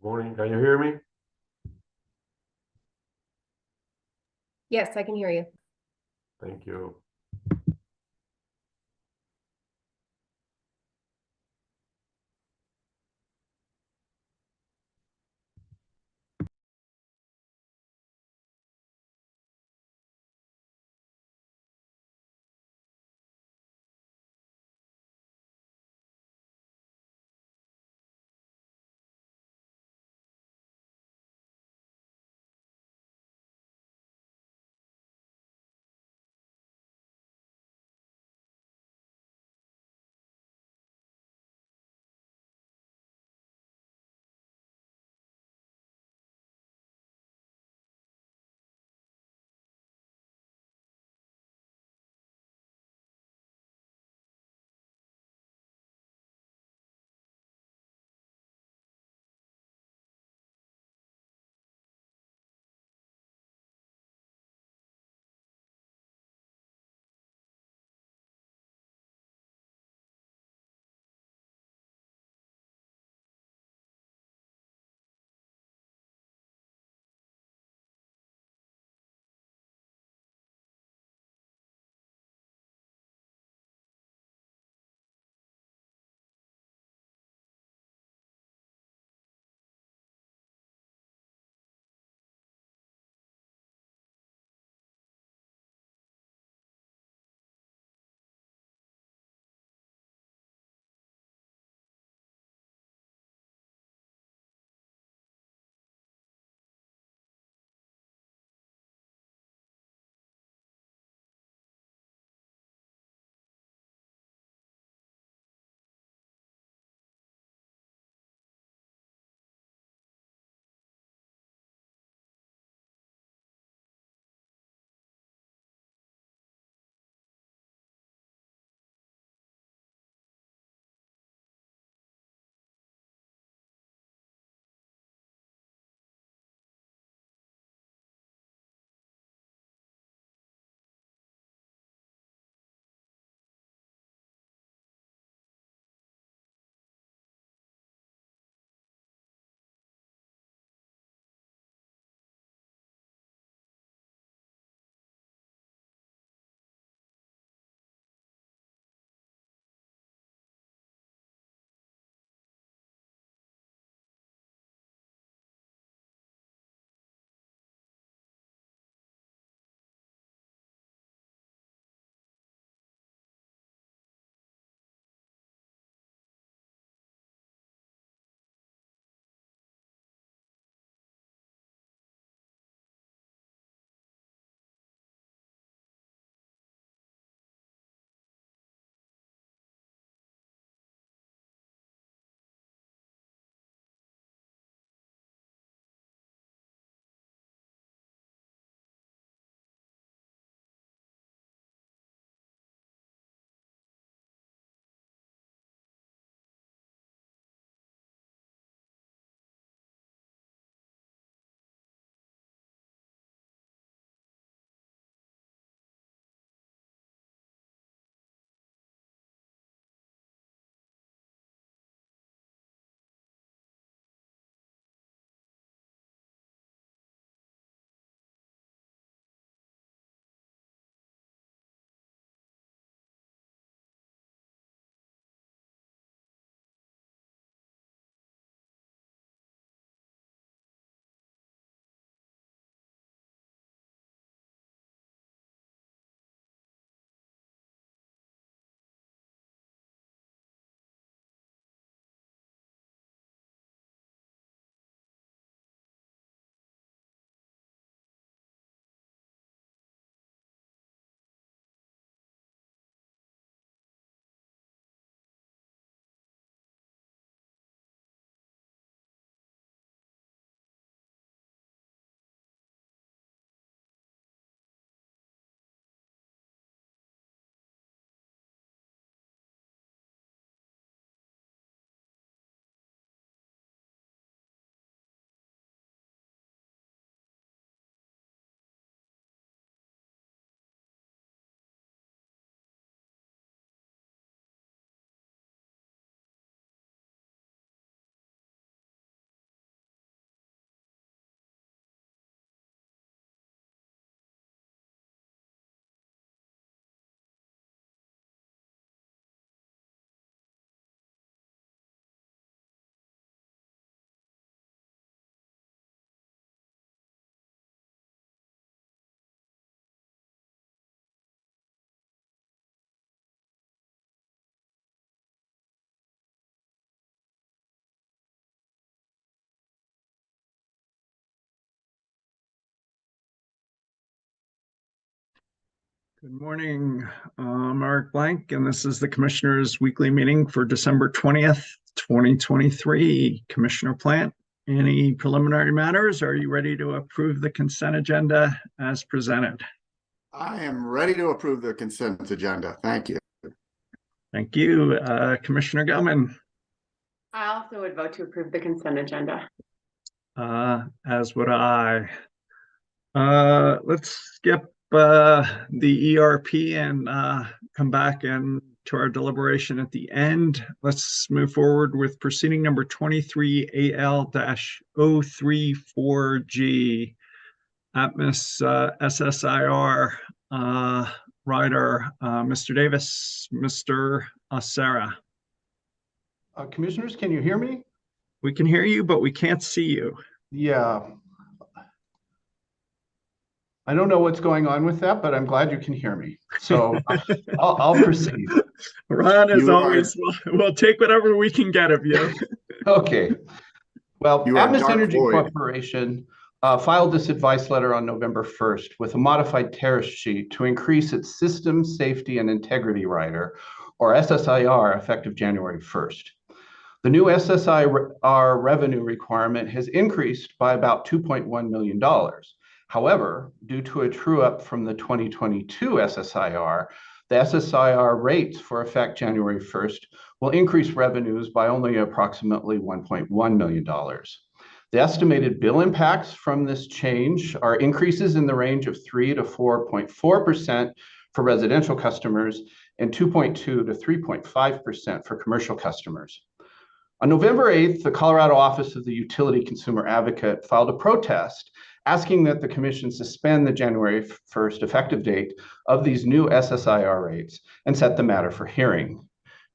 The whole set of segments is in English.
Morning, can you hear me? Yes, I can hear you. Thank you. Good morning, Mark Blank, and this is the Commissioners' Weekly Meeting for December 20th, 2023. Commissioner Plant, any preliminary matters? Are you ready to approve the consent agenda as presented? I am ready to approve the consent agenda. Thank you. Thank you. Commissioner Gelman, I also would vote to approve the consent agenda. as would I. Let's skip the ERP and come back and to our deliberation at the end. Let's move forward with proceeding number 23 AL-034G, Atmos SSIR rider. Mr. Davis, Mr. Sarah. Commissioners, can you hear me? We can hear you, but we can't see you. Yeah. I don't know what's going on with that, but I'm glad you can hear me. So I'll proceed. Ron, as always, we'll take whatever we can get of you. Okay. Well, You are Atmos dark Energy void. Corporation filed this advice letter on November 1st with a modified tariff sheet to increase its System Safety and Integrity Rider, or SSIR, effective January 1st. The new SSIR revenue requirement has increased by about $2.1 million. However, due to a true-up from the 2022 SSIR, the SSIR rates for effect January 1st will increase revenues by only approximately $1.1 million. The estimated bill impacts from this change are increases in the range of 3 to 4.4% for residential customers and 2.2 to 3.5% for commercial customers. On November 8th, the Colorado Office of the Utility Consumer Advocate filed a protest asking that the Commission suspend the January 1st effective date of these new SSIR rates and set the matter for hearing.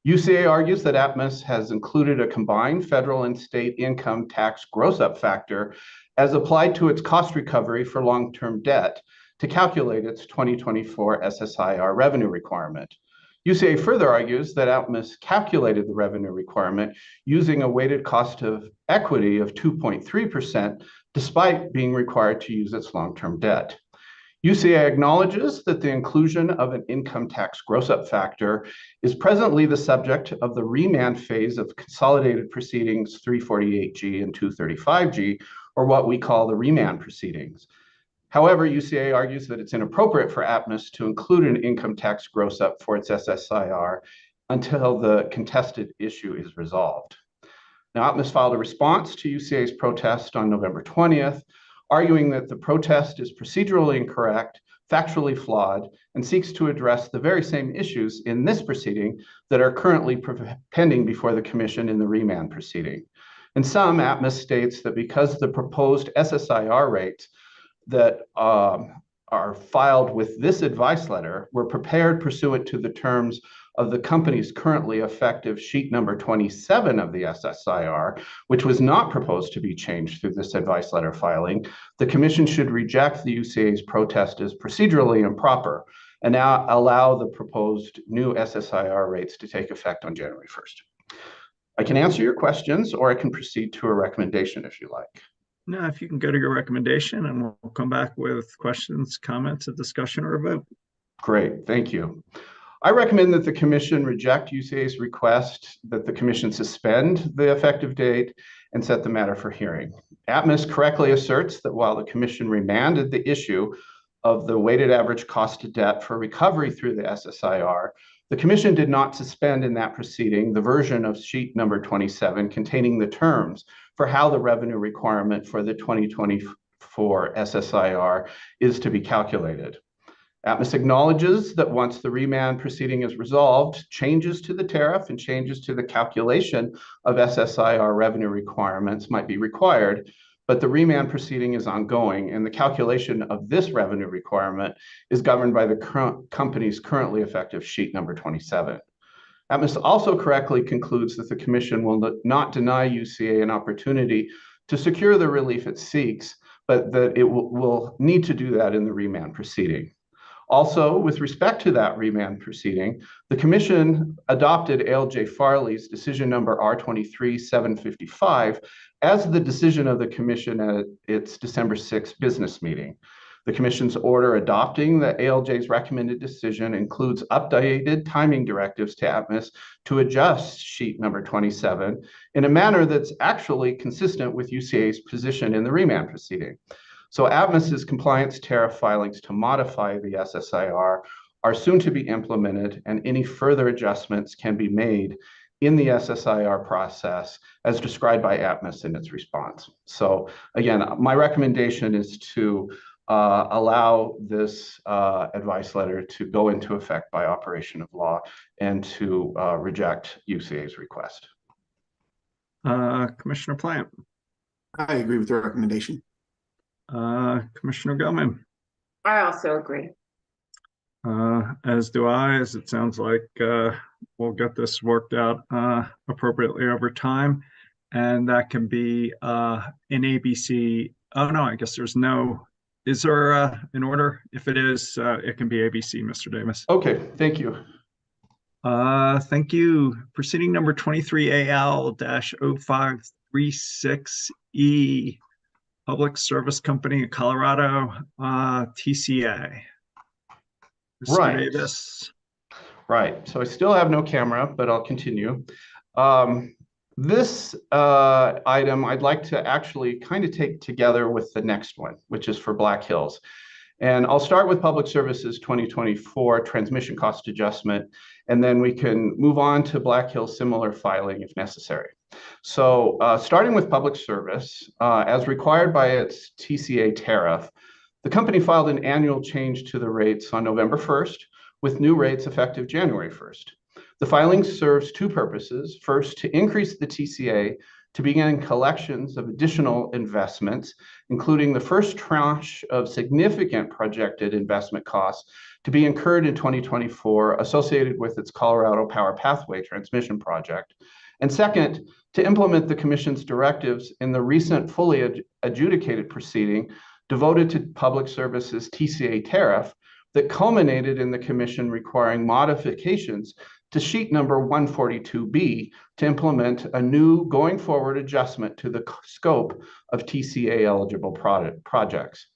UCA argues that Atmos has included a combined federal and state income tax gross-up factor as applied to its cost recovery for long-term debt to calculate its 2024 SSIR revenue requirement. UCA further argues that Atmos calculated the revenue requirement using a weighted cost of equity of 2.3%, despite being required to use its long-term debt. UCA acknowledges that the inclusion of an income tax gross-up factor is presently the subject of the remand phase of consolidated proceedings 348G and 235G, or what we call the remand proceedings. However, UCA argues that it's inappropriate for Atmos to include an income tax gross-up for its SSIR until the contested issue is resolved. Now, Atmos filed a response to UCA's protest on November 20th, arguing that the protest is procedurally incorrect, factually flawed, and seeks to address the very same issues in this proceeding that are currently pending before the Commission in the remand proceeding. In sum, Atmos states that because the proposed SSIR rates that are filed with this advice letter were prepared pursuant to the terms of the company's currently effective sheet number 27 of the SSIR, which was not proposed to be changed through this advice letter filing, the Commission should reject the UCA's protest as procedurally improper and now allow the proposed new SSIR rates to take effect on January 1st. I can answer your questions, or I can proceed to a recommendation if you like. No, if you can go to your recommendation and we'll come back with questions, comments, a discussion, or a vote. Great, thank you. I recommend that the Commission reject UCA's request that the Commission suspend the effective date and set the matter for hearing. Atmos correctly asserts that while the Commission remanded the issue of the weighted average cost of debt for recovery through the SSIR, the Commission did not suspend in that proceeding the version of sheet number 27 containing the terms for how the revenue requirement for the 2024 SSIR is to be calculated. Atmos acknowledges that once the remand proceeding is resolved, changes to the tariff and changes to the calculation of SSIR revenue requirements might be required, but the remand proceeding is ongoing and the calculation of this revenue requirement is governed by the company's currently effective sheet number 27. Atmos also correctly concludes that the Commission will not deny UCA an opportunity to secure the relief it seeks, but that it will need to do that in the remand proceeding. Also, with respect to that remand proceeding, the Commission adopted ALJ Farley's decision number R23-755 as the decision of the Commission at its December 6th business meeting. The Commission's order adopting the ALJ's recommended decision includes updated timing directives to ATMOS to adjust sheet number 27 in a manner that's actually consistent with UCA's position in the remand proceeding. So ATMOS's compliance tariff filings to modify the SSIR are soon to be implemented, and any further adjustments can be made in the SSIR process as described by ATMOS in its response. So again, my recommendation is to allow this advice letter to go into effect by operation of law and to reject UCA's request. Commissioner Plant, I agree with the recommendation. Commissioner Gilman, I also agree. as do I, as it sounds like we'll get this worked out appropriately over time. And that can be in ABC. Oh, no, I guess there's no. Is there an order? If it is, it can be ABC, Mr. Davis. Okay, thank you. Thank you. Proceeding number 23AL-0536E, Public Service Company of Colorado, TCA. Mr. Right. Davis. Right. So I still have no camera, but I'll continue. This item I'd like to actually kind of take together with the next one, which is for Black Hills. And I'll start with Public Services 2024 transmission cost adjustment, and then we can move on to Black Hills similar filing if necessary. So starting with Public Service, as required by its TCA tariff, the company filed an annual change to the rates on November 1st, with new rates effective January 1st. The filing serves two purposes. First, to increase the TCA to begin collections of additional investments, including the first tranche of significant projected investment costs to be incurred in 2024 associated with its Colorado Power Pathway transmission project. And second, to implement the Commission's directives in the recent fully adjudicated proceeding devoted to Public Services TCA tariff that culminated in the Commission requiring modifications to sheet number 142B to implement a new going forward adjustment to the scope of TCA eligible projects.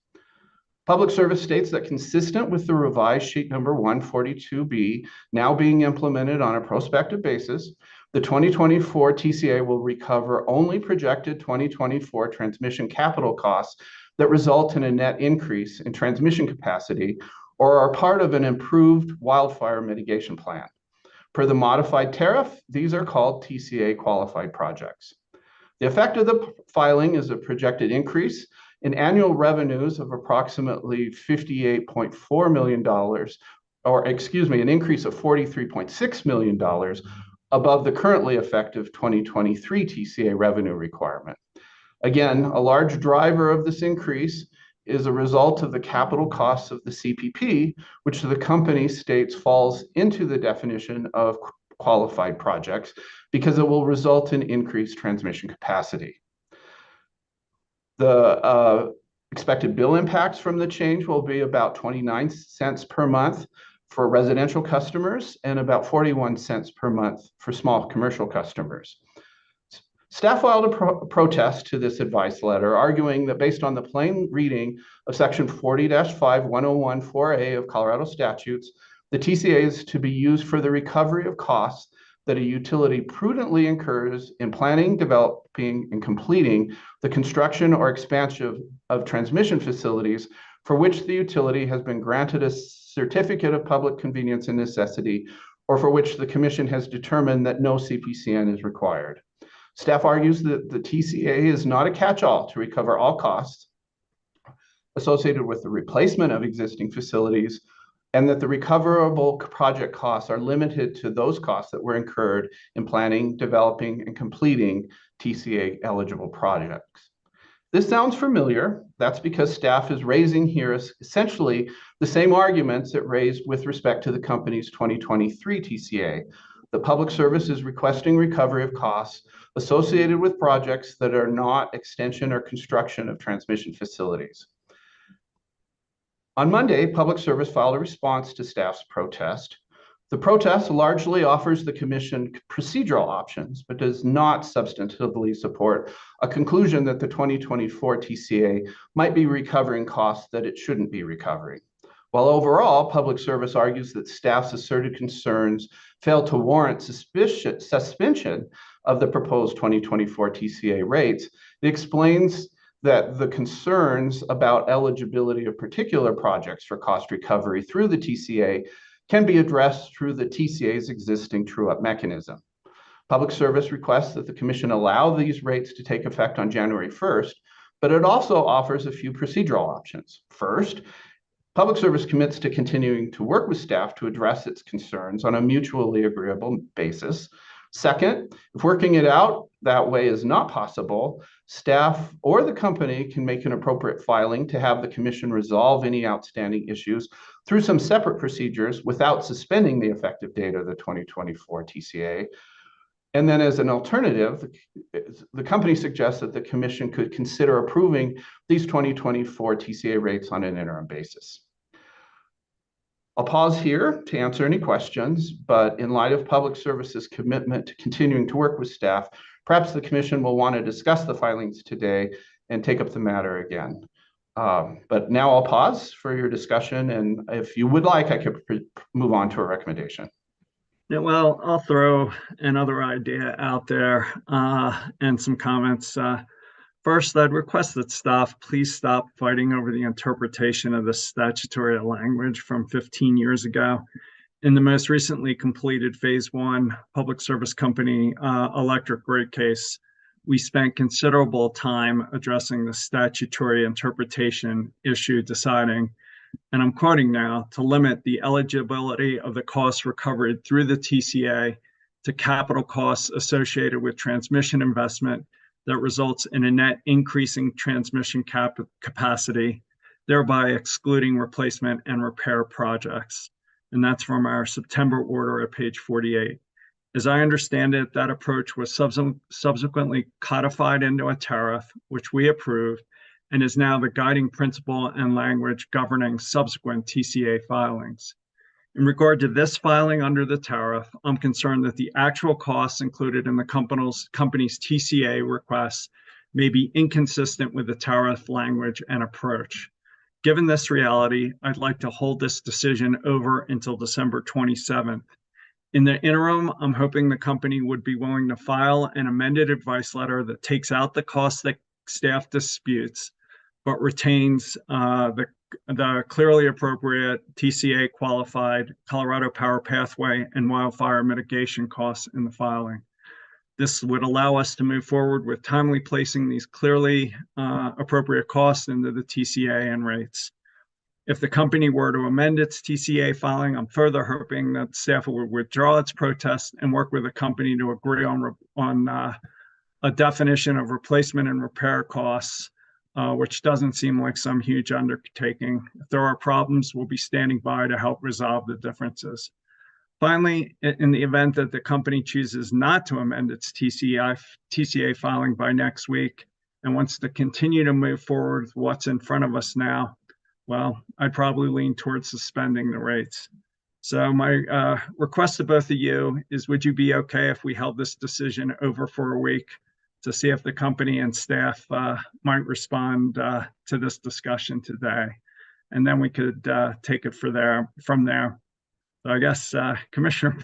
Public Service states that consistent with the revised sheet number 142B now being implemented on a prospective basis, the 2024 TCA will recover only projected 2024 transmission capital costs that result in a net increase in transmission capacity or are part of an improved wildfire mitigation plan. Per the modified tariff, these are called TCA qualified projects. The effect of the filing is a projected increase in annual revenues of approximately $58.4 million, or excuse me, an increase of $43.6 million above the currently effective 2023 TCA revenue requirement. Again, a large driver of this increase is a result of the capital costs of the CPP, which the company states falls into the definition of qualified projects because it will result in increased transmission capacity. The expected bill impacts from the change will be about 29 cents per month for residential customers and about 41 cents per month for small commercial customers. Staff filed a protest to this advice letter, arguing that based on the plain reading of Section 40-51014A of Colorado statutes, the TCA is to be used for the recovery of costs that a utility prudently incurs in planning, developing, and completing the construction or expansion of transmission facilities for which the utility has been granted a certificate of public convenience and necessity, or for which the Commission has determined that no CPCN is required. Staff argues that the TCA is not a catch-all to recover all costs associated with the replacement of existing facilities, and that the recoverable project costs are limited to those costs that were incurred in planning, developing, and completing TCA-eligible projects. This sounds familiar. That's because staff is raising here essentially the same arguments it raised with respect to the company's 2023 TCA. The Public Service is requesting recovery of costs associated with projects that are not extension or construction of transmission facilities. On Monday, Public Service filed a response to staff's protest. The protest largely offers the Commission procedural options, but does not substantively support a conclusion that the 2024 TCA might be recovering costs that it shouldn't be recovering. While overall, Public Service argues that staff's asserted concerns fail to warrant suspension of the proposed 2024 TCA rates, it explains that the concerns about eligibility of particular projects for cost recovery through the TCA can be addressed through the TCA's existing true-up mechanism. Public Service requests that the Commission allow these rates to take effect on January 1st, but it also offers a few procedural options. First, Public Service commits to continuing to work with staff to address its concerns on a mutually agreeable basis. Second, if working it out that way is not possible, staff or the company can make an appropriate filing to have the Commission resolve any outstanding issues through some separate procedures without suspending the effective date of the 2024 TCA. And then as an alternative, the company suggests that the Commission could consider approving these 2024 TCA rates on an interim basis. I'll pause here to answer any questions, but in light of Public Service's commitment to continuing to work with staff, perhaps the Commission will want to discuss the filings today and take up the matter again. But now I'll pause for your discussion, and if you would like, I could move on to a recommendation. Yeah, well, I'll throw another idea out there and some comments. First, I'd request that staff please stop fighting over the interpretation of the statutory language from 15 years ago. In the most recently completed Phase 1 Public Service Company electric rate case, we spent considerable time addressing the statutory interpretation issue, deciding, and I'm quoting now, to limit the eligibility of the costs recovered through the TCA to capital costs associated with transmission investment that results in a net increasing transmission capacity, thereby excluding replacement and repair projects. And that's from our September order at page 48. As I understand it, that approach was subsequently codified into a tariff, which we approved, and is now the guiding principle and language governing subsequent TCA filings. In regard to this filing under the tariff, I'm concerned that the actual costs included in the company's TCA requests may be inconsistent with the tariff language and approach. Given this reality, I'd like to hold this decision over until December 27th. In the interim, I'm hoping the company would be willing to file an amended advice letter that takes out the costs that staff disputes, but retains the clearly appropriate TCA qualified Colorado Power Pathway and wildfire mitigation costs in the filing. This would allow us to move forward with timely placing these clearly appropriate costs into the TCA and rates. If the company were to amend its TCA filing, I'm further hoping that staff would withdraw its protest and work with the company to agree on a definition of replacement and repair costs, which doesn't seem like some huge undertaking. If there are problems, we'll be standing by to help resolve the differences. Finally, in the event that the company chooses not to amend its TCA filing by next week and wants to continue to move forward with what's in front of us now, well, I'd probably lean towards suspending the rates. So my request to both of you is, would you be okay if we held this decision over for a week to see if the company and staff might respond to this discussion today? And then we could take it from there. So I guess, Commissioner,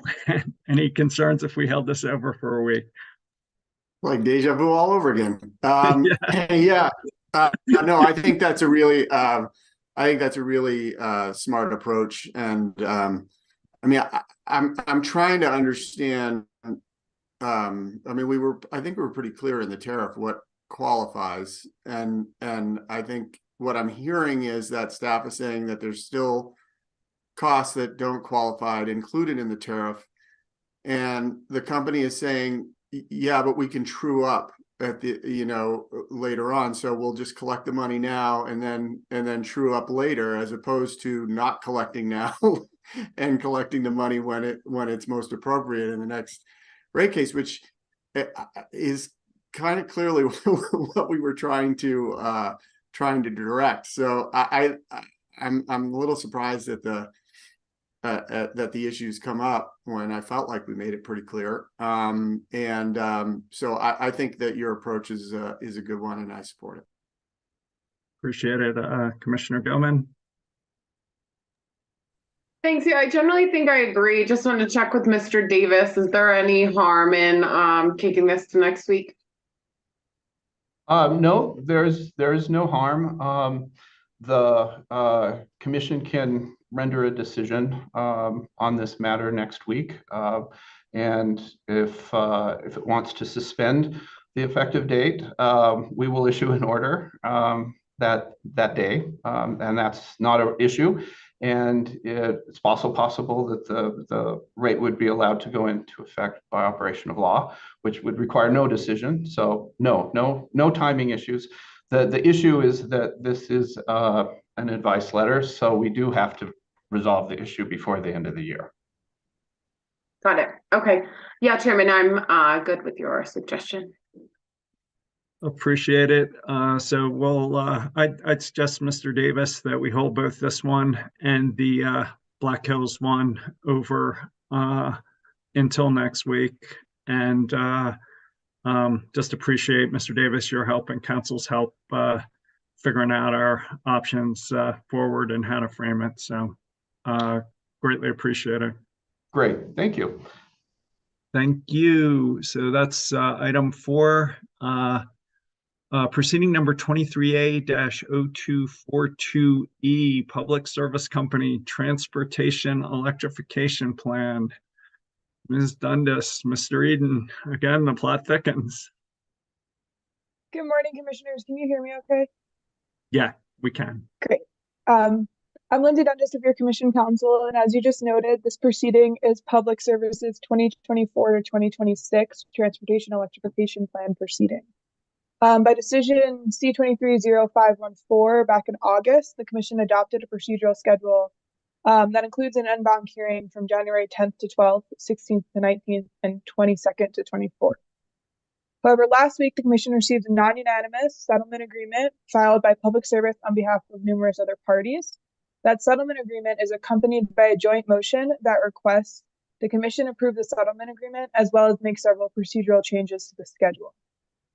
any concerns if we held this over for a week? Like deja vu all over again. Yeah. No, I think that's a really, smart approach. And I mean, I'm trying to understand. I mean, I think we were pretty clear in the tariff what qualifies, and I think what I'm hearing is that staff is saying that there's still costs that don't qualify included in the tariff, and the company is saying, yeah, but we can true up at the later on, so we'll just collect the money now and then true up later, as opposed to not collecting now and collecting the money when it's most appropriate in the next rate case, which is kind of clearly what we were trying to direct. So I'm a little surprised at that the issues come up when I felt like we made it pretty clear. So I think that your approach is a good one, and I support it. Appreciate it. Commissioner Gilman? Thanks. Yeah, I generally think I agree. Just wanted to check with Mr. Davis. Is there any harm in kicking this to next week? No, there is no harm. The commission can render a decision on this matter next week. And if it wants to suspend the effective date, we will issue an order that day, and that's not an issue. And it's also possible that the rate would be allowed to go into effect by operation of law, which would require no decision. So no timing issues. The issue is that this is an advice letter, so we do have to resolve the issue before the end of the year. Got it. Okay. Yeah, Chairman, I'm good with your suggestion. Appreciate it. So we'll, I'd suggest, Mr. Davis, that we hold both this one and the Black Hills one over until next week. And just appreciate, Mr. Davis, your help and council's help figuring out our options forward and how to frame it. So greatly appreciate it. Great. Thank you. Thank you. So that's item 4. Proceeding number 23A-0242E, Public Service Company Transportation Electrification Plan. Ms. Dundas, Mr. Eden, again, the plot thickens. Good morning, commissioners. Can you hear me okay? Yeah, we can. Great. I'm Lindsay Dundas of your commission council, and as you just noted, this proceeding is Public Services 2024 to 2026 Transportation Electrification Plan proceeding. By decision C-23-0514 back in August, the commission adopted a procedural schedule that includes an en-banc hearing from January 10th to 12th, 16th to 19th, and 22nd to 24th. However, last week, the commission received a non-unanimous settlement agreement filed by Public Service on behalf of numerous other parties. That settlement agreement is accompanied by a joint motion that requests the commission approve the settlement agreement as well as make several procedural changes to the schedule.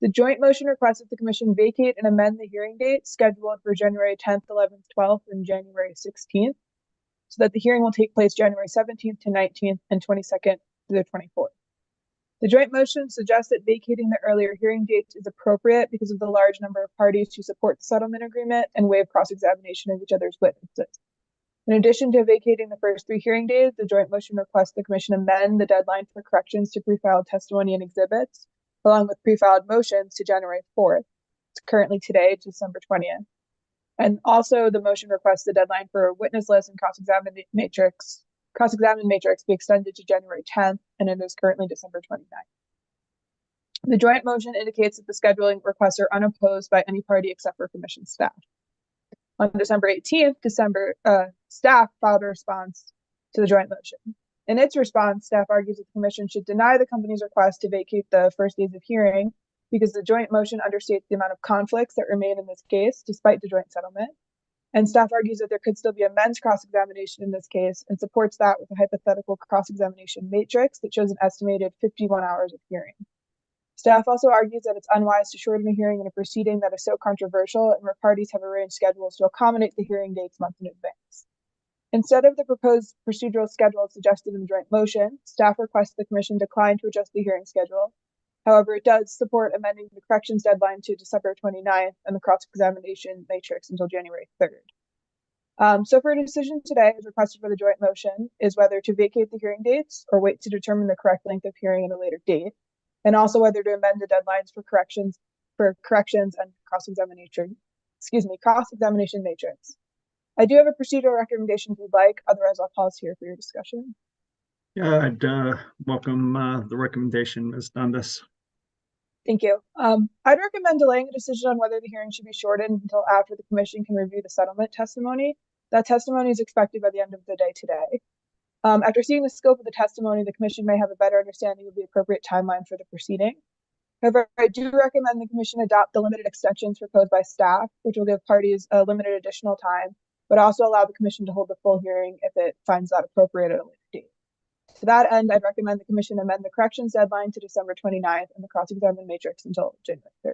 The joint motion requests that the commission vacate and amend the hearing date scheduled for January 10th, 11th, 12th, and January 16th, so that the hearing will take place January 17th to 19th and 22nd to the 24th. The joint motion suggests that vacating the earlier hearing dates is appropriate because of the large number of parties who support the settlement agreement and waive cross-examination of each other's witnesses. In addition to vacating the first 3 hearing days, the joint motion requests the commission amend the deadline for corrections to pre-filed testimony and exhibits, along with pre-filed motions, to January 4th. It's currently today, December 20th. And also the motion requests the deadline for witness list and cross-examined matrix be extended to January 10th, and it is currently December 29th. The joint motion indicates that the scheduling requests are unopposed by any party except for commission staff. On December 18th, staff filed a response to the joint motion. In its response, staff argues that the commission should deny the company's request to vacate the first days of hearing because the joint motion understates the amount of conflicts that remain in this case despite the joint settlement. And staff argues that there could still be a men's cross-examination in this case and supports that with a hypothetical cross-examination matrix that shows an estimated 51 hours of hearing. Staff also argues that it's unwise to shorten a hearing in a proceeding that is so controversial and where parties have arranged schedules to accommodate the hearing dates months in advance. Instead of the proposed procedural schedule suggested in the joint motion, staff requests the commission decline to adjust the hearing schedule. However, it does support amending the corrections deadline to December 29th and the cross-examination matrix until January 3rd. So for a decision today, as requested for the joint motion, is whether to vacate the hearing dates or wait to determine the correct length of hearing at a later date, and also whether to amend the deadlines for corrections and cross-examination matrix. I do have a procedural recommendation if you'd like, otherwise I'll pause here for your discussion. Yeah, I'd welcome the recommendation, Ms. Dundas. Thank you. I'd recommend delaying a decision on whether the hearing should be shortened until after the commission can review the settlement testimony. That testimony is expected by the end of the day today. After seeing the scope of the testimony, the commission may have a better understanding of the appropriate timeline for the proceeding. However, I do recommend the commission adopt the limited extensions proposed by staff, which will give parties a limited additional time but also allow the commission to hold the full hearing if it finds that appropriate at a later date. To that end, I'd recommend the commission amend the corrections deadline to December 29th and the cross-examination matrix until January 3rd.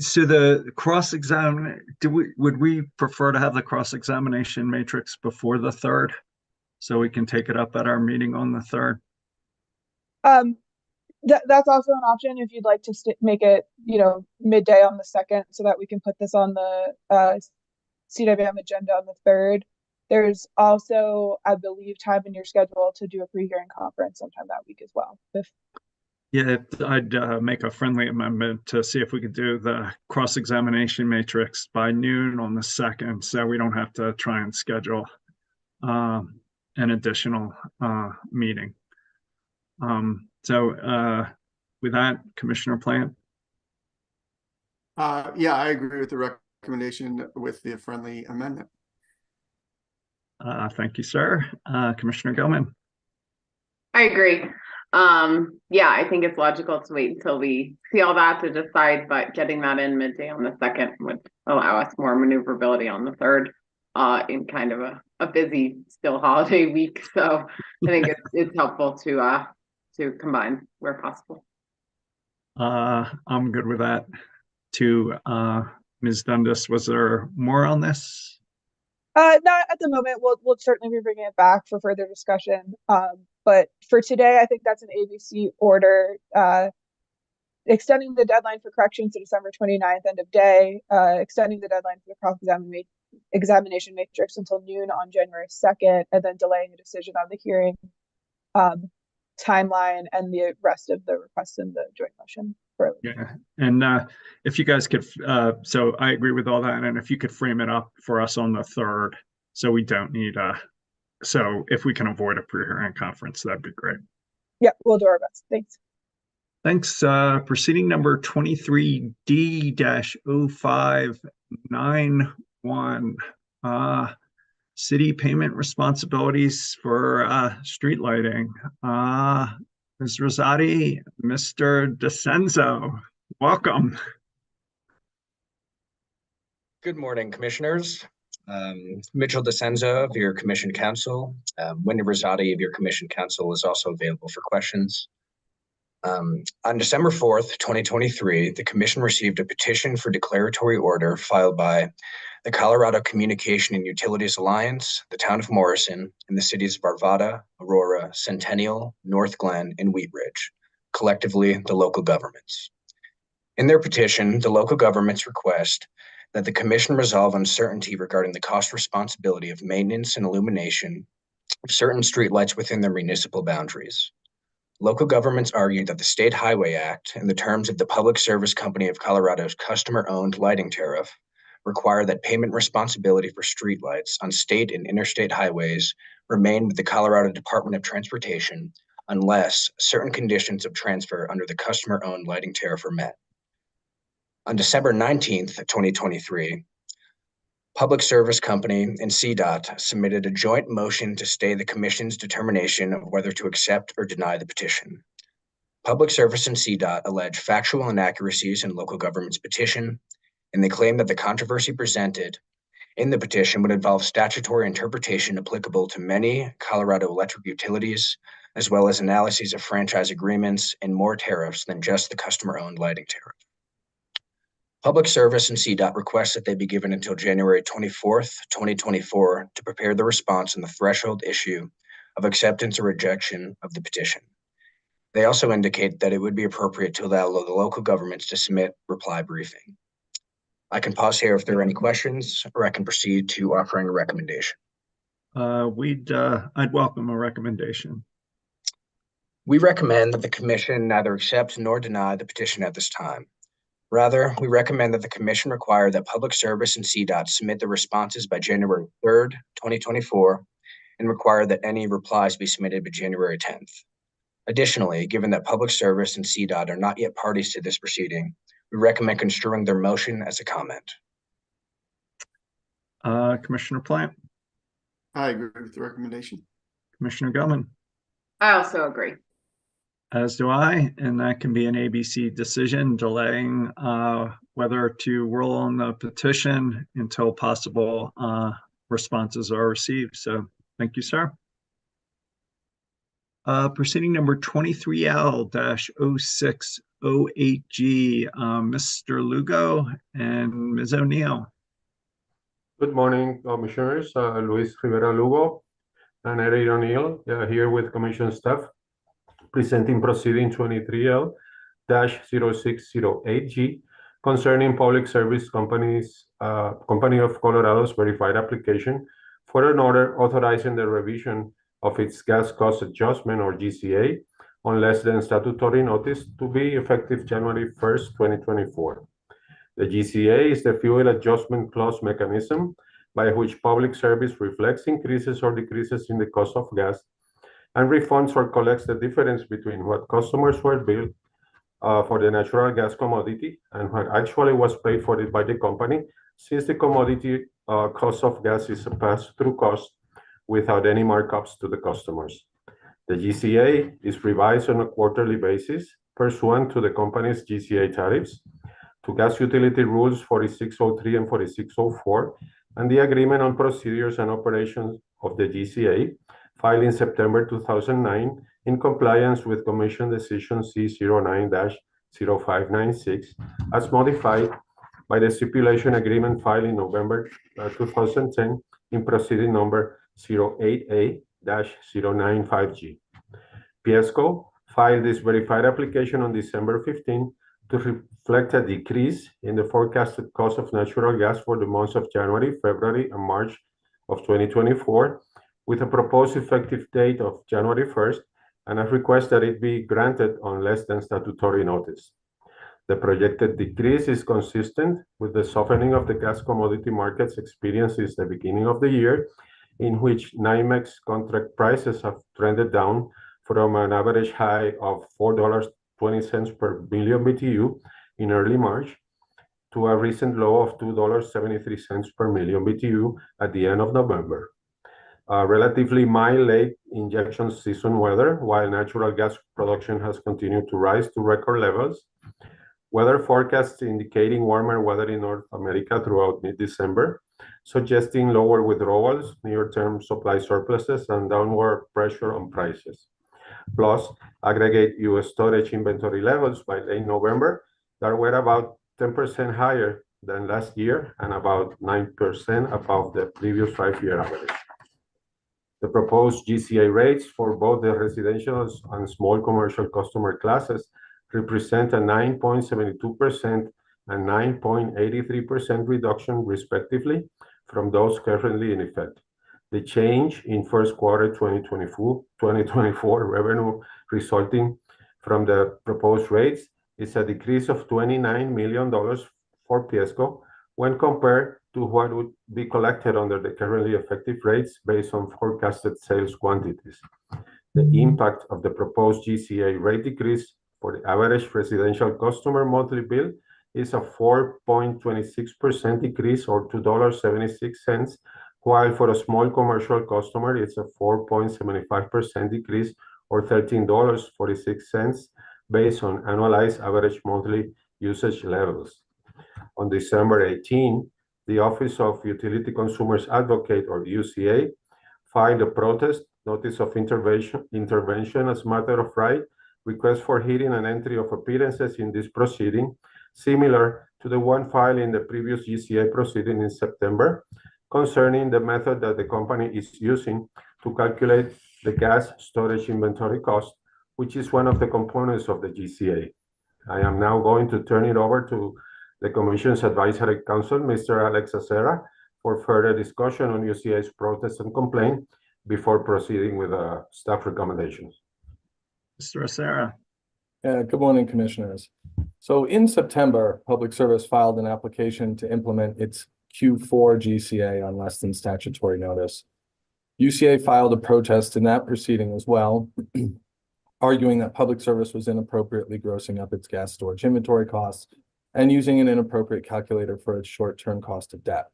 So the cross-examine, would we prefer to have the cross-examination matrix before the 3rd? So we can take it up at our meeting on the 3rd? That's also an option if you'd like to make it, midday on the 2nd so that we can put this on the CWM agenda on the 3rd. There's also, I believe, time in your schedule to do a pre-hearing conference sometime that week as well. Yeah, I'd make a friendly amendment to see if we could do the cross-examination matrix by noon on the 2nd, so we don't have to try and schedule an additional meeting. So with that, Commissioner Plant? Yeah, I agree with the recommendation with the friendly amendment. Thank you, sir. Commissioner Gilman? I agree. Yeah, I think it's logical to wait until we see all that to decide, but getting that in midday on the 2nd would allow us more maneuverability on the 3rd, in kind of a busy still holiday week. So I think it's helpful to combine where possible. I'm good with that too. Ms. Dundas, was there more on this? Not at the moment. We'll certainly be bringing it back for further discussion. But for today, I think that's an ABC order, extending the deadline for corrections to December 29th, end of day, extending the deadline for the cross-examination matrix until noon on January 2nd, and then delaying a decision on the hearing timeline and the rest of the requests in the joint motion. Yeah, and if you guys could, so I agree with all that, and if you could frame it up for us on the 3rd, so we don't need so if we can avoid a pre-hearing conference, that'd be great. Yeah, we'll do our best. Thanks. Thanks. Proceeding number 23D-0591, city payment responsibilities for street lighting. Ms. Rosati, Mr. DeCenzo, welcome. Good morning, commissioners. Mitchell DeCenzo of your commission counsel. Wendy Rosati of your commission counsel is also available for questions. On December 4th, 2023, the commission received a petition for declaratory order filed by the Colorado Communication and Utilities Alliance, the town of Morrison, and the cities of Arvada, Aurora, Centennial, North Glen, and Wheat Ridge, collectively the local governments. In their petition, the local governments request that the commission resolve uncertainty regarding the cost responsibility of maintenance and illumination of certain streetlights within their municipal boundaries. Local governments argue that the State Highway Act and the terms of the Public Service Company of Colorado's customer-owned lighting tariff require that payment responsibility for streetlights on state and interstate highways remain with the Colorado Department of Transportation unless certain conditions of transfer under the customer-owned lighting tariff are met. On December 19th, 2023, Public Service Company and CDOT submitted a joint motion to stay the commission's determination of whether to accept or deny the petition. Public Service and CDOT allege factual inaccuracies in local government's petition, and they claim that the controversy presented in the petition would involve statutory interpretation applicable to many Colorado electric utilities, as well as analyses of franchise agreements and more tariffs than just the customer-owned lighting tariff. Public Service and CDOT request that they be given until January 24th, 2024 to prepare the response on the threshold issue of acceptance or rejection of the petition. They also indicate that it would be appropriate to allow the local governments to submit reply briefing. I can pause here if there are any questions, or I can proceed to offering a recommendation. I'd welcome a recommendation. We recommend that the commission neither accept nor deny the petition at this time. Rather, we recommend that the commission require that Public Service and CDOT submit the responses by January 3rd, 2024, and require that any replies be submitted by January 10th. Additionally, given that Public Service and CDOT are not yet parties to this proceeding, we recommend construing their motion as a comment. Commissioner Plant? I agree with the recommendation. Commissioner Gilman? I also agree. As do I, and that can be an ABC decision delaying whether to rule on the petition until possible responses are received. So thank you, sir. Proceeding number 23L-0608G, Mr. Lugo and Ms. O'Neill. Good morning, Commissioners. Luis Rivera Lugo and Eric O'Neill here with Commission staff presenting proceeding 23L-0608G concerning Public Service Company of Colorado's verified application for an order authorizing the revision of its gas cost adjustment or GCA on less than statutory notice to be effective January 1st, 2024. The GCA is the fuel adjustment clause mechanism by which public service reflects increases or decreases in the cost of gas and refunds or collects the difference between what customers were billed for the natural gas commodity and what actually was paid for it by the company, since the commodity cost of gas is a pass-through cost without any markups to the customers. The GCA is revised on a quarterly basis pursuant to the company's GCA tariffs, to Gas Utility Rules 4603 and 4604, and the Agreement on Procedures and Operations of the GCA, filed in September 2009 in compliance with Commission Decision C09-0596, as modified by the Stipulation Agreement filed in November 2010 in proceeding number 08A-095G. PSCO filed this verified application on December 15 to reflect a decrease in the forecasted cost of natural gas for the months of January, February, and March of 2024, with a proposed effective date of January 1st, and a request that it be granted on less than statutory notice. The projected decrease is consistent with the softening of the gas commodity markets experienced since the beginning of the year, in which NYMEX contract prices have trended down from an average high of $4.20 per million BTU in early March to a recent low of $2.73 per million BTU at the end of November. Relatively mild late injection season weather, while natural gas production has continued to rise to record levels. Weather forecasts indicating warmer weather in North America throughout mid-December, suggesting lower withdrawals, near-term supply surpluses, and downward pressure on prices. Plus, aggregate U.S. storage inventory levels by late November that were about 10% higher than last year and about 9% above the previous 5-year average. The proposed GCA rates for both the residential and small commercial customer classes represent a 9.72% and 9.83% reduction, respectively, from those currently in effect. The change in first quarter 2024 revenue resulting from the proposed rates is a decrease of $29 million for PSCO when compared to what would be collected under the currently effective rates based on forecasted sales quantities. The impact of the proposed GCA rate decrease for the average residential customer monthly bill is a 4.26% decrease or $2.76, while for a small commercial customer, it's a 4.75% decrease or $13.46 based on annualized average monthly usage levels. On December 18, the Office of Utility Consumers Advocate, or UCA, filed a protest notice of intervention as matter of right, request for hearing and entry of appearances in this proceeding, similar to the one filed in the previous GCA proceeding in September, concerning the method that the company is using to calculate the gas storage inventory cost, which is one of the components of the GCA. I am now going to turn it over to the Commission's Advisory Council, Mr. Alex Acera, for further discussion on UCA's protest and complaint before proceeding with staff recommendations. Mr. Acera. Good morning, Commissioners. So in September, Public Service filed an application to implement its Q4 GCA on less than statutory notice. UCA filed a protest in that proceeding as well, arguing that Public Service was inappropriately grossing up its gas storage inventory costs and using an inappropriate calculator for its short-term cost of debt.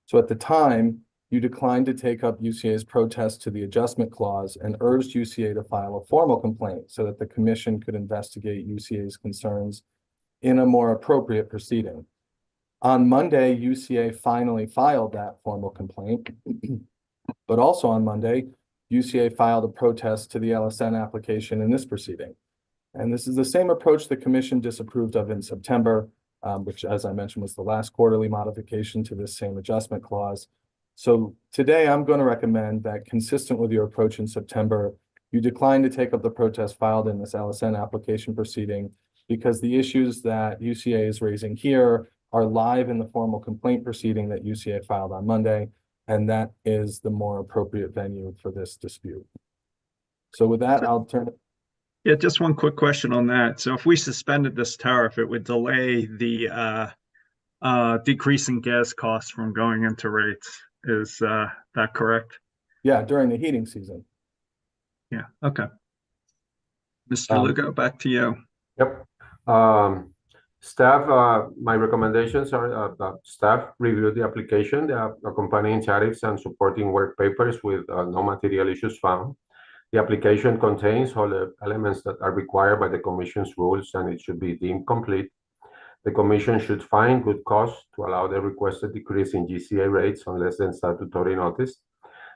So at the time, you declined to take up UCA's protest to the adjustment clause and urged UCA to file a formal complaint so that the commission could investigate UCA's concerns in a more appropriate proceeding. On Monday, UCA finally filed that formal complaint, but also on Monday, UCA filed a protest to the LSN application in this proceeding. And this is the same approach the commission disapproved of in September, which, as I mentioned, was the last quarterly modification to this same adjustment clause. So today I'm going to recommend that, consistent with your approach in September, you decline to take up the protest filed in this LSN application proceeding because the issues that UCA is raising here are live in the formal complaint proceeding that UCA filed on Monday, and that is the more appropriate venue for this dispute. So with that, I'll turn it. Yeah, just one quick question on that. So if we suspended this tariff, it would delay the decrease in gas costs from going into rates. Is that correct? Yeah, during the heating season. Yeah, okay. Mr. Lugo, back to you. Yep. Staff, my recommendations are that staff review the application, the accompanying tariffs and supporting work papers with no material issues found. The application contains all the elements that are required by the Commission's rules, and it should be deemed complete. The Commission should find good cause to allow the requested decrease in GCA rates on less than statutory notice.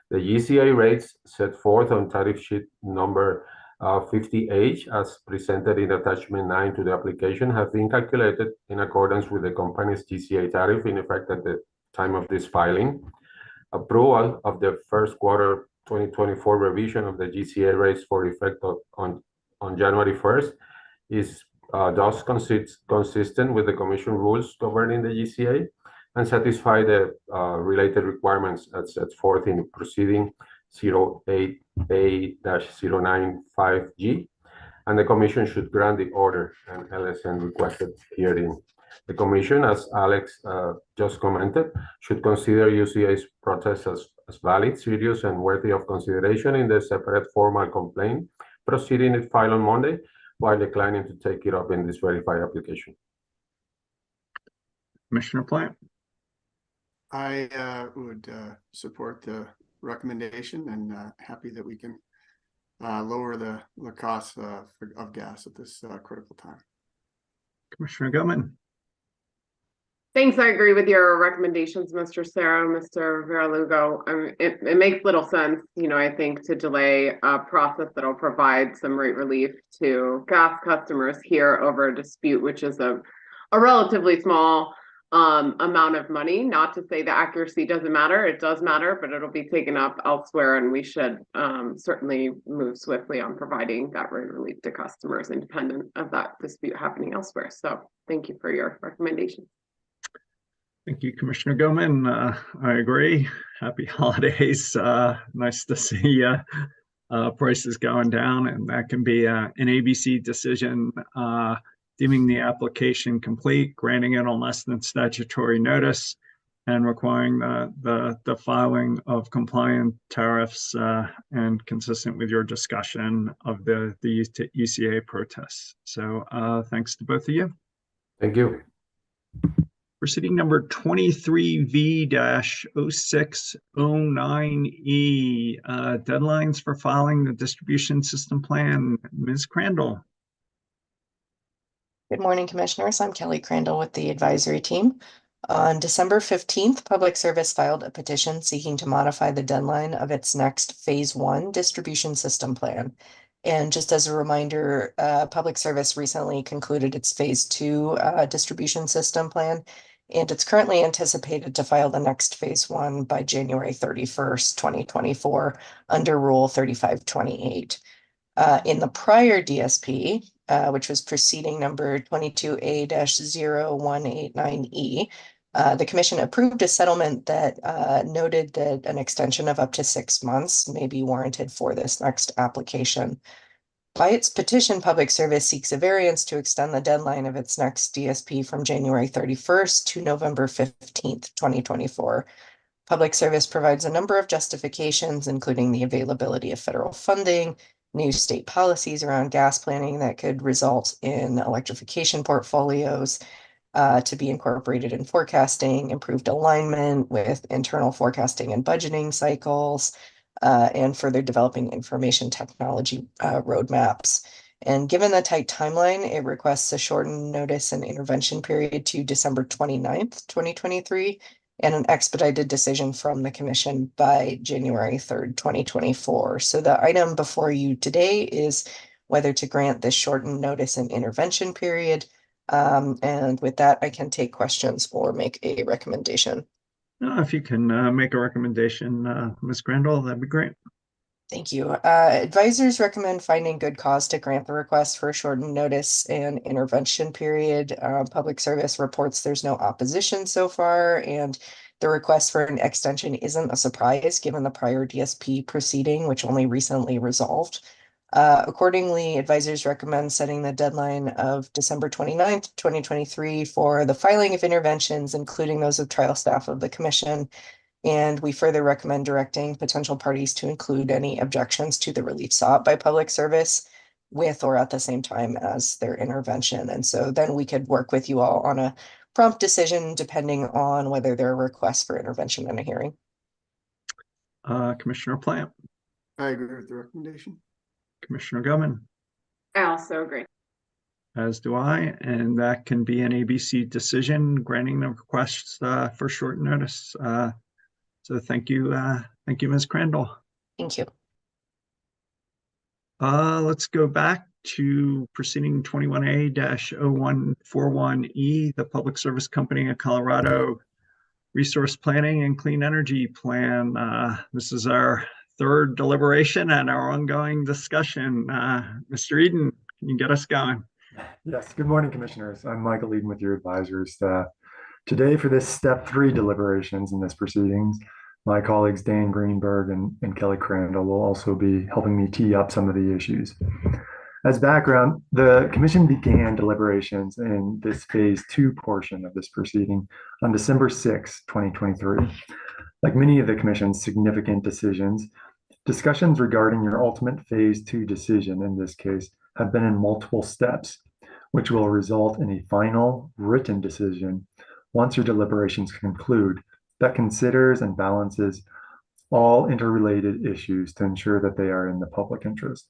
The GCA rates set forth on tariff sheet number 50H, as presented in attachment 9 to the application, have been calculated in accordance with the company's GCA tariff in effect at the time of this filing. Approval of the first quarter 2024 revision of the GCA rates for effect on January 1st is thus consistent with the Commission rules governing the GCA and satisfy the related requirements as set forth in proceeding 08A-095G, and the Commission should grant the order and LSN requested herein. The Commission, as Alex just commented, should consider UCA's protest as valid, serious, and worthy of consideration in the separate formal complaint proceeding it filed on Monday, while declining to take it up in this verified application. Commissioner Plant. I would support the recommendation and happy that we can lower the cost of gas at this critical time. Commissioner Gilman. Thanks. I agree with your recommendations, Mr. Serra, Mr. Veralugo. It makes little sense, I think, to delay a process that'll provide some rate relief to gas customers here over a dispute, which is a relatively small amount of money. Not to say the accuracy doesn't matter. It does matter, but it'll be taken up elsewhere, and we should certainly move swiftly on providing that rate relief to customers independent of that dispute happening elsewhere. So thank you for your recommendation. Thank you, Commissioner Gilman. I agree. Happy holidays. Nice to see prices going down, and that can be an ABC decision, deeming the application complete, granting it on less than statutory notice, and requiring the filing of compliant tariffs and consistent with your discussion of the UCA protests. So thanks to both of you. Thank you. Proceeding number 23V-0609E, deadlines for filing the distribution system plan. Ms. Crandall. Good morning, Commissioners. I'm Kelly Crandall with the advisory team. On December 15th, Public Service filed a petition seeking to modify the deadline of its next Phase 1 distribution system plan. And just as a reminder, Public Service recently concluded its Phase 2 distribution system plan, and it's currently anticipated to file the next Phase 1 by January 31st, 2024, under Rule 3528. In the prior DSP, which was proceeding number 22A-0189E, the Commission approved a settlement that noted that an extension of up to 6 months may be warranted for this next application. By its petition, Public Service seeks a variance to extend the deadline of its next DSP from January 31st to November 15th, 2024. Public Service provides a number of justifications, including the availability of federal funding, new state policies around gas planning that could result in electrification portfolios, to be incorporated in forecasting, improved alignment with internal forecasting and budgeting cycles, and further developing information technology roadmaps. And given the tight timeline, it requests a shortened notice and intervention period to December 29th, 2023, and an expedited decision from the Commission by January 3rd, 2024. So the item before you today is whether to grant this shortened notice and intervention period. And with that, I can take questions or make a recommendation. If you can make a recommendation, Ms. Crandall, that'd be great. Thank you. Advisors recommend finding good cause to grant the request for a shortened notice and intervention period. Public Service reports there's no opposition so far, and the request for an extension isn't a surprise given the prior DSP proceeding, which only recently resolved. Accordingly, advisors recommend setting the deadline of December 29th, 2023 for the filing of interventions, including those of trial staff of the Commission. And we further recommend directing potential parties to include any objections to the relief sought by Public Service with or at the same time as their intervention. And so then we could work with you all on a prompt decision depending on whether there are requests for intervention in a hearing. Commissioner Plant. I agree with the recommendation. Commissioner Gutman. I also agree. As do I, and that can be an ABC decision granting the requests for short notice. So thank you, Ms. Crandall. Thank you. Let's go back to proceeding 21A-0141E, the Public Service Company of Colorado Resource Planning and Clean Energy Plan. This is our third deliberation and our ongoing discussion. Mr. Eden, can you get us going? Yes, good morning, Commissioners. I'm Michael Eden with your advisory staff. Today, for this step 3 deliberations in this proceedings, my colleagues Dan Greenberg and Kelly Crandall will also be helping me tee up some of the issues. As background, the Commission began deliberations in this phase 2 portion of this proceeding on December 6, 2023. Like many of the Commission's significant decisions, discussions regarding your ultimate phase 2 decision in this case have been in multiple steps, which will result in a final written decision once your deliberations conclude that considers and balances all interrelated issues to ensure that they are in the public interest.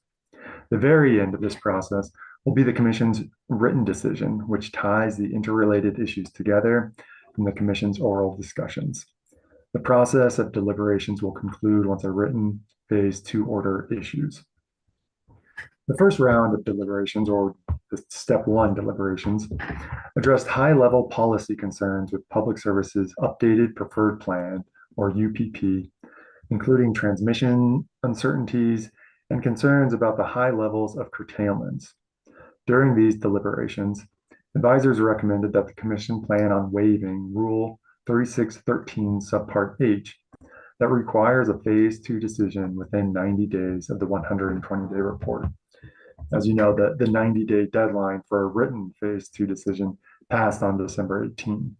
The very end of this process will be the Commission's written decision, which ties the interrelated issues together from the Commission's oral discussions. The process of deliberations will conclude once a written phase 2 order issues. The first round of deliberations, or the step 1 deliberations, addressed high-level policy concerns with Public Service's updated preferred plan, or UPP, including transmission uncertainties and concerns about the high levels of curtailments. During these deliberations, advisors recommended that the Commission plan on waiving Rule 3613 Subpart H that requires a phase 2 decision within 90 days of the 120-day report. As you know, the 90-day deadline for a written phase 2 decision passed on December 18.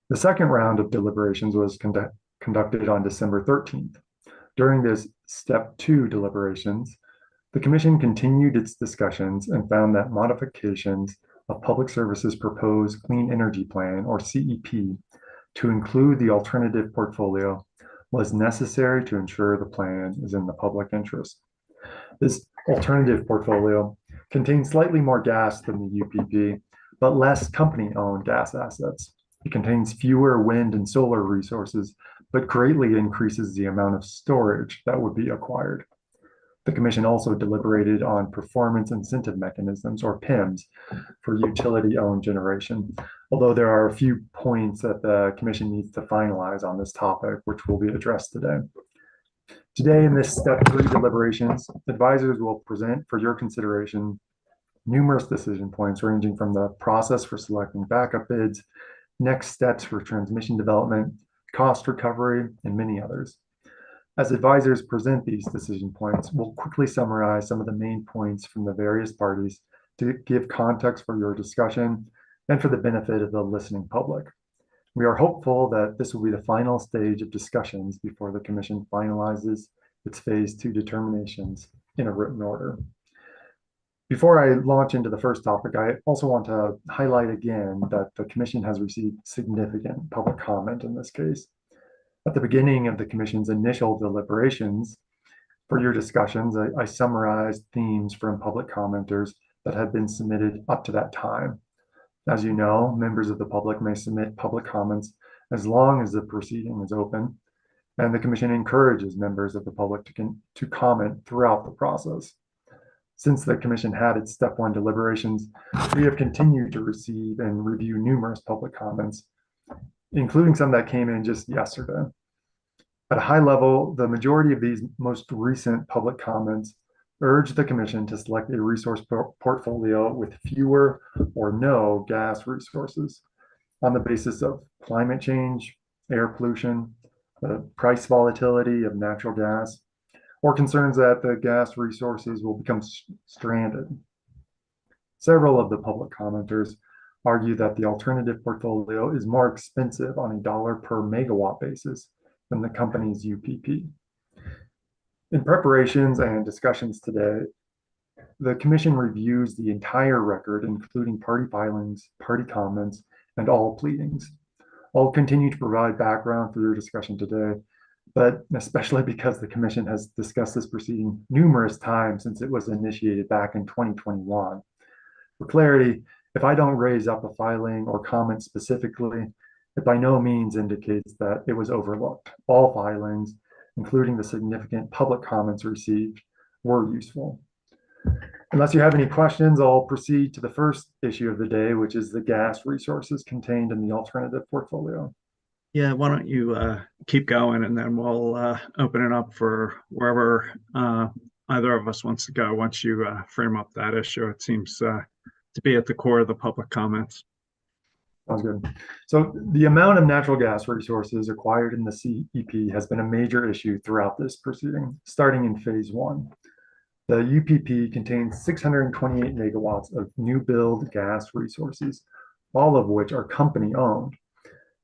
The second round of deliberations was conducted on December 13th. During this step 2 deliberations, the Commission continued its discussions and found that modifications of Public Service's proposed Clean Energy Plan, or CEP, to include the alternative portfolio was necessary to ensure the plan is in the public interest. This alternative portfolio contains slightly more gas than the UPP, but less company-owned gas assets. It contains fewer wind and solar resources, but greatly increases the amount of storage that would be acquired. The Commission also deliberated on performance incentive mechanisms, or PIMs, for utility-owned generation, although there are a few points that the Commission needs to finalize on this topic, which will be addressed today. Today, in this step 3 deliberations, advisors will present for your consideration numerous decision points ranging from the process for selecting backup bids, next steps for transmission development, cost recovery, and many others. As advisors present these decision points, we'll quickly summarize some of the main points from the various parties to give context for your discussion and for the benefit of the listening public. We are hopeful that this will be the final stage of discussions before the Commission finalizes its phase 2 determinations in a written order. Before I launch into the first topic, I also want to highlight again that the Commission has received significant public comment in this case. At the beginning of the Commission's initial deliberations, for your discussions, I summarized themes from public commenters that had been submitted up to that time. As you know, members of the public may submit public comments as long as the proceeding is open, and the Commission encourages members of the public to comment throughout the process. Since the Commission had its step one deliberations, we have continued to receive and review numerous public comments, including some that came in just yesterday. At a high level, the majority of these most recent public comments urge the Commission to select a resource portfolio with fewer or no gas resources on the basis of climate change, air pollution, the price volatility of natural gas, or concerns that the gas resources will become stranded. Several of the public commenters argue that the alternative portfolio is more expensive on a dollar per megawatt basis than the company's UPP. In preparations and discussions today, the Commission reviews the entire record, including party filings, party comments, and all pleadings. I'll continue to provide background for your discussion today, but especially because the Commission has discussed this proceeding numerous times since it was initiated back in 2021. For clarity, if I don't raise up a filing or comment specifically, it by no means indicates that it was overlooked. All filings, including the significant public comments received, were useful. Unless you have any questions, I'll proceed to the first issue of the day, which is the gas resources contained in the alternative portfolio. Yeah, why don't you keep going, and then we'll open it up for wherever either of us wants to go once you frame up that issue. It seems to be at the core of the public comments. Sounds good. So the amount of natural gas resources acquired in the CEP has been a major issue throughout this proceeding, starting in phase one. The UPP contains 628 megawatts of new build gas resources, all of which are company owned.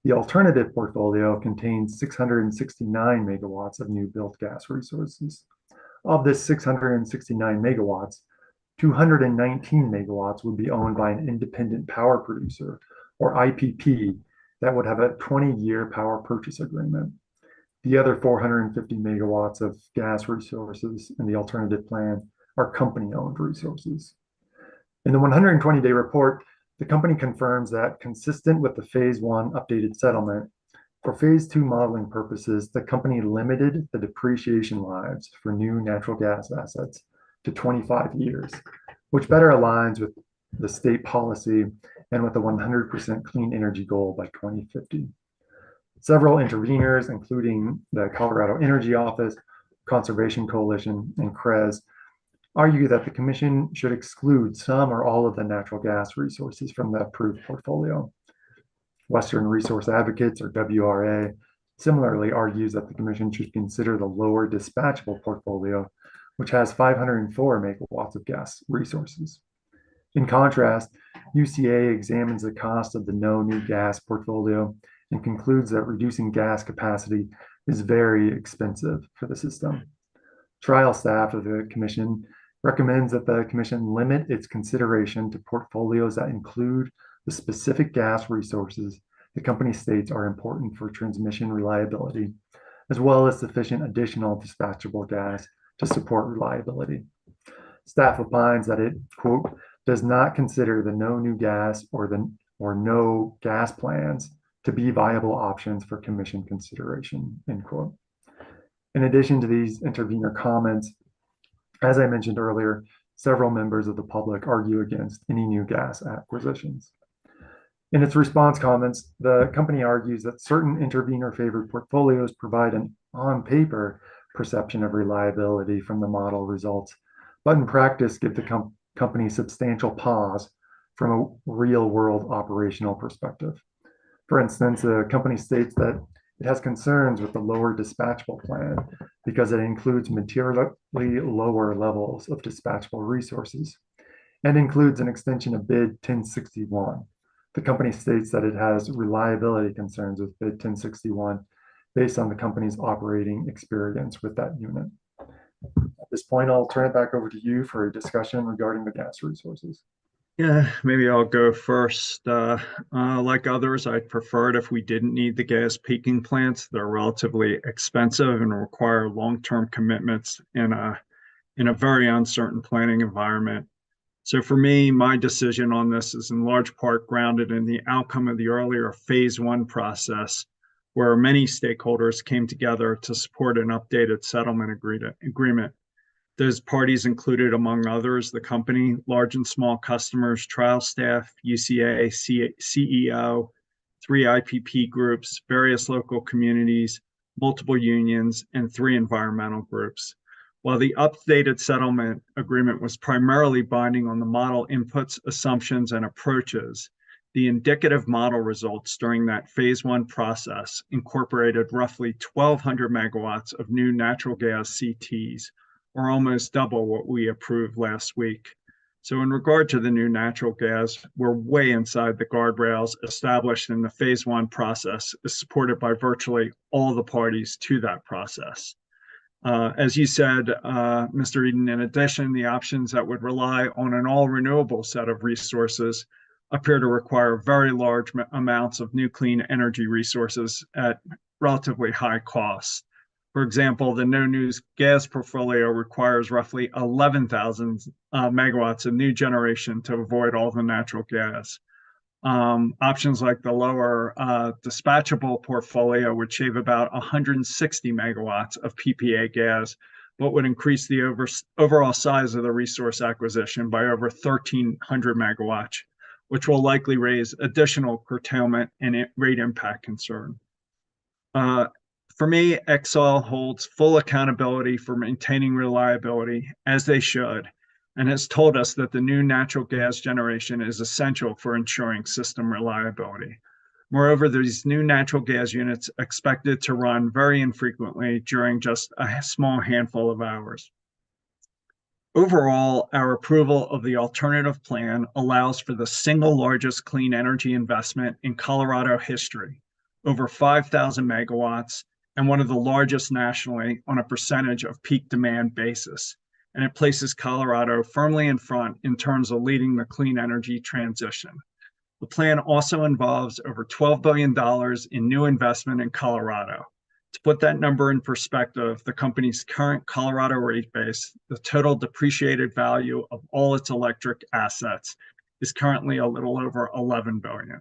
The alternative portfolio contains 669 megawatts of new build gas resources. Of this 669 megawatts, 219 megawatts would be owned by an independent power producer, or IPP, that would have a 20-year power purchase agreement. The other 450 megawatts of gas resources in the alternative plan are company-owned resources. In the 120-day report, the company confirms that, consistent with the phase one updated settlement, for phase two modeling purposes, the company limited the depreciation lives for new natural gas assets to 25 years, which better aligns with the state policy and with the 100% clean energy goal by 2050. Several interveners, including the Colorado Energy Office, Conservation Coalition, and CREZ, argue that the Commission should exclude some or all of the natural gas resources from the approved portfolio. Western Resource Advocates, or WRA, similarly argues that the Commission should consider the lower dispatchable portfolio, which has 504 megawatts of gas resources. In contrast, UCA examines the cost of the no new gas portfolio and concludes that reducing gas capacity is very expensive for the system. Trial staff of the Commission recommends that the Commission limit its consideration to portfolios that include the specific gas resources the company states are important for transmission reliability, as well as sufficient additional dispatchable gas to support reliability. Staff opines that it, quote, does not consider the no new gas or no gas plans to be viable options for Commission consideration, end quote. In addition to these intervener comments, as I mentioned earlier, several members of the public argue against any new gas acquisitions. In its response comments, the company argues that certain intervener favored portfolios provide an on-paper perception of reliability from the model results, but in practice give the company substantial pause from a real-world operational perspective. For instance, the company states that it has concerns with the lower dispatchable plan because it includes materially lower levels of dispatchable resources and includes an extension of bid 1061. The company states that it has reliability concerns with bid 1061 based on the company's operating experience with that unit. At this point, I'll turn it back over to you for a discussion regarding the gas resources. Yeah, maybe I'll go first. Like others, I'd prefer it if we didn't need the gas peaking plants. They're relatively expensive and require long-term commitments in a very uncertain planning environment. So for me, my decision on this is in large part grounded in the outcome of the earlier phase one process, where many stakeholders came together to support an updated settlement agreement. Those parties included, among others, the company, large and small customers, trial staff, UCA, CEO, 3 IPP groups, various local communities, multiple unions, and 3 environmental groups. While the updated settlement agreement was primarily binding on the model inputs, assumptions, and approaches, the indicative model results during that phase one process incorporated roughly 1,200 megawatts of new natural gas CTs, or almost double what we approved last week. So in regard to the new natural gas, we're way inside the guardrails established in the phase one process, is supported by virtually all the parties to that process. As you said, Mr. Eden, in addition, the options that would rely on an all renewable set of resources appear to require very large amounts of new clean energy resources at relatively high costs. For example, the No News gas portfolio requires roughly 11,000 megawatts of new generation to avoid all the natural gas. Options like the lower dispatchable portfolio would shave about 160 megawatts of PPA gas, but would increase the overall size of the resource acquisition by over 1,300 megawatts, which will likely raise additional curtailment and rate impact concern. For me, Exol holds full accountability for maintaining reliability, as they should, and has told us that the new natural gas generation is essential for ensuring system reliability. Moreover, these new natural gas units expected to run very infrequently during just a small handful of hours. Overall, our approval of the alternative plan allows for the single largest clean energy investment in Colorado history, over 5,000 megawatts, and one of the largest nationally on a percentage of peak demand basis. And it places Colorado firmly in front in terms of leading the clean energy transition. The plan also involves over $12 billion in new investment in Colorado. To put that number in perspective, the company's current Colorado rate base, the total depreciated value of all its electric assets, is currently a little over $11 billion.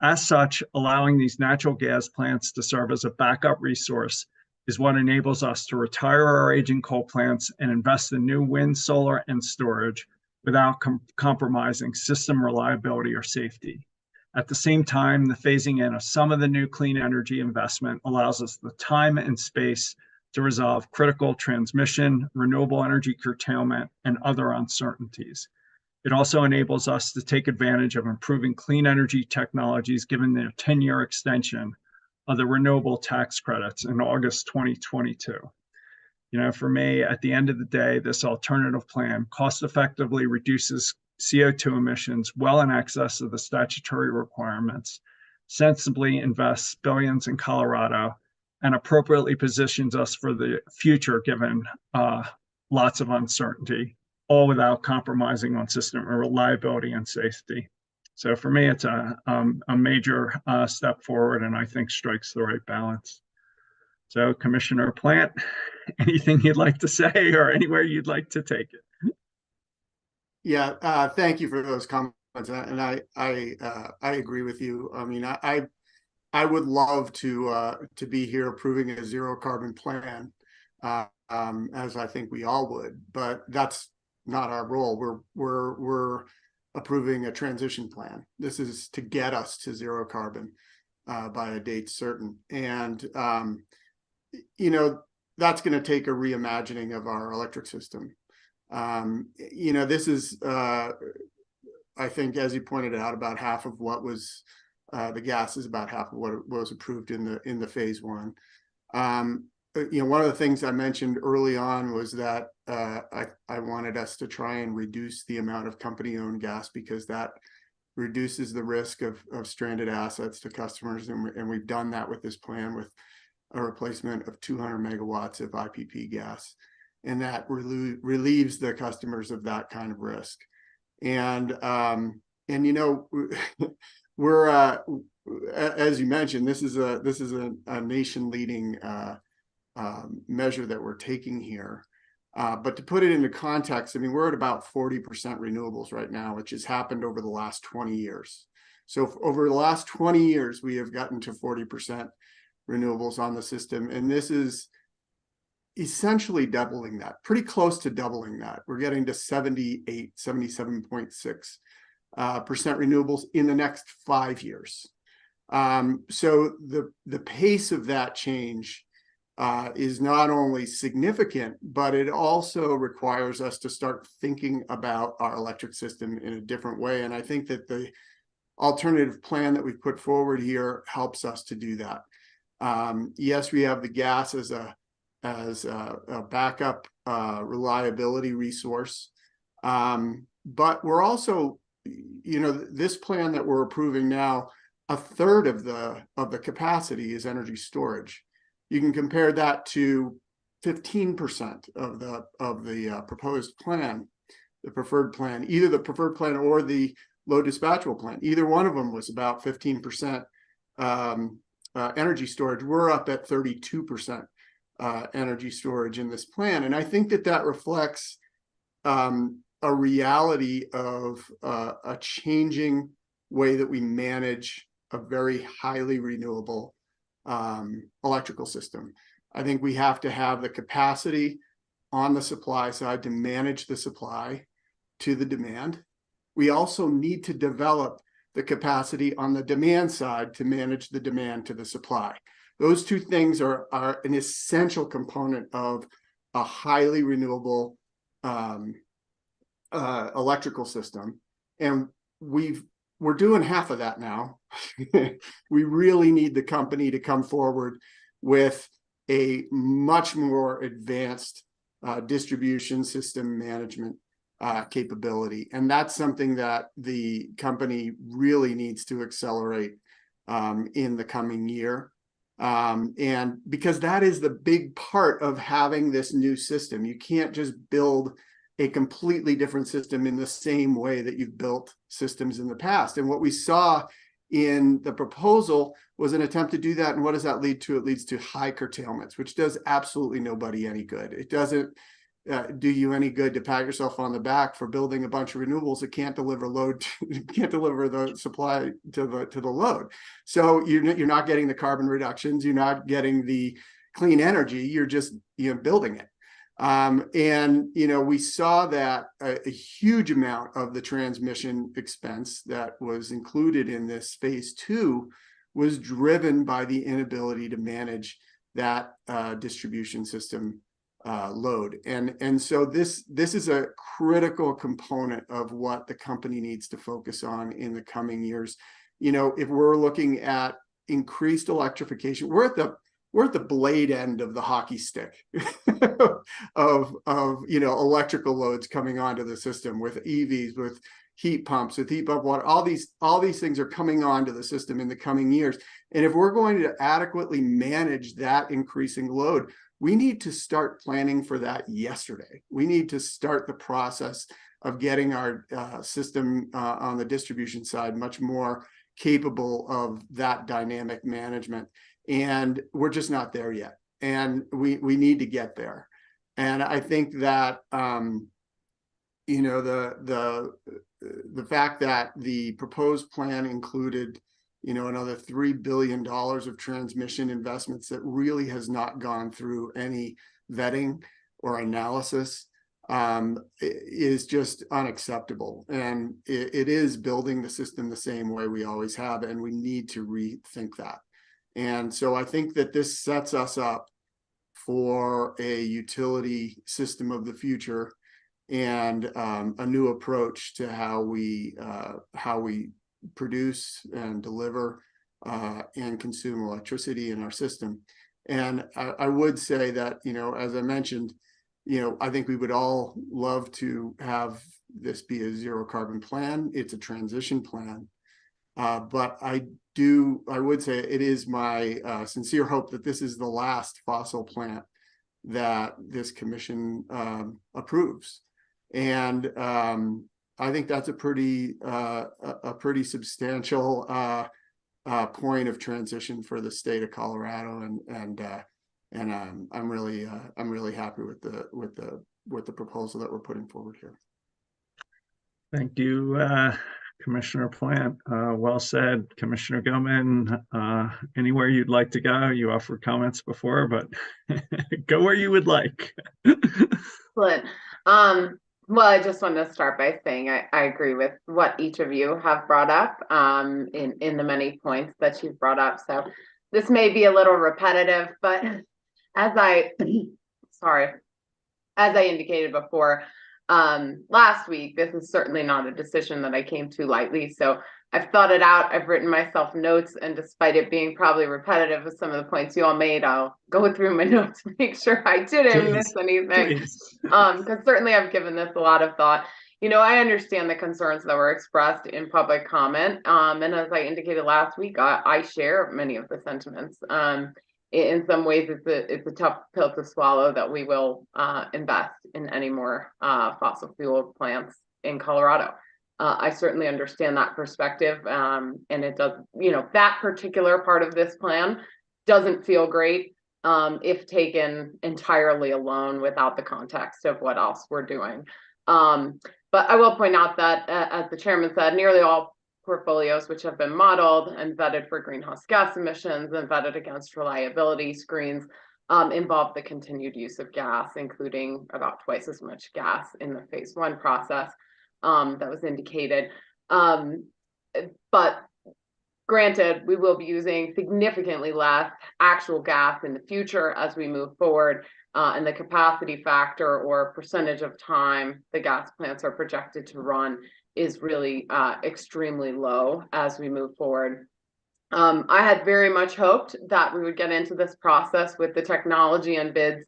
As such, allowing these natural gas plants to serve as a backup resource is what enables us to retire our aging coal plants and invest in new wind, solar, and storage without compromising system reliability or safety. At the same time, the phasing in of some of the new clean energy investment allows us the time and space to resolve critical transmission, renewable energy curtailment, and other uncertainties. It also enables us to take advantage of improving clean energy technologies given their 10-year extension of the renewable tax credits in August 2022. For me, at the end of the day, this alternative plan cost effectively reduces CO2 emissions well in excess of the statutory requirements, sensibly invests billions in Colorado, and appropriately positions us for the future given lots of uncertainty, all without compromising on system reliability and safety. So for me, it's a major step forward, and I think strikes the right balance. So Commissioner Plant, anything you'd like to say or anywhere you'd like to take it? Yeah, thank you for those comments, and I agree with you. I mean, I would love to be here approving a zero carbon plan, as I think we all would, but that's not our role. We're approving a transition plan. This is to get us to zero carbon by a date certain, and that's going to take a reimagining of our electric system. This is, I think, as you pointed out, about half of what was the gas is about half of what was approved in the phase one. One of the things I mentioned early on was that I wanted us to try and reduce the amount of company-owned gas because that reduces the risk of stranded assets to customers, and we've done that with this plan with a replacement of 200 megawatts of IPP gas. and that relieves the customers of that kind of risk. And you know, we're as you mentioned, this is a nation-leading measure that we're taking here. But to put it into context, I mean, we're at about 40% renewables right now, which has happened over the last 20 years. So over the last 20 years, we have gotten to 40% renewables on the system. And this is essentially doubling that, pretty close to doubling that. We're getting to 77.6% renewables in the next 5 years. So the pace of that change is not only significant, but it also requires us to start thinking about our electric system in a different way. And I think that the alternative plan that we've put forward here helps us to do that. Yes, we have the gas as a backup reliability resource, but we're also, you know, this plan that we're approving now, a third of the capacity is energy storage. You can compare that to 15% of the proposed plan, the preferred plan, either the preferred plan or the low dispatchable plan. Either one of them was about 15% energy storage. We're up at 32% energy storage in this plan, and I think that that reflects a reality of a changing way that we manage a very highly renewable electrical system. I think we have to have the capacity on the supply side to manage the supply to the demand. We also need to develop the capacity on the demand side to manage the demand to the supply. Those two things are an essential component of a highly renewable electrical system. And we're doing half of that now. We really need the company to come forward with a much more advanced distribution system management capability. And that's something that the company really needs to accelerate in the coming year. And because that is the big part of having this new system. You can't just build a completely different system in the same way that you've built systems in the past. And what we saw in the proposal was an attempt to do that. And what does that lead to? It leads to high curtailments, which does absolutely nobody any good. It doesn't do you any good to pat yourself on the back for building a bunch of renewables that can't deliver load, can't deliver the supply to the load. So you're not getting the carbon reductions, you're not getting the clean energy, you're just building it. And we saw that a huge amount of the transmission expense that was included in this phase 2 was driven by the inability to manage that distribution system load. And so this is a critical component of what the company needs to focus on in the coming years. If we're looking at increased electrification, we're at the blade end of the hockey stick of electrical loads coming onto the system with EVs, with heat pumps, with heat pump water. All these things are coming onto the system in the coming years. And if we're going to adequately manage that increasing load, we need to start planning for that yesterday. We need to start the process of getting our system on the distribution side much more capable of that dynamic management. And we're just not there yet. And we need to get there. And I think that, the fact that the proposed plan included, another $3 billion of transmission investments that really has not gone through any vetting or analysis is just unacceptable. And it is building the system the same way we always have. And we need to rethink that. And so I think that this sets us up for a utility system of the future and a new approach to how we produce and deliver and consume electricity in our system. And I would say that, as I mentioned, I think we would all love to have this be a zero carbon plan. It's a transition plan. But I would say it is my sincere hope that this is the last fossil plant that this commission approves. And I think that's a pretty substantial point of transition for the state of Colorado, and I'm really happy with the proposal that we're putting forward here. Thank you, Commissioner Plant. Well said, Commissioner Gilman. Anywhere you'd like to go? You offered comments before, but go where you would like. Excellent. Well, I just wanted to start by saying I agree with what each of you have brought up in the many points that you've brought up. So this may be a little repetitive, but as I indicated before, last week, this is certainly not a decision that I came to lightly. So I've thought it out. I've written myself notes, and despite it being probably repetitive with some of the points you all made, I'll go through my notes to make sure I didn't miss anything. Because certainly I've given this a lot of thought. I understand the concerns that were expressed in public comment. And as I indicated last week, I share many of the sentiments. In some ways, it's a tough pill to swallow that we will invest in any more fossil fuel plants in Colorado. I certainly understand that perspective, and it does. That particular part of this plan doesn't feel great if taken entirely alone without the context of what else we're doing. But I will point out that, as the chairman said, nearly all portfolios which have been modeled and vetted for greenhouse gas emissions and vetted against reliability screens involve the continued use of gas, including about twice as much gas in the phase 1 process that was indicated. But granted, we will be using significantly less actual gas in the future as we move forward, and the capacity factor or percentage of time the gas plants are projected to run is really extremely low as we move forward. I had very much hoped that we would get into this process with the technology and bids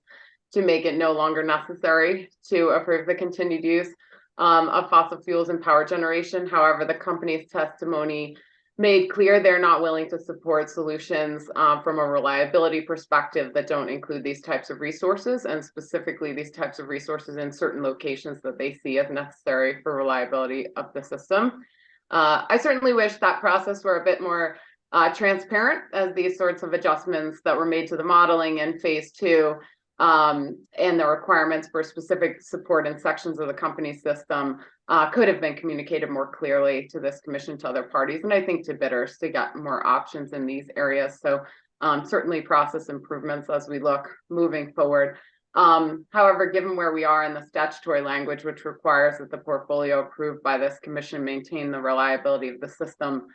to make it no longer necessary to approve the continued use of fossil fuels in power generation. However, the company's testimony made clear they're not willing to support solutions from a reliability perspective that don't include these types of resources, and specifically these types of resources in certain locations that they see as necessary for reliability of the system. I certainly wish that process were a bit more transparent, as these sorts of adjustments that were made to the modeling in phase 2 and the requirements for specific support in sections of the company's system could have been communicated more clearly to this commission, to other parties, and I think to bidders, to get more options in these areas. So certainly process improvements as we look moving forward. However, given where we are in the statutory language, which requires that the portfolio approved by this commission maintain the reliability of the system,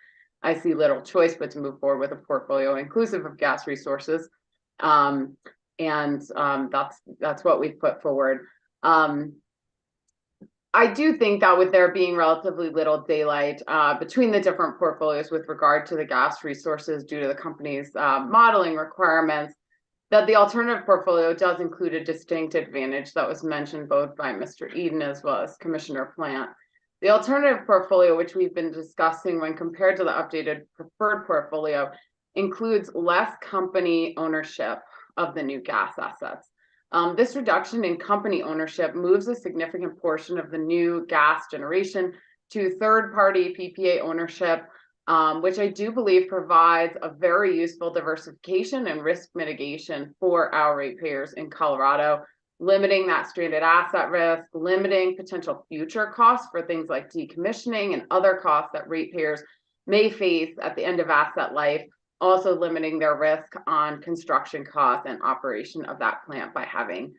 I see little choice but to move forward with a portfolio inclusive of gas resources. That's what we've put forward. I do think that with there being relatively little daylight between the different portfolios with regard to the gas resources due to the company's modeling requirements, that the alternative portfolio does include a distinct advantage that was mentioned both by Mr. Eden as well as Commissioner Plant. The alternative portfolio, which we've been discussing when compared to the updated preferred portfolio, includes less company ownership of the new gas assets. This reduction in company ownership moves a significant portion of the new gas generation to third-party PPA ownership, which I do believe provides a very useful diversification and risk mitigation for our ratepayers in Colorado, limiting that stranded asset risk, limiting potential future costs for things like decommissioning and other costs that ratepayers may face at the end of asset life, also limiting their risk on construction costs and operation of that plant by having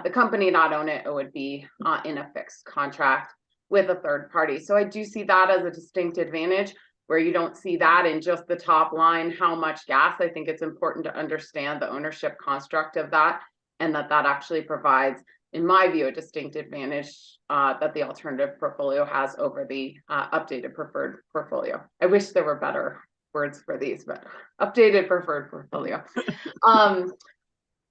the company not own it. It would be in a fixed contract with a third party. So I do see that as a distinct advantage where you don't see that in just the top line, how much gas. I think it's important to understand the ownership construct of that, and that actually provides, in my view, a distinct advantage that the alternative portfolio has over the updated preferred portfolio. I wish there were better words for these, but updated preferred portfolio.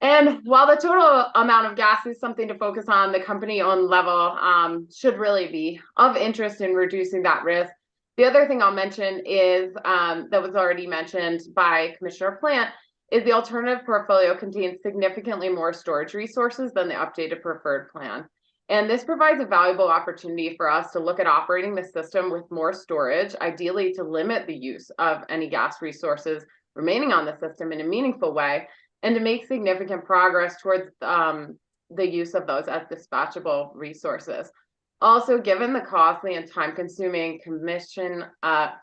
And while the total amount of gas is something to focus on, the company-owned level should really be of interest in reducing that risk. The other thing I'll mention is that was already mentioned by Commissioner Plant is the alternative portfolio contains significantly more storage resources than the updated preferred plan. And this provides a valuable opportunity for us to look at operating the system with more storage, ideally to limit the use of any gas resources remaining on the system in a meaningful way, and to make significant progress towards the use of those as dispatchable resources. Also, given the costly and time-consuming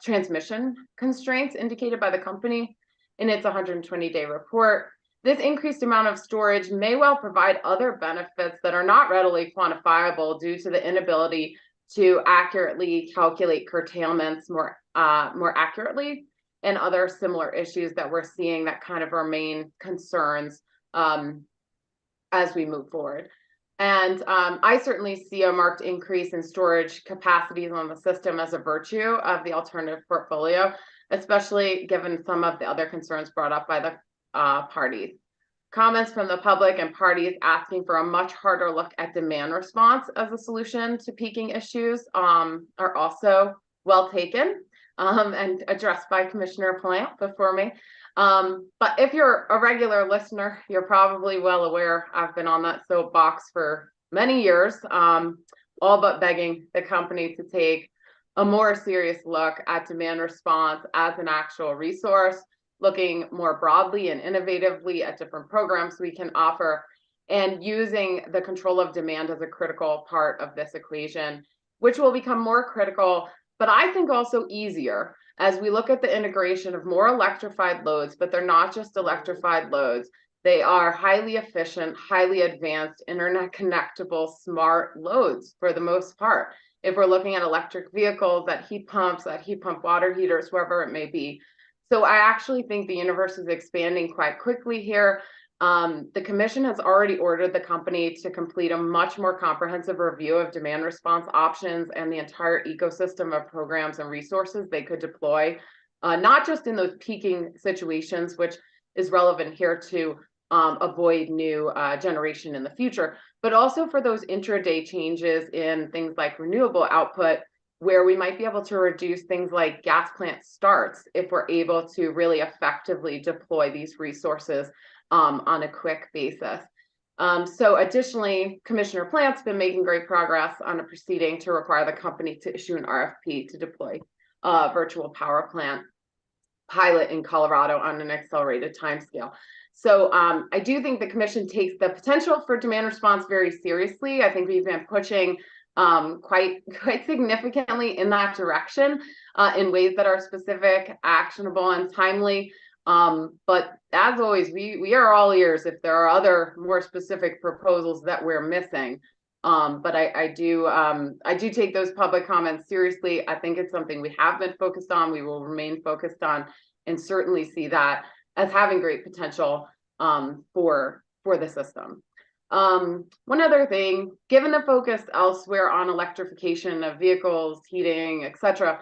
transmission constraints indicated by the company in its 120-day report, this increased amount of storage may well provide other benefits that are not readily quantifiable due to the inability to accurately calculate curtailments more accurately, and other similar issues that we're seeing that kind of remain concerns as we move forward. And I certainly see a marked increase in storage capacities on the system as a virtue of the alternative portfolio, especially given some of the other concerns brought up by the parties. Comments from the public and parties asking for a much harder look at demand response as a solution to peaking issues are also well taken and addressed by Commissioner Plant before me. But if you're a regular listener, you're probably well aware I've been on that soapbox for many years, all but begging the company to take a more serious look at demand response as an actual resource, looking more broadly and innovatively at different programs we can offer, and using the control of demand as a critical part of this equation, which will become more critical, but I think also easier as we look at the integration of more electrified loads. But they're not just electrified loads. They are highly efficient, highly advanced, internet connectable, smart loads for the most part. If we're looking at electric vehicles, at heat pump water heaters, whoever it may be. So I actually think the universe is expanding quite quickly here. The commission has already ordered the company to complete a much more comprehensive review of demand response options and the entire ecosystem of programs and resources they could deploy, not just in those peaking situations, which is relevant here to avoid new generation in the future, but also for those intraday changes in things like renewable output, where we might be able to reduce things like gas plant starts if we're able to really effectively deploy these resources on a quick basis. So additionally, Commissioner Plant's been making great progress on a proceeding to require the company to issue an RFP to deploy a virtual power plant pilot in Colorado on an accelerated timescale. So I do think the commission takes the potential for demand response very seriously. I think we've been pushing quite significantly in that direction in ways that are specific, actionable, and timely. But as always, we are all ears if there are other more specific proposals that we're missing. But I do take those public comments seriously. I think it's something we have been focused on, we will remain focused on, and certainly see that as having great potential for the system. One other thing, given the focus elsewhere on electrification of vehicles, heating, etc.,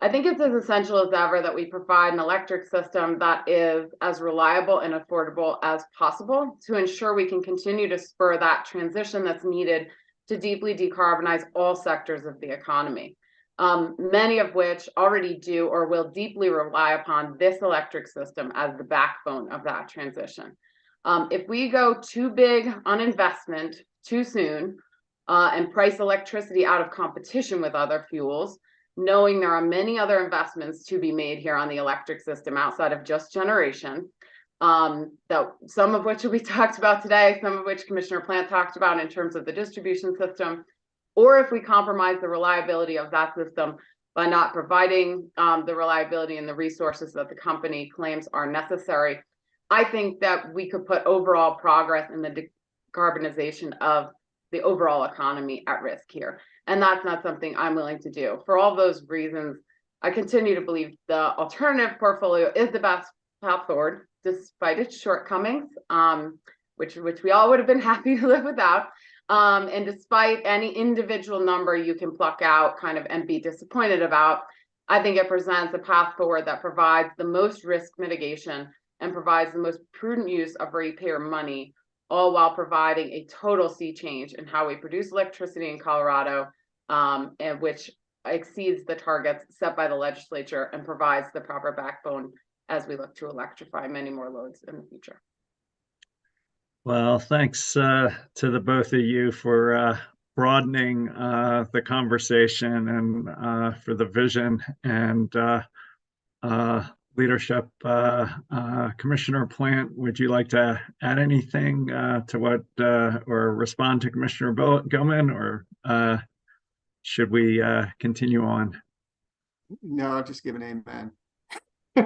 I think it's as essential as ever that we provide an electric system that is as reliable and affordable as possible to ensure we can continue to spur that transition that's needed to deeply decarbonize all sectors of the economy, many of which already do or will deeply rely upon this electric system as the backbone of that transition. If we go too big on investment too soon and price electricity out of competition with other fuels, knowing there are many other investments to be made here on the electric system outside of just generation, that some of which will be talked about today, some of which Commissioner Plant talked about in terms of the distribution system, or if we compromise the reliability of that system by not providing the reliability and the resources that the company claims are necessary, I think that we could put overall progress in the decarbonization of the overall economy at risk here. And that's not something I'm willing to do. For all those reasons, I continue to believe the alternative portfolio is the best path forward, despite its shortcomings, which we all would have been happy to live without. And despite any individual number you can pluck out kind of and be disappointed about, I think it presents a path forward that provides the most risk mitigation and provides the most prudent use of ratepayer money, all while providing a total sea change in how we produce electricity in Colorado, and which exceeds the targets set by the legislature and provides the proper backbone as we look to electrify many more loads in the future. Well, thanks to the both of you for broadening the conversation and for the vision and leadership. Commissioner Plant, would you like to add anything to what or respond to Commissioner Gilman, or should we continue on? No, just give an amen. I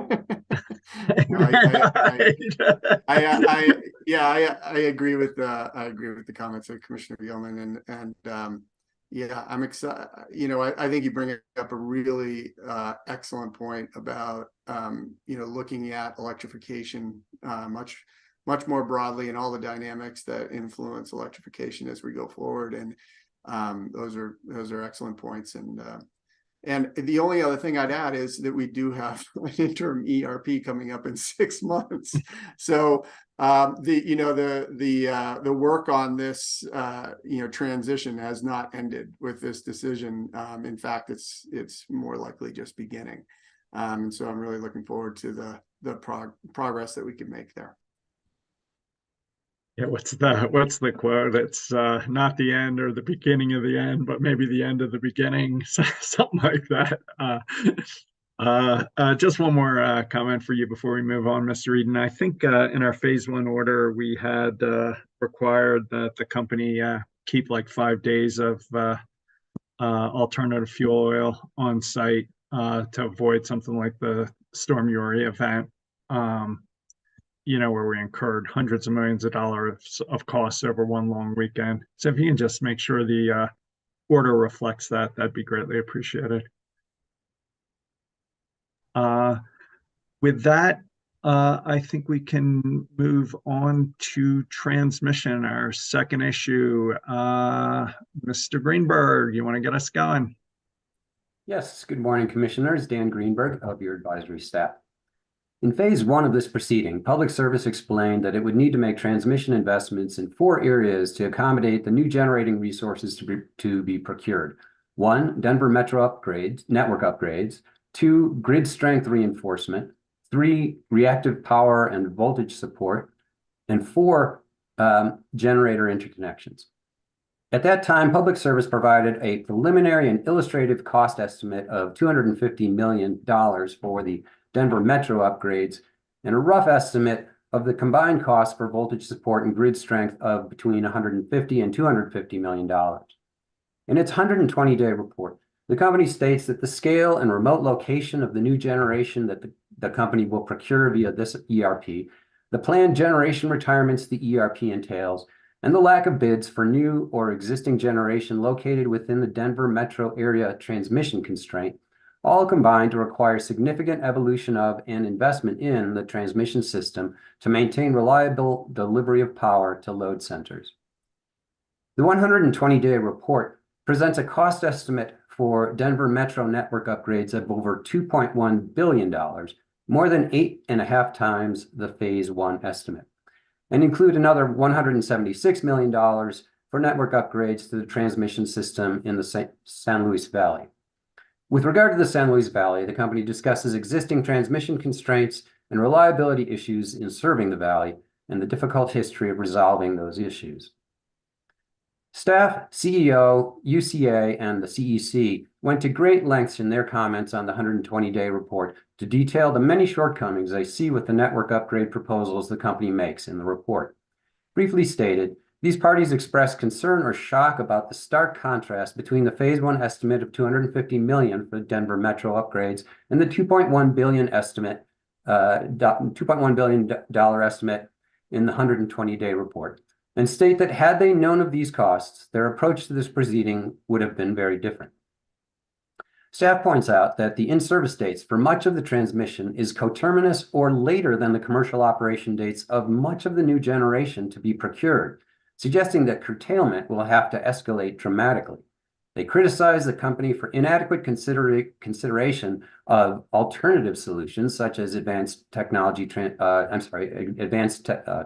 agree with the comments of Commissioner Gilman, and yeah, I'm excited. I think you bring up a really excellent point about looking at electrification much more broadly and all the dynamics that influence electrification as we go forward, and those are excellent points. And the only other thing I'd add is that we do have an interim ERP coming up in 6 months. So the work on this transition has not ended with this decision. In fact, it's more likely just beginning. And so I'm really looking forward to the progress that we can make there. Yeah, what's the quote? It's not the end or the beginning of the end, but maybe the end of the beginning, something like that. Just one more comment for you before we move on, Mr. Eden. I think in our phase 1 order, we had required that the company keep like 5 days of alternative fuel oil on site to avoid something like the Storm Uri event. Where we incurred hundreds of millions of dollars of costs over one long weekend. So if you can just make sure the order reflects that, that'd be greatly appreciated. With that, I think we can move on to transmission, our second issue. Mr. Greenberg, you want to get us going? Yes, good morning, Commissioners. Dan Greenberg of your advisory staff. In phase 1 of this proceeding, Public Service explained that it would need to make transmission investments in 4 areas to accommodate the new generating resources to be procured. 1, Denver Metro upgrades, network upgrades. 2, grid strength reinforcement. 3, reactive power and voltage support. And 4, generator interconnections. At that time, Public Service provided a preliminary and illustrative cost estimate of $250 million for the Denver Metro upgrades, and a rough estimate of the combined cost for voltage support and grid strength of between $150 and $250 million. In its 120-day report, the company states that the scale and remote location of the new generation that the company will procure via this ERP, the planned generation retirements the ERP entails, and the lack of bids for new or existing generation located within the Denver metro area transmission constraint all combine to require significant evolution of and investment in the transmission system to maintain reliable delivery of power to load centers. The 120-day report presents a cost estimate for Denver Metro network upgrades of over $2.1 billion, more than 8.5 times the Phase 1 estimate, and include another $176 million for network upgrades to the transmission system in the San Luis Valley. With regard to the San Luis Valley, the company discusses existing transmission constraints and reliability issues in serving the valley and the difficult history of resolving those issues. Staff, CEO, UCA, and the CEC went to great lengths in their comments on the 120-day report to detail the many shortcomings they see with the network upgrade proposals the company makes in the report. Briefly stated, these parties expressed concern or shock about the stark contrast between the Phase 1 estimate of $250 million for Denver Metro upgrades and the $2.1 billion estimate, $2.1 billion estimate in the 120-day report, and state that had they known of these costs, their approach to this proceeding would have been very different. Staff points out that the in-service dates for much of the transmission is coterminous or later than the commercial operation dates of much of the new generation to be procured, suggesting that curtailment will have to escalate dramatically. They criticize the company for inadequate consideration of alternative solutions such as advanced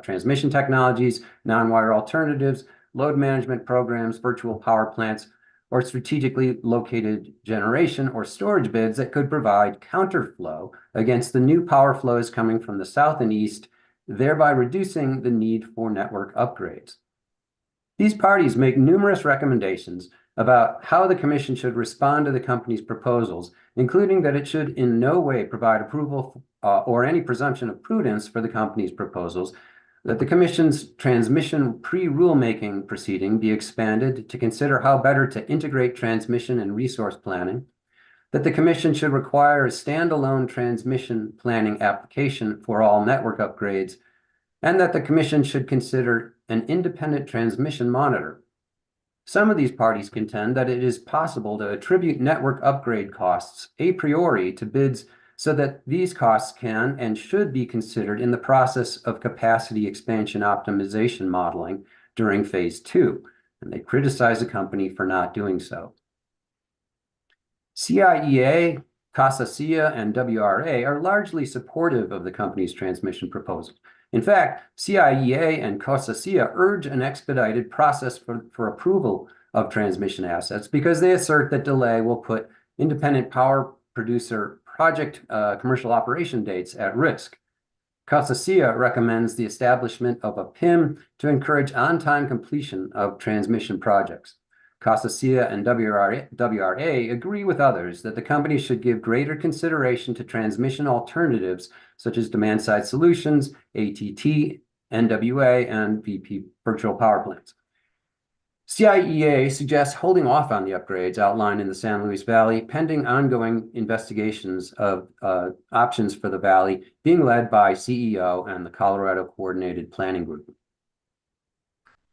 transmission technologies, non-wire alternatives, load management programs, virtual power plants, or strategically located generation or storage bids that could provide counterflow against the new power flows coming from the south and east, thereby reducing the need for network upgrades. These parties make numerous recommendations about how the Commission should respond to the company's proposals, including that it should in no way provide approval or any presumption of prudence for the company's proposals, that the Commission's transmission pre-rulemaking proceeding be expanded to consider how better to integrate transmission and resource planning, that the Commission should require a standalone transmission planning application for all network upgrades, and that the Commission should consider an independent transmission monitor. Some of these parties contend that it is possible to attribute network upgrade costs a priori to bids so that these costs can and should be considered in the process of capacity expansion optimization modeling during phase 2, and they criticize the company for not doing so. CIEA, CASA-CIA, and WRA are largely supportive of the company's transmission proposal. In fact, CIEA and CASA-CIA urge an expedited process for approval of transmission assets because they assert that delay will put independent power producer project commercial operation dates at risk. CASA-CIA recommends the establishment of a PIM to encourage on-time completion of transmission projects. CASA-CIA and WRA agree with others that the company should give greater consideration to transmission alternatives such as demand-side solutions, ATT, NWA, and VP virtual power plants. CIEA suggests holding off on the upgrades outlined in the San Luis Valley pending ongoing investigations of options for the valley being led by CEO and the Colorado Coordinated Planning Group.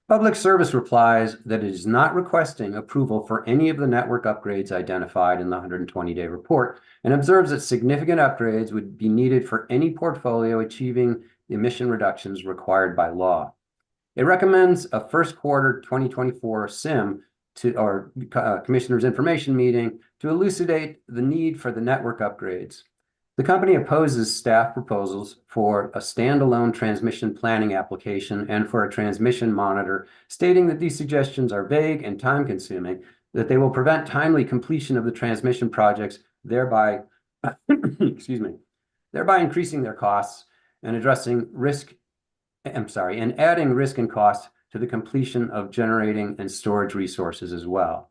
Public Service replies that it is not requesting approval for any of the network upgrades identified in the 120-day report and observes that significant upgrades would be needed for any portfolio achieving the emission reductions required by law. It recommends a first quarter 2024 CIM or Commissioner's Information Meeting to elucidate the need for the network upgrades. The company opposes staff proposals for a standalone transmission planning application and for a transmission monitor, stating that these suggestions are vague and time-consuming, that they will prevent timely completion of the transmission projects, thereby, thereby increasing their costs and addressing risk, and adding risk and cost to the completion of generating and storage resources as well.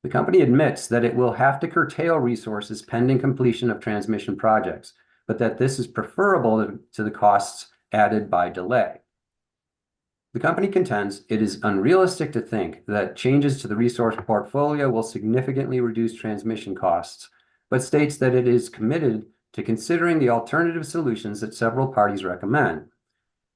The company admits that it will have to curtail resources pending completion of transmission projects, but that this is preferable to the costs added by delay. The company contends it is unrealistic to think that changes to the resource portfolio will significantly reduce transmission costs, but states that it is committed to considering the alternative solutions that several parties recommend.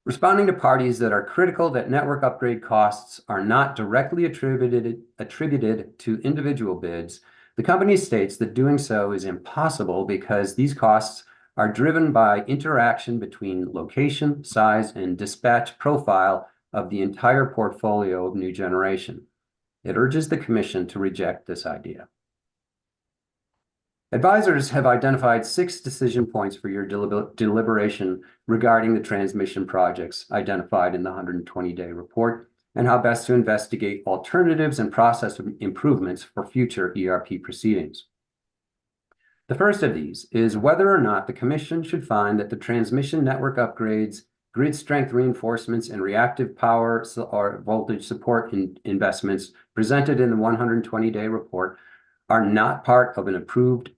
Responding to parties that are critical that network upgrade costs are not directly attributed to individual bids, the company states that doing so is impossible because these costs are driven by interaction between location, size, and dispatch profile of the entire portfolio of new generation. It urges the Commission to reject this idea. Advisors have identified 6 decision points for your deliberation regarding the transmission projects identified in the 120-day report and how best to investigate alternatives and process improvements for future ERP proceedings. The first of these is whether or not the Commission should find that the transmission network upgrades, grid strength reinforcements, and reactive power or voltage support investments presented in the 120-day report are not part of an approved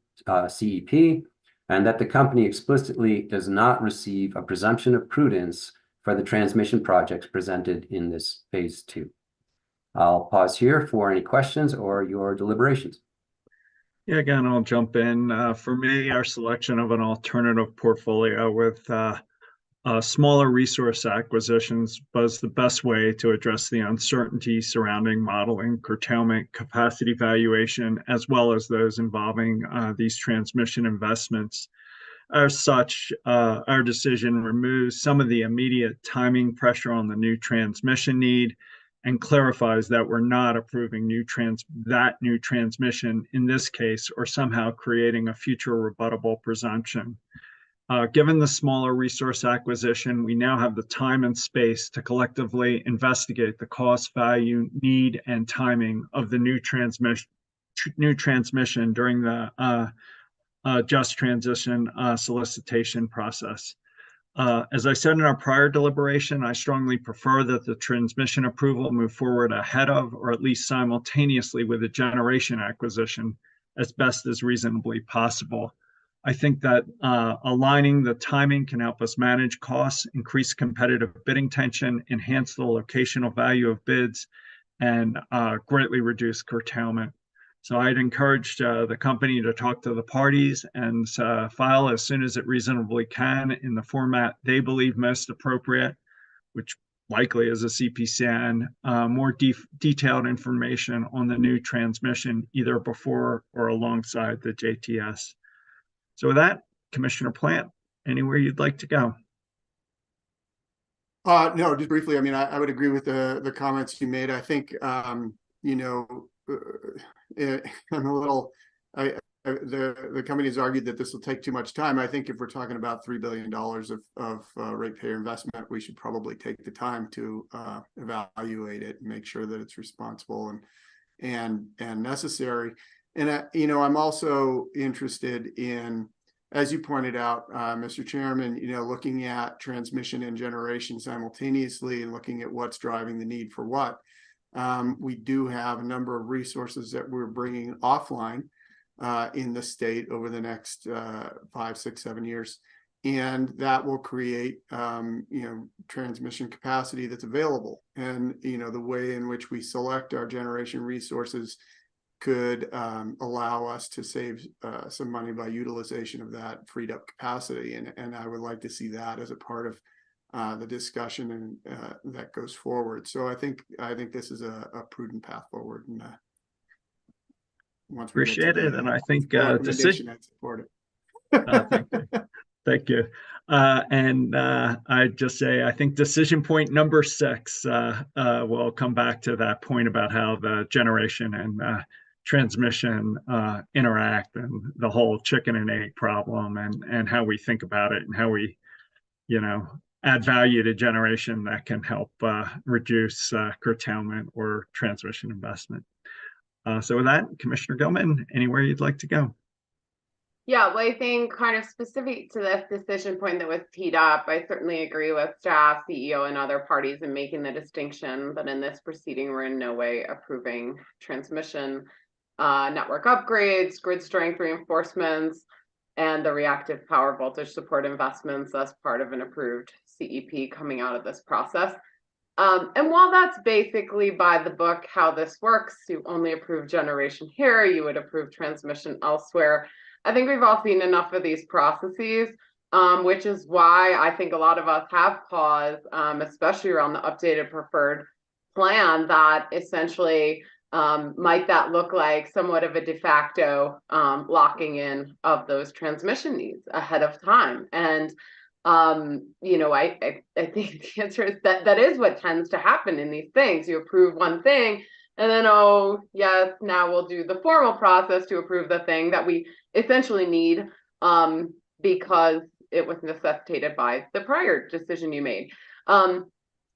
CEP, and that the company explicitly does not receive a presumption of prudence for the transmission projects presented in this phase 2. I'll pause here for any questions or your deliberations. Yeah, again, I'll jump in. For me, our selection of an alternative portfolio with smaller resource acquisitions was the best way to address the uncertainty surrounding modeling, curtailment, capacity valuation, as well as those involving these transmission investments. As such, our decision removes some of the immediate timing pressure on the new transmission need and clarifies that we're not approving new transmission in this case or somehow creating a future rebuttable presumption. Given the smaller resource acquisition, we now have the time and space to collectively investigate the cost, value, need, and timing of the new transmission during the just transition solicitation process. As I said in our prior deliberation, I strongly prefer that the transmission approval move forward ahead of, or at least simultaneously with, the generation acquisition as best as reasonably possible. I think that aligning the timing can help us manage costs, increase competitive bidding tension, enhance the locational value of bids, and greatly reduce curtailment. So I'd encourage the company to talk to the parties and file as soon as it reasonably can in the format they believe most appropriate, which likely is a CPCN, more detailed information on the new transmission, either before or alongside the JTS. So with that, Commissioner Plant, anywhere you'd like to go? No, just briefly. I mean, I would agree with the comments you made. I think you know, I'm a little. The company has argued that this will take too much time. I think if we're talking about $3 billion of ratepayer investment, we should probably take the time to evaluate it and make sure that it's responsible and necessary. And you know, I'm also interested in, as you pointed out, Mr. Chairman, you know, looking at transmission and generation simultaneously and looking at what's driving the need for what. We do have a number of resources that we're bringing offline in the state over the next 5, 6, 7 years, and that will create you know, transmission capacity that's available. And you know, the way in which we select our generation resources could allow us to save some money by utilization of that freed up capacity, and I would like to see that as a part of the discussion and that goes forward. So I think this is a prudent path forward, and once we appreciate it, and I think decision, I'd support it. Thank you. And I'd just say, I think decision point number 6, we'll come back to that point about how the generation and transmission interact, and the whole chicken and egg problem, and how we think about it, and how we, you know, add value to generation that can help reduce curtailment or transmission investment. So with that, Commissioner Gilman, anywhere you'd like to go? Yeah, well, I think kind of specific to this decision point that was teed up, I certainly agree with staff, CEO, and other parties in making the distinction that in this proceeding, we're in no way approving transmission network upgrades, grid strength reinforcements, and the reactive power voltage support investments as part of an approved CEP coming out of this process. And while that's basically by the book how this works, you only approve generation here, you would approve transmission elsewhere. I think we've all seen enough of these processes, which is why I think a lot of us have pause, especially around the updated preferred plan, that essentially might that look like somewhat of a de facto locking in of those transmission needs ahead of time. And you know, I think the answer is that is what tends to happen in these things. You approve one thing, and then, oh yes, now we'll do the formal process to approve the thing that we essentially need because it was necessitated by the prior decision you made.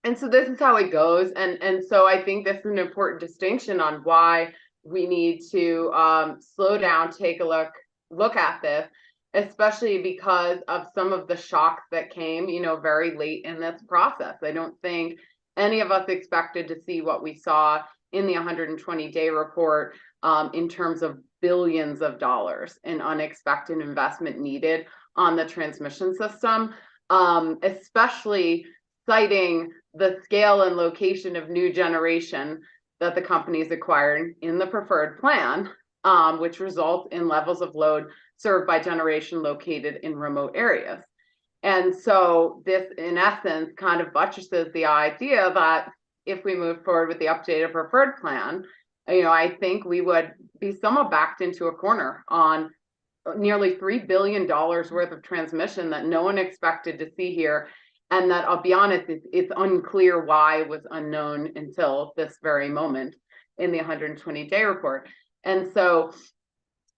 And so this is how it goes. And so I think this is an important distinction on why we need to slow down, take a look at this, especially because of some of the shocks that came, you know, very late in this process. I don't think any of us expected to see what we saw in the 120-day report in terms of billions of dollars in unexpected investment needed on the transmission system, especially citing the scale and location of new generation that the companies acquired in the preferred plan, which results in levels of load served by generation located in remote areas. And so this, in essence, kind of buttresses the idea that if we move forward with the updated preferred plan, you know, I think we would be somewhat backed into a corner on nearly $3 billion worth of transmission that no one expected to see here. And that, I'll be honest, it's unclear why it was unknown until this very moment in the 120-day report. And so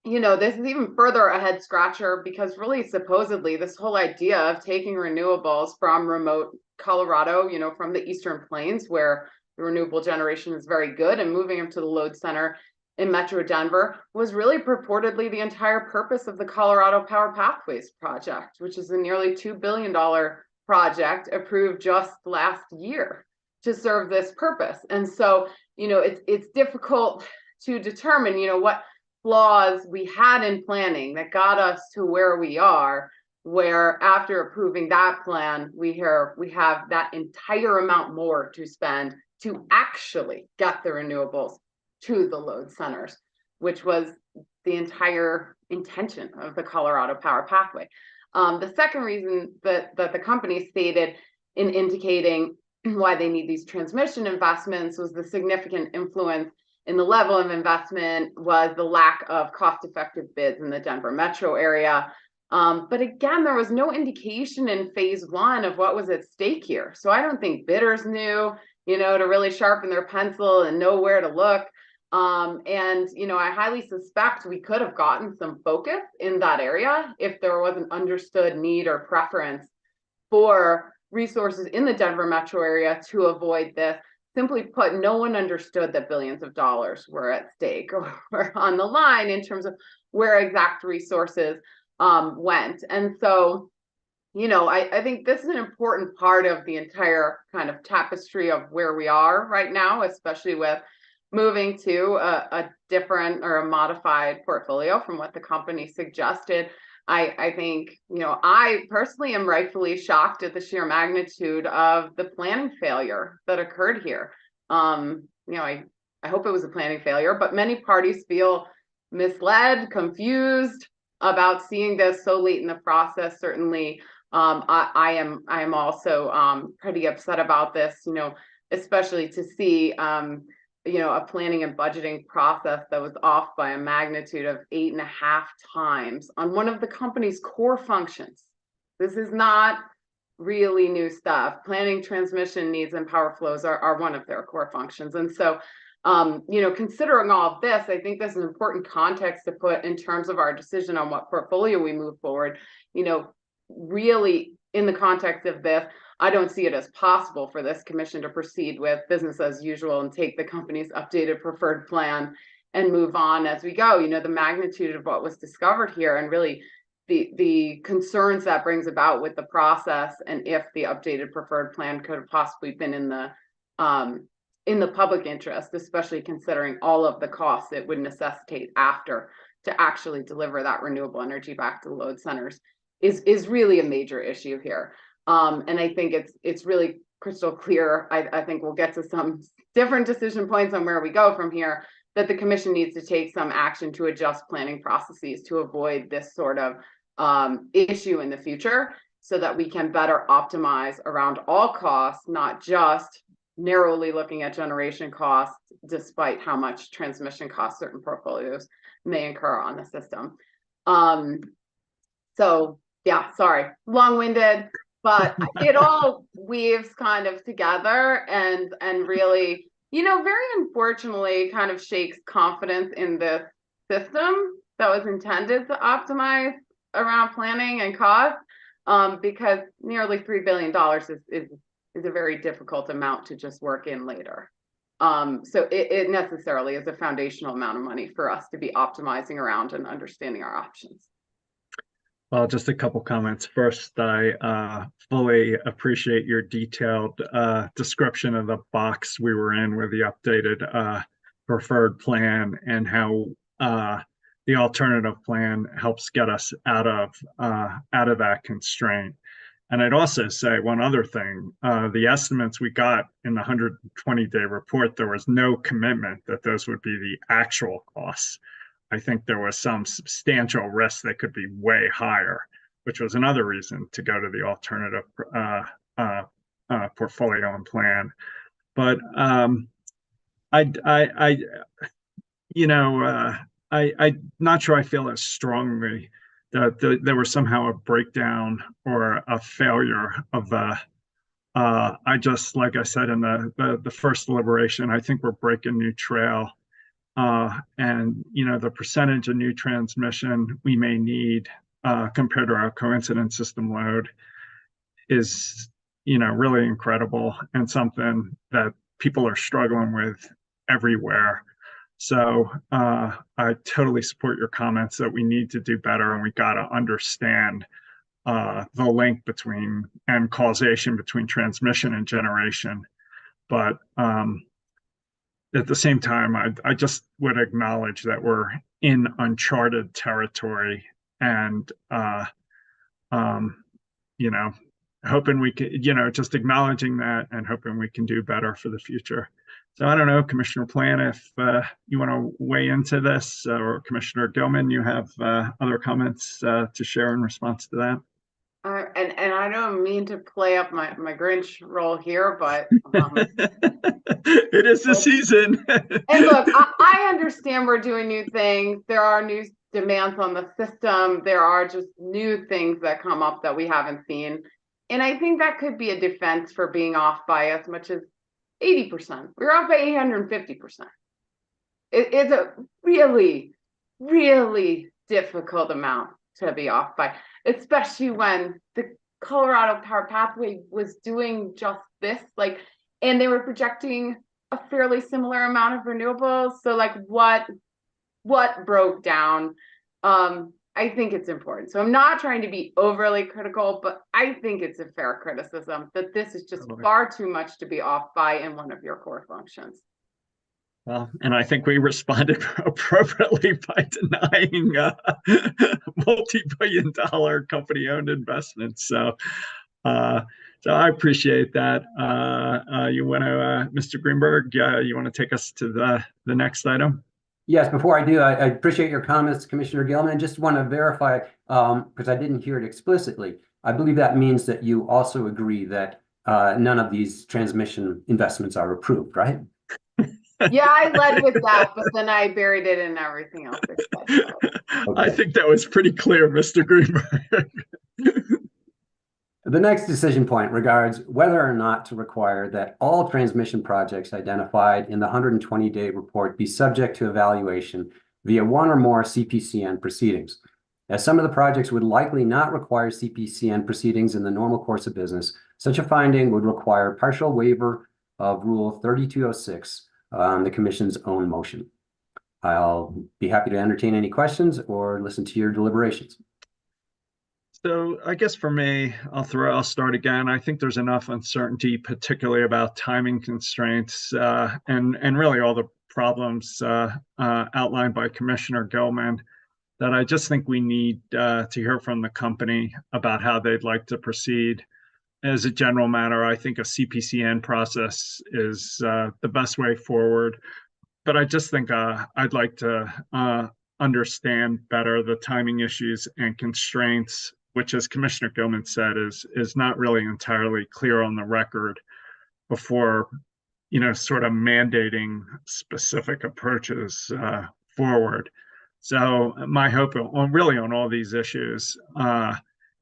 this is even further a head scratcher because really supposedly this whole idea of taking renewables from remote Colorado, from the Eastern Plains where the renewable generation is very good, and moving them to the load center in Metro Denver was really purportedly the entire purpose of the Colorado Power Pathways project, which is a nearly $2 billion project approved just last year to serve this purpose. And so, it's difficult to determine, what flaws we had in planning that got us to where we are, where after approving that plan, we have that entire amount more to spend to actually get the renewables to the load centers, which was the entire intention of the Colorado Power Pathway. The second reason that the company stated in indicating why they need these transmission investments was the significant influence in the level of investment was the lack of cost-effective bids in the Denver metro area. But again, there was no indication in phase one of what was at stake here. So I don't think bidders knew, to really sharpen their pencil and know where to look. I highly suspect we could have gotten some focus in that area if there was an understood need or preference for resources in the Denver metro area to avoid this. Simply put, no one understood that billions of dollars were at stake or were on the line in terms of where exact resources went. And so, I think this is an important part of the entire kind of tapestry of where we are right now, especially with moving to a different or a modified portfolio from what the company suggested. I think, I personally am rightfully shocked at the sheer magnitude of the planning failure that occurred here. I hope it was a planning failure, but many parties feel misled, confused about seeing this so late in the process. Certainly, I am also pretty upset about this, especially to see a planning and budgeting process that was off by a magnitude of 8.5 times on one of the company's core functions. This is not really new stuff. Planning transmission needs and power flows are one of their core functions. And so, considering all of this, I think this is an important context to put in terms of our decision on what portfolio we move forward. Really in the context of this, I don't see it as possible for this commission to proceed with business as usual and take the company's updated preferred plan and move on as we go. The magnitude of what was discovered here and really the concerns that brings about with the process, and if the updated preferred plan could have possibly been in the public interest, especially considering all of the costs it would necessitate after to actually deliver that renewable energy back to the load centers is really a major issue here. And I think it's really crystal clear. I think we'll get to some different decision points on where we go from here, that the commission needs to take some action to adjust planning processes to avoid this sort of issue in the future, so that we can better optimize around all costs, not just narrowly looking at generation costs, despite how much transmission costs certain portfolios may incur on the system. So yeah, sorry, long-winded, but it all weaves kind of together and really, very unfortunately kind of shakes confidence in this system that was intended to optimize around planning and cost, because nearly $3 billion is a very difficult amount to just work in later. So it necessarily is a foundational amount of money for us to be optimizing around and understanding our options. Well, just a couple comments. First, I fully appreciate your detailed description of the box we were in with the updated preferred plan, and how the alternative plan helps get us out of that constraint. And I'd also say one other thing: the estimates we got in the 120-day report, there was no commitment that those would be the actual costs. I think there was some substantial risk that could be way higher, which was another reason to go to the alternative portfolio and plan. But I'm not sure I feel as strongly that there was somehow a breakdown or a failure of the. I just, like I said in the first deliberation, I think we're breaking new trail and the percentage of new transmission we may need compared to our coincident system load is really incredible and something that people are struggling with everywhere. So I totally support your comments that we need to do better, and we got to understand the link between and causation between transmission and generation. But at the same time, I just would acknowledge that we're in uncharted territory, and hoping we can, just acknowledging that and hoping we can do better for the future. So I don't know, Commissioner Plant, if you want to weigh into this, or Commissioner Gilman, you have other comments to share in response to that. And I don't mean to play up my Grinch role here, but it is the season. And look, I understand we're doing new things. There are new demands on the system. There are just new things that come up that we haven't seen. And I think that could be a defense for being off by as much as 80%. We're off by 850%. It's a really, really difficult amount to be off by, especially when the Colorado Power Pathway was doing just this, and they were projecting a fairly similar amount of renewables. So what broke down? I think it's important. So I'm not trying to be overly critical, but I think it's a fair criticism that this is just far too much to be off by in one of your core functions. Well, and I think we responded appropriately by denying multi-billion-dollar company-owned investments. So I appreciate that. You want to, Mr. Greenberg, you want to take us to the next item? Yes, before I do, I appreciate your comments, Commissioner Gilman. Just want to verify, because I didn't hear it explicitly. I believe that means that you also agree that none of these transmission investments are approved, right? Yeah, I led with that, but then I buried it in everything else. Okay. I think that was pretty clear, Mr. Greenberg. The next decision point regards whether or not to require that all transmission projects identified in the 120-day report be subject to evaluation via one or more CPCN proceedings. As some of the projects would likely not require CPCN proceedings in the normal course of business, such a finding would require partial waiver of Rule 3206 on the Commission's own motion. I'll be happy to entertain any questions or listen to your deliberations. So I guess for me, I'll start again. I think there's enough uncertainty, particularly about timing constraints and really all the problems outlined by Commissioner Gilman, that I just think we need to hear from the company about how they'd like to proceed. As a general matter, I think a CPCN process is the best way forward. But I just think I'd like to understand better the timing issues and constraints, which, as Commissioner Gilman said, is not really entirely clear on the record before, sort of mandating specific approaches forward. So my hope on all these issues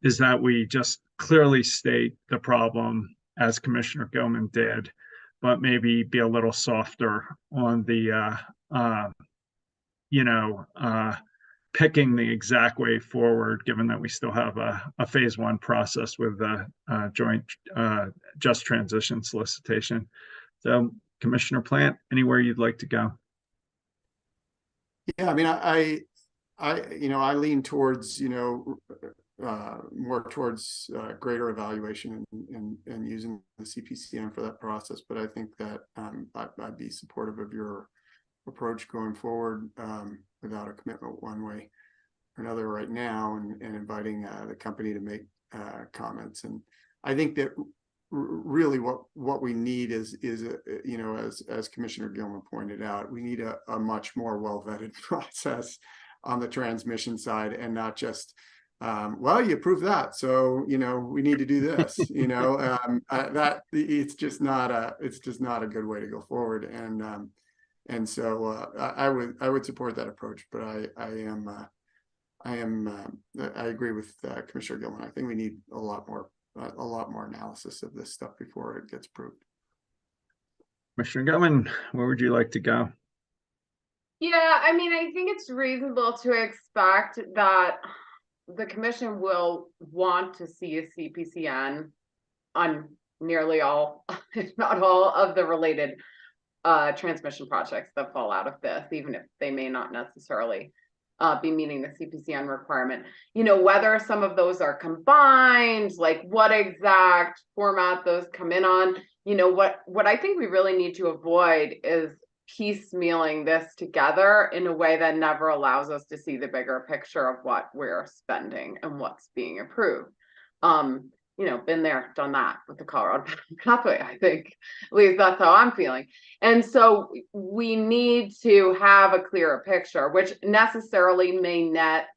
is that we just clearly state the problem, as Commissioner Gilman did, but maybe be a little softer on the, picking the exact way forward, given that we still have a phase one process with the joint just transition solicitation. So, Commissioner Plant, anywhere you'd like to go? Yeah, I mean, I lean towards, more towards greater evaluation and using the CPCN for that process. But I think that I'd be supportive of your approach going forward without a commitment one way or another right now, and inviting the company to make comments. And I think that really what we need is as Commissioner Gilman pointed out, we need a much more well-vetted process on the transmission side, and not just well, you approved that, so we need to do this. That it's just not a good way to go forward. And so I would support that approach, but I agree with Commissioner Gilman. I think we need a lot more analysis of this stuff before it gets approved. Commissioner Gilman, where would you like to go? Yeah, I mean, I think it's reasonable to expect that the commission will want to see a CPCN on nearly all, if not all, of the related transmission projects that fall out of this, even if they may not necessarily be meeting the CPCN requirement. You know, whether some of those are combined, like what exact format those come in on, you know, what I think we really need to avoid is piecemealing this together in a way that never allows us to see the bigger picture of what we're spending and what's being approved. You know, been there, done that with the Colorado pathway, I think. At least that's how I'm feeling. And so we need to have a clearer picture, which necessarily may net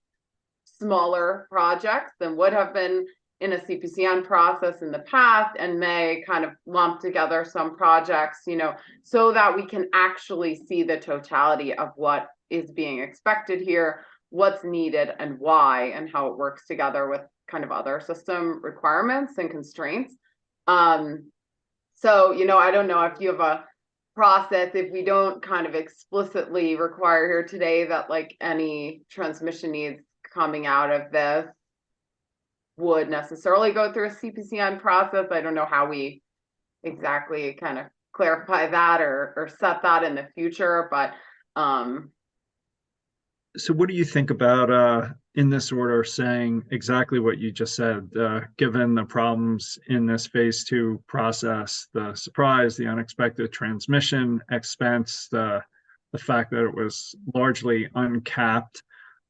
smaller projects than would have been in a CPCN process in the past, and may kind of lump together some projects, you know, so that we can actually see the totality of what is being expected here, what's needed and why, and how it works together with kind of other system requirements and constraints. So, you know, I don't know if you have a process, if we don't kind of explicitly require here today that like any transmission needs coming out of this would necessarily go through a CPCN process. I don't know how we exactly kind of clarify that or set that in the future, but So what do you think about in this order saying exactly what you just said, given the problems in this phase 2 process, the surprise, the unexpected transmission expense, the fact that it was largely uncapped,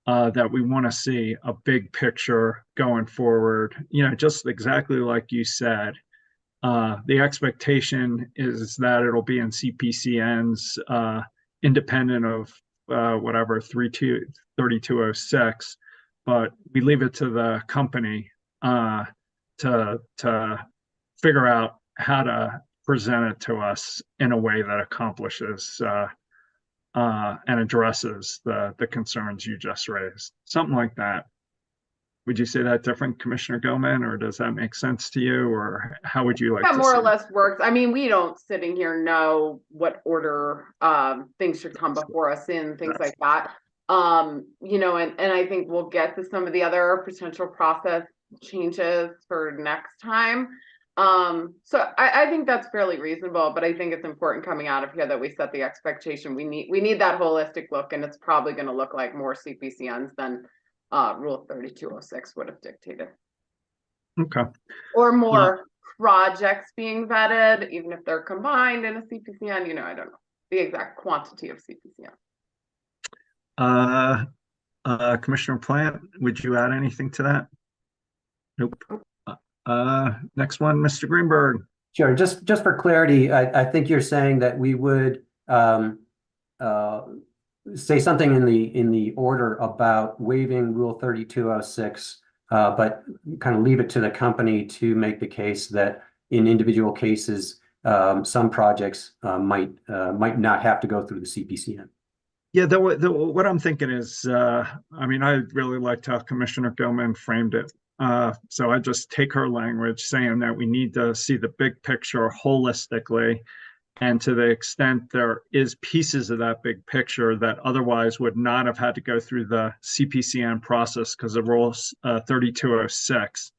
that we want to see a big picture going forward, you know, just exactly like you said. The expectation is that it'll be in CPCNs independent of whatever 3206, but we leave it to the company to figure out how to present it to us in a way that accomplishes and addresses the concerns you just raised. Something like that. Would you say that different, Commissioner Gilman, or does that make sense to you, or how would you like that to more see or less works. I mean, we don't sitting here know what order things should come before us in, things like that. You know, and I think we'll get to some of the other potential process changes for next time. So I think that's fairly reasonable, but I think it's important coming out of here that we set the expectation. We need that holistic look, and it's probably going to look like more CPCNs than Rule 3206 would have dictated. Okay. Or more projects being vetted, even if they're combined in a CPCN, you know, I don't know the exact quantity of CPCN. Commissioner Plant, would you add anything to that? Nope. Next one, Mr. Greenberg. Sure. Just for clarity, I think you're saying that we would say something in the order about waiving Rule 3206, but kind of leave it to the company to make the case that in individual cases, some projects might not have to go through the CPCN. Yeah, what I'm thinking is, I mean, I really liked how Commissioner Gilman framed it. So I just take her language saying that we need to see the big picture holistically. And to the extent there is pieces of that big picture that otherwise would not have had to go through the CPCN process because of Rule 3206,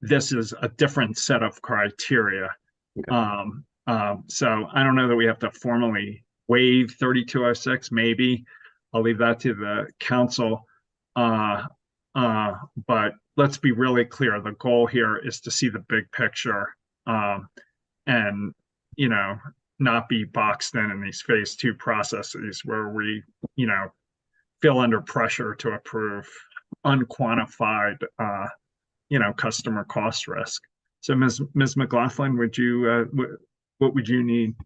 this is a different set of criteria. Okay. So I don't know that we have to formally waive 3206, maybe. I'll leave that to the council. But let's be really clear. The goal here is to see the big picture and, you know, not be boxed in these phase 2 processes where we, you know, feel under pressure to approve unquantified, you know, customer cost risk. So Ms. McLaughlin, would you, what would you need?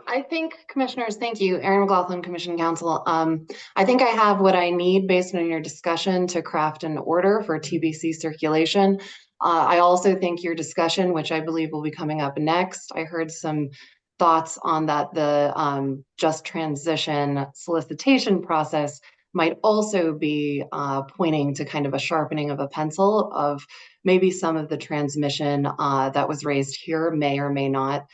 I think, commissioners, thank you. Erin McLaughlin, Commission Counsel. I think I have what I need based on your discussion to craft an order for TBC circulation. I also think your discussion, which I believe will be coming up next, I heard some thoughts on that the just transition solicitation process might also be pointing to kind of a sharpening of a pencil of maybe some of the transmission that was raised here may or may not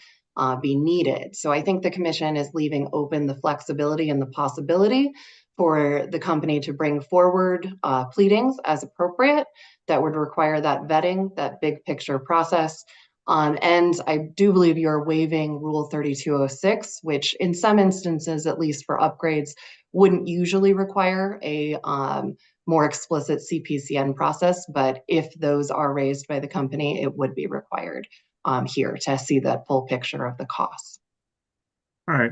be needed. So I think the commission is leaving open the flexibility and the possibility for the company to bring forward pleadings as appropriate that would require that vetting, that big picture process. And I do believe you're waiving Rule 3206, which in some instances, at least for upgrades, wouldn't usually require a more explicit CPCN process. But if those are raised by the company, it would be required here to see that full picture of the costs. All right.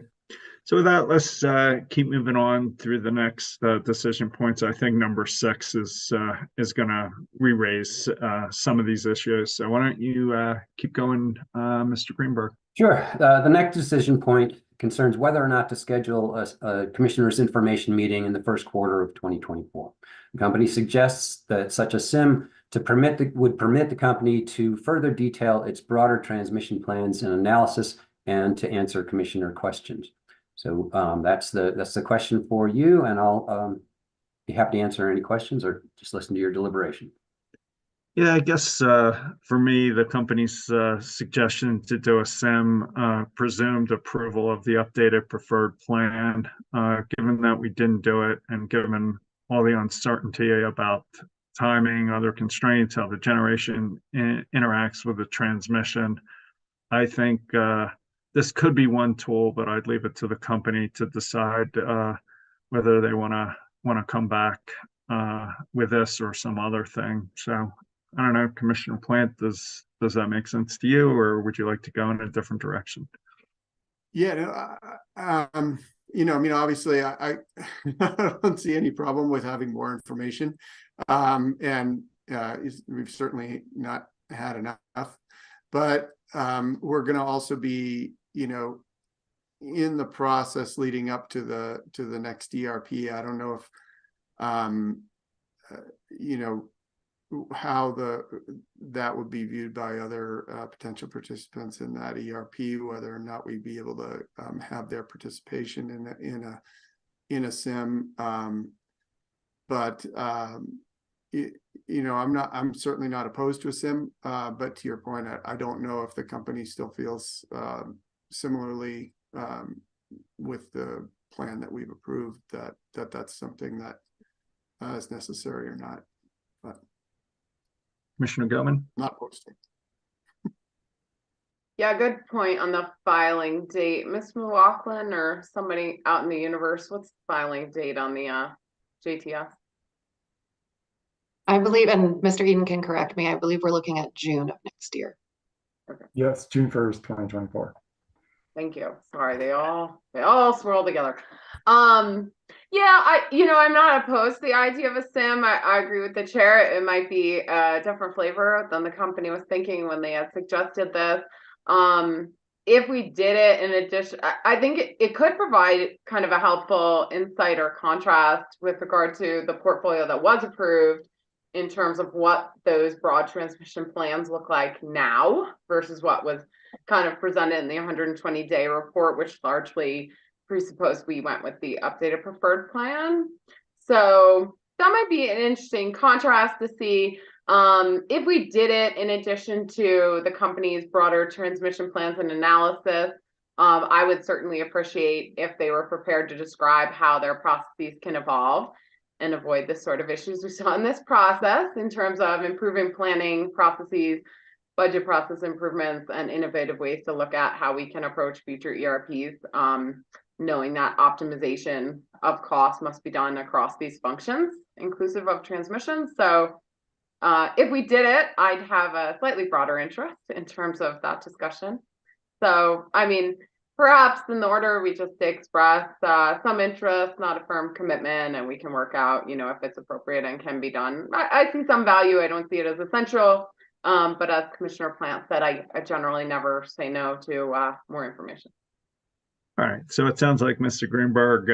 So with that, let's keep moving on through the next decision points. I think number 6 is going to re-raise some of these issues. So why don't you keep going, Mr. Greenberg? Sure. The next decision point concerns whether or not to schedule a commissioner's information meeting in the first quarter of 2024. The company suggests that such a SIM would permit the company to further detail its broader transmission plans and analysis and to answer commissioner questions. So that's the question for you, and I'll be happy to answer any questions or just listen to your deliberation. Yeah, I guess for me, the company's suggestion to do a SIM presumed approval of the updated preferred plan, given that we didn't do it and given all the uncertainty about timing, other constraints, how the generation interacts with the transmission. I think this could be one tool, but I'd leave it to the company to decide whether they want to come back with this or some other thing. So I don't know, Commissioner Plant, does that make sense to you, or would you like to go in a different direction? Yeah, no, you know, I mean, obviously, I don't see any problem with having more information, and we've certainly not had enough. But we're going to also be, you know, in the process leading up to the next ERP. I don't know if you know, how that would be viewed by other potential participants in that ERP, whether or not we'd be able to have their participation in a SIM. But you know, I'm certainly not opposed to a SIM, but to your point, I don't know if the company still feels similarly with the plan that we've approved that's something that is necessary or not. But Commissioner Gilman? Not posting. Yeah, good point on the filing date. Ms. McLaughlin or somebody out in the universe, what's the filing date on the JTS? I believe, and Mr. Eden can correct me, I believe we're looking at June of next year. Okay. Yes, June 1st, 2024. Thank you. Sorry, they all swirl together. Yeah, I'm not opposed to the idea of a SIM. I agree with the chair. It might be a different flavor than the company was thinking when they had suggested this. If we did it in addition, I think it could provide kind of a helpful insight or contrast with regard to the portfolio that was approved in terms of what those broad transmission plans look like now versus what was kind of presented in the 120-day report, which largely presupposed we went with the updated preferred plan. So that might be an interesting contrast to see. If we did it in addition to the company's broader transmission plans and analysis, I would certainly appreciate if they were prepared to describe how their processes can evolve and avoid the sort of issues we saw in this process in terms of improving planning processes, budget process improvements, and innovative ways to look at how we can approach future ERPs, knowing that optimization of cost must be done across these functions, inclusive of transmission. So if we did it, I'd have a slightly broader interest in terms of that discussion. So, I mean, perhaps in the order we just express some interest, not a firm commitment, and we can work out, if it's appropriate and can be done. I see some value. I don't see it as essential. But as Commissioner Plant said, I generally never say no to more information. All right. So it sounds like, Mr. Greenberg,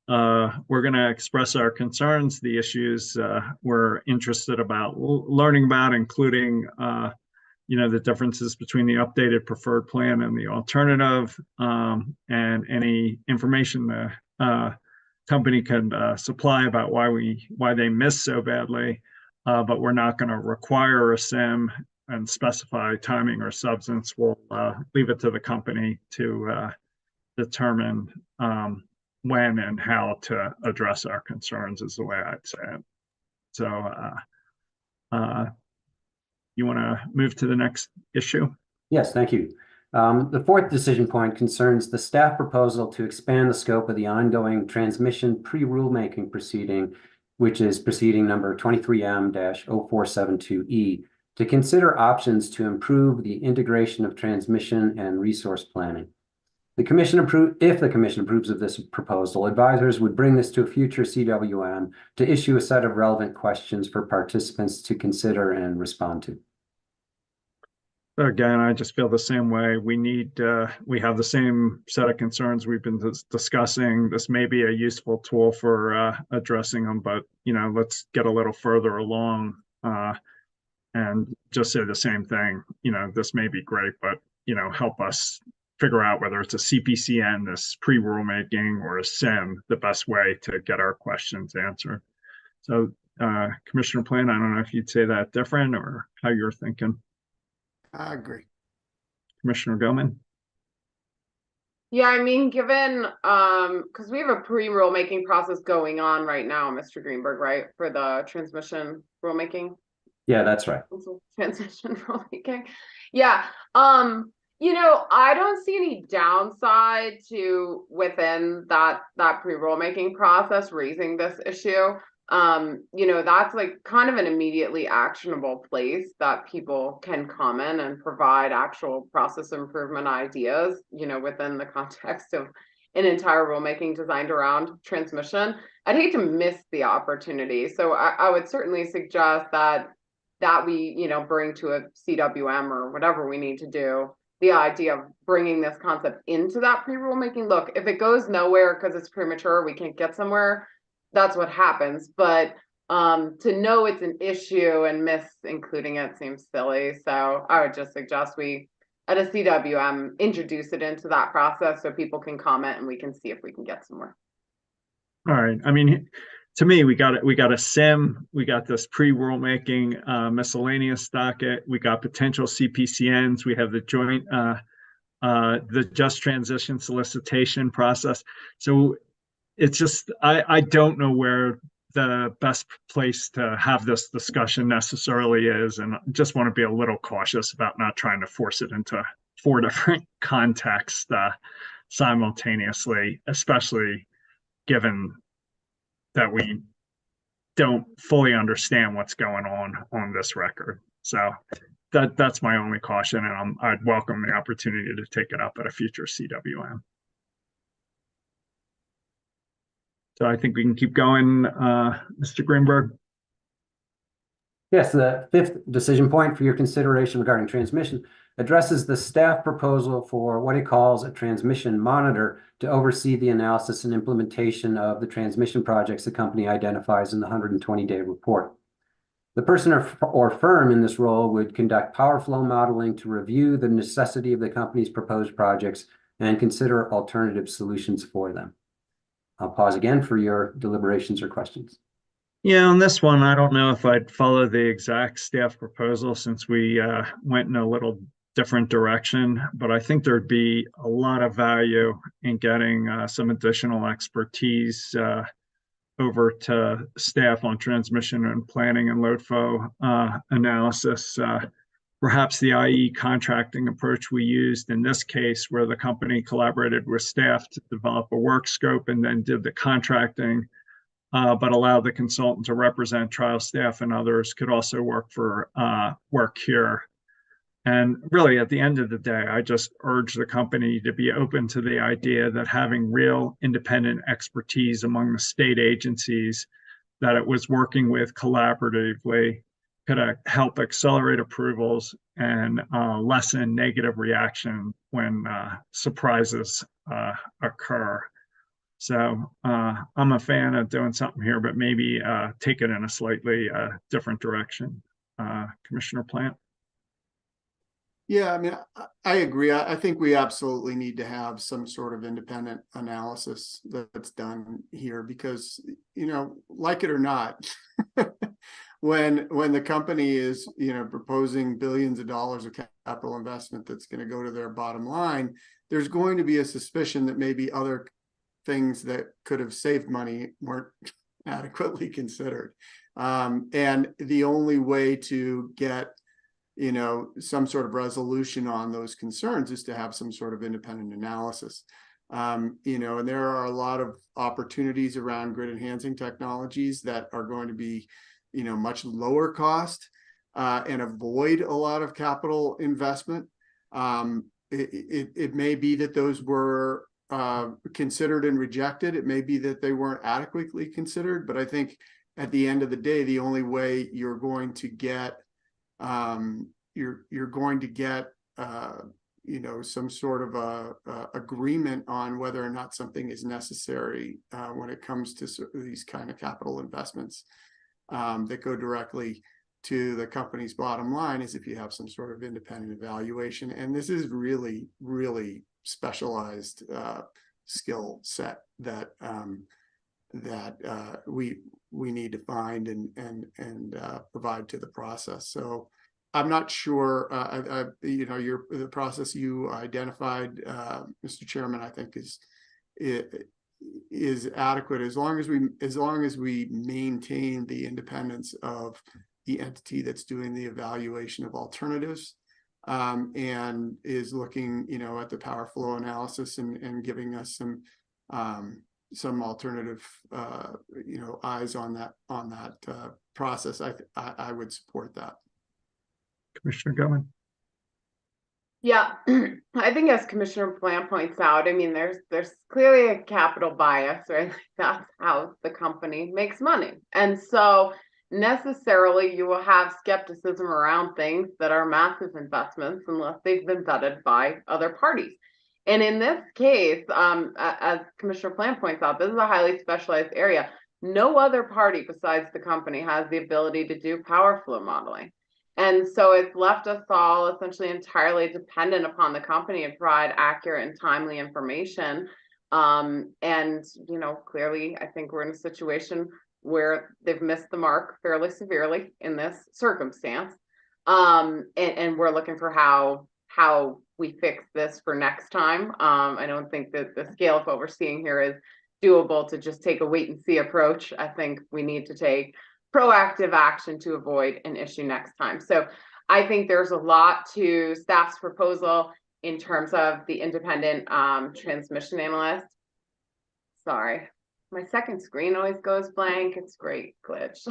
we're going to express our concerns, the issues we're interested about learning about, including the differences between the updated preferred plan and the alternative, and any information the company can supply about why they missed so badly. But we're not going to require a SIM and specify timing or substance, we'll leave it to the company to determine when and how to address our concerns, is the way I'd say it. So you want to move to the next issue? Yes, thank you. The fourth decision point concerns the staff proposal to expand the scope of the ongoing transmission pre-rulemaking proceeding, which is proceeding number 23M-0472E, to consider options to improve the integration of transmission and resource planning. If the commission approves of this proposal, advisors would bring this to a future CWM to issue a set of relevant questions for participants to consider and respond to. Again, I just feel the same way. We have the same set of concerns we've been discussing. This may be a useful tool for addressing them, but let's get a little further along and just say the same thing. This may be great, but help us figure out whether it's a CPCN, this pre-rulemaking, or a SIM, the best way to get our questions answered. So, Commissioner Plant, I don't know if you'd say that different or how you're thinking. I agree. Commissioner Goman? Yeah, I mean, given, because we have a pre-rulemaking process going on right now, Mr. Greenberg, right, for the transmission rulemaking? Yeah, that's right. Transmission rulemaking. Yeah. I don't see any downside to within that pre-rulemaking process raising this issue. That's like kind of an immediately actionable place that people can comment and provide actual process improvement ideas, within the context of an entire rulemaking designed around transmission. I'd hate to miss the opportunity. So I would certainly suggest that we, bring to a CWM or whatever we need to do, the idea of bringing this concept into that pre-rulemaking. Look, if it goes nowhere because it's premature, we can't get somewhere, that's what happens. But to know it's an issue and miss including it seems silly. So I would just suggest we, at a CWM, introduce it into that process so people can comment and we can see if we can get somewhere. All right. I mean, to me, we got a SIM, we got this pre-rulemaking miscellaneous docket, we got potential CPCNs, we have the joint, the just transition solicitation process. So it's just, I don't know where the best place to have this discussion necessarily is, and just want to be a little cautious about not trying to force it into 4 different contexts simultaneously, especially given that we don't fully understand what's going on this record. So that's my only caution, and I'd welcome the opportunity to take it up at a future CWM. So I think we can keep going, Mr. Greenberg. Yes, the fifth decision point for your consideration regarding transmission addresses the staff proposal for what it calls a transmission monitor to oversee the analysis and implementation of the transmission projects the company identifies in the 120-day report. The person or firm in this role would conduct power flow modeling to review the necessity of the company's proposed projects and consider alternative solutions for them. I'll pause again for your deliberations or questions. Yeah, on this one, I don't know if I'd follow the exact staff proposal since we went in a little different direction, but I think there'd be a lot of value in getting some additional expertise over to staff on transmission and planning and load flow analysis. Perhaps the IE contracting approach we used in this case, where the company collaborated with staff to develop a work scope and then did the contracting, but allowed the consultant to represent trial staff and others, could also work here. And really, at the end of the day, I just urge the company to be open to the idea that having real independent expertise among the state agencies that it was working with collaboratively could help accelerate approvals and lessen negative reaction when surprises occur. So I'm a fan of doing something here, but maybe take it in a slightly different direction. Commissioner Plant? Yeah, I mean, I agree. I think we absolutely need to have some sort of independent analysis that's done here because, like it or not, when the company is, proposing billions of dollars of capital investment that's going to go to their bottom line, there's going to be a suspicion that maybe other things that could have saved money weren't adequately considered. And the only way to get, some sort of resolution on those concerns is to have some sort of independent analysis. And there are a lot of opportunities around grid enhancing technologies that are going to be, much lower cost and avoid a lot of capital investment. It may be that those were considered and rejected. It may be that they weren't adequately considered, but I think at the end of the day, the only way you're going to get some sort of agreement on whether or not something is necessary when it comes to these kind of capital investments that go directly to the company's bottom line is if you have some sort of independent evaluation. And this is really, really specialized skill set that we need to find and provide to the process. So I'm not sure, the process you identified, Mr. Chairman, I think is adequate as long as we maintain the independence of the entity that's doing the evaluation of alternatives, and is looking, at the power flow analysis and giving us some alternative, eyes on that process. I would support that. Commissioner Goman. Yeah, I think as Commissioner Plant points out, I mean, there's clearly a capital bias, right? That's how the company makes money. And so necessarily you will have skepticism around things that are massive investments unless they've been vetted by other parties. And in this case, as Commissioner Plant points out, this is a highly specialized area. No other party besides the company has the ability to do power flow modeling. And so it's left us all essentially entirely dependent upon the company to provide accurate and timely information. And, clearly, I think we're in a situation where they've missed the mark fairly severely in this circumstance. And we're looking for how we fix this for next time. I don't think that the scale of what we're seeing here is doable to just take a wait and see approach. I think we need to take proactive action to avoid an issue next time. So I think there's a lot to staff's proposal in terms of the independent transmission analyst. Sorry, my second screen always goes blank. It's great glitch.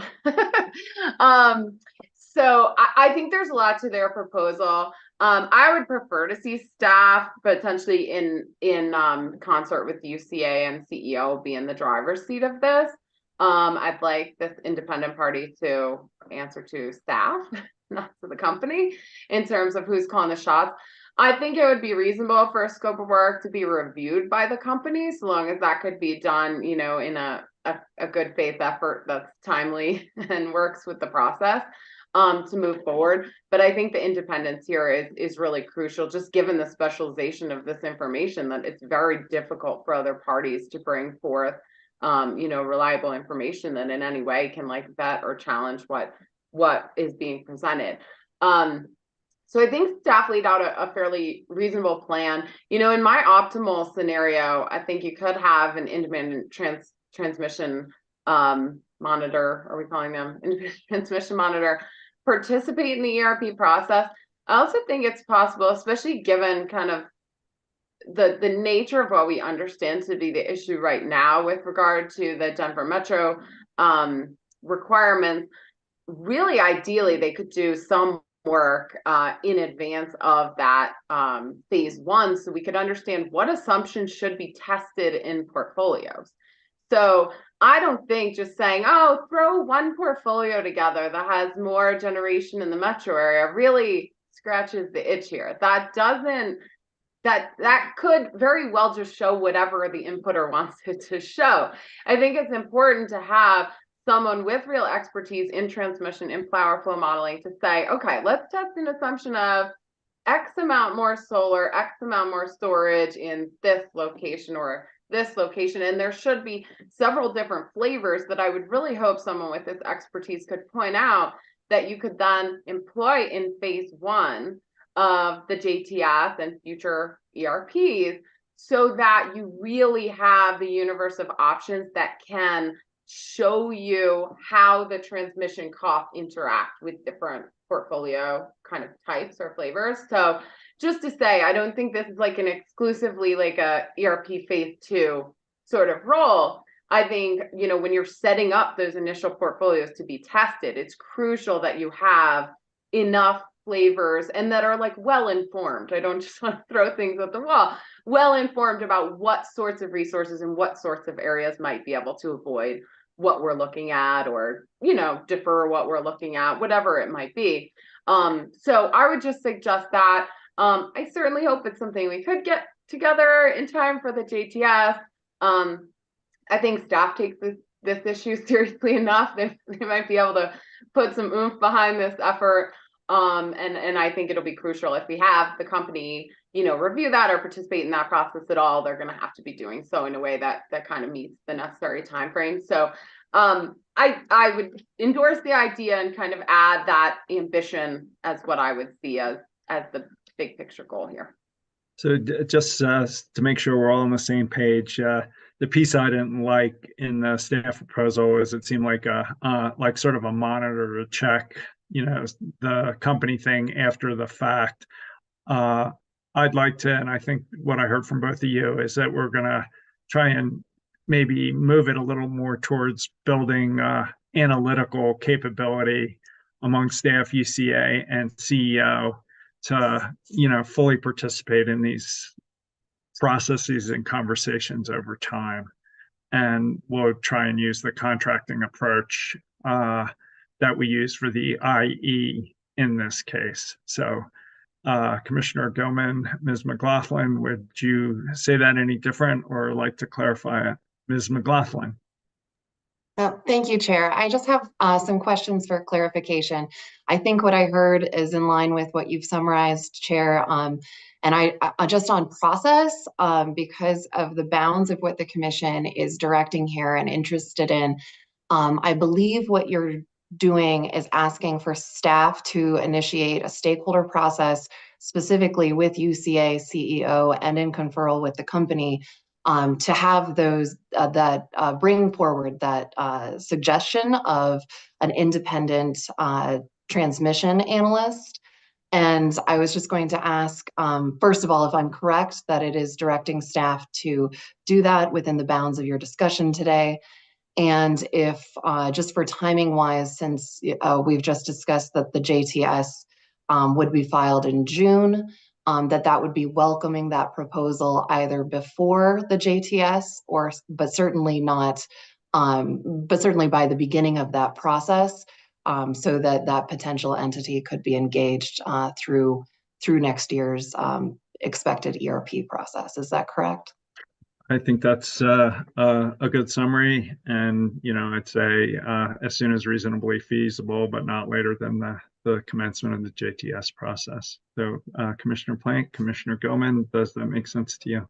So I think there's a lot to their proposal. I would prefer to see staff potentially in concert with UCA and CEO be in the driver's seat of this. I'd like this independent party to answer to staff, not to the company, in terms of who's calling the shots. I think it would be reasonable for a scope of work to be reviewed by the company, so long as that could be done, in a good faith effort that's timely and works with the process to move forward. But I think the independence here is really crucial, just given the specialization of this information, that it's very difficult for other parties to bring forth reliable information that in any way can vet or challenge what is being presented. So I think staff laid out a fairly reasonable plan. In my optimal scenario, I think you could have an independent transmission monitor, are we calling them independent transmission monitor, participate in the ERP process. I also think it's possible, especially given kind of the nature of what we understand to be the issue right now with regard to the Denver Metro requirements. Really, ideally, they could do some work in advance of that phase one, so we could understand what assumptions should be tested in portfolios. So I don't think just saying, oh, throw one portfolio together that has more generation in the metro area really scratches the itch here. That could very well just show whatever the inputter wants it to show. I think it's important to have someone with real expertise in transmission, in power flow modeling, to say, okay, let's test an assumption of X amount more solar, X amount more storage in this location, or this location. And there should be several different flavors that I would really hope someone with this expertise could point out that you could then employ in phase one of the JTS and future ERPs, so that you really have the universe of options that can show you how the transmission costs interact with different portfolio kind of types or flavors. So just to say, I don't think this is like an exclusively like a ERP phase two sort of role. I think, you know, when you're setting up those initial portfolios to be tested, it's crucial that you have enough flavors and that are like well informed. I don't just want to throw things at the wall. Well informed about what sorts of resources and what sorts of areas might be able to avoid what we're looking at, or, you know, defer what we're looking at, whatever it might be. So I would just suggest that. I certainly hope it's something we could get together in time for the JTS. I think staff takes this issue seriously enough that they might be able to put some oomph behind this effort. And I think it'll be crucial if we have the company, you know, review that or participate in that process at all. They're going to have to be doing so in a way that kind of meets the necessary timeframe. So I would endorse the idea and kind of add that ambition as what I would see as the big picture goal here. So just to make sure we're all on the same page, the piece I didn't like in the staff proposal is it seemed like like sort of a monitor to check, you know, the company thing after the fact. I'd like to, and I think what I heard from both of you is that we're going to try and maybe move it a little more towards building analytical capability among staff, UCA, and CEO to, you know, fully participate in these processes and conversations over time. And we'll try and use the contracting approach that we use for the IE in this case. So Commissioner Gilman, Ms. McLaughlin, would you say that any different or like to clarify it? Ms. McLaughlin. Thank you, Chair. I just have some questions for clarification. I think what I heard is in line with what you've summarized, Chair. And I just on process, because of the bounds of what the Commission is directing here and interested in, I believe what you're doing is asking for staff to initiate a stakeholder process specifically with UCA, CEO, and in conferral with the company to have those that bring forward that suggestion of an independent transmission analyst. And I was just going to ask, first of all, if I'm correct, that it is directing staff to do that within the bounds of your discussion today. And if just for timing wise, since we've just discussed that the JTS would be filed in June, that would be welcoming that proposal either before the JTS but certainly not, but certainly by the beginning of that process, so that potential entity could be engaged through next year's expected ERP process. Is that correct? I think that's a good summary, and you know, I'd say as soon as reasonably feasible, but not later than the commencement of the JTS process. So, Commissioner Plank, Commissioner Gilman, does that make sense to you?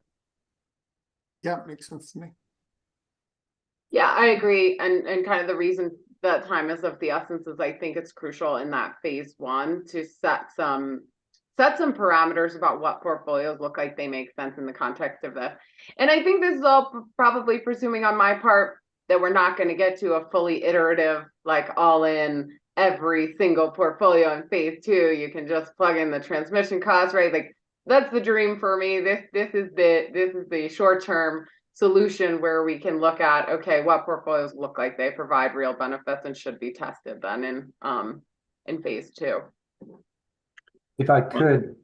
Yeah, it makes sense to me. Yeah, I agree, and kind of the reason that time is of the essence is I think it's crucial in that phase one to set some parameters about what portfolios look like they make sense in the context of this. And I think this is all probably presuming on my part that we're not going to get to a fully iterative, like all in every single portfolio in phase two. You can just plug in the transmission costs, right? Like that's the dream for me. This is the short-term solution where we can look at, okay, what portfolios look like they provide real benefits and should be tested then in phase two. If I could,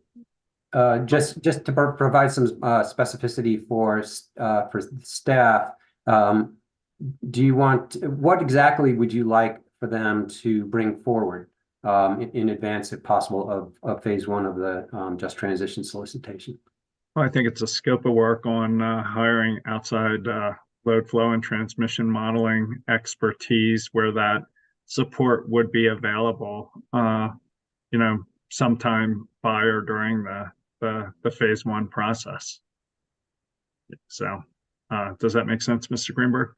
just to provide some specificity for staff, what exactly would you like for them to bring forward in advance, if possible, of phase one of the just transition solicitation? Well, I think it's a scope of work on hiring outside load flow and transmission modeling expertise where that support would be available. You know, sometime by or during the phase one process. So Does that make sense, Mr. Greenberg?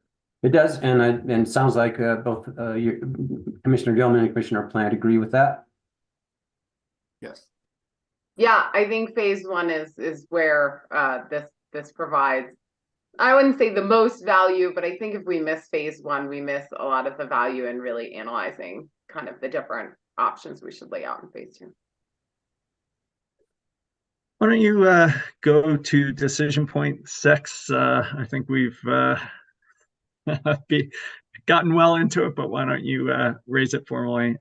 It does, and sounds like both Commissioner Gilman and Commissioner Plant agree with that. Yes. Yeah, I think phase one is where this provides, I wouldn't say the most value, but I think if we miss phase one, we miss a lot of the value in really analyzing kind of the different options we should lay out in phase two. Why don't you go to decision point 6? I think we've gotten well into it, but why don't you raise it formally,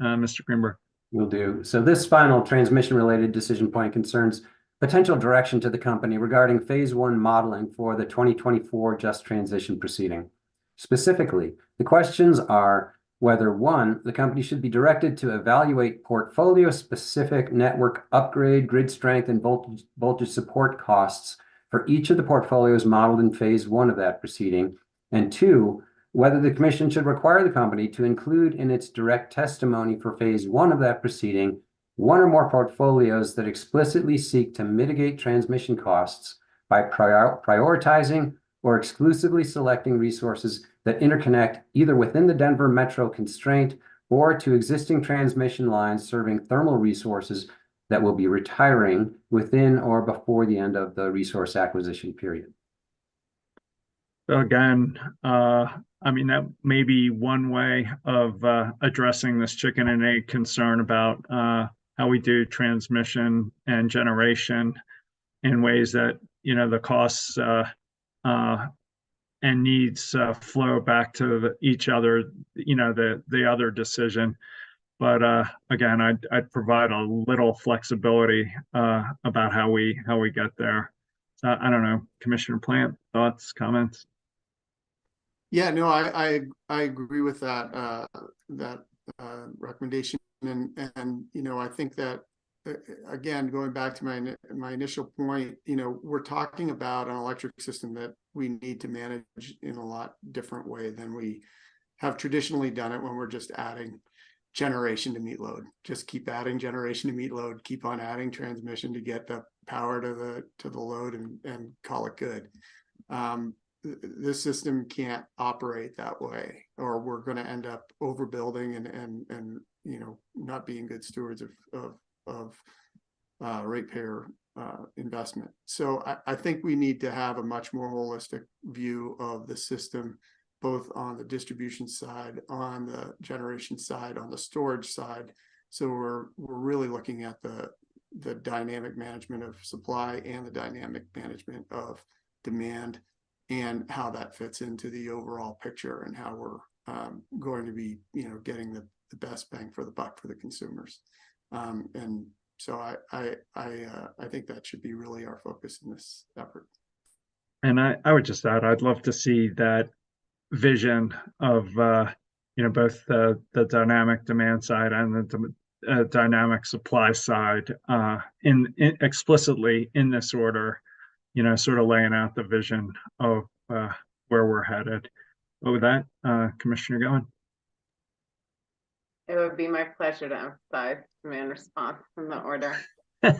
Mr. Greenberg? Will do. So this final transmission-related decision point concerns potential direction to the company regarding phase one modeling for the 2024 just transition proceeding. Specifically, the questions are whether 1, the company should be directed to evaluate portfolio-specific network upgrade, grid strength, and voltage support costs for each of the portfolios modeled in phase one of that proceeding, and 2, whether the commission should require the company to include in its direct testimony for phase one of that proceeding 1 or more portfolios that explicitly seek to mitigate transmission costs by prioritizing or exclusively selecting resources that interconnect either within the Denver metro constraint or to existing transmission lines serving thermal resources that will be retiring within or before the end of the resource acquisition period. So again, I mean, that may be one way of addressing this chicken and egg concern about how we do transmission and generation in ways that, you know, the costs and needs flow back to each other, you know, the other decision. But again, I'd provide a little flexibility about how we get there. I don't know, Commissioner Plant, thoughts, comments? Yeah, no, I agree with that recommendation, and you know, I think that again, going back to my initial point, you know, we're talking about an electric system that we need to manage in a lot different way than we have traditionally done it when we're just adding generation to meet load. Just keep adding generation to meet load, keep on adding transmission to get the power to the load and call it good. This system can't operate that way, or we're going to end up overbuilding and you know, not being good stewards of ratepayer investment. So I think we need to have a much more holistic view of the system, both on the distribution side, on the generation side, on the storage side. So we're really looking at the dynamic management of supply and the dynamic management of demand, and how that fits into the overall picture, and how we're going to be, you know, getting the best bang for the buck for the consumers. And so I think that should be really our focus in this effort. And I would just add, I'd love to see that vision of you know, both the dynamic demand side and the dynamic supply side in explicitly in this order, you know, sort of laying out the vision of where we're headed. But with that, Commissioner Gilman. It would be my pleasure to emphasize demand response in the order. Yeah,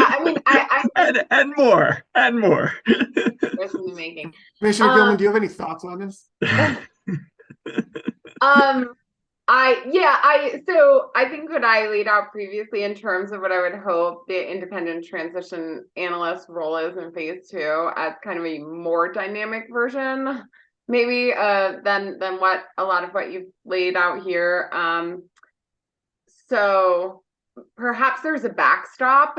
I mean, and more. Making. Commissioner Gilman, do you have any thoughts on this? So I think what I laid out previously in terms of what I would hope the independent transition analyst role is in phase two as kind of a more dynamic version, maybe than what a lot of what you've laid out here. So perhaps there's a backstop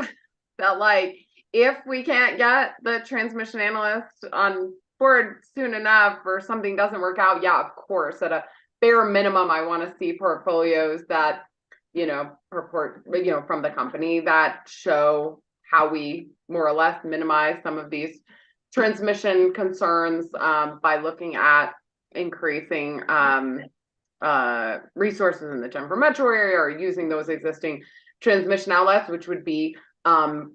that, like, if we can't get the transmission analyst on board soon enough, or something doesn't work out, yeah, of course, at a bare minimum, I want to see portfolios that, you know, report, you know, from the company that show how we more or less minimize some of these transmission concerns by looking at increasing resources in the Denver metro area, or using those existing transmission outlets, which would be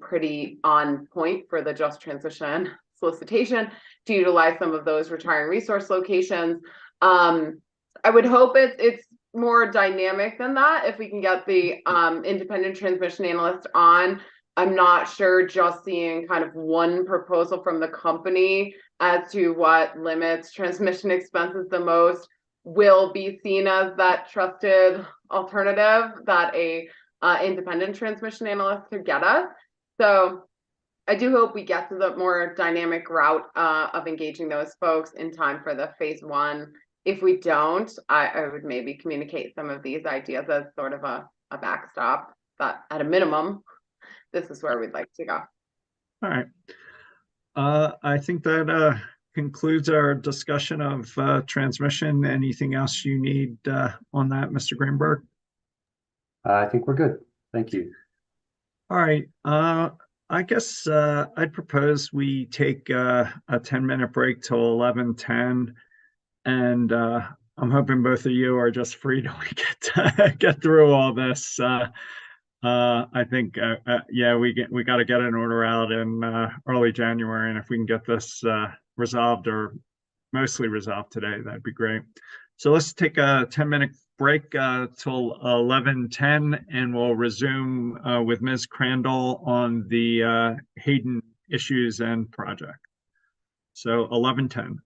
pretty on point for the just transition solicitation to utilize some of those retiring resource locations. I would hope it's more dynamic than that if we can get the independent transmission analyst on I'm not sure just seeing kind of one proposal from the company as to what limits transmission expenses the most will be seen as that trusted alternative that a independent transmission analyst could get us. So I do hope we get to the more dynamic route of engaging those folks in time for the phase one. If we don't, I would maybe communicate some of these ideas as sort of a backstop, but at a minimum, this is where we'd like to go. All right. I think that concludes our discussion of transmission. Anything else you need on that, Mr. Greenberg? I think we're good. Thank you. All right. I guess I'd propose we take a 10-minute break till 11:10, and I'm hoping both of you are just free to get through all this. I think, yeah, we got to get an order out in early January, and if we can get this resolved or mostly resolved today, that'd be great. So let's take a 10-minute break till 11:10, and we'll resume with Ms. Crandall on the Hayden issues and project. So 11:10.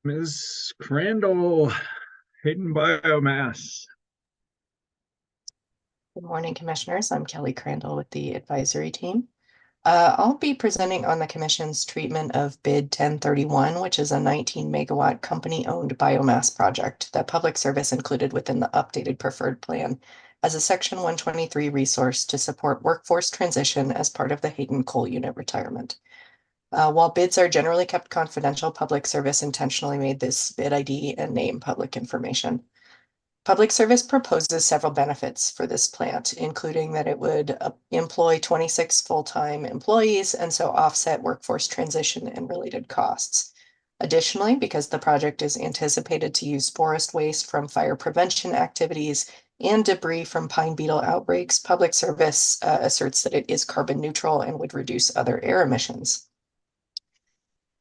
Ms. Crandall, Hayden Biomass. Good morning, Commissioners. I'm Kelly Crandall with the advisory team. I'll be presenting on the Commission's treatment of bid 1031, which is a 19 megawatt company-owned biomass project that Public Service included within the updated preferred plan as a Section 123 resource to support workforce transition as part of the Hayden coal unit retirement. While bids are generally kept confidential, Public Service intentionally made this bid ID and name public information. Public Service proposes several benefits for this plant, including that it would employ 26 full-time employees and so offset workforce transition and related costs. Additionally, because the project is anticipated to use forest waste from fire prevention activities and debris from pine beetle outbreaks, Public Service asserts that it is carbon neutral and would reduce other air emissions.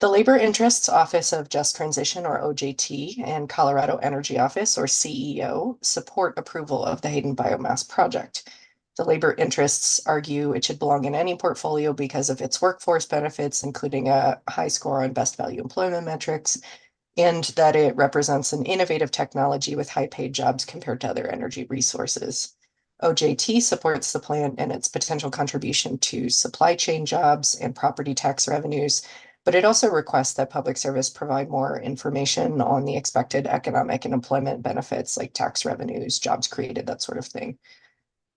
The Labor Interests Office of Just Transition, or OJT, and Colorado Energy Office, or CEO, support approval of the Hayden Biomass Project. The labor interests argue it should belong in any portfolio because of its workforce benefits, including a high score on best value employment metrics, and that it represents an innovative technology with high-paid jobs compared to other energy resources. OJT supports the plant and its potential contribution to supply chain jobs and property tax revenues, but it also requests that Public Service provide more information on the expected economic and employment benefits like tax revenues, jobs created, that sort of thing.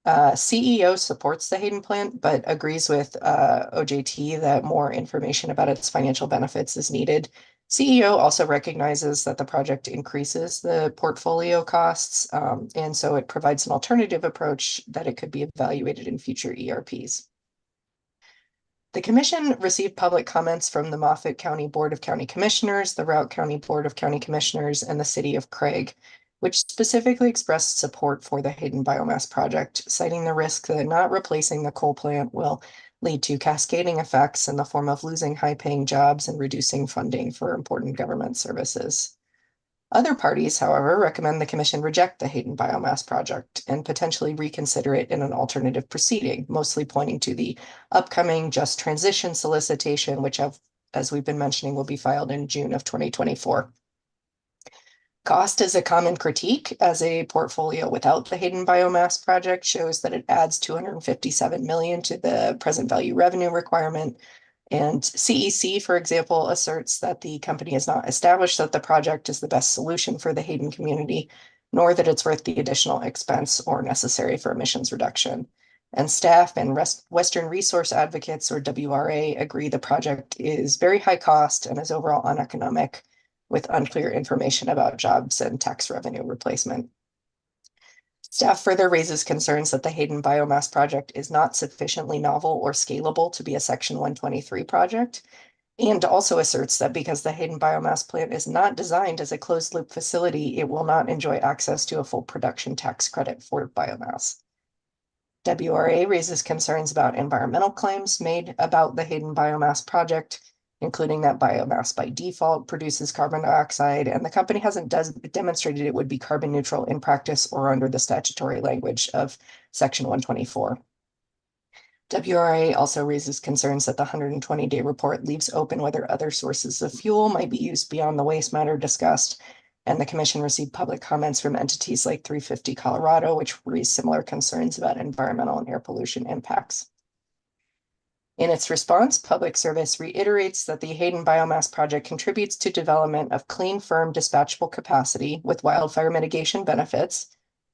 CEO supports the Hayden plant, but agrees with OJT that more information about its financial benefits is needed. CEO also recognizes that the project increases the portfolio costs, and so it provides an alternative approach that it could be evaluated in future ERPs. The Commission received public comments from the Moffat County Board of County Commissioners, the Routt County Board of County Commissioners, and the City of Craig, which specifically expressed support for the Hayden Biomass Project, citing the risk that not replacing the coal plant will lead to cascading effects in the form of losing high-paying jobs and reducing funding for important government services. Other parties, however, recommend the Commission reject the Hayden Biomass Project and potentially reconsider it in an alternative proceeding, mostly pointing to the upcoming Just Transition solicitation, which, as we've been mentioning, will be filed in June of 2024. Cost is a common critique, as a portfolio without the Hayden Biomass Project shows that it adds $257 million to the present value revenue requirement. And CEC, for example, asserts that the company has not established that the project is the best solution for the Hayden community, nor that it's worth the additional expense or necessary for emissions reduction. And staff and Western Resource Advocates, or WRA, agree the project is very high cost and is overall uneconomic, with unclear information about jobs and tax revenue replacement. Staff further raises concerns that the Hayden Biomass Project is not sufficiently novel or scalable to be a Section 123 project, and also asserts that because the Hayden Biomass plant is not designed as a closed-loop facility, it will not enjoy access to a full production tax credit for biomass. WRA raises concerns about environmental claims made about the Hayden Biomass Project, including that biomass by default produces carbon dioxide, and the company hasn't demonstrated it would be carbon neutral in practice or under the statutory language of Section 124. WRA also raises concerns that the 120-day report leaves open whether other sources of fuel might be used beyond the waste matter discussed, and the Commission received public comments from entities like 350 Colorado, which raised similar concerns about environmental and air pollution impacts. In its response, Public Service reiterates that the Hayden Biomass Project contributes to development of clean, firm, dispatchable capacity with wildfire mitigation benefits,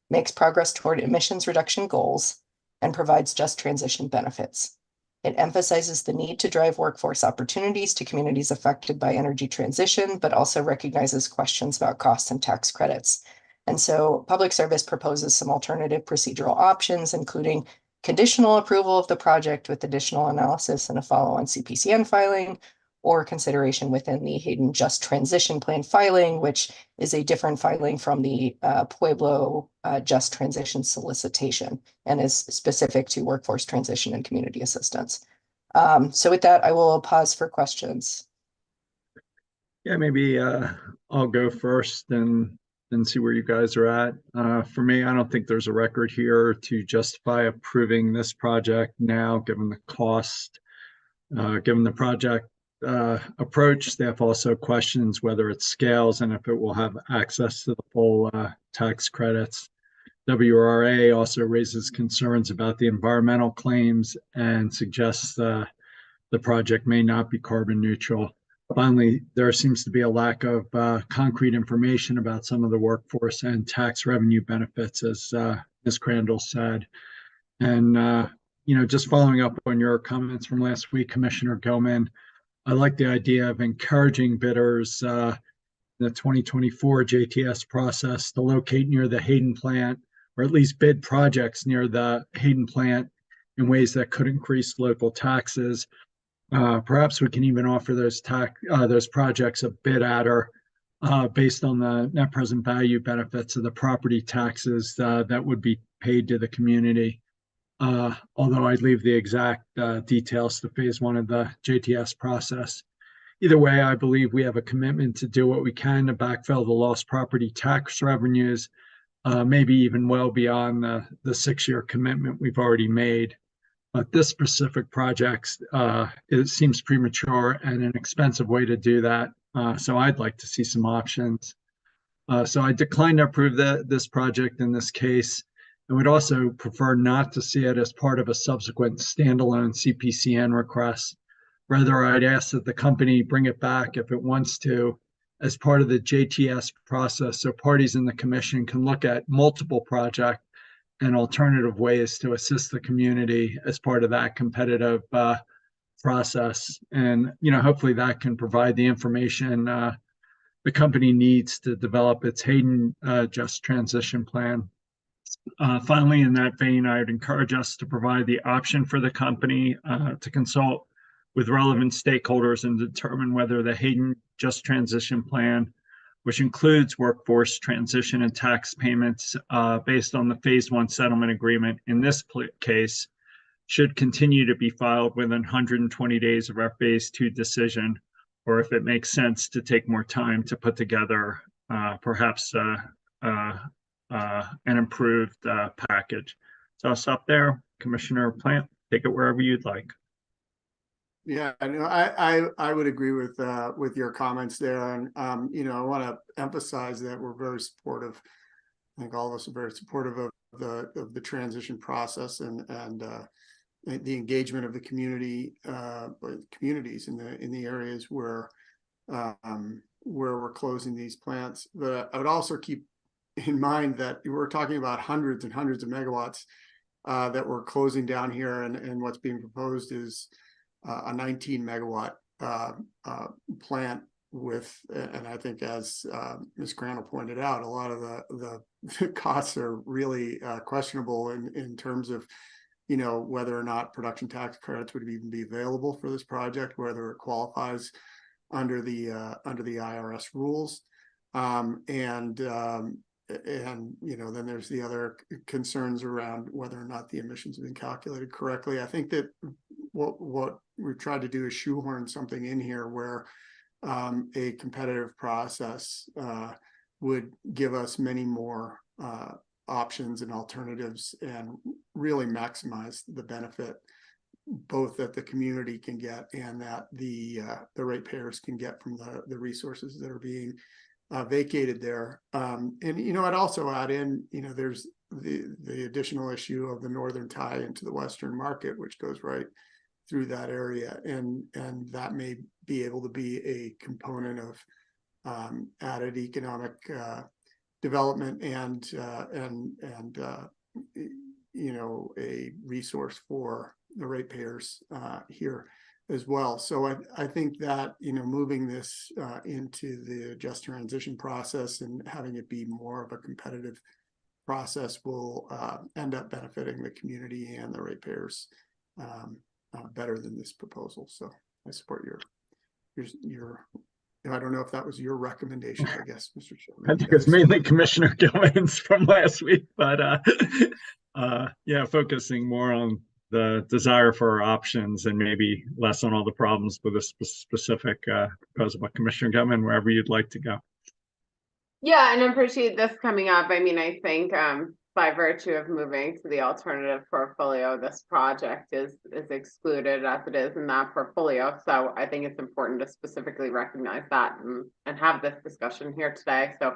makes progress toward emissions reduction goals, and provides just transition benefits. It emphasizes the need to drive workforce opportunities to communities affected by energy transition, but also recognizes questions about costs and tax credits. And so Public Service proposes some alternative procedural options, including conditional approval of the project with additional analysis and a follow-on CPCN filing, or consideration within the Hayden Just Transition Plan filing, which is a different filing from the Pueblo Just Transition solicitation and is specific to workforce transition and community assistance. So with that, I will pause for questions. Yeah, maybe I'll go first and see where you guys are at. For me, I don't think there's a record here to justify approving this project now, given the cost, given the project approach. Staff also questions whether it scales and if it will have access to the full tax credits. WRA also raises concerns about the environmental claims and suggests the project may not be carbon neutral. Finally, there seems to be a lack of concrete information about some of the workforce and tax revenue benefits, as Ms. Crandall said. And, just following up on your comments from last week, Commissioner Gilman, I like the idea of encouraging bidders in the 2024 JTS process to locate near the Hayden plant, or at least bid projects near the Hayden plant in ways that could increase local taxes. Perhaps we can even offer those projects a bid adder based on the net present value benefits of the property taxes that would be paid to the community. Although I'd leave the exact details to phase one of the JTS process. Either way, I believe we have a commitment to do what we can to backfill the lost property tax revenues, maybe even well beyond the 6-year commitment we've already made. But this specific project, it seems premature and an expensive way to do that. So I'd like to see some options. So I decline to approve this project in this case. I would also prefer not to see it as part of a subsequent standalone CPCN request. Rather, I'd ask that the company bring it back if it wants to as part of the JTS process, so parties in the commission can look at multiple projects and alternative ways to assist the community as part of that competitive process. And, hopefully that can provide the information the company needs to develop its Hayden just transition plan. Finally, in that vein, I would encourage us to provide the option for the company to consult with relevant stakeholders and determine whether the Hayden Just Transition Plan, which includes workforce transition and tax payments based on the phase one settlement agreement in this case, should continue to be filed within 120 days of our phase two decision, or if it makes sense to take more time to put together perhaps an improved package. So I'll stop there. Commissioner Plant, take it wherever you'd like. Yeah, I would agree with your comments there, and I want to emphasize that we're very supportive. I think all of us are very supportive of the transition process and the engagement of the communities in the areas where we're closing these plants. But I would also keep in mind that we're talking about hundreds and hundreds of megawatts that we're closing down here, and what's being proposed is a 19 megawatt plant with, and I think as Ms. Crandall pointed out, a lot of the costs are really questionable in terms of, whether or not production tax credits would even be available for this project, whether it qualifies under the IRS rules. Then there's the other concerns around whether or not the emissions have been calculated correctly. I think that what we've tried to do is shoehorn something in here where a competitive process would give us many more options and alternatives and really maximize the benefit both that the community can get and that the ratepayers can get from the resources that are being vacated there. I'd also add in, there's the additional issue of the northern tie into the western market, which goes right through that area, and that may be able to be a component of added economic development and a resource for the ratepayers here as well. So I think that, moving this into the just transition process and having it be more of a competitive process will end up benefiting the community and the ratepayers better than this proposal. So I support your I don't know if that was your recommendation, I guess, Mr. Chairman. I think it's mainly Commissioner Gilman's from last week, but focusing more on the desire for options and maybe less on all the problems with a specific proposal. But Commissioner Gilman, wherever you'd like to go. Yeah, and I appreciate this coming up. I mean, I think by virtue of moving to the alternative portfolio, this project is excluded as it is in that portfolio. So I think it's important to specifically recognize that and have this discussion here today. So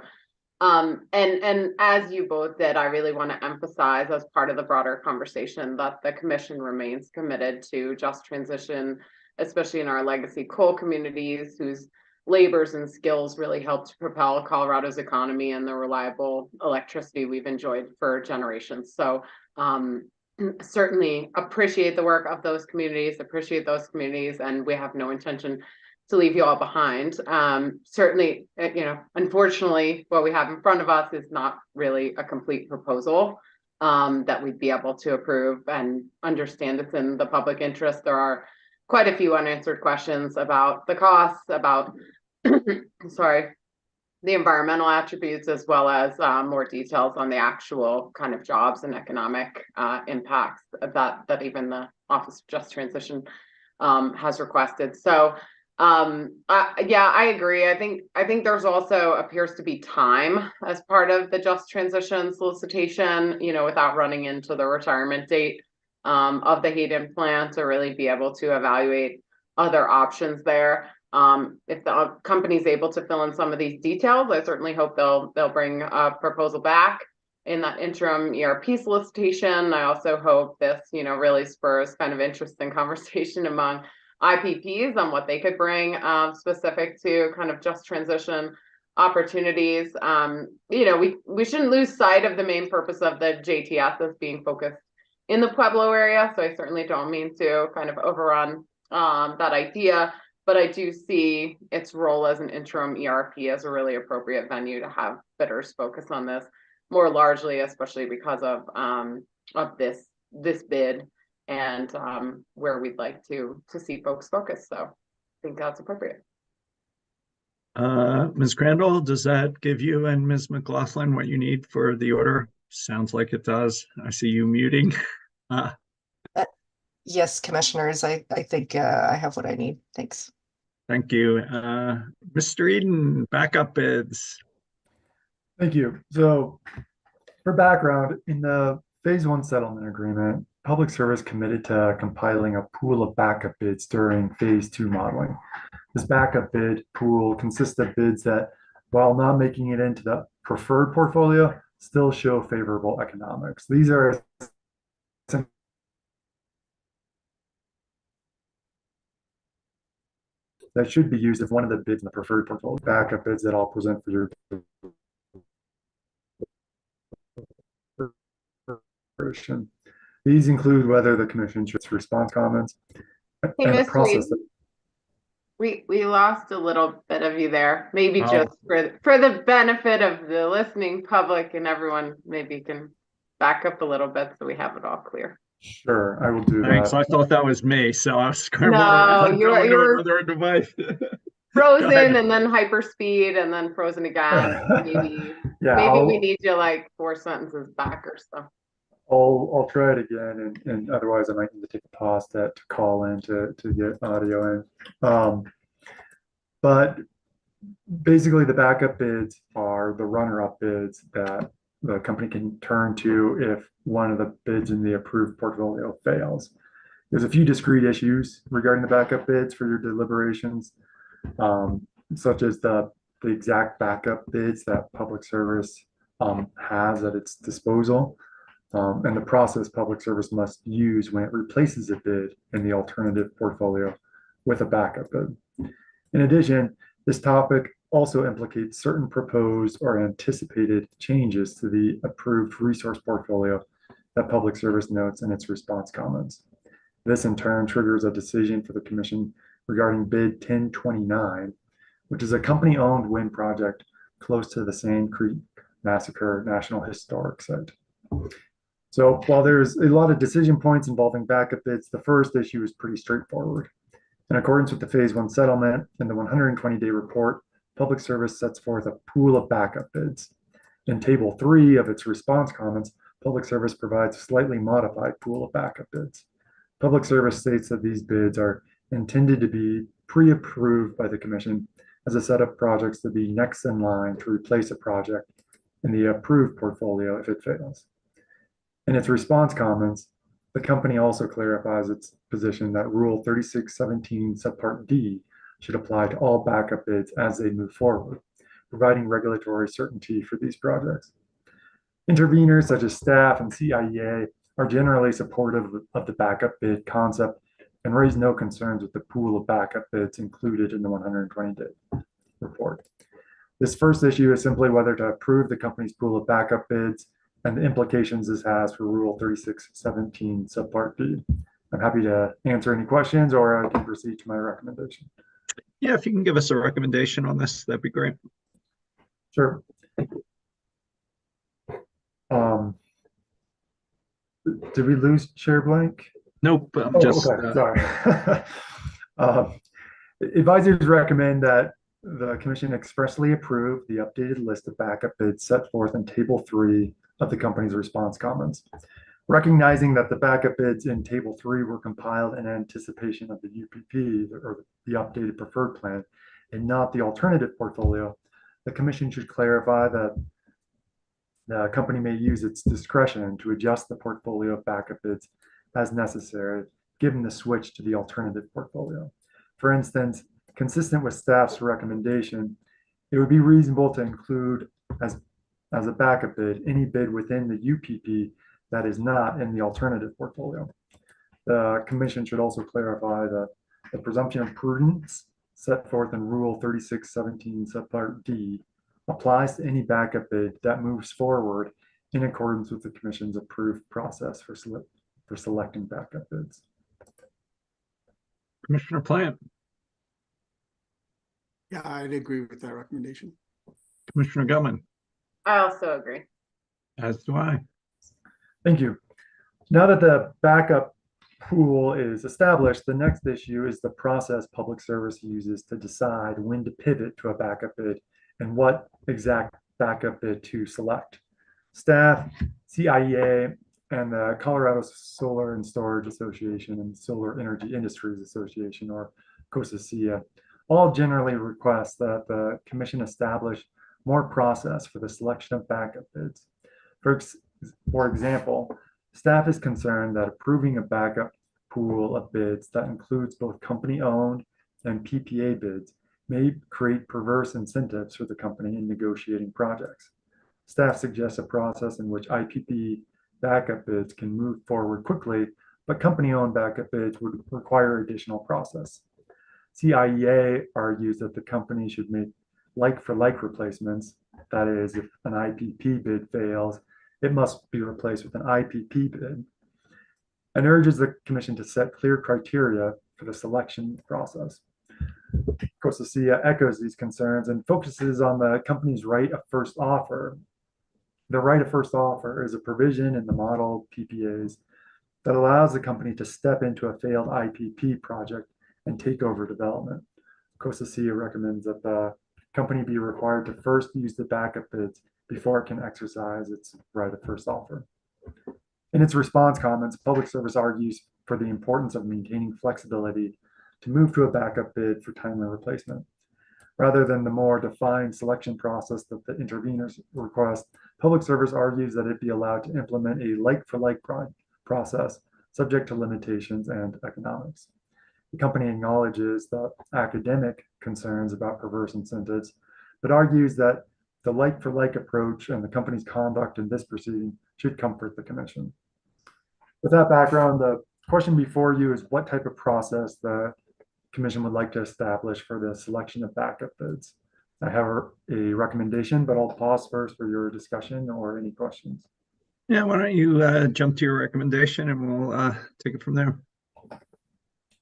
and as you both did, I really want to emphasize as part of the broader conversation that the commission remains committed to just transition, especially in our legacy coal communities whose labors and skills really help to propel Colorado's economy and the reliable electricity we've enjoyed for generations. So certainly appreciate the work of those communities, and we have no intention to leave you all behind. Certainly, unfortunately, what we have in front of us is not really a complete proposal that we'd be able to approve, and understand it's in the public interest. There are quite a few unanswered questions about the costs, about sorry, the environmental attributes, as well as more details on the actual kind of jobs and economic impacts that even the Office of Just Transition has requested. So yeah, I agree. I think there's also appears to be time as part of the Just Transition solicitation, without running into the retirement date of the Hayden plant, to really be able to evaluate other options there. If the company's able to fill in some of these details, I certainly hope they'll bring a proposal back in that interim ERP solicitation. I also hope this, really spurs kind of interesting conversation among IPPs on what they could bring specific to kind of just transition opportunities. We shouldn't lose sight of the main purpose of the JTS as being focused in the Pueblo area. So I certainly don't mean to kind of overrun that idea, but I do see its role as an interim ERP as a really appropriate venue to have bidders focus on this more largely, especially because of this bid and where we'd like to see folks focus. So I think that's appropriate. Ms. Crandall, does that give you and Ms. McLaughlin what you need for the order? Sounds like it does. I see you muting. Yes, commissioners, I think I have what I need. Thanks. Thank you. Mr. Eden, backup bids. Thank you. So for background, in the phase one settlement agreement, Public Service committed to compiling a pool of backup bids during phase two modeling. This backup bid pool consists of bids that, while not making it into the preferred portfolio, still show favorable economics. These are that should be used if one of the bids in the preferred portfolio. Backup bids that I'll present for your consideration. These include whether the commission should response comments Hey, and the Ms. process. We lost a little bit of you there. Maybe just for the benefit of the listening public and everyone, maybe you can back up a little bit so we have it all clear. Sure, I will do Thanks. that. I thought that was me, so I was going No, to you're another device. frozen and then hyperspeed and then frozen again. Maybe we need you like 4 sentences back or so. I'll try it again, and otherwise I might need to take a pause to call in to get audio in. But basically, the backup bids are the runner-up bids that the company can turn to if one of the bids in the approved portfolio fails. There's a few discrete issues regarding the backup bids for your deliberations, such as the exact backup bids that Public Service has at its disposal, and the process Public Service must use when it replaces a bid in the alternative portfolio with a backup bid. In addition, this topic also implicates certain proposed or anticipated changes to the approved resource portfolio that Public Service notes in its response comments. This in turn triggers a decision for the Commission regarding bid 1029, which is a company-owned wind project close to the Sand Creek Massacre National Historic Site. So while there's a lot of decision points involving backup bids, the first issue is pretty straightforward. In accordance with the phase one settlement and the 120-day report, Public Service sets forth a pool of backup bids. In table 3 of its response comments, Public Service provides a slightly modified pool of backup bids. Public Service states that these bids are intended to be pre-approved by the Commission as a set of projects to be next in line to replace a project in the approved portfolio if it fails. In its response comments, the company also clarifies its position that Rule 3617 Subpart D should apply to all backup bids as they move forward, providing regulatory certainty for these projects. Interveners such as staff and CIEA are generally supportive of the backup bid concept and raise no concerns with the pool of backup bids included in the 120-day report. This first issue is simply whether to approve the company's pool of backup bids and the implications this has for Rule 3617 Subpart B. I'm happy to answer any questions, or I can proceed to my recommendation. Yeah, if you can give us a recommendation on this, that'd be great. Sure. Did we lose Chair Blank? Nope, I'm just okay. Sorry. Advisors recommend that the Commission expressly approve the updated list of backup bids set forth in Table 3 of the company's response comments. Recognizing that the backup bids in Table 3 were compiled in anticipation of the UPP, or the updated preferred plan, and not the alternative portfolio, the Commission should clarify that the company may use its discretion to adjust the portfolio of backup bids as necessary, given the switch to the alternative portfolio. For instance, consistent with staff's recommendation, it would be reasonable to include as a backup bid any bid within the UPP that is not in the alternative portfolio. The Commission should also clarify that the presumption of prudence set forth in Rule 3617 Subpart D applies to any backup bid that moves forward in accordance with the Commission's approved process for selecting backup bids. Commissioner Plant. Yeah, I'd agree with that recommendation. Commissioner Gellman. I also agree. As do I. Thank you. Now that the backup pool is established, the next issue is the process public service uses to decide when to pivot to a backup bid and what exact backup bid to select. Staff, CIEA, and the Colorado Solar and Storage Association and Solar Energy Industries Association, or COSACIA, all generally request that the Commission establish more process for the selection of backup bids. For example, staff is concerned that approving a backup pool of bids that includes both company-owned and PPA bids may create perverse incentives for the company in negotiating projects. Staff suggests a process in which IPP backup bids can move forward quickly, but company-owned backup bids would require additional process. CIEA argues that the company should make like-for-like replacements. That is, if an IPP bid fails, it must be replaced with an IPP bid, and urges the Commission to set clear criteria for the selection process. COSACIA echoes these concerns and focuses on the company's right of first offer. The right of first offer is a provision in the model PPAs that allows the company to step into a failed IPP project and take over development. COSACIA recommends that the company be required to first use the backup bids before it can exercise its right of first offer. In its response comments, Public Service argues for the importance of maintaining flexibility to move to a backup bid for timely replacement. Rather than the more defined selection process that the interveners request, Public Service argues that it be allowed to implement a like-for-like process subject to limitations and economics. The company acknowledges the academic concerns about perverse incentives, but argues that the like-for-like approach and the company's conduct in this proceeding should comfort the Commission. With that background, the question before you is what type of process the Commission would like to establish for the selection of backup bids. I have a recommendation, but I'll pause first for your discussion or any questions. Yeah, why don't you jump to your recommendation and we'll take it from there.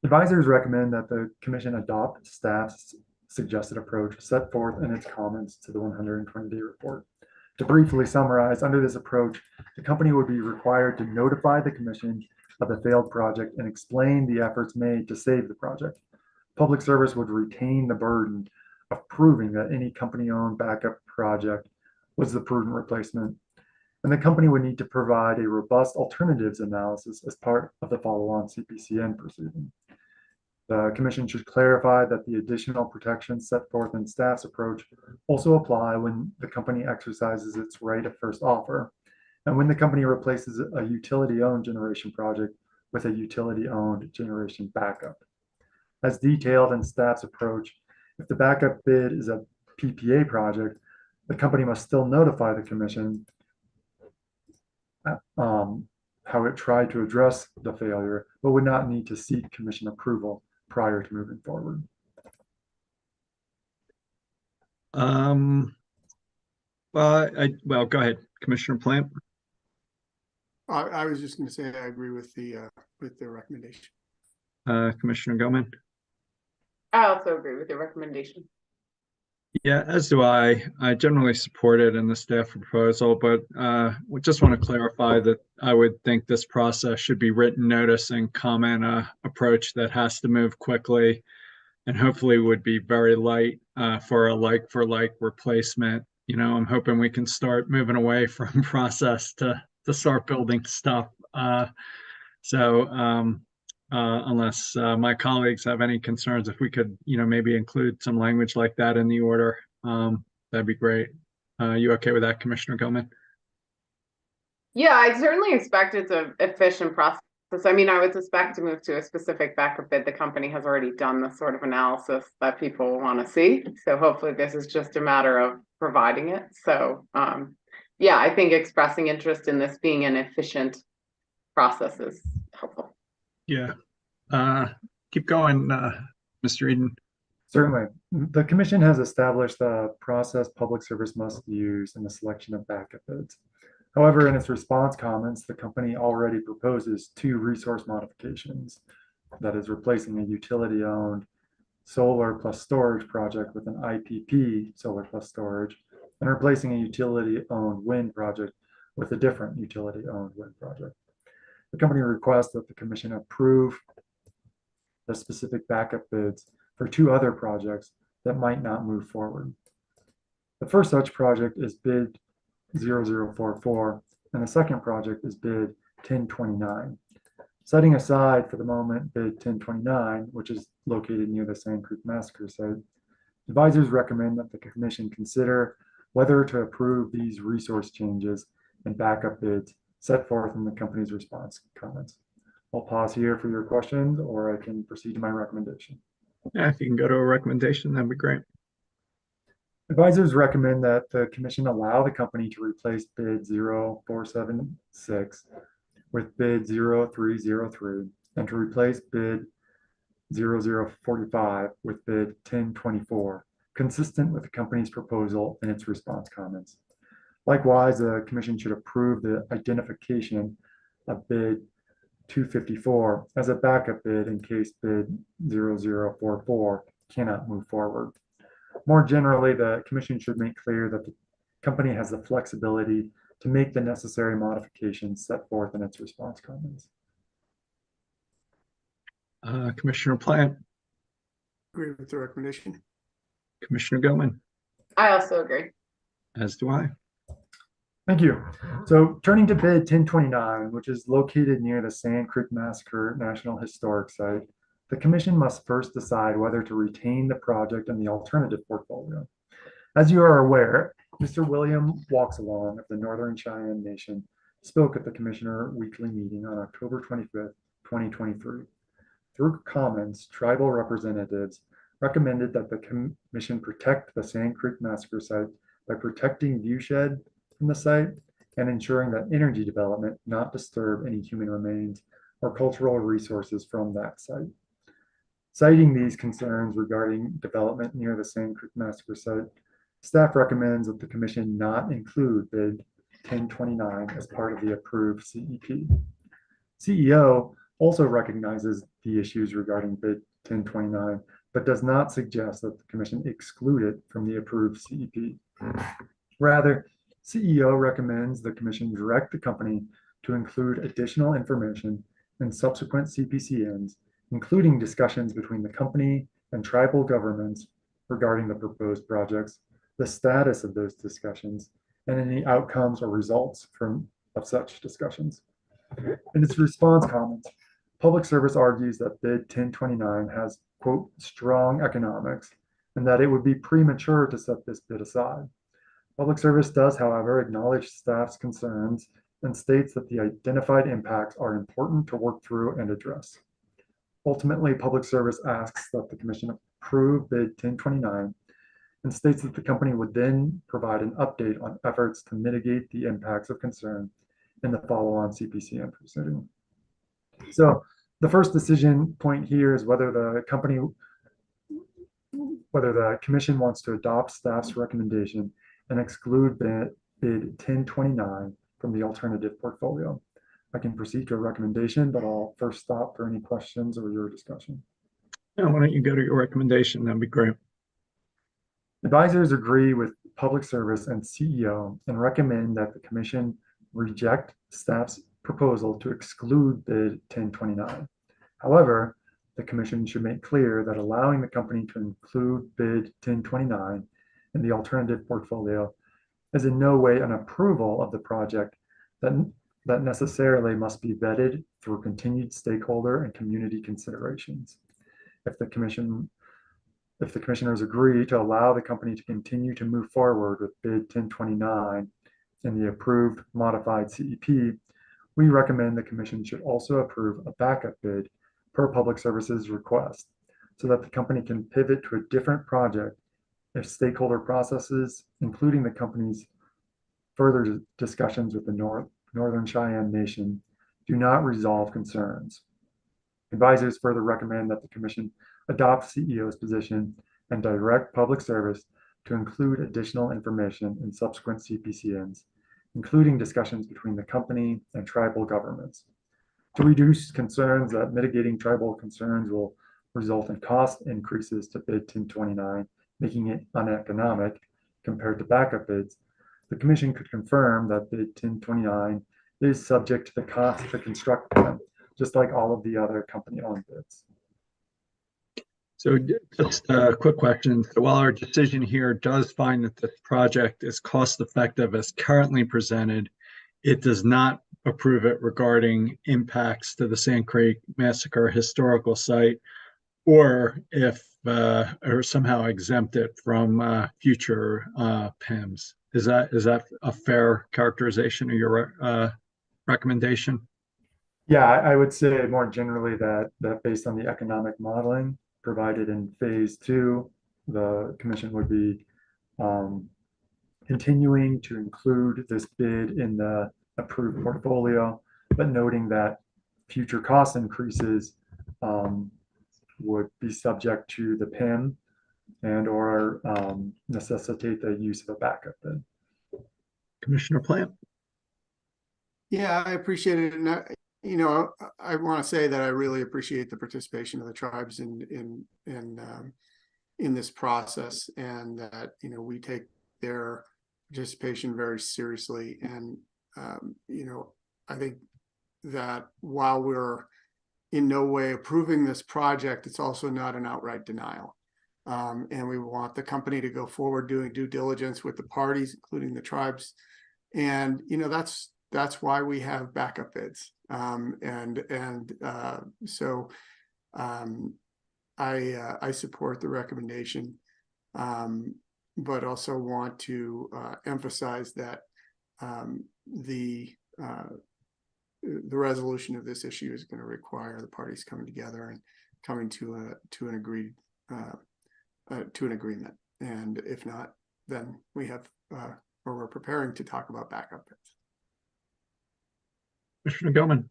Advisors recommend that the Commission adopt staff's suggested approach set forth in its comments to the 120-day report. To briefly summarize, under this approach, the company would be required to notify the Commission of the failed project and explain the efforts made to save the project. Public Service would retain the burden of proving that any company-owned backup project was the prudent replacement, and the company would need to provide a robust alternatives analysis as part of the follow-on CPCN proceeding. The Commission should clarify that the additional protections set forth in staff's approach also apply when the company exercises its right of first offer, and when the company replaces a utility-owned generation project with a utility-owned generation backup. As detailed in staff's approach, if the backup bid is a PPA project, the company must still notify the commission how it tried to address the failure, but would not need to seek commission approval prior to moving forward. Well, go ahead, Commissioner Plant. I was just going to say I agree with the recommendation. Commissioner Goman. I also agree with the recommendation. Yeah, as do I. I generally support it in the staff proposal, but we just want to clarify that I would think this process should be written notice and comment approach that has to move quickly and hopefully would be very light for a like replacement. You know, I'm hoping we can start moving away from process to start building stuff. Unless my colleagues have any concerns, if we could, maybe include some language like that in the order, that'd be great. You okay with that, Commissioner Gilman? Yeah, I certainly expect it's an efficient process. I mean, I would suspect to move to a specific backup bid. The company has already done the sort of analysis that people want to see. So hopefully this is just a matter of providing it. So yeah, I think expressing interest in this being an efficient process is helpful. Yeah. Keep going, Mr. Eden. Certainly. The commission has established the process public service must use in the selection of backup bids. However, in its response comments, the company already proposes 2 resource modifications. That is, replacing a utility-owned solar plus storage project with an IPP solar plus storage, and replacing a utility-owned wind project with a different utility-owned wind project. The company requests that the commission approve the specific backup bids for 2 other projects that might not move forward. The first such project is bid 0044, and the second project is bid 1029. Setting aside for the moment bid 1029, which is located near the Sand Creek Massacre site, advisors recommend that the commission consider whether to approve these resource changes and backup bids set forth in the company's response comments. I'll pause here for your questions, or I can proceed to my recommendation. Yeah, if you can go to a recommendation, that'd be great. Advisors recommend that the commission allow the company to replace bid 0476 with bid 0303 and to replace bid 0045 with bid 1024, consistent with the company's proposal in its response comments. Likewise, the commission should approve the identification of bid 254 as a backup bid in case bid 0044 cannot move forward. More generally, the commission should make clear that the company has the flexibility to make the necessary modifications set forth in its response comments. Commissioner Plant. Agree with the recommendation. Commissioner Gilman. I also agree. As do I. Thank you. So turning to bid 1029, which is located near the Sand Creek Massacre National Historic Site, the commission must first decide whether to retain the project in the alternative portfolio. As you are aware, Mr. William Walksalong of the Northern Cheyenne Nation spoke at the Commissioner Weekly meeting on October 25th, 2023. Through comments, tribal representatives recommended that the commission protect the Sand Creek Massacre Site by protecting viewshed from the site and ensuring that energy development not disturb any human remains or cultural resources from that site. Citing these concerns regarding development near the Sand Creek Massacre site, staff recommends that the commission not include bid 1029 as part of the approved CEP. CEO also recognizes the issues regarding bid 1029, but does not suggest that the commission exclude it from the approved CEP. Rather, CEO recommends the commission direct the company to include additional information in subsequent CPCNs, including discussions between the company and tribal governments regarding the proposed projects, the status of those discussions, and any outcomes or results of such discussions. In its response comments, Public Service argues that bid 1029 has, quote, strong economics, and that it would be premature to set this bid aside. Public Service does, however, acknowledge staff's concerns and states that the identified impacts are important to work through and address. Ultimately, Public Service asks that the Commission approve bid 1029 and states that the company would then provide an update on efforts to mitigate the impacts of concern in the follow-on CPCN proceeding. So the first decision point here is whether the Commission wants to adopt staff's recommendation and exclude bid 1029 from the alternative portfolio. I can proceed to a recommendation, but I'll first stop for any questions or your discussion. Yeah, why don't you go to your recommendation? That'd be great. Advisors agree with Public Service and CEO and recommend that the Commission reject staff's proposal to exclude bid 1029. However, the Commission should make clear that allowing the company to include bid 1029 in the alternative portfolio is in no way an approval of the project that necessarily must be vetted through continued stakeholder and community considerations. If the commissioners agree to allow the company to continue to move forward with bid 1029 in the approved modified CEP, we recommend the Commission should also approve a backup bid per Public Service's request so that the company can pivot to a different project if stakeholder processes, including the company's further discussions with the Northern Cheyenne Nation, do not resolve concerns. Advisors further recommend that the Commission adopt CEO's position and direct Public Service to include additional information in subsequent CPCNs, including discussions between the company and tribal governments. To reduce concerns that mitigating tribal concerns will result in cost increases to bid 1029, making it uneconomic compared to backup bids, the Commission could confirm that bid 1029 is subject to the cost to construct them, just like all of the other company-owned bids. So just a quick question. So while our decision here does find that this project is cost effective as currently presented, it does not approve it regarding impacts to the Sand Creek Massacre historical site, or if or somehow exempt it from future PIMs. Is that a fair characterization of your recommendation? Yeah, I would say more generally that based on the economic modeling provided in phase 2, the Commission would be continuing to include this bid in the approved portfolio, but noting that future cost increases would be subject to the PIM and or necessitate the use of a backup bid. Commissioner Plant. Yeah, I appreciate it. And I want to say that I really appreciate the participation of the tribes in this process, and that we take their participation very seriously. And I think that while we're in no way approving this project, it's also not an outright denial. And we want the company to go forward doing due diligence with the parties, including the tribes. And that's why we have backup bids. So I support the recommendation, but also want to emphasize that the resolution of this issue is going to require the parties coming together and coming to an agreement. And if not, then we have or we're preparing to talk about backup bids. Commissioner Gilman.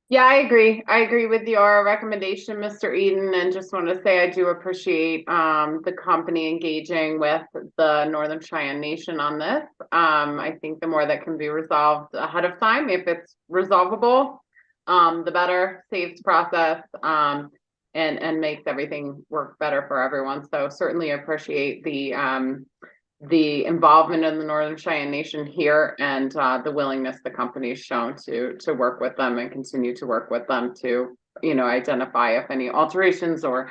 Yeah, I agree. I agree with your recommendation, Mr. Eden, and just want to say I do appreciate the company engaging with the Northern Cheyenne Nation on this. I think the more that can be resolved ahead of time, if it's resolvable, the better, saves process, and makes everything work better for everyone. So certainly appreciate the involvement in the Northern Cheyenne Nation here, and the willingness the company has shown to work with them and continue to work with them to identify if any alterations or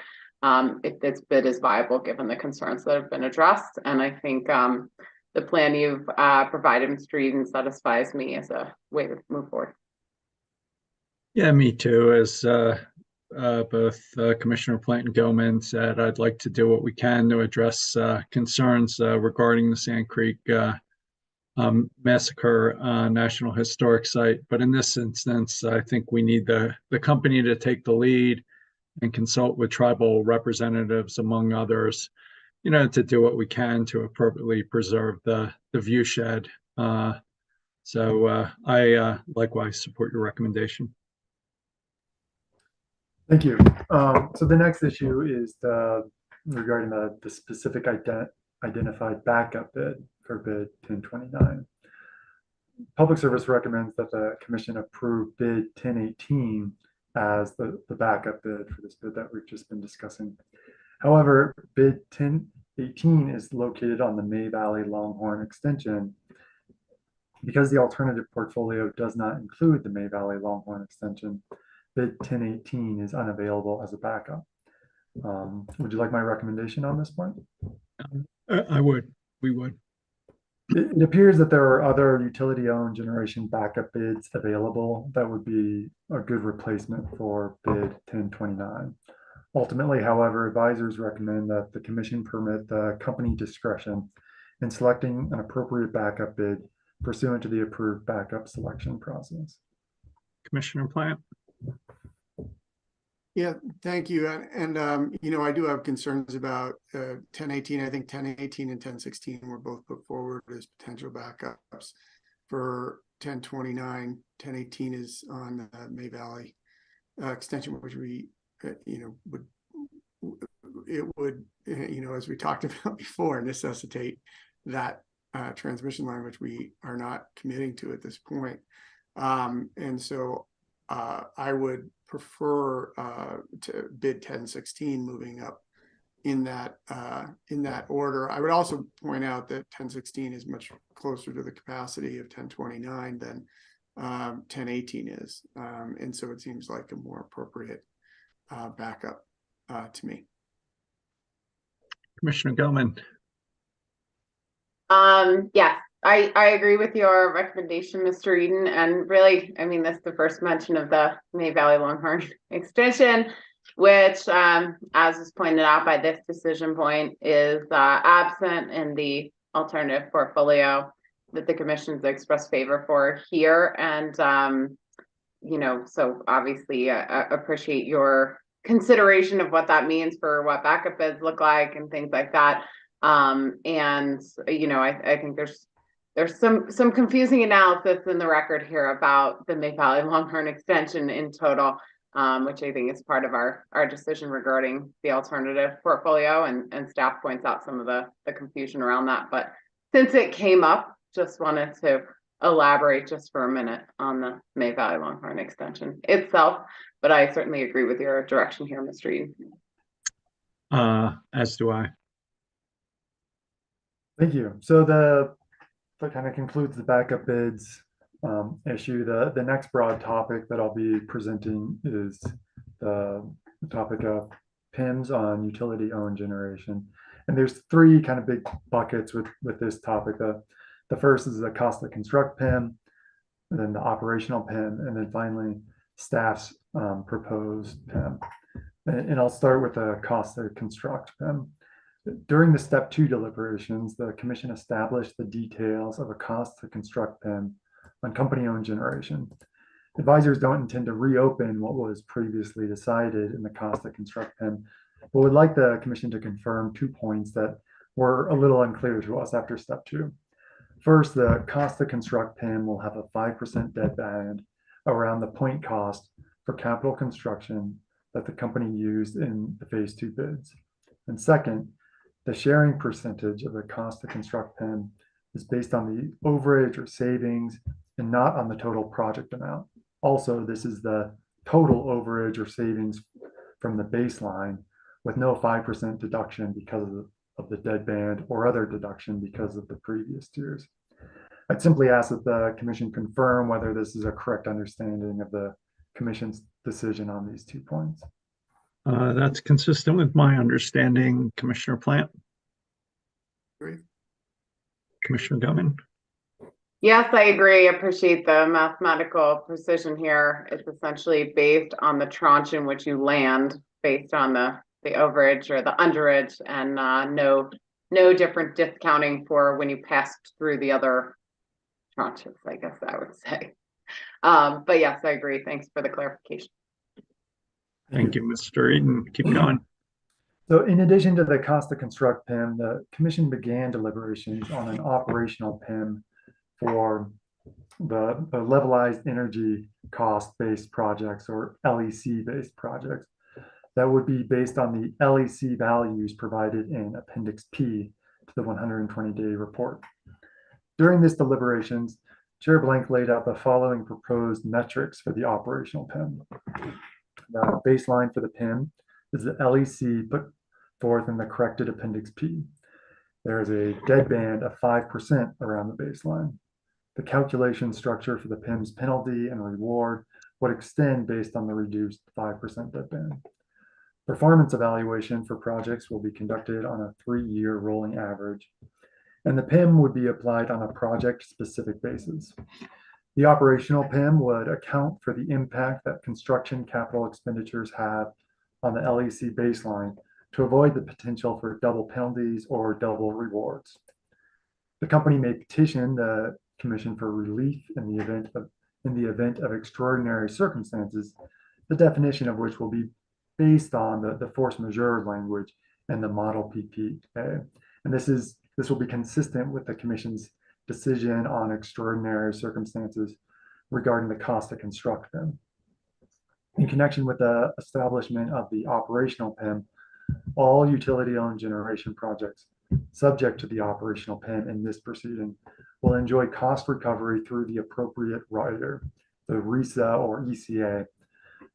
if this bid is viable given the concerns that have been addressed. And I think the plan you've provided, Mr. Eden, satisfies me as a way to move forward. Yeah, me too. As both Commissioner Plant and Gilman said, I'd like to do what we can to address concerns regarding the Sand Creek massacre National Historic Site. But in this instance, I think we need the company to take the lead and consult with tribal representatives, among others, to do what we can to appropriately preserve the view shed. So I likewise support your recommendation. Thank you. So the next issue is regarding the specific identified backup bid for bid 1029. Public Service recommends that the Commission approve bid 1018 as the backup bid for this bid that we've just been discussing. However, bid 1018 is located on the May Valley Longhorn extension. Because the alternative portfolio does not include the May Valley Longhorn extension, bid 1018 is unavailable as a backup. Would you like my recommendation on this point? I would. We would. It appears that there are other utility-owned generation backup bids available that would be a good replacement for bid 1029. Ultimately, however, advisors recommend that the Commission permit the company discretion in selecting an appropriate backup bid pursuant to the approved backup selection process. Commissioner Plant. Yeah, thank you. And I do have concerns about 1018. I think 1018 and 1016 were both put forward as potential backups for 1029. 1018 is on May Valley extension, which we, would, as we talked about before, necessitate that transmission line, which we are not committing to at this point. And so I would prefer to bid 1016 moving up in that order. I would also point out that 1016 is much closer to the capacity of 1029 than 1018 is. And so it seems like a more appropriate backup to me. Commissioner Gilman. Yes, I agree with your recommendation, Mr. Eden. And really, I mean, that's the first mention of the May Valley Longhorn extension, which, as was pointed out by this decision point, is absent in the alternative portfolio that the Commission's expressed favor for here. And, so obviously appreciate your consideration of what that means for what backup bids look like and things like that. I think there's some confusing analysis in the record here about the May Valley Longhorn extension in total, which I think is part of our decision regarding the alternative portfolio, and staff points out some of the confusion around that. But since it came up, just wanted to elaborate just for a minute on the May Valley Longhorn extension itself. But I certainly agree with your direction here, Mr. Eden. As do I. Thank you. So that kind of concludes the backup bids issue. The next broad topic that I'll be presenting is the topic of PIMs on utility-owned generation. And there's three kind of big buckets with this topic. The first is the cost to construct PIM, and then the operational PIM, and then finally staff's proposed PIM. And I'll start with the cost to construct PIM. During the step 2 deliberations, the Commission established the details of a cost to construct PIM on company-owned generation. Advisors don't intend to reopen what was previously decided in the cost to construct PIM, but would like the Commission to confirm 2 points that were a little unclear to us after step 2. First, the cost to construct PIM will have a 5% dead band around the point cost for capital construction that the company used in the phase 2 bids. And second, the sharing percentage of the cost to construct PIM is based on the overage or savings and not on the total project amount. Also, this is the total overage or savings from the baseline with no 5% deduction because of the dead band or other deduction because of the previous tiers. I'd simply ask that the Commission confirm whether this is a correct understanding of the Commission's decision on these 2 points. That's consistent with my understanding, Commissioner Plant. Great. Commissioner Gilman. Yes, I agree. Appreciate the mathematical precision here. It's essentially based on the tranche in which you land based on the overage or the underage, and no different discounting for when you passed through the other tranches, I guess I would say. But yes, I agree. Thanks for the clarification. Thank you, Mr. Eden. Keep going. So in addition to the cost to construct PIM, the commission began deliberations on an operational PIM for the levelized energy cost-based projects, or LEC-based projects, that would be based on the LEC values provided in Appendix P to the 120-day report. During this deliberations, Chair Blank laid out the following proposed metrics for the operational PIM. The baseline for the PIM is the LEC put forth in the corrected Appendix P. There is a deadband of 5% around the baseline. The calculation structure for the PIM's penalty and reward would extend based on the reduced 5% deadband. Performance evaluation for projects will be conducted on a 3-year rolling average, and the PIM would be applied on a project-specific basis. The operational PIM would account for the impact that construction capital expenditures have on the LEC baseline to avoid the potential for double penalties or double rewards. The company may petition the Commission for relief in the event of extraordinary circumstances, the definition of which will be based on the force majeure language and the model PPA. And this will be consistent with the Commission's decision on extraordinary circumstances regarding the cost to construct them. In connection with the establishment of the operational PIM, all utility-owned generation projects subject to the operational PIM in this proceeding will enjoy cost recovery through the appropriate rider, the RESA or ECA,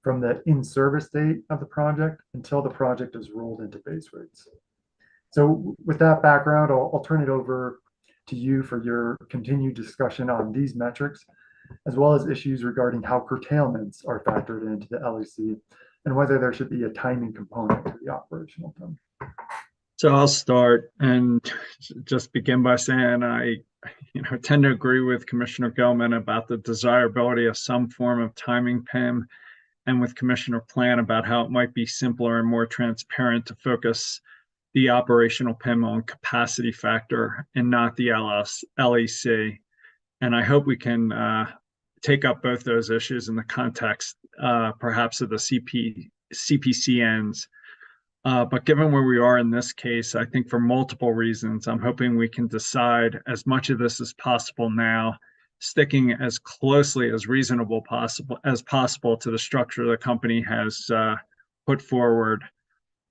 from the in-service date of the project until the project is rolled into base rates. So with that background, I'll turn it over to you for your continued discussion on these metrics, as well as issues regarding how curtailments are factored into the LEC and whether there should be a timing component to the operational PIM. So I'll start and just begin by saying I tend to agree with Commissioner Gilman about the desirability of some form of timing PIM, and with Commissioner Plant about how it might be simpler and more transparent to focus the operational PIM on capacity factor and not the LEC. And I hope we can take up both those issues in the context perhaps of the CPCNs. But given where we are in this case, I think for multiple reasons, I'm hoping we can decide as much of this as possible now, sticking as closely as possible to the structure the company has put forward.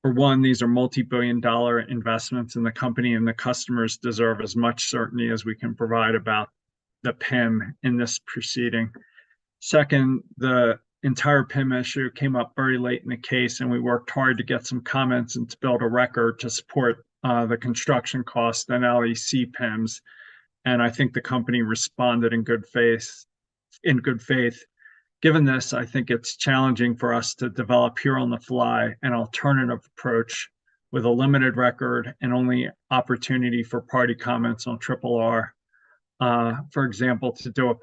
For one, these are multi-billion-dollar investments, and the company and the customers deserve as much certainty as we can provide about the PIM in this proceeding. Second, the entire PIM issue came up very late in the case, and we worked hard to get some comments and to build a record to support the construction cost and LEC PIMs. And I think the company responded in good faith. Given this, I think it's challenging for us to develop here on the fly an alternative approach with a limited record and only opportunity for party comments on RRR. For example, to do a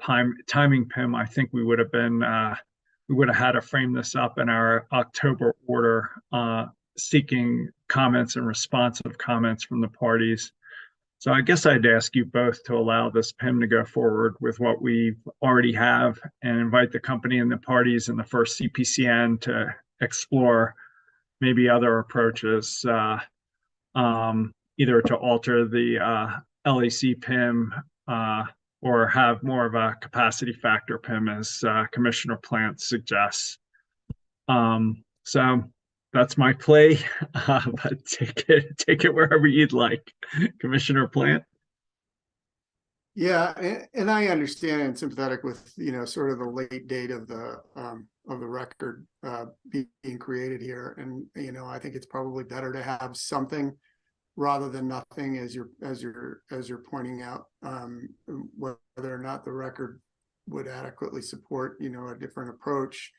timing PIM, I think we would have had to frame this up in our October order, seeking comments and responsive comments from the parties. So I guess I'd ask you both to allow this PIM to go forward with what we already have and invite the company and the parties in the first CPCN to explore maybe other approaches, either to alter the LEC PIM or have more of a capacity factor PIM as Commissioner Plant suggests. So that's my play, but take it wherever you'd like. Commissioner Plant? Yeah, and I understand and sympathetic with, sort of the late date of the record being created here. And, I think it's probably better to have something rather than nothing, as you're pointing out, whether or not the record would adequately support, a different approach.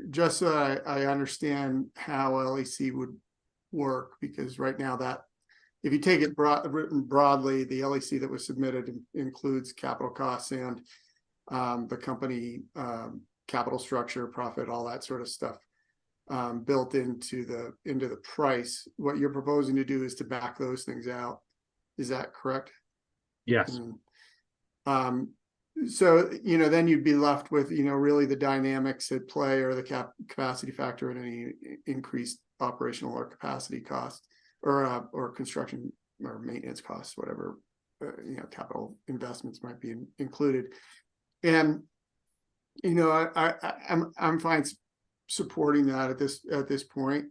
Just so I understand how LEC would work, because right now that if you take it written broadly, the LEC that was submitted includes capital costs and the company capital structure, profit, all that sort of stuff built into the price. What you're proposing to do is to back those things out. Is that correct? Yes. So, then you'd be left with, really the dynamics at play or the capacity factor at any increased operational or capacity cost or construction or maintenance costs, whatever, capital investments might be included. And, I'm fine supporting that at this point.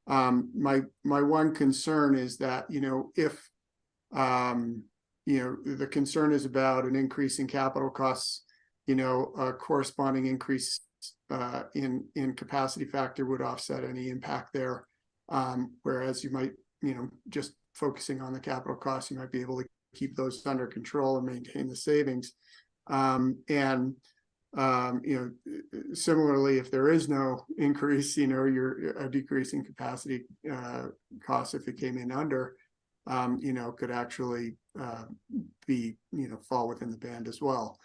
My one concern is that, if, the concern is about an increase in capital costs, a corresponding increase in capacity factor would offset any impact there. Whereas you might, just focusing on the capital costs, you might be able to keep those under control and maintain the savings. Similarly, if there is no increase, you're a decrease in capacity costs, if it came in under, could actually be, fall within the band as well.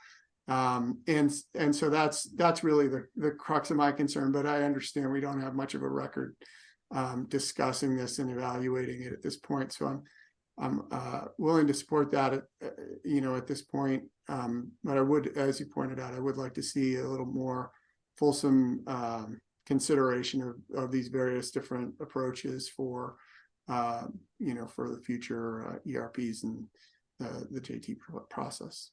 And so that's really the crux of my concern, but I understand we don't have much of a record discussing this and evaluating it at this point. So I'm willing to support that at this point. But I would, as you pointed out, I would like to see a little more fulsome consideration of these various different approaches for for the future ERPs and the JT process.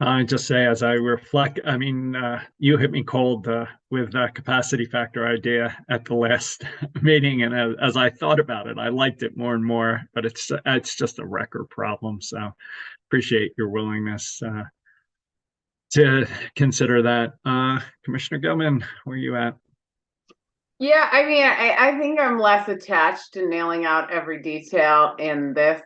I just say, as I reflect, I mean, you hit me cold with that capacity factor idea at the last meeting, and as I thought about it, I liked it more and more. But it's just a record problem. So appreciate your willingness to consider that. Commissioner Gilman, where are you at? Yeah, I mean, I think I'm less attached to nailing out every detail in this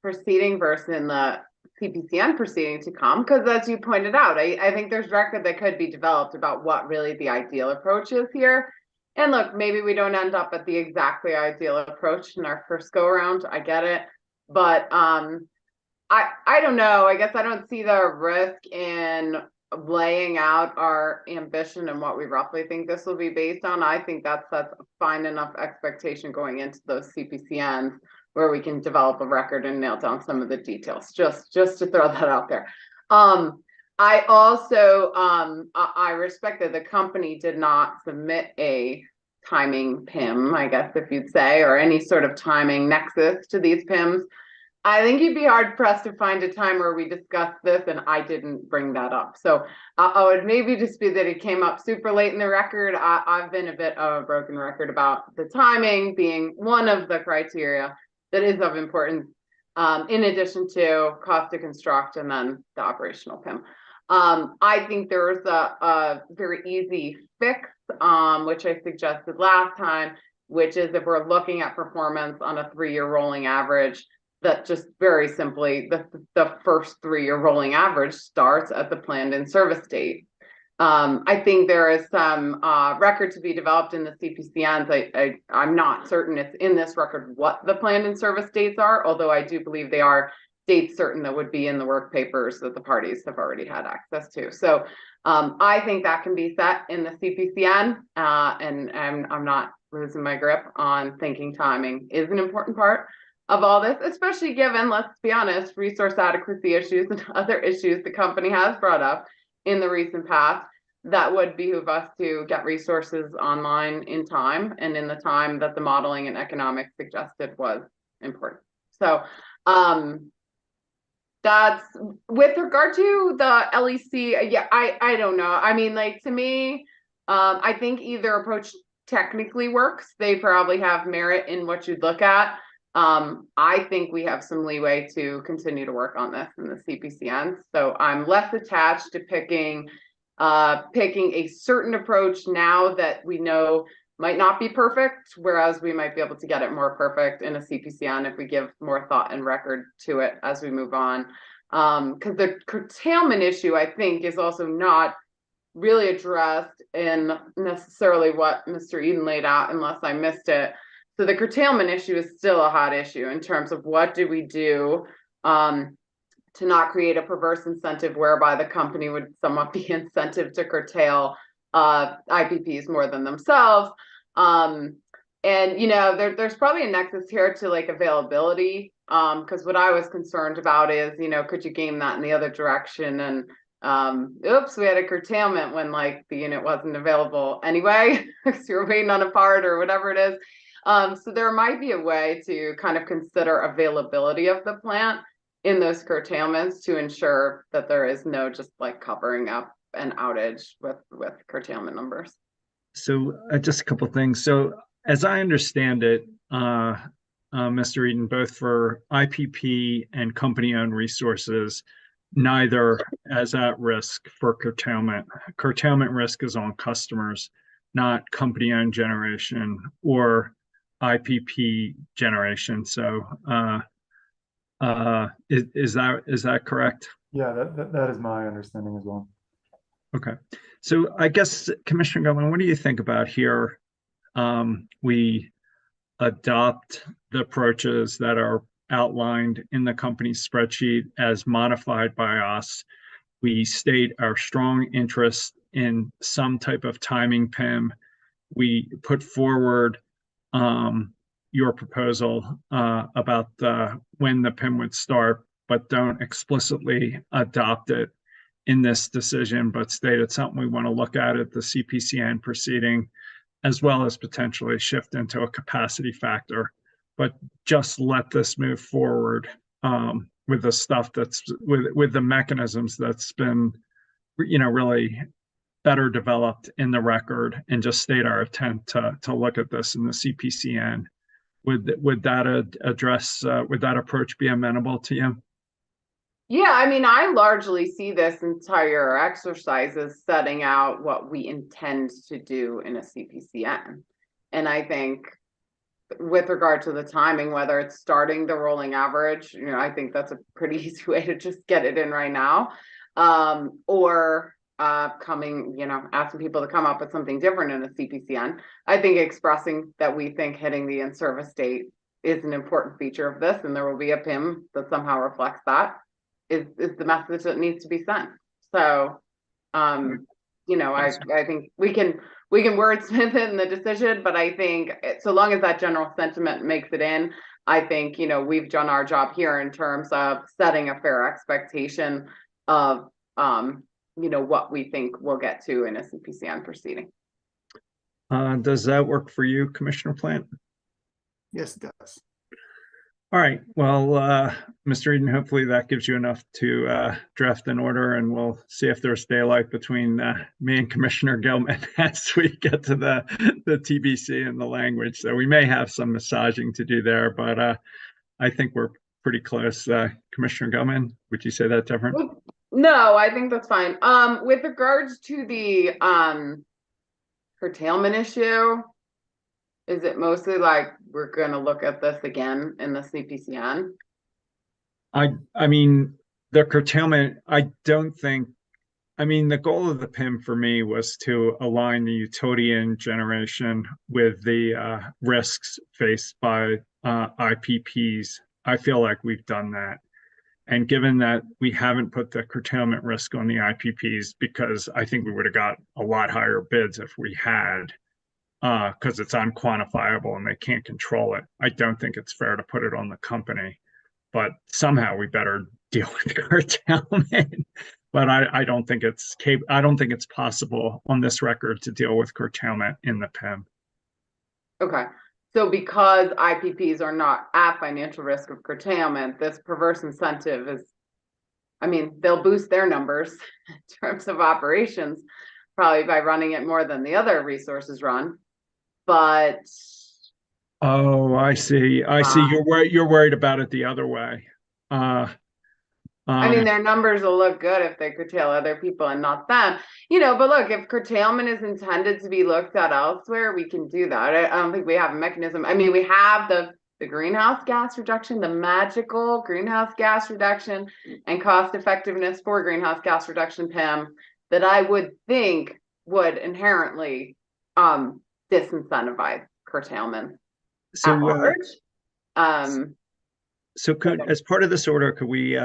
proceeding versus in the CPCN proceeding to come, because as you pointed out, I think there's record that could be developed about what really the ideal approach is here. And look, maybe we don't end up at the exactly ideal approach in our first go around. I get it. But I don't know. I guess I don't see the risk in laying out our ambition and what we roughly think this will be based on. I think that's a fine enough expectation going into those CPCNs where we can develop a record and nail down some of the details, just to throw that out there. I also, I respect that the company did not submit a timing PIM, I guess if you'd say, or any sort of timing nexus to these PIMs. I think you'd be hard pressed to find a time where we discussed this and I didn't bring that up. So I would maybe just be that it came up super late in the record. I've been a bit of a broken record about the timing being one of the criteria that is of importance, in addition to cost to construct and then the operational PIM. I think there's a very easy fix, which I suggested last time, which is if we're looking at performance on a 3-year rolling average, that just very simply, the first 3-year rolling average starts at the planned in service date. I think there is some record to be developed in the CPCNs. I'm not certain it's in this record what the planned in service dates are, although I do believe they are dates certain that would be in the work papers that the parties have already had access to. So I think that can be set in the CPCN, and I'm not losing my grip on thinking timing is an important part of all this, especially given, let's be honest, resource adequacy issues and other issues the company has brought up in the recent past. That would behoove us to get resources online in time and in the time that the modeling and economics suggested was important. So that's with regard to the LEC. Yeah, I don't know. I mean, like, to me, I think either approach technically works. They probably have merit in what you'd look at. I think we have some leeway to continue to work on this in the CPCN. So I'm less attached to picking a certain approach now that we know might not be perfect, whereas we might be able to get it more perfect in a CPCN if we give more thought and record to it as we move on. Because the curtailment issue, I think, is also not really addressed in necessarily what Mr. Eden laid out, unless I missed it. So the curtailment issue is still a hot issue in terms of what do we do to not create a perverse incentive whereby the company would somewhat be incentive to curtail IPPs more than themselves. And, there's probably a nexus here to like availability Because what I was concerned about is, could you game that in the other direction? And oops, we had a curtailment when like the unit wasn't available anyway, because you're waiting on a part or whatever it is. So there might be a way to kind of consider availability of the plant in those curtailments to ensure that there is no just like covering up an outage with curtailment numbers. So just a couple of things. So as I understand it, Mr. Eden, both for IPP and company-owned resources, neither is at risk for curtailment. Curtailment risk is on customers, not company-owned generation or IPP generation. So is that correct? Yeah, that is my understanding as well. Okay. So I guess, Commissioner Gilman, what do you think about here? We adopt the approaches that are outlined in the company's spreadsheet as modified by us. We state our strong interest in some type of timing PIM. We put forward your proposal about when the PIM would start, but don't explicitly adopt it in this decision, but state it's something we want to look at the CPCN proceeding, as well as potentially shift into a capacity factor. But just let this move forward with the stuff that's with the mechanisms that's been, really better developed in the record, and just state our intent to look at this in the CPCN. Would that address? Would that approach be amenable to you? Yeah, I mean, I largely see this entire exercise as setting out what we intend to do in a CPCN. And I think with regard to the timing, whether it's starting the rolling average, I think that's a pretty easy way to just get it in right now. Or asking people to come up with something different in a CPCN. I think expressing that we think hitting the in-service date is an important feature of this, and there will be a PIM that somehow reflects that. Is the message that needs to be sent. So, I think we can wordsmith it in the decision, but I think so long as that general sentiment makes it in, I think, we've done our job here in terms of setting a fair expectation of, what we think we'll get to in a CPCN proceeding. Does that work for you, Commissioner Plant? Yes, it does. All right. Well, Mr. Eden, hopefully that gives you enough to draft an order, and we'll see if there's daylight between me and Commissioner Gilman as we get to the TBC and the language. So we may have some massaging to do there, but I think we're pretty close. Commissioner Gilman, would you say that different? No, I think that's fine. With regards to the curtailment issue, is it mostly like we're going to look at this again in the CPCN? I mean, the curtailment, I don't think, the goal of the PIM for me was to align the utility and generation with the risks faced by IPPs. I feel like we've done that. And given that we haven't put the curtailment risk on the IPPs, because I think we would have got a lot higher bids if we had, because it's unquantifiable and they can't control it. I don't think it's fair to put it on the company, but somehow we better deal with curtailment. But I don't think it's possible on this record to deal with curtailment in the PIM. Okay. So because IPPs are not at financial risk of curtailment, this perverse incentive is, they'll boost their numbers in terms of operations, probably by running it more than the other resources run. But I see. You're worried about it the other way. Their numbers will look good if they curtail other people and not them, but look, if curtailment is intended to be looked at elsewhere, we can do that. I don't think we have a mechanism. We have the greenhouse gas reduction, the magical greenhouse gas reduction and cost effectiveness for greenhouse gas reduction PIM that I would think would inherently disincentivize curtailment at large. So as part of this order, could we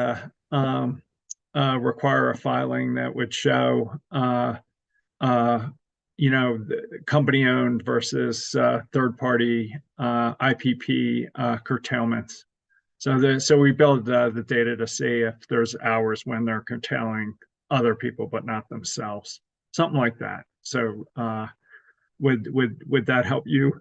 require a filing that would show, company owned versus third party IPP curtailments? So we build the data to see if there's hours when they're curtailing other people, but not themselves, something like that. So would that help you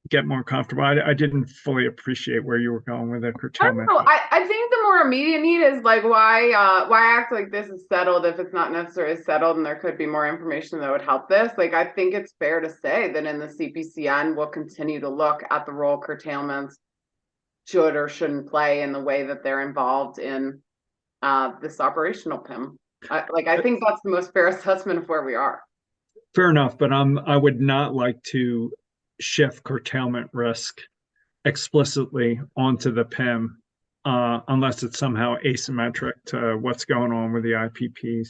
get more comfortable? I didn't fully appreciate where you were going with the I don't curtailment. know. I think the more immediate need is like why act like this is settled if it's not necessarily settled and there could be more information that would help this. Like I think it's fair to say that in the CPCN we'll continue to look at the role curtailments should or shouldn't play in the way that they're involved in this operational PIM. I think that's the most fair assessment of where we are. Fair enough, but I would not like to shift curtailment risk explicitly onto the PIM unless it's somehow asymmetric to what's going on with the IPPs.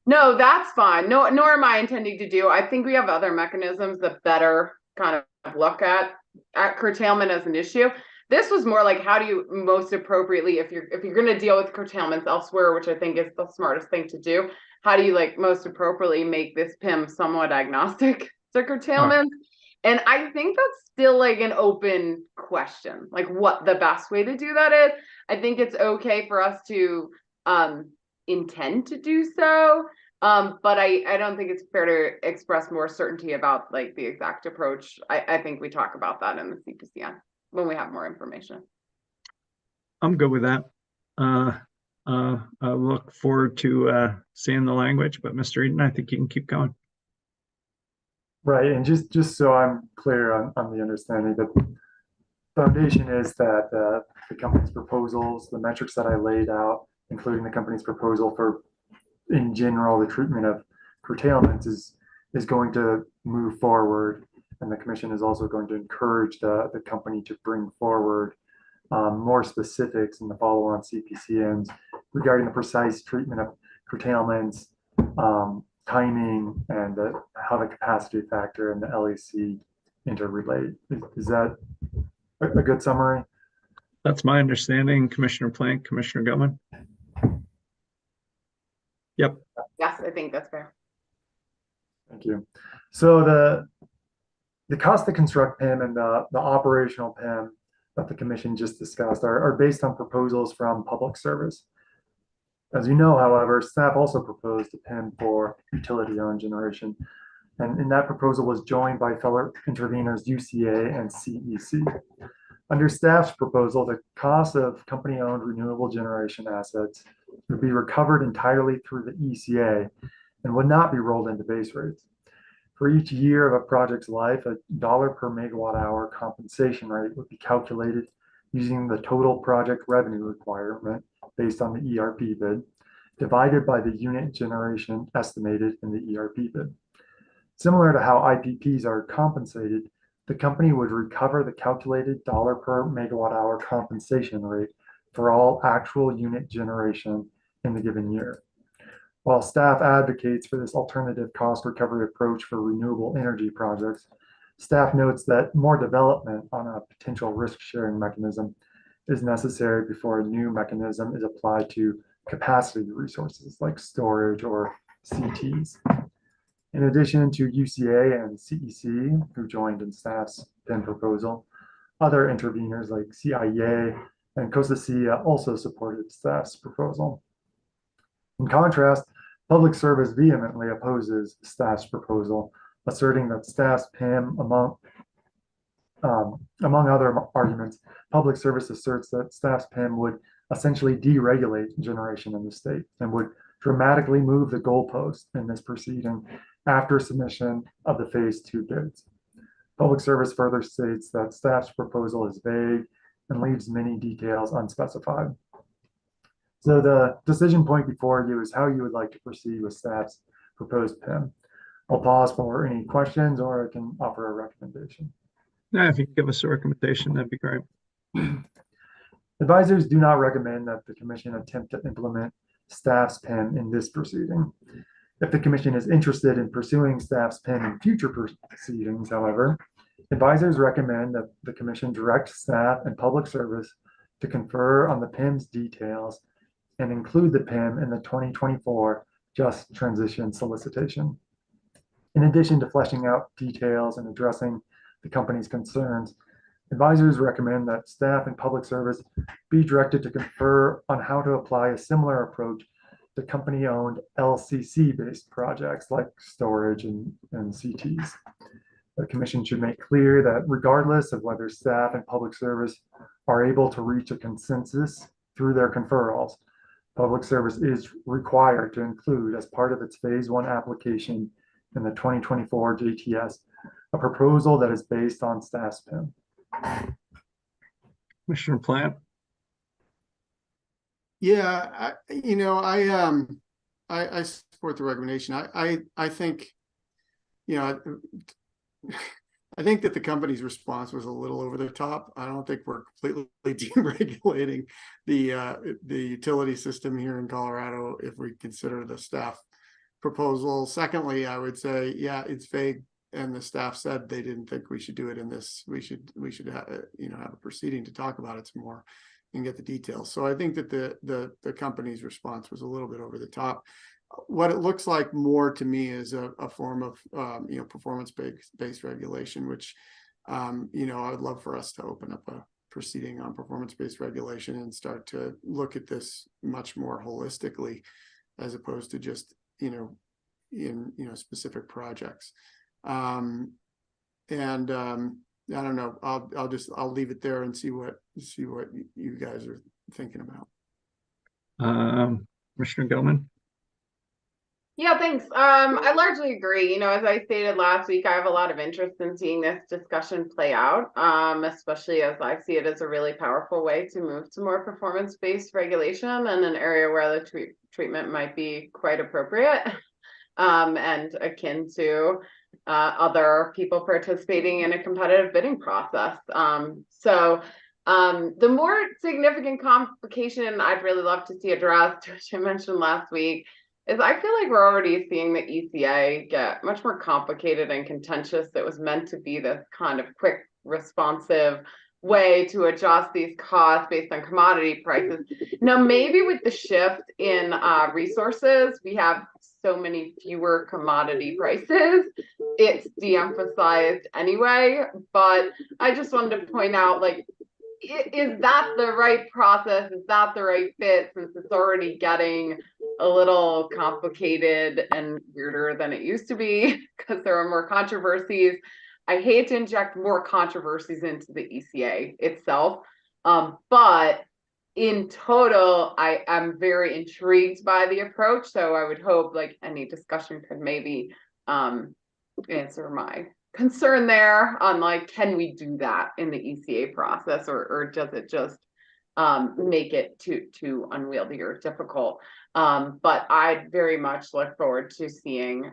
No, that's fine. No, nor am I intending to do. I think we have other mechanisms that better kind of look at curtailment as an issue. This was more like how do you most appropriately, if you're going to deal with curtailments elsewhere, which I think is the smartest thing to do, how do you like most appropriately make this PIM somewhat agnostic to curtailment? And I think that's still like an open question, like what the best way to do that is. I think it's okay for us to intend to do so, but I don't think it's fair to express more certainty about like the exact approach. I think we talk about that in the CPCN when we have more information. I'm good with that. I look forward to seeing the language, but Mr. Eden, I think you can keep going. Right, and just so I'm clear on the understanding, that foundation is that the company's proposals, the metrics that I laid out, including the company's proposal for, in general, the treatment of curtailments is going to move forward, and the commission is also going to encourage the company to bring forward more specifics in the follow-on CPCNs regarding the precise treatment of curtailments, timing, and how the capacity factor and the LEC interrelate. Is that a good summary? That's my understanding. Commissioner Plank, Commissioner Gilman. Yep. Yes, I think that's fair. Thank you. So the cost to construct PIM and the operational PIM that the commission just discussed are based on proposals from public service. As you know, however, staff also proposed a PIM for utility-owned generation, and in that proposal was joined by fellow interveners UCA and CEC. Under staff's proposal, the cost of company-owned renewable generation assets would be recovered entirely through the ECA and would not be rolled into base rates. For each year of a project's life, $1 per megawatt hour compensation rate would be calculated using the total project revenue requirement based on the ERP bid, divided by the unit generation estimated in the ERP bid. Similar to how IPPs are compensated, the company would recover the calculated $1 per megawatt hour compensation rate for all actual unit generation in the given year. While staff advocates for this alternative cost recovery approach for renewable energy projects, staff notes that more development on a potential risk-sharing mechanism is necessary before a new mechanism is applied to capacity resources like storage or CTs. In addition to UCA and CEC, who joined in staff's PIM proposal, other interveners like CIEA and COSA-SIA also supported staff's proposal. In contrast, public service vehemently opposes staff's proposal, asserting that staff's PIM, among other arguments, public service asserts that staff's PIM would essentially deregulate generation in the state and would dramatically move the goalpost in this proceeding after submission of the phase 2 bids. Public service further states that staff's proposal is vague and leaves many details unspecified. So the decision point before you is how you would like to proceed with staff's proposed PIM. I'll pause for any questions, or I can offer a recommendation. Yeah, if you can give us a recommendation, that'd be great. Advisors do not recommend that the commission attempt to implement staff's PIM in this proceeding. If the commission is interested in pursuing staff's PIM in future proceedings, however, advisors recommend that the commission direct staff and public service to confer on the PIM's details and include the PIM in the 2024 Just Transition solicitation. In addition to fleshing out details and addressing the company's concerns, Advisors recommend that staff and public service be directed to confer on how to apply a similar approach to company-owned LCC-based projects like storage and CTs. The commission should make clear that regardless of whether staff and public service are able to reach a consensus through their conferrals, public service is required to include as part of its phase 1 application in the 2024 JTS a proposal that is based on staff's PIM. Commissioner Plant? Yeah, I support the recommendation. I think, I think that the company's response was a little over the top. I don't think we're completely deregulating the utility system here in Colorado if we consider the staff proposal. Secondly, I would say, yeah, it's vague, and the staff said they didn't think we should do it in this. We should have have a proceeding to talk about it some more and get the details. So I think that the company's response was a little bit over the top. What it looks like more to me is a form of performance-based regulation, which I would love for us to open up a proceeding on performance-based regulation and start to look at this much more holistically, as opposed to just in specific projects. I don't know. I'll leave it there and see what you guys are thinking about. Commissioner Gilman? Yeah, thanks. I largely agree. As I stated last week, I have a lot of interest in seeing this discussion play out, especially as I see it as a really powerful way to move to more performance-based regulation in an area where the treatment might be quite appropriate and akin to other people participating in a competitive bidding process. The more significant complication I'd really love to see addressed, which I mentioned last week, is I feel like we're already seeing the ECA get much more complicated and contentious. It was meant to be this kind of quick, responsive way to adjust these costs based on commodity prices. Now, maybe with the shift in resources, we have so many fewer commodity prices, it's de-emphasized anyway. But I just wanted to point out, is that the right process? Is that the right fit, since it's already getting a little complicated and weirder than it used to be because there are more controversies? I hate to inject more controversies into the ECA itself, but in total, I am very intrigued by the approach. So I would hope any discussion could maybe answer my concern there on can we do that in the ECA process, or does it just make it too unwieldy or difficult? But I'd very much look forward to seeing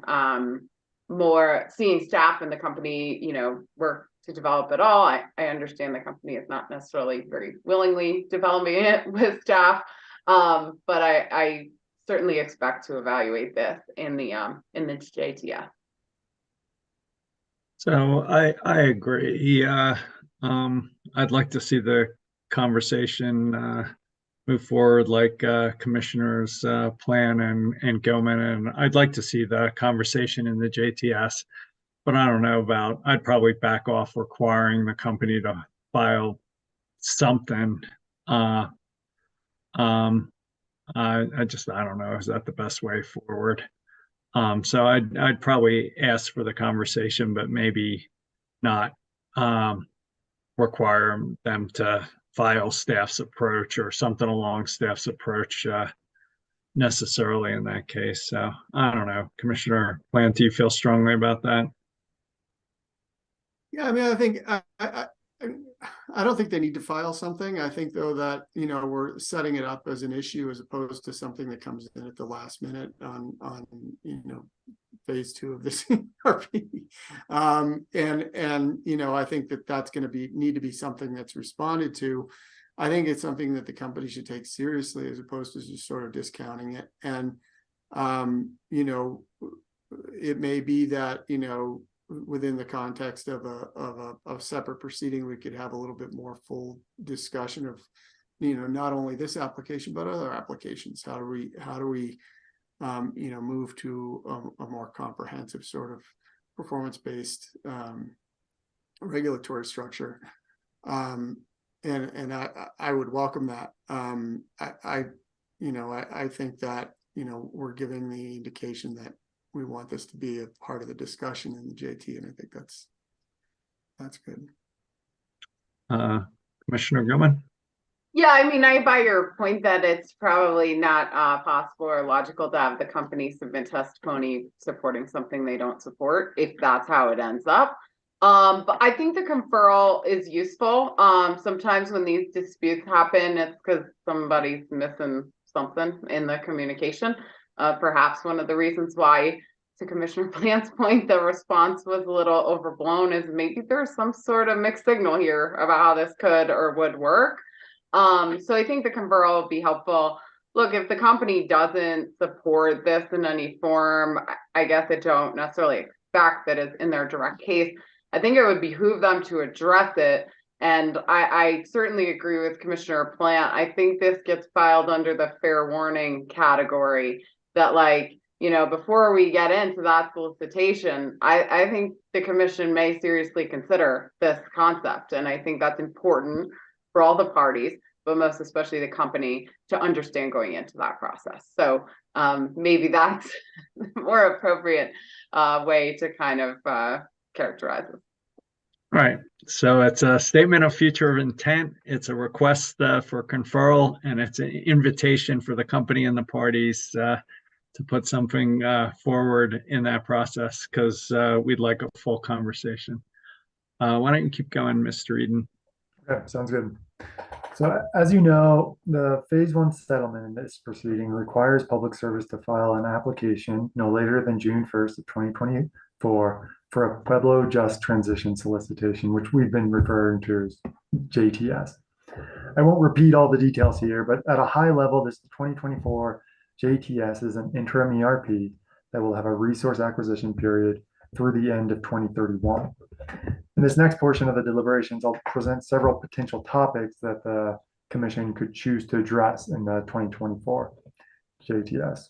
staff in the company work to develop it all. I understand the company is not necessarily very willingly developing it with staff, but I certainly expect to evaluate this in the JTS. So I agree. I'd like to see the conversation move forward like Commissioners Plan and Gilman, and I'd like to see the conversation in the JTS, but I don't know about, I'd probably back off requiring the company to file something. I don't know, is that the best way forward? So I'd probably ask for the conversation, but maybe not require them to file staff's approach or something along staff's approach necessarily in that case. So I don't know. Commissioner Plant, do you feel strongly about that? Yeah, I mean, I think I don't think they need to file something. I think, though, that we're setting it up as an issue as opposed to something that comes in at the last minute on phase 2 of this ERP. I think that's going to need to be something that's responded to. I think it's something that the company should take seriously as opposed to just sort of discounting it. And it may be that within the context of a separate proceeding, we could have a little bit more full discussion of not only this application but other applications. How do we move to a more comprehensive sort of performance-based regulatory structure And I would welcome that. I think that, we're giving the indication that we want this to be a part of the discussion in the JT, and I think that's good. Commissioner Gilman? Yeah, I mean, I buy your point that it's probably not possible or logical to have the company submit testimony supporting something they don't support, if that's how it ends up. But I think the conferral is useful. Sometimes when these disputes happen, it's because somebody's missing something in the communication. Perhaps one of the reasons why, to Commissioner Plant's point, the response was a little overblown is maybe there's some sort of mixed signal here about how this could or would work. So I think the conferral will be helpful. Look, if the company doesn't support this in any form, I guess I don't necessarily expect that it's in their direct case. I think it would behoove them to address it. And I certainly agree with Commissioner Plant. I think this gets filed under the fair warning category that, like, before we get into that solicitation, I think the commission may seriously consider this concept. And I think that's important for all the parties, but most especially the company, to understand going into that process. So maybe that's the more appropriate way to kind of characterize it. Right. So it's a statement of future intent. It's a request for conferral, and it's an invitation for the company and the parties to put something forward in that process, because we'd like a full conversation. Why don't you keep going, Mr. Eden? Okay, sounds good. So as you know, the phase 1 settlement in this proceeding requires public service to file an application no later than June 1st of 2024 for a Pueblo Just Transition solicitation, which we've been referring to as JTS. I won't repeat all the details here, but at a high level, this 2024 JTS is an interim ERP that will have a resource acquisition period through the end of 2031. In this next portion of the deliberations, I'll present several potential topics that the Commission could choose to address in the 2024 JTS.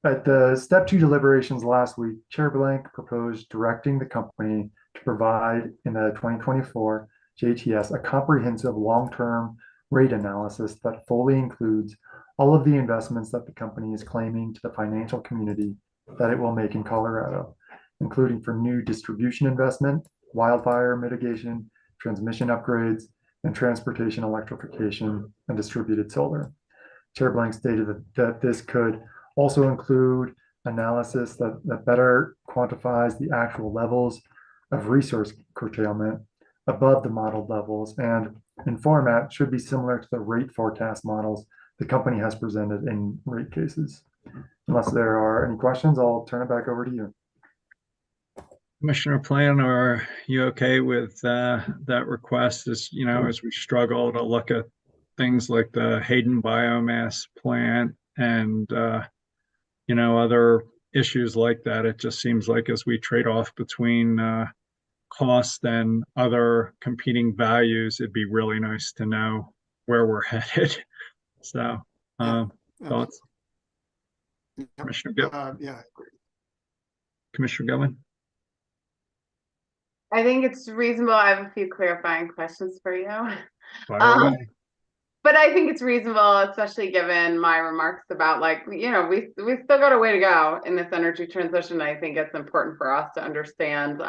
At the Step 2 deliberations last week, Chair Blank proposed directing the company to provide in the 2024 JTS a comprehensive long-term rate analysis that fully includes all of the investments that the company is claiming to the financial community that it will make in Colorado, including for new distribution investment, wildfire mitigation, transmission upgrades, and transportation electrification and distributed solar. Chair Blank stated that this could also include analysis that better quantifies the actual levels of resource curtailment above the modeled levels, and in format should be similar to the rate forecast models the company has presented in rate cases. Unless there are any questions, I'll turn it back over to you. Commissioner Plan, are you okay with that request? As as we struggle to look at things like the Hayden biomass plant and other issues like that, it just seems like as we trade off between cost and other competing values, it'd be really nice to know where we're headed. So, thoughts? Commissioner Gilman? Yeah. Commissioner Gilman? I think it's reasonable. I have a few clarifying questions for you. Fire away. But I think it's reasonable, especially given my remarks about, like, we still got a way to go in this energy transition. I think it's important for us to understand,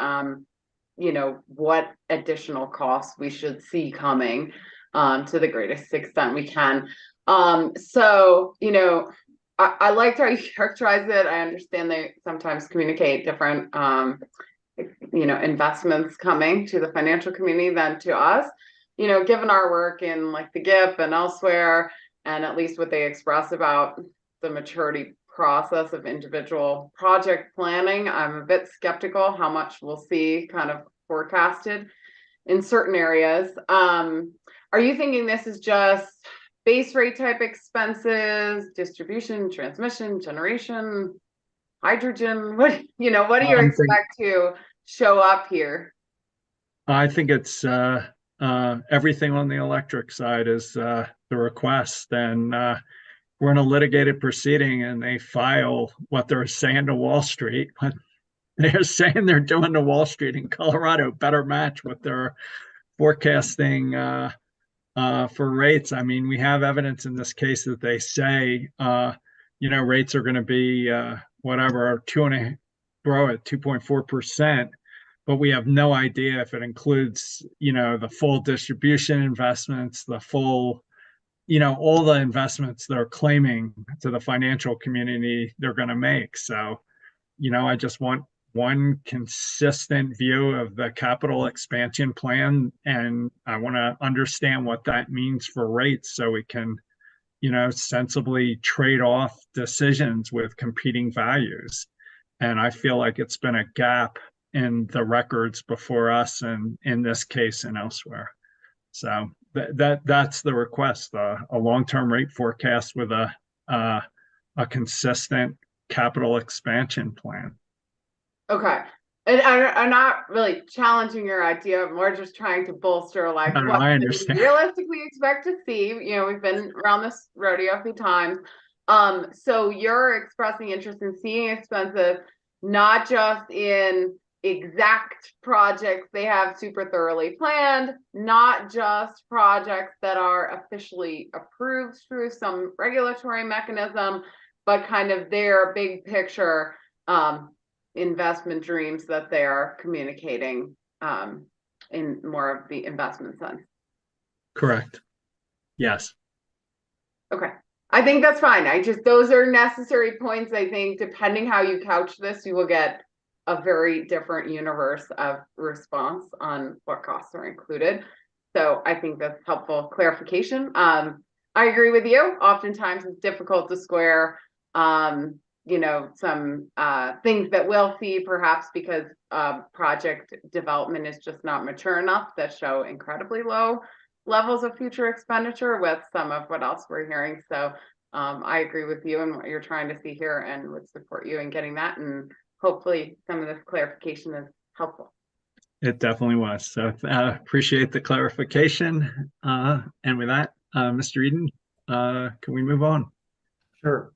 what additional costs we should see coming to the greatest extent we can. So, I liked how you characterize it. I understand they sometimes communicate different, investments coming to the financial community than to us. Given our work in like the GIP and elsewhere, and at least what they express about the maturity process of individual project planning, I'm a bit skeptical how much we'll see kind of forecasted in certain areas. Are you thinking this is just base rate type expenses, distribution, transmission, generation, hydrogen? What do you expect to show up here? I think it's everything on the electric side is the request, and we're in a litigated proceeding, and they file what they're saying to Wall Street. they're saying they're doing the Wall Street in Colorado better match what they're forecasting for rates. I mean, we have evidence in this case that they say, rates are going to be whatever, 2.4%, but we have no idea if it includes, the full distribution investments, the full, all the investments they're claiming to the financial community they're going to make. So, I just want one consistent view of the capital expansion plan, and I want to understand what that means for rates so we can, sensibly trade off decisions with competing values. And I feel like it's been a gap in the records before us and in this case and elsewhere. So that's the request, a long-term rate forecast with a consistent capital expansion plan. Okay. And I'm not really challenging your idea. We're just trying to bolster like what I we understand. realistically expect to see. We've been around this rodeo a few times. So you're expressing interest in seeing expensive, not just in exact projects they have super thoroughly planned, not just projects that are officially approved through some regulatory mechanism, but kind of their big picture investment dreams that they are communicating in more of the investment sense. Correct. Yes. Okay. I think that's fine. Those are necessary points. I think depending how you couch this, you will get a very different universe of response on what costs are included. So I think that's helpful clarification. I agree with you. Oftentimes it's difficult to square some things that we'll see perhaps because project development is just not mature enough that show incredibly low levels of future expenditure with some of what else we're hearing. So I agree with you and what you're trying to see here and would support you in getting that. And hopefully some of this clarification is helpful. It definitely was. So appreciate the clarification. And with that, Mr. Eden, can we move on? Sure.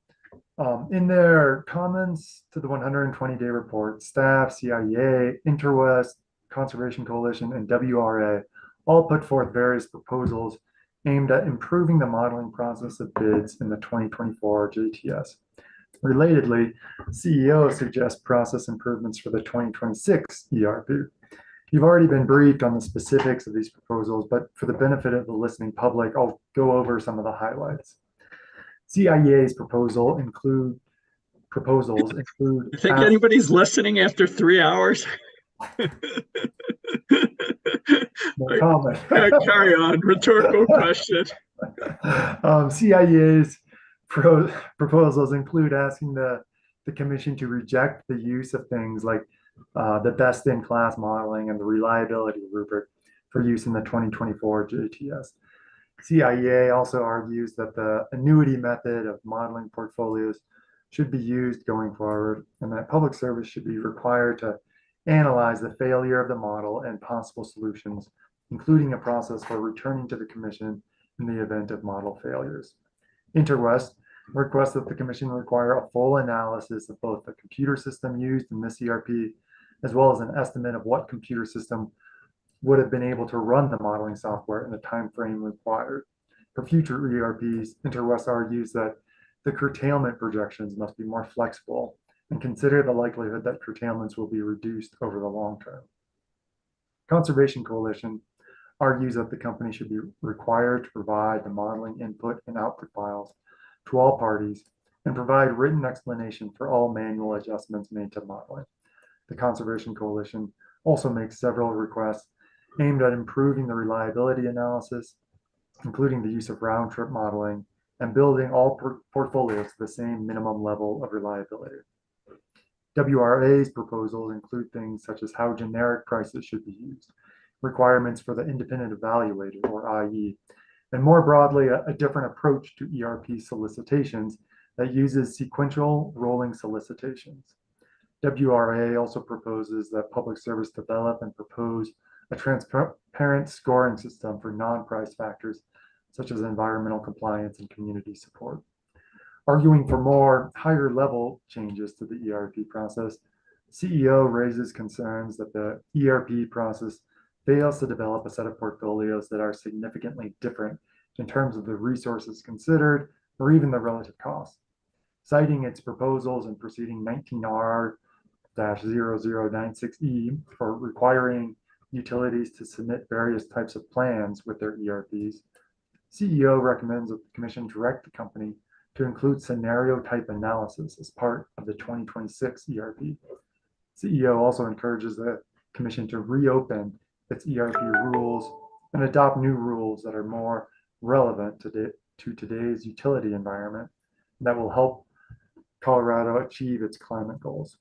In their comments to the 120-day report, staff, CIEA, Interwest, Conservation Coalition, and WRA all put forth various proposals aimed at improving the modeling process of bids in the 2024 JTS. Relatedly, CEO suggests process improvements for the 2026 ERP. You've already been briefed on the specifics of these proposals, but for the benefit of the listening public, I'll go over some of the highlights. CIEA's proposals include. You think anybody's listening after 3 hours? No comment. Carry on. Rhetorical question. CIEA's proposals include asking the commission to reject the use of things like the best-in-class modeling and the reliability rubric for use in the 2024 JTS. CIEA also argues that the annuity method of modeling portfolios should be used going forward, and that public service should be required to analyze the failure of the model and possible solutions, including a process for returning to the commission in the event of model failures. Interwest requests that the commission require a full analysis of both the computer system used in this ERP, as well as an estimate of what computer system would have been able to run the modeling software in the time frame required. For future ERPs, Interwest argues that the curtailment projections must be more flexible and consider the likelihood that curtailments will be reduced over the long term. Conservation Coalition argues that the company should be required to provide the modeling input and output files to all parties and provide written explanation for all manual adjustments made to modeling. The Conservation Coalition also makes several requests aimed at improving the reliability analysis, including the use of round-trip modeling and building all portfolios to the same minimum level of reliability. WRA's proposals include things such as how generic prices should be used, requirements for the independent evaluator, or IE, and more broadly, a different approach to ERP solicitations that uses sequential rolling solicitations. WRA also proposes that public service develop and propose a transparent scoring system for non-price factors such as environmental compliance and community support. Arguing for more higher level changes to the ERP process, CEO raises concerns that the ERP process fails to develop a set of portfolios that are significantly different in terms of the resources considered or even the relative cost. Citing its proposals in proceeding 19R-0096E for requiring utilities to submit various types of plans with their ERPs, CEO recommends that the Commission direct the company to include scenario type analysis as part of the 2026 ERP. CEO also encourages the Commission to reopen its ERP rules and adopt new rules that are more relevant to today's utility environment that will help Colorado achieve its climate goals.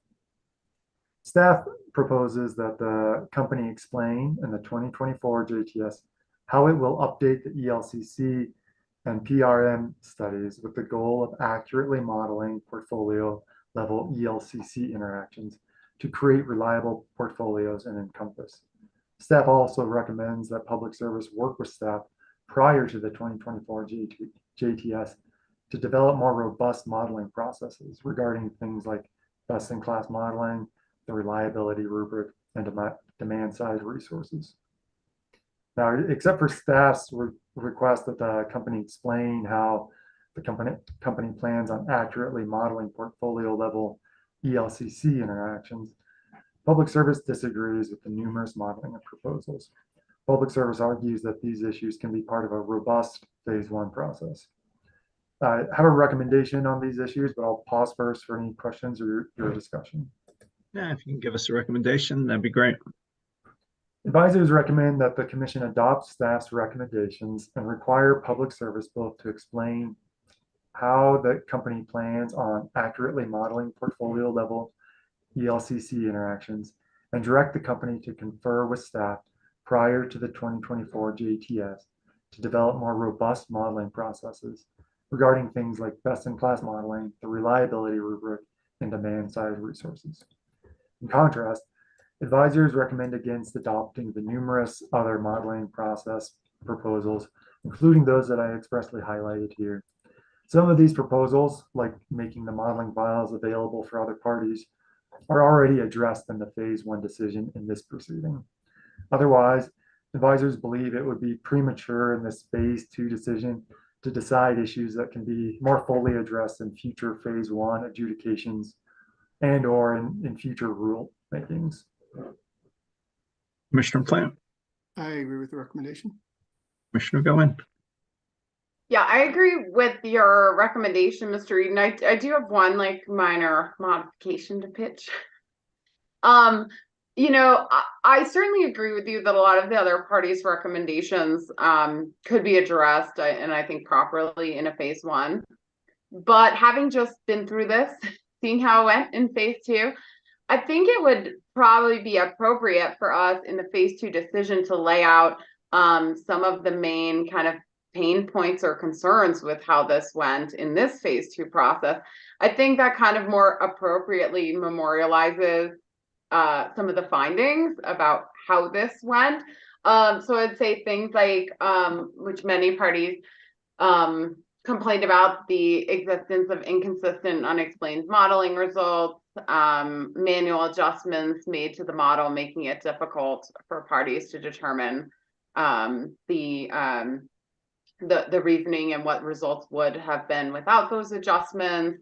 Staff proposes that the company explain in the 2024 JTS how it will update the ELCC and PRM studies with the goal of accurately modeling portfolio level ELCC interactions to create reliable portfolios and encompass. Staff also recommends that Public Service work with staff prior to the 2024 JTS to develop more robust modeling processes regarding things like best-in-class modeling, the reliability rubric, and demand side resources. Now, except for staff's request that the company explain how the company plans on accurately modeling portfolio level ELCC interactions, Public Service disagrees with the numerous modeling proposals. Public Service argues that these issues can be part of a robust phase one process. I have a recommendation on these issues, but I'll pause first for any questions or your discussion. Yeah, if you can give us a recommendation, that'd be great. Advisors recommend that the Commission adopt staff's recommendations and require Public Service both to explain how the company plans on accurately modeling portfolio level ELCC interactions and direct the company to confer with staff prior to the 2024 JTS to develop more robust modeling processes regarding things like best-in-class modeling, the reliability rubric, and demand-side resources. In contrast, advisors recommend against adopting the numerous other modeling process proposals, including those that I expressly highlighted here. Some of these proposals, like making the modeling files available for other parties, are already addressed in the phase one decision in this proceeding. Otherwise, advisors believe it would be premature in this phase two decision to decide issues that can be more fully addressed in future phase one adjudications and or in future rule makings. Commissioner Plant. I agree with the recommendation. Commissioner Goen. Yeah, I agree with your recommendation, Mr. Eden. I do have one like minor modification to pitch. You know, I certainly agree with you that a lot of the other parties' recommendations could be addressed, and I think properly in a phase one. But having just been through this, seeing how it went in phase two, I think it would probably be appropriate for us in the phase two decision to lay out some of the main kind of pain points or concerns with how this went in this phase two process. I think that kind of more appropriately memorializes some of the findings about how this went. So I'd say things like, which many parties complained about, the existence of inconsistent, unexplained modeling results, manual adjustments made to the model, making it difficult for parties to determine the reasoning and what results would have been without those adjustments.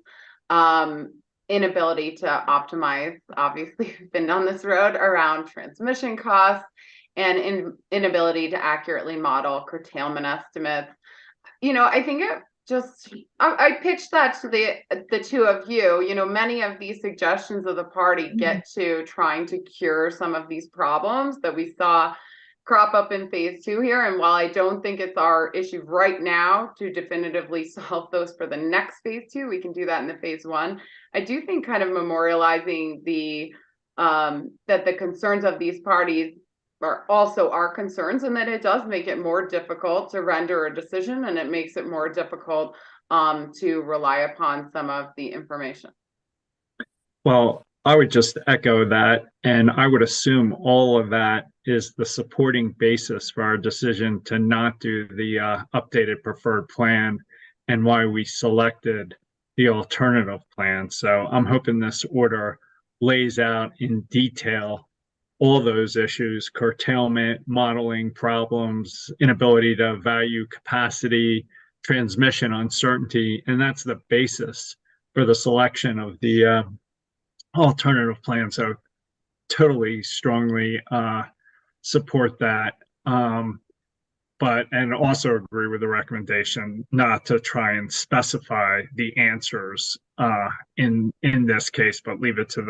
Inability to optimize, obviously we've been down this road around transmission costs, and inability to accurately model curtailment estimates. You know, I think it just, I pitched that to the two of you. You know, many of these suggestions of the party get to trying to cure some of these problems that we saw crop up in phase two here. And while I don't think it's our issue right now to definitively solve those for the next phase two, we can do that in the phase one. I do think kind of memorializing the that the concerns of these parties are also our concerns, and that it does make it more difficult to render a decision, and it makes it more difficult to rely upon some of the information. Well, I would just echo that, and I would assume all of that is the supporting basis for our decision to not do the updated preferred plan and why we selected the alternative plan. So I'm hoping this order lays out in detail all those issues: curtailment, modeling problems, inability to value capacity, transmission uncertainty, and that's the basis for the selection of the alternative plan. So totally strongly support that. And also agree with the recommendation not to try and specify the answers in this case, but leave it to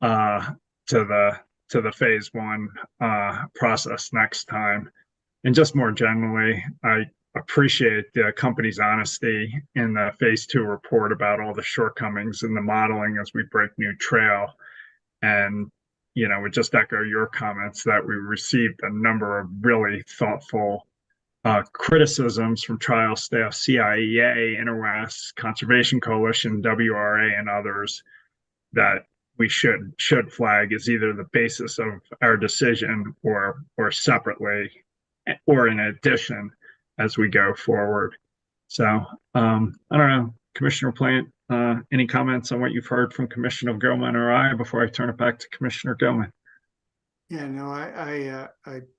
the phase one process next time. And just more generally, I appreciate the company's honesty in the phase two report about all the shortcomings in the modeling as we break new trail. And would just echo your comments that we received a number of really thoughtful criticisms from trial staff, CIEA, InterWest, Conservation Coalition, WRA, and others that we should flag as either the basis of our decision or separately or in addition as we go forward. So I don't know, Commissioner Plant, any comments on what you've heard from Commissioner Gilman or I before I turn it back to Commissioner Gilman? Yeah, no, I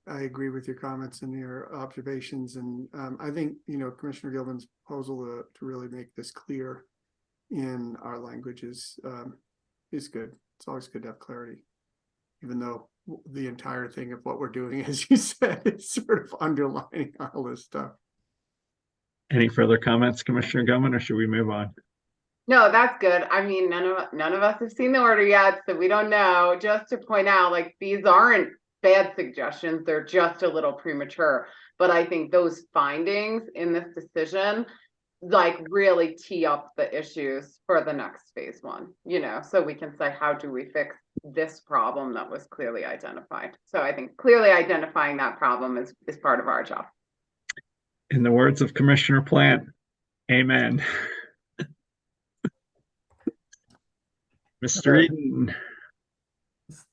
agree with your comments and your observations, and I think Commissioner Gilman's proposal to really make this clear in our language is good. It's always good to have clarity, even though the entire thing of what we're doing, as you said, is sort of underlining all this stuff. Any further comments, Commissioner Gilman, or should we move on? No, that's good. I mean, none of us have seen the order yet, so we don't know. Just to point out, like, these aren't bad suggestions, they're just a little premature. But I think those findings in this decision, like, really tee up the issues for the next phase one, so we can say, how do we fix this problem that was clearly identified? So I think clearly identifying that problem is part of our job. In the words of Commissioner Plant, amen. Mr. Eden.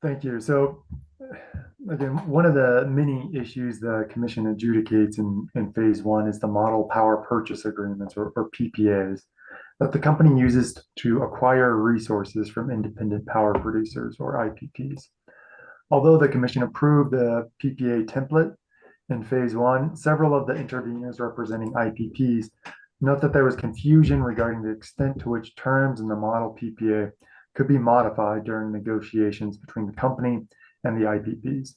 Thank you. So again, one of the many issues the commission adjudicates in phase one is the model power purchase agreements or PPAs that the company uses to acquire resources from independent power producers or IPPs. Although the commission approved the PPA template in phase one, several of the interveners representing IPPs note that there was confusion regarding the extent to which terms in the model PPA could be modified during negotiations between the company and the IPPs.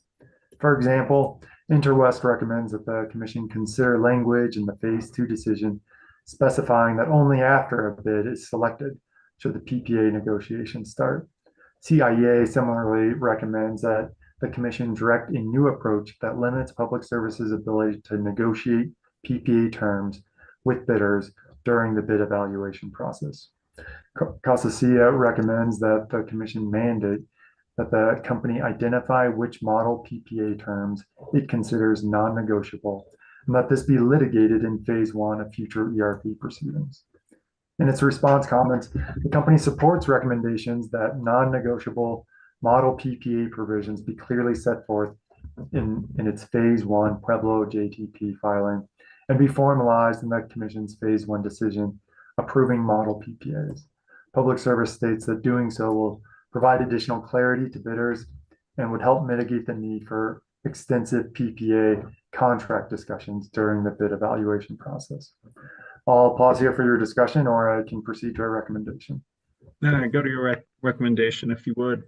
For example, InterWest recommends that the commission consider language in the phase two decision specifying that only after a bid is selected should the PPA negotiations start. CIEA similarly recommends that the commission direct a new approach that limits public services' ability to negotiate PPA terms with bidders during the bid evaluation process. CASACIA recommends that the commission mandate that the company identify which model PPA terms it considers non-negotiable and that this be litigated in phase one of future ERP proceedings. In its response comments, the company supports recommendations that non-negotiable model PPA provisions be clearly set forth in its phase one Pueblo JTP filing and be formalized in the commission's phase one decision approving model PPAs. Public Service states that doing so will provide additional clarity to bidders and would help mitigate the need for extensive PPA contract discussions during the bid evaluation process. I'll pause here for your discussion, or I can proceed to a recommendation. Go to your recommendation if you would.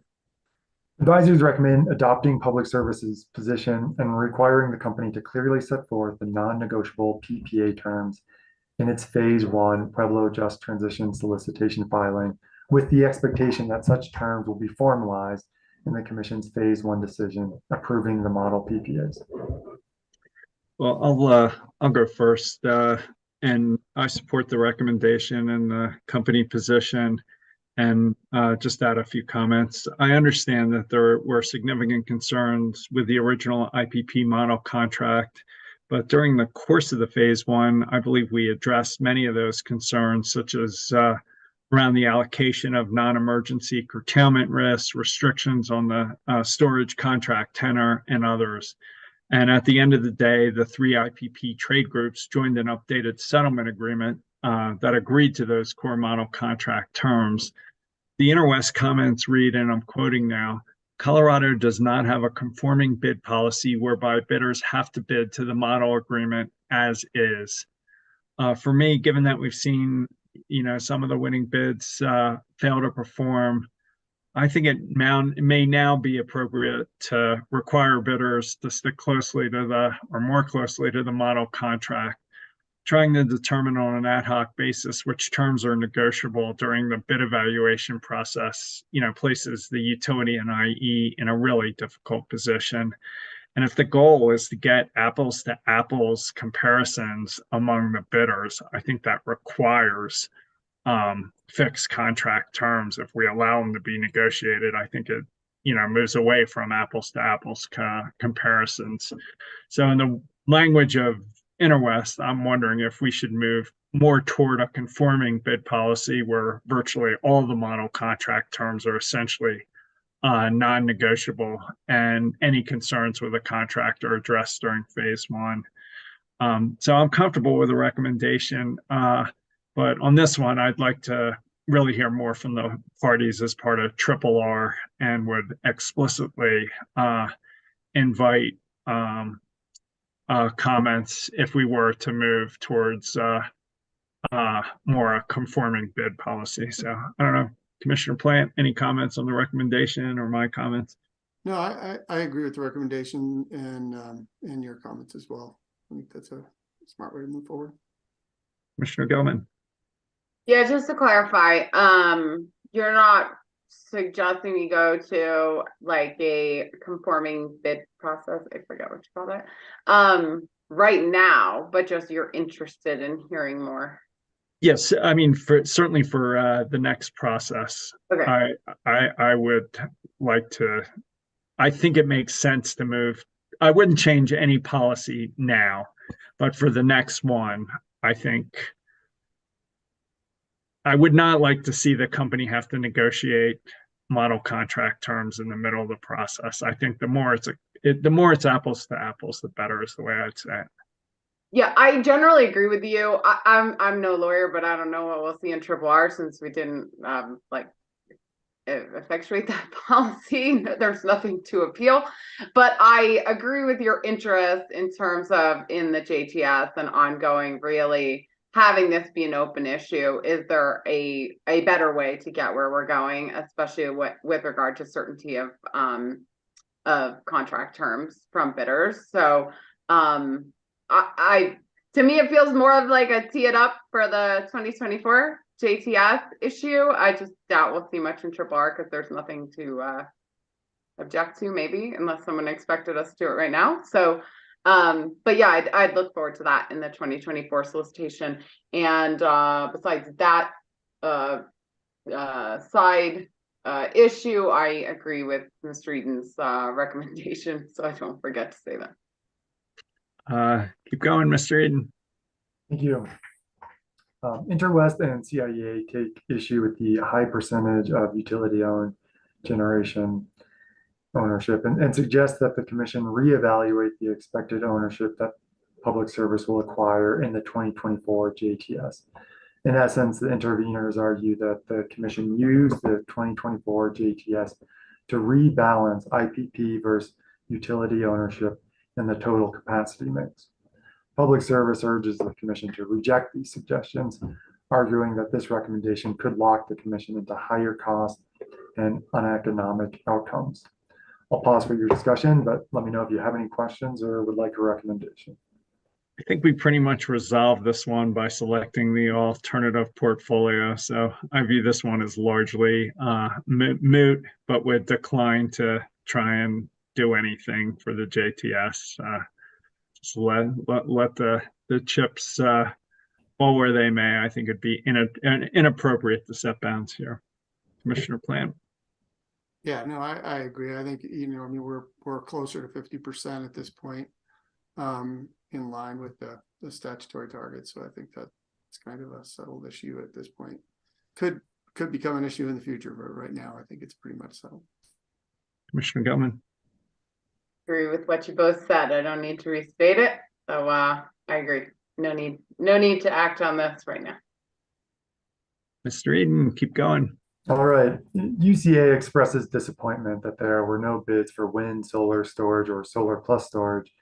Advisors recommend adopting Public Service's position and requiring the company to clearly set forth the non-negotiable PPA terms in its phase one Pueblo Just Transition solicitation filing, with the expectation that such terms will be formalized in the commission's phase one decision approving the model PPAs. Well, I'll go first, and I support the recommendation and the company position, and just add a few comments. I understand that there were significant concerns with the original IPP model contract, but during the course of the phase one, I believe we addressed many of those concerns, such as around the allocation of non-emergency curtailment risks, restrictions on the storage contract tenor, and others. And at the end of the day, the three IPP trade groups joined an updated settlement agreement that agreed to those core model contract terms. the Interwest comments read, and I'm quoting now, Colorado does not have a conforming bid policy whereby bidders have to bid to the model agreement as is. For me, given that we've seen, some of the winning bids fail to perform, I think it may now be appropriate to require bidders to stick more closely to the model contract, trying to determine on an ad hoc basis which terms are negotiable during the bid evaluation process, places the utility and IE in a really difficult position. And if the goal is to get apples to apples comparisons among the bidders, I think that requires fixed contract terms. If we allow them to be negotiated, I think it, moves away from apples to apples comparisons. So in the language of Interwest, I'm wondering if we should move more toward a conforming bid policy where virtually all the model contract terms are essentially non-negotiable, and any concerns with the contract are addressed during phase one. So I'm comfortable with the recommendation, but on this one, I'd like to really hear more from the parties as part of RRR, and would explicitly invite comments if we were to move towards more a conforming bid policy. So I don't know, Commissioner Plant, any comments on the recommendation or my comments? No, I agree with the recommendation and your comments as well. I think that's a smart way to move forward. Commissioner Gilman. Yeah, just to clarify, you're not suggesting we go to like a conforming bid process. I forget what you call that. Right now, but just you're interested in hearing more. Yes, I mean, certainly for the next process, Okay. I would like to. I think it makes sense to move. I wouldn't change any policy now, but for the next one, I think I would not like to see the company have to negotiate model contract terms in the middle of the process. I think the more it's apples to apples, the better is the way I'd say it. Yeah, I generally agree with you. I'm no lawyer, but I don't know what we'll see in RRR since we didn't effectuate that policy. There's nothing to appeal, but I agree with your interest in terms of in the JTS and ongoing, really having this be an open issue. Is there a better way to get where we're going, especially with regard to certainty of contract terms from bidders? So I to me, it feels more of like a tee it up for the 2024 JTS issue. I just doubt we'll see much in RRR because there's nothing to object to, maybe, unless someone expected us to do it right now. So, but yeah, I'd look forward to that in the 2024 solicitation. And besides that side issue, I agree with Mr. Eden's recommendation, so I don't forget to say that. Keep going, Mr. Eden. Thank you. Interwest and CIEA take issue with the high percentage of utility-owned generation ownership and suggest that the commission reevaluate the expected ownership that public service will acquire in the 2024 JTS. In essence, the interveners argue that the commission used the 2024 JTS to rebalance IPP versus utility ownership in the total capacity mix. Public Service urges the commission to reject these suggestions, arguing that this recommendation could lock the commission into higher cost and uneconomic outcomes. I'll pause for your discussion, but let me know if you have any questions or would like a recommendation. I think we pretty much resolved this one by selecting the alternative portfolio. So I view this one as largely moot, but would decline to try and do anything for the JTS. Just let the chips fall where they may. I think it'd be inappropriate to set bounds here. Commissioner Plant. Yeah, no, I agree. I think, I mean, we're closer to 50% at this point, in line with the statutory target. So I think that it's kind of a settled issue at this point. Could become an issue in the future, but right now I think it's pretty much settled. Commissioner Gilman. Agree with what you both said. I don't need to restate it. So I agree. No need to act on this right now. Mr. Eden, keep going. All right. UCA expresses disappointment that there were no bids for wind, solar storage, or solar plus storage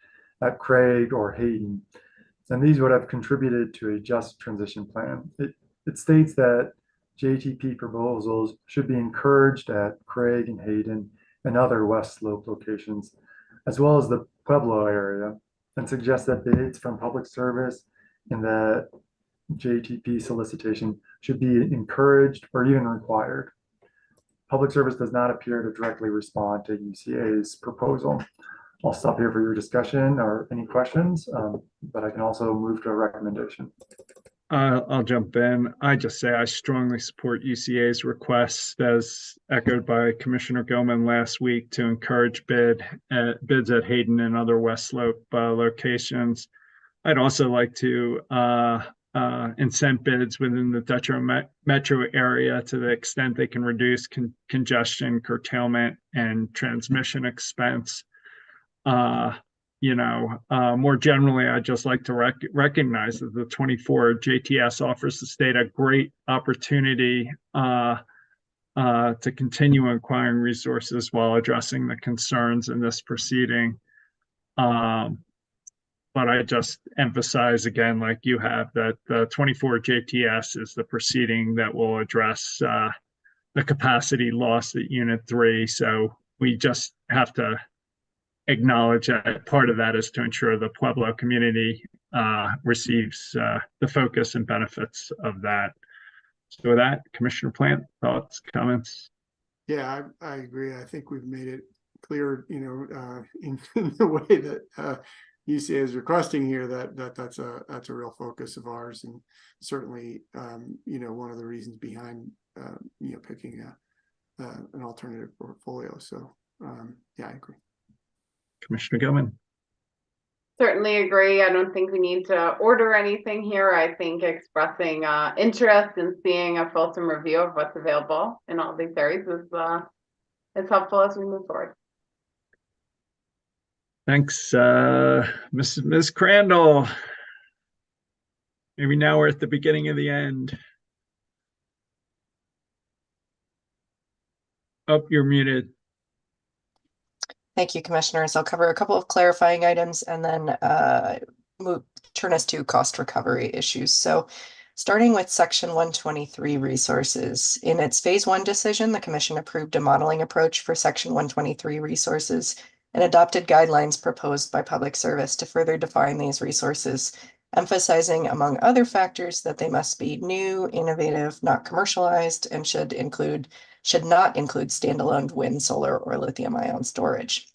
at Craig or Hayden, and these would have contributed to a just transition plan. It states that JTP proposals should be encouraged at Craig and Hayden and other West Slope locations, as well as the Pueblo area, and suggests that bids from public service in the JTP solicitation should be encouraged or even required. Public service does not appear to directly respond to UCA's proposal. I'll stop here for your discussion or any questions, but I can also move to a recommendation. I'll jump in. I just say I strongly support UCA's request, as echoed by Commissioner Gilman last week, to encourage bids at Hayden and other West Slope locations. I'd also like to incent bids within the Dutcher metro area to the extent they can reduce congestion, curtailment, and transmission expense. More generally, I'd just like to recognize that the 24 JTS offers the state a great opportunity to continue acquiring resources while addressing the concerns in this proceeding. But I just emphasize again, like you have, that the 24 JTS is the proceeding that will address the capacity loss at Unit 3. So we just have to acknowledge that part of that is to ensure the Pueblo community receives the focus and benefits of that. So with that, Commissioner Plant, thoughts, comments? Yeah, I agree. I think we've made it clear, in the way that UCA is requesting here that's a real focus of ours, and certainly one of the reasons behind picking an alternative portfolio. So yeah, I agree. Commissioner Gilman. Certainly agree. I don't think we need to order anything here. I think expressing interest in seeing a fulsome review of what's available in all these areas is helpful as we move forward. Thanks, Ms. Crandall. Maybe now we're at the beginning of the end. Oh, you're muted. Thank you, Commissioners. I'll cover a couple of clarifying items and then turn us to cost recovery issues. So starting with Section 123 resources. In its Phase 1 decision, the Commission approved a modeling approach for Section 123 resources and adopted guidelines proposed by Public Service to further define these resources, emphasizing, among other factors, that they must be new, innovative, not commercialized, and should not include standalone wind, solar, or lithium-ion storage.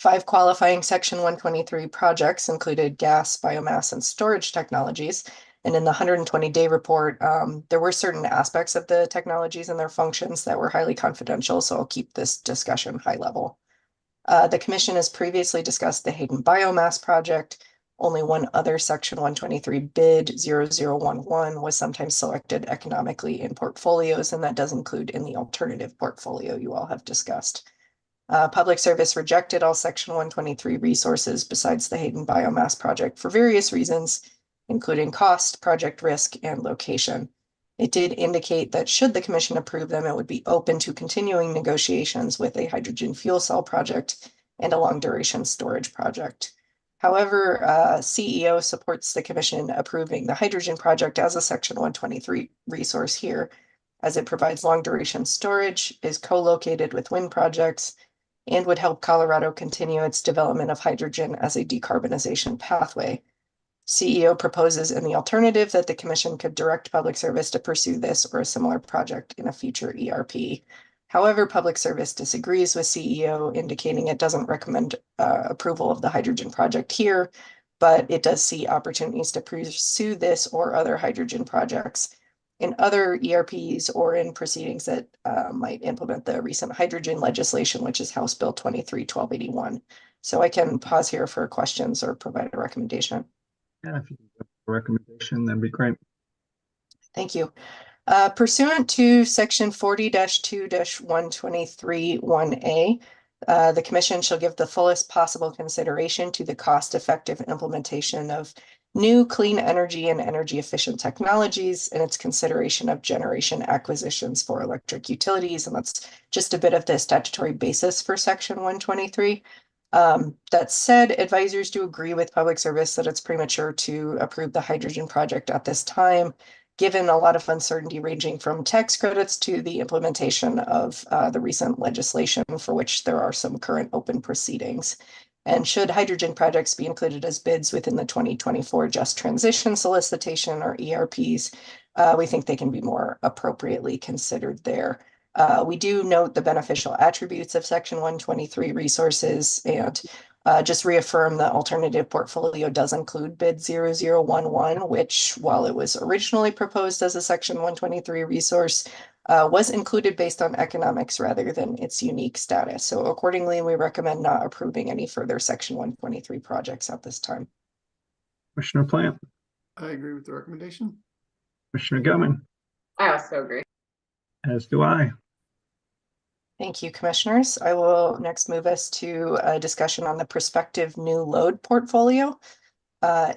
5 qualifying Section 123 projects included gas, biomass, and storage technologies. And in the 120-day report, there were certain aspects of the technologies and their functions that were highly confidential, so I'll keep this discussion high level. The Commission has previously discussed the Hayden Biomass Project. Only one other Section 123 bid, 0011, was sometimes selected economically in portfolios, and that does include in the alternative portfolio you all have discussed. Public Service rejected all Section 123 resources besides the Hayden Biomass Project for various reasons, including cost, project risk, and location. It did indicate that should the Commission approve them, it would be open to continuing negotiations with a hydrogen fuel cell project and a long-duration storage project. However, CEO supports the Commission approving the hydrogen project as a Section 123 resource here, as it provides long-duration storage, is co-located with wind projects, and would help Colorado continue its development of hydrogen as a decarbonization pathway. CEO proposes in the alternative that the Commission could direct Public Service to pursue this or a similar project in a future ERP. However, Public Service disagrees with CEO, indicating it doesn't recommend approval of the hydrogen project here, but it does see opportunities to pursue this or other hydrogen projects in other ERPs or in proceedings that might implement the recent hydrogen legislation, which is House Bill 23-1281. So I can pause here for questions or provide a recommendation. Yeah, if you can give a recommendation, that'd be great. Thank you. Pursuant to Section 40-2-123-1A, the Commission shall give the fullest possible consideration to the cost-effective implementation of new clean energy and energy efficient technologies, and its consideration of generation acquisitions for electric utilities. And that's just a bit of the statutory basis for Section 123. That said, advisors do agree with Public Service that it's premature to approve the hydrogen project at this time, given a lot of uncertainty ranging from tax credits to the implementation of the recent legislation for which there are some current open proceedings. And should hydrogen projects be included as bids within the 2024 Just Transition Solicitation or ERPs, we think they can be more appropriately considered there. We do note the beneficial attributes of Section 123 resources and just reaffirm the alternative portfolio does include bid 0011, which, while it was originally proposed as a Section 123 resource, was included based on economics rather than its unique status. So accordingly, we recommend not approving any further Section 123 projects at this time. Commissioner Plant, I agree with the recommendation. Commissioner Gilman, I also agree. as do I. Thank you, commissioners. I will next move us to a discussion on the prospective new load portfolio.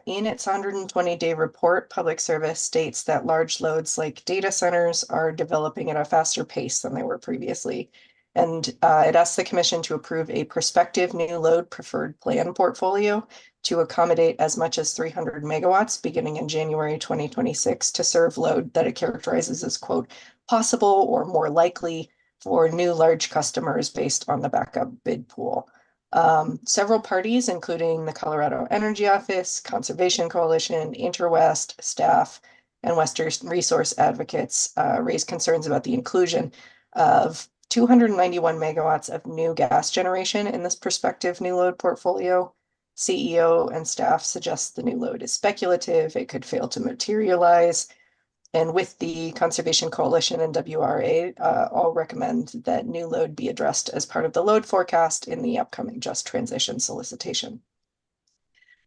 In its 120-day report, Public Service states that large loads like data centers are developing at a faster pace than they were previously. And it asks the Commission to approve a prospective new load preferred plan portfolio to accommodate as much as 300 megawatts beginning in January 2026 to serve load that it characterizes as, quote, possible or more likely for new large customers based on the backup bid pool. Several parties, including the Colorado Energy Office, Conservation Coalition, Interwest, staff, and Western Resource Advocates raised concerns about the inclusion of 291 megawatts of new gas generation in this prospective new load portfolio. CEO and staff suggest the new load is speculative, it could fail to materialize. And with the Conservation Coalition and WRA, all recommend that new load be addressed as part of the load forecast in the upcoming Just Transition solicitation.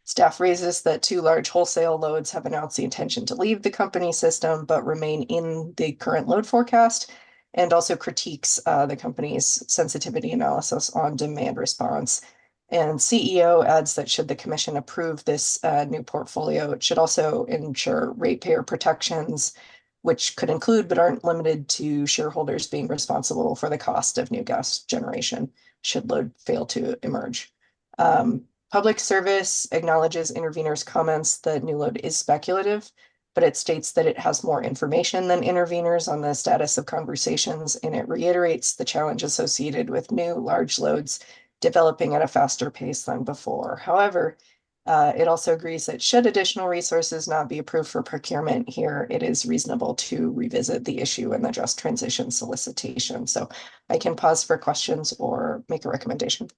Staff raises that two large wholesale loads have announced the intention to leave the company system, but remain in the current load forecast, and also critiques the company's sensitivity analysis on demand response. And CEO adds that should the Commission approve this new portfolio, it should also ensure ratepayer protections, which could include but aren't limited to shareholders being responsible for the cost of new gas generation should load fail to emerge. Public Service acknowledges interveners' comments that new load is speculative, but it states that it has more information than interveners on the status of conversations, and it reiterates the challenge associated with new large loads developing at a faster pace than before. However, it also agrees that should additional resources not be approved for procurement here, it is reasonable to revisit the issue in the Just Transition solicitation. So I can pause for questions or make a recommendation.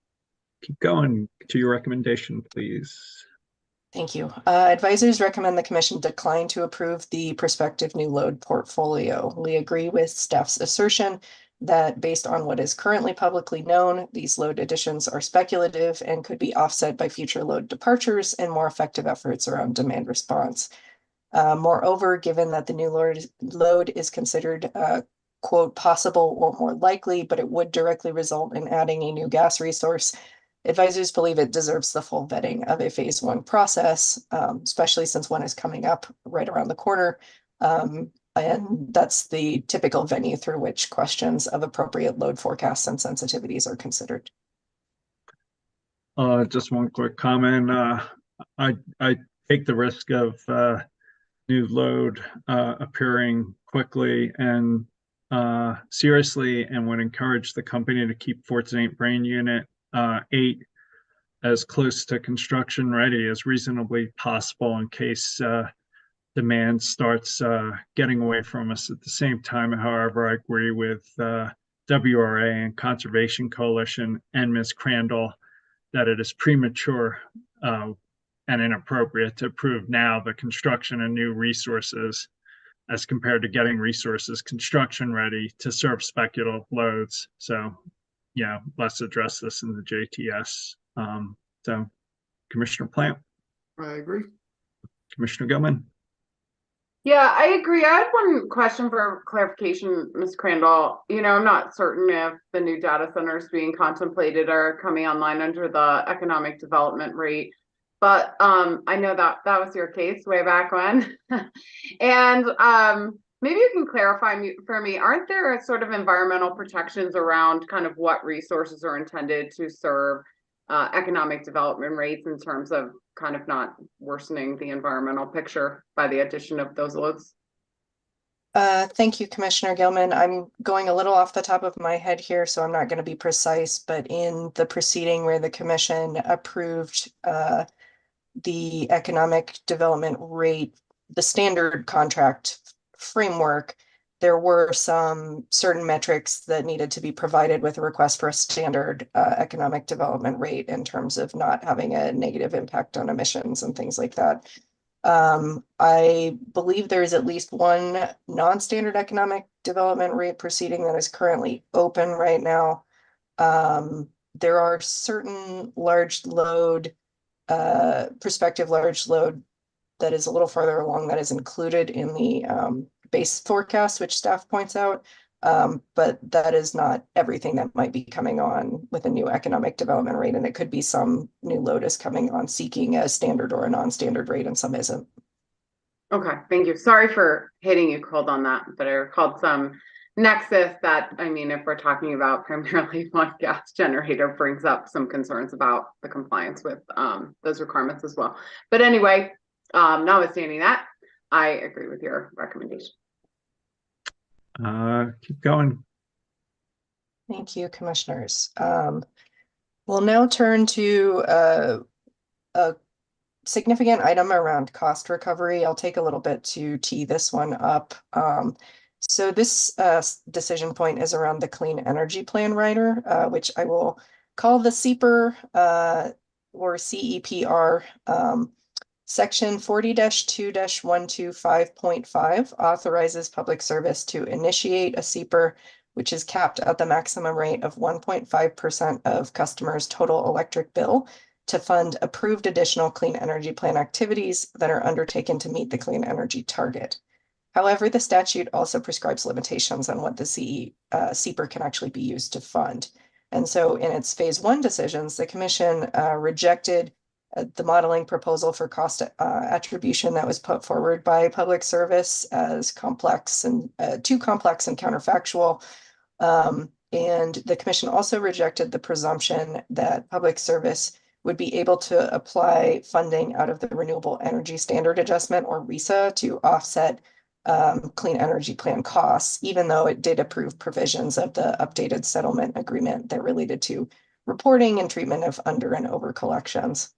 Keep going to your recommendation, please. Thank you. Advisors recommend the Commission decline to approve the prospective new load portfolio. We agree with staff's assertion that based on what is currently publicly known, these load additions are speculative and could be offset by future load departures and more effective efforts around demand response. Moreover, given that the new load is considered quote, possible or more likely, but it would directly result in adding a new gas resource, advisors believe it deserves the full vetting of a phase one process, especially since one is coming up right around the corner. And that's the typical venue through which questions of appropriate load forecasts and sensitivities are considered. Just one quick comment. I take the risk of new load appearing quickly and seriously, and would encourage the company to keep Fort St. Brain Unit 8 as close to construction ready as reasonably possible in case demand starts getting away from us. At the same time, however, I agree with WRA and Conservation Coalition and Ms. Crandall that it is premature and inappropriate to approve now the construction of new resources as compared to getting resources construction ready to serve speculative loads. So, yeah, let's address this in the JTS. So, Commissioner Plant. I agree. Commissioner Gilman. Yeah, I agree. I had one question for clarification, Ms. Crandall. You know, I'm not certain if the new data centers being contemplated are coming online under the economic development rate, but I know that that was your case way back when. And maybe you can clarify for me, aren't there sort of environmental protections around kind of what resources are intended to serve economic development rates in terms of kind of not worsening the environmental picture by the addition of those loads? Thank you, Commissioner Gilman. I'm going a little off the top of my head here, so I'm not going to be precise, but in the proceeding where the commission approved the economic development rate, the standard contract framework, there were some certain metrics that needed to be provided with a request for a standard economic development rate in terms of not having a negative impact on emissions and things like that. I believe there is at least one non-standard economic development rate proceeding that is currently open right now. There are certain large load, prospective large load that is a little farther along that is included in the base forecast, which staff points out. But that is not everything that might be coming on with a new economic development rate. And it could be some new load is coming on seeking a standard or a non-standard rate and some isn't. Okay, thank you. Sorry for hitting you cold on that, but I recalled some nexus that, I mean, if we're talking about primarily one gas generator, brings up some concerns about the compliance with those requirements as well. But anyway, notwithstanding that, I agree with your recommendation. Keep going. Thank you, commissioners. We'll now turn to a significant item around cost recovery. I'll take a little bit to tee this one up. So this decision point is around the Clean Energy Plan rider, which I will call the CEPR or CEPR. Section 40-2-125.5 authorizes public service to initiate a CEPR, which is capped at the maximum rate of 1.5% of customers' total electric bill to fund approved additional clean energy plan activities that are undertaken to meet the clean energy target. However, the statute also prescribes limitations on what the CEPR can actually be used to fund. And so in its phase 1 decisions, the commission rejected the modeling proposal for cost attribution that was put forward by public service as complex and too complex and counterfactual. And the commission also rejected the presumption that public service would be able to apply funding out of the Renewable Energy Standard Adjustment or RESA to offset clean energy plan costs, even though it did approve provisions of the updated settlement agreement that related to reporting and treatment of under and over collections.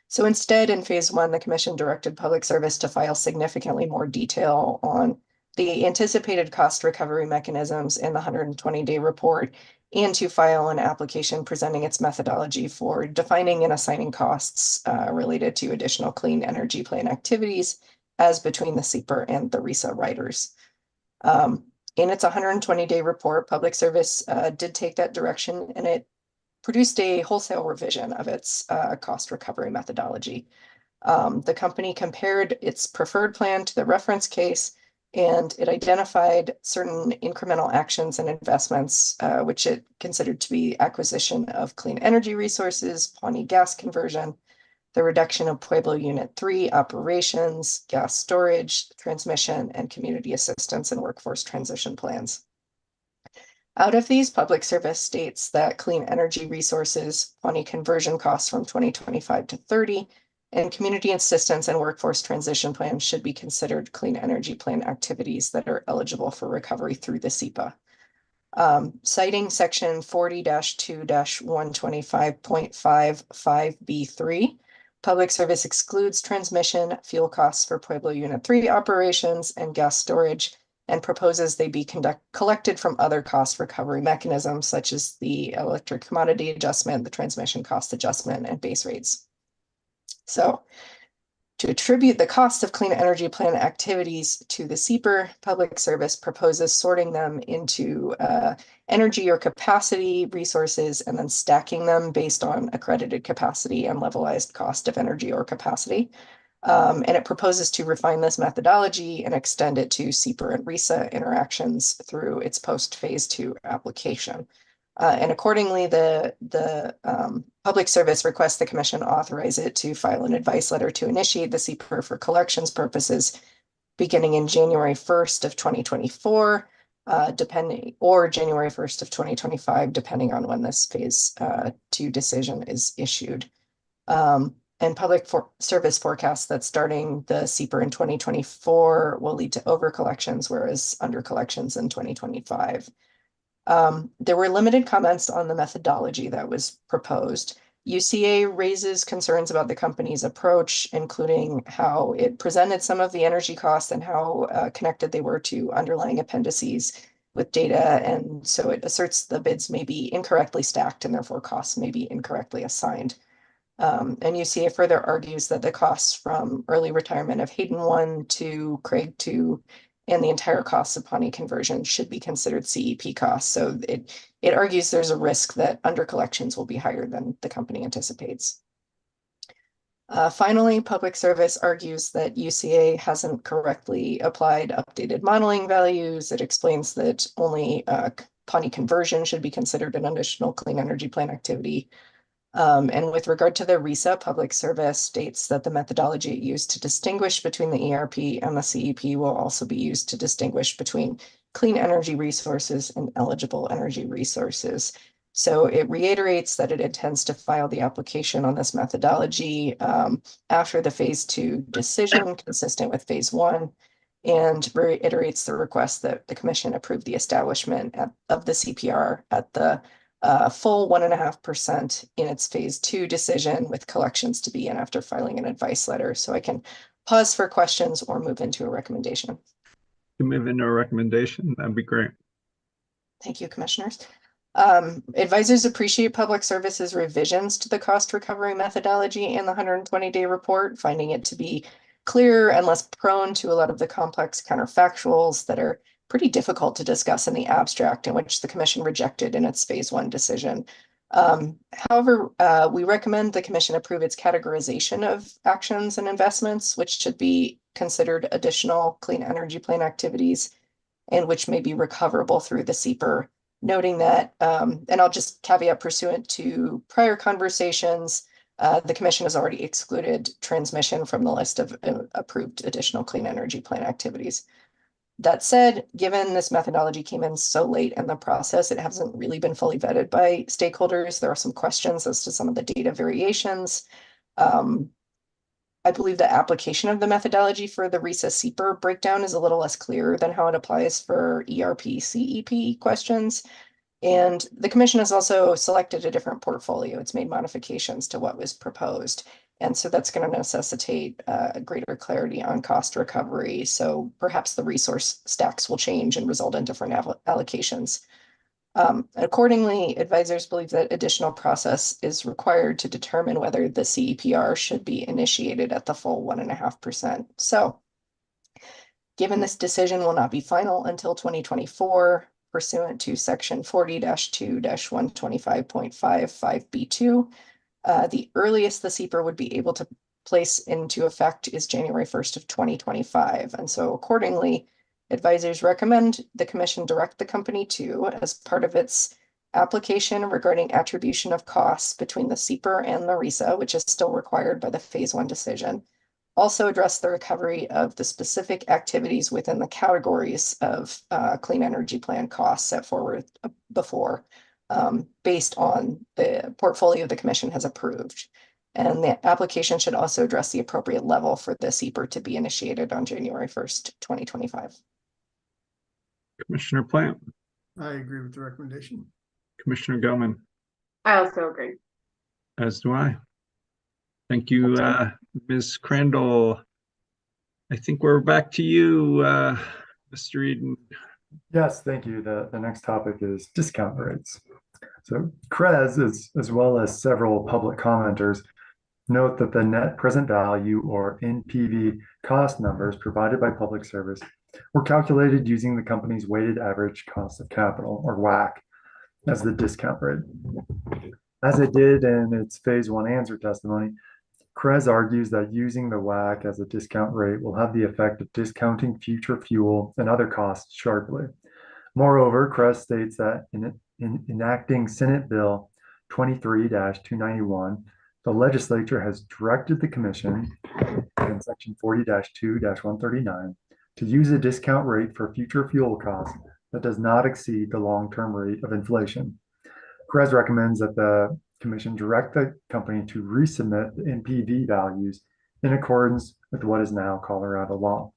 So instead, in phase 1, the commission directed public service to file significantly more detail on the anticipated cost recovery mechanisms in the 120-day report and to file an application presenting its methodology for defining and assigning costs related to additional clean energy plan activities as between the CEPR and the RESA riders. In its 120-day report, public service did take that direction, and it produced a wholesale revision of its cost recovery methodology. The company compared its preferred plan to the reference case, and it identified certain incremental actions and investments, which it considered to be acquisition of clean energy resources, Pawnee gas conversion, the reduction of Pueblo Unit 3 operations, gas storage, transmission, and community assistance and workforce transition plans. Out of these, public service states that clean energy resources, Pawnee conversion costs from 2025 to 30, and community assistance and workforce transition plans should be considered clean energy plan activities that are eligible for recovery through the CEPA. Citing section 40-125.55B3, public service excludes transmission, fuel costs for Pueblo Unit 3 operations, and gas storage, and proposes they be collected from other cost recovery mechanisms such as the electric commodity adjustment, the transmission cost adjustment, and base rates. So to attribute the cost of clean energy plan activities to the CEPR, public service proposes sorting them into energy or capacity resources and then stacking them based on accredited capacity and levelized cost of energy or capacity. And it proposes to refine this methodology and extend it to CEPR and RESA interactions through its post-phase 2 application. And accordingly, the Public Service requests the Commission authorize it to file an advice letter to initiate the CPR for collections purposes beginning in January 1st of 2024, or January 1st of 2025, depending on when this phase 2 decision is issued. And Public Service forecasts that starting the CPR in 2024 will lead to overcollections, whereas undercollections in 2025. There were limited comments on the methodology that was proposed. UCA raises concerns about the company's approach, including how it presented some of the energy costs and how connected they were to underlying appendices with data. And so it asserts the bids may be incorrectly stacked and therefore costs may be incorrectly assigned. And UCA further argues that the costs from early retirement of Hayden 1 to Craig 2 and the entire costs of Pawnee conversion should be considered CEP costs. So it argues there's a risk that undercollections will be higher than the company anticipates. Finally, Public Service argues that UCA hasn't correctly applied updated modeling values. It explains that only Pawnee conversion should be considered an additional clean energy plan activity. And with regard to the RESA, Public Service states that the methodology used to distinguish between the ERP and the CEP will also be used to distinguish between clean energy resources and eligible energy resources. So it reiterates that it intends to file the application on this methodology after the phase 2 decision, consistent with phase 1, and reiterates the request that the Commission approve the establishment of the CPR at the full 1.5% in its phase 2 decision, with collections to be in after filing an advice letter. So I can pause for questions or move into a recommendation. To move into a recommendation, that'd be great. Thank you, Commissioners. Advisors appreciate Public Service's revisions to the cost recovery methodology in the 120-day report, finding it to be clearer and less prone to a lot of the complex counterfactuals that are pretty difficult to discuss in the abstract, in which the Commission rejected in its phase 1 decision. However, we recommend the Commission approve its categorization of actions and investments, which should be considered additional clean energy plan activities and which may be recoverable through the CPR, noting that, and I'll just caveat pursuant to prior conversations, the Commission has already excluded transmission from the list of approved additional clean energy plan activities. That said, given this methodology came in so late in the process, it hasn't really been fully vetted by stakeholders. There are some questions as to some of the data variations. I believe the application of the methodology for the RESA CPR breakdown is a little less clear than how it applies for ERP CEP questions. And the Commission has also selected a different portfolio. It's made modifications to what was proposed. And so that's going to necessitate greater clarity on cost recovery. So perhaps the resource stacks will change and result in different allocations. Accordingly, advisors believe that additional process is required to determine whether the CEPR should be initiated at the full 1.5%. So given this decision will not be final until 2024, pursuant to section 40-2-125.55B2, the earliest the CPR would be able to place into effect is January 1st of 2025. And so accordingly, advisors recommend the Commission direct the company to, as part of its application regarding attribution of costs between the CPR and the RESA, which is still required by the phase 1 decision, also address the recovery of the specific activities within the categories of clean energy plan costs set forward before, based on the portfolio the Commission has approved. And the application should also address the appropriate level for the CPR to be initiated on January 1st, 2025. Commissioner Plant. I agree with the recommendation. Commissioner Gelman. I also agree. As do I. Thank you, Ms. Crandall. I think we're back to you, Mr. Eden. Yes, thank you. The next topic is discount rates. So CREZ, as well as several public commenters, note that the net present value, or NPV, cost numbers provided by Public Service were calculated using the company's weighted average cost of capital, or WACC, as the discount rate. As it did in its phase 1 answer testimony, CREZ argues that using the WACC as a discount rate will have the effect of discounting future fuel and other costs sharply. Moreover, CREZ states that in in enacting Senate Bill 23-291, the legislature has directed the commission in section 40-2-139 to use a discount rate for future fuel costs that does not exceed the long-term rate of inflation. CREZ recommends that the commission direct the company to resubmit the NPV values in accordance with what is now Colorado law.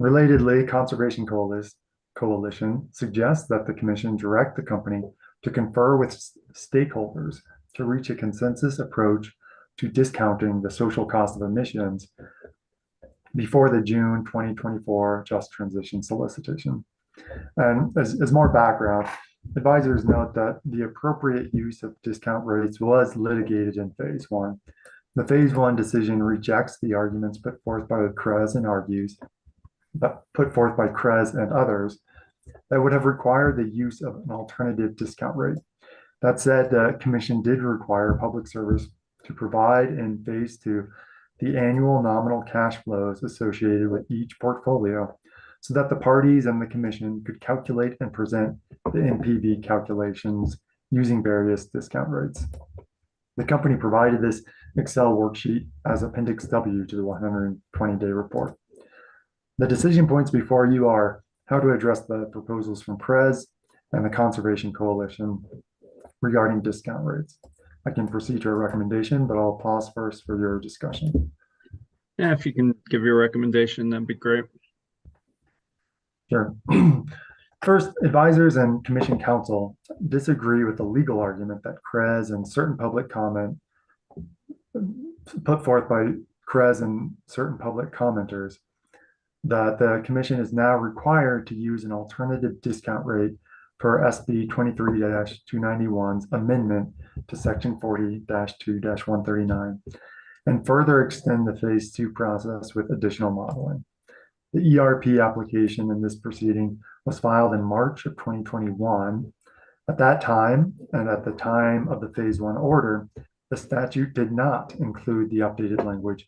Relatedly, Conservation Coalition suggests that the commission direct the company to confer with stakeholders to reach a consensus approach to discounting the social cost of emissions before the June 2024 just transition solicitation. And as more background, advisors note that the appropriate use of discount rates was litigated in phase one. The phase one decision rejects the arguments put forth by the CREZ and others that would have required the use of an alternative discount rate. That said, the commission did require public service to provide in phase two the annual nominal cash flows associated with each portfolio so that the parties and the commission could calculate and present the NPV calculations using various discount rates. The company provided this Excel worksheet as Appendix W to the 120-day report. The decision points before you are how to address the proposals from CREZ and the Conservation Coalition regarding discount rates. I can proceed to a recommendation, but I'll pause first for your discussion. Yeah, if you can give your recommendation, that'd be great. Sure. First, advisors and commission counsel disagree with the legal argument that CREZ and certain public comment put forth by CREZ and certain public commenters that the commission is now required to use an alternative discount rate per SB 23-291's amendment to section 40-2-139 and further extend the phase two process with additional modeling. The ERP application in this proceeding was filed in March of 2021. At that time, and at the time of the phase one order, the statute did not include the updated language,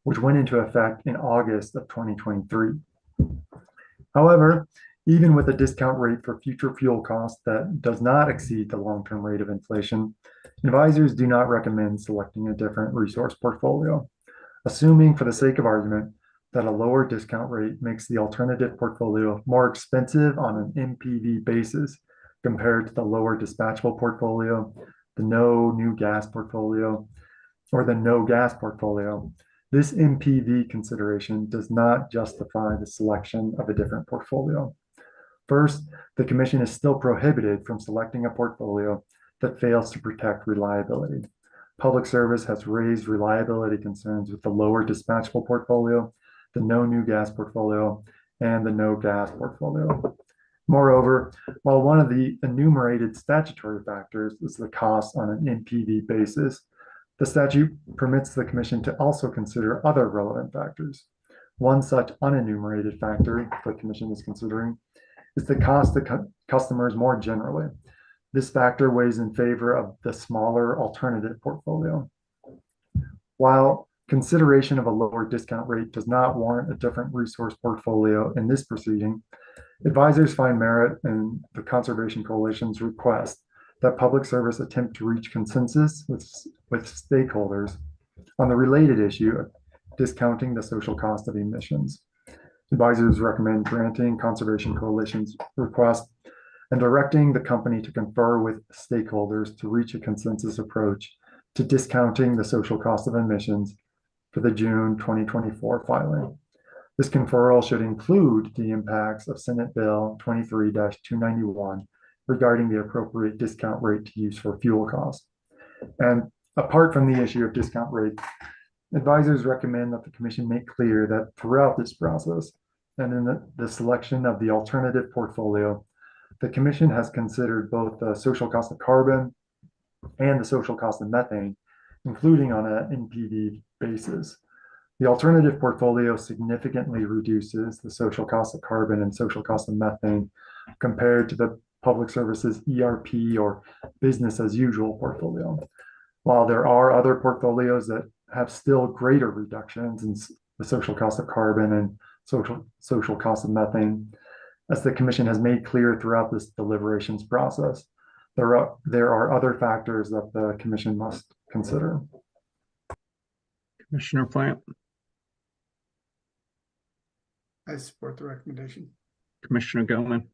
which went into effect in August of 2023. However, even with a discount rate for future fuel costs that does not exceed the long-term rate of inflation, advisors do not recommend selecting a different resource portfolio. Assuming, for the sake of argument, that a lower discount rate makes the alternative portfolio more expensive on an NPV basis compared to the lower dispatchable portfolio, the no new gas portfolio, or the no gas portfolio, this NPV consideration does not justify the selection of a different portfolio. First, the commission is still prohibited from selecting a portfolio that fails to protect reliability. Public Service has raised reliability concerns with the lower dispatchable portfolio, the no new gas portfolio, and the no gas portfolio. Moreover, while one of the enumerated statutory factors is the cost on an NPV basis, the statute permits the commission to also consider other relevant factors. One such unenumerated factor the commission is considering is the cost to customers more generally. This factor weighs in favor of the smaller alternative portfolio. While consideration of a lower discount rate does not warrant a different resource portfolio in this proceeding, advisors find merit in the Conservation Coalition's request that Public Service attempt to reach consensus with stakeholders on the related issue of discounting the social cost of emissions. Advisors recommend granting Conservation Coalition's request and directing the company to confer with stakeholders to reach a consensus approach to discounting the social cost of emissions for the June 2024 filing. This conferral should include the impacts of Senate Bill 23-291 regarding the appropriate discount rate to use for fuel costs. And apart from the issue of discount rate, advisors recommend that the commission make clear that throughout this process and in the selection of the alternative portfolio, the commission has considered both the social cost of carbon and the social cost of methane, including on an NPV basis. The alternative portfolio significantly reduces the social cost of carbon and social cost of methane compared to the Public Service's ERP or business as usual portfolio. While there are other portfolios that have still greater reductions in the social cost of carbon and social cost of methane, as the commission has made clear throughout this deliberations process, there are other factors that the commission must consider. Commissioner Plant, I support the recommendation. Commissioner Gilman,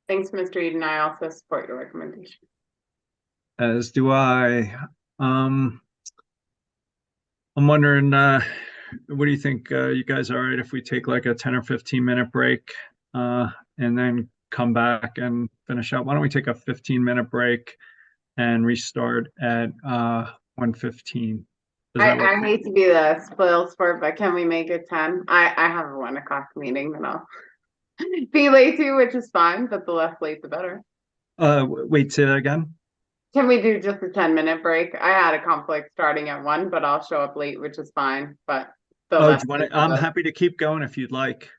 Thanks, Mr. Eden. I also support your recommendation. as do I. I'm wondering, what do you think? You guys all right if we take like a 10 or 15-minute break and then come back and finish up? Why don't we take a 15-minute break and restart at 1:15? I hate to be the spoil sport, but can we make it 10? I have a 1 o'clock meeting that I'll be late to, which is fine, but the less late, the better. Wait, say that again? Can we do just a 10-minute break? I had a conflict starting at 1, but I'll show up late, which is fine, but the Oh, do less you want late, to, the I'm better. happy to keep going if you'd like.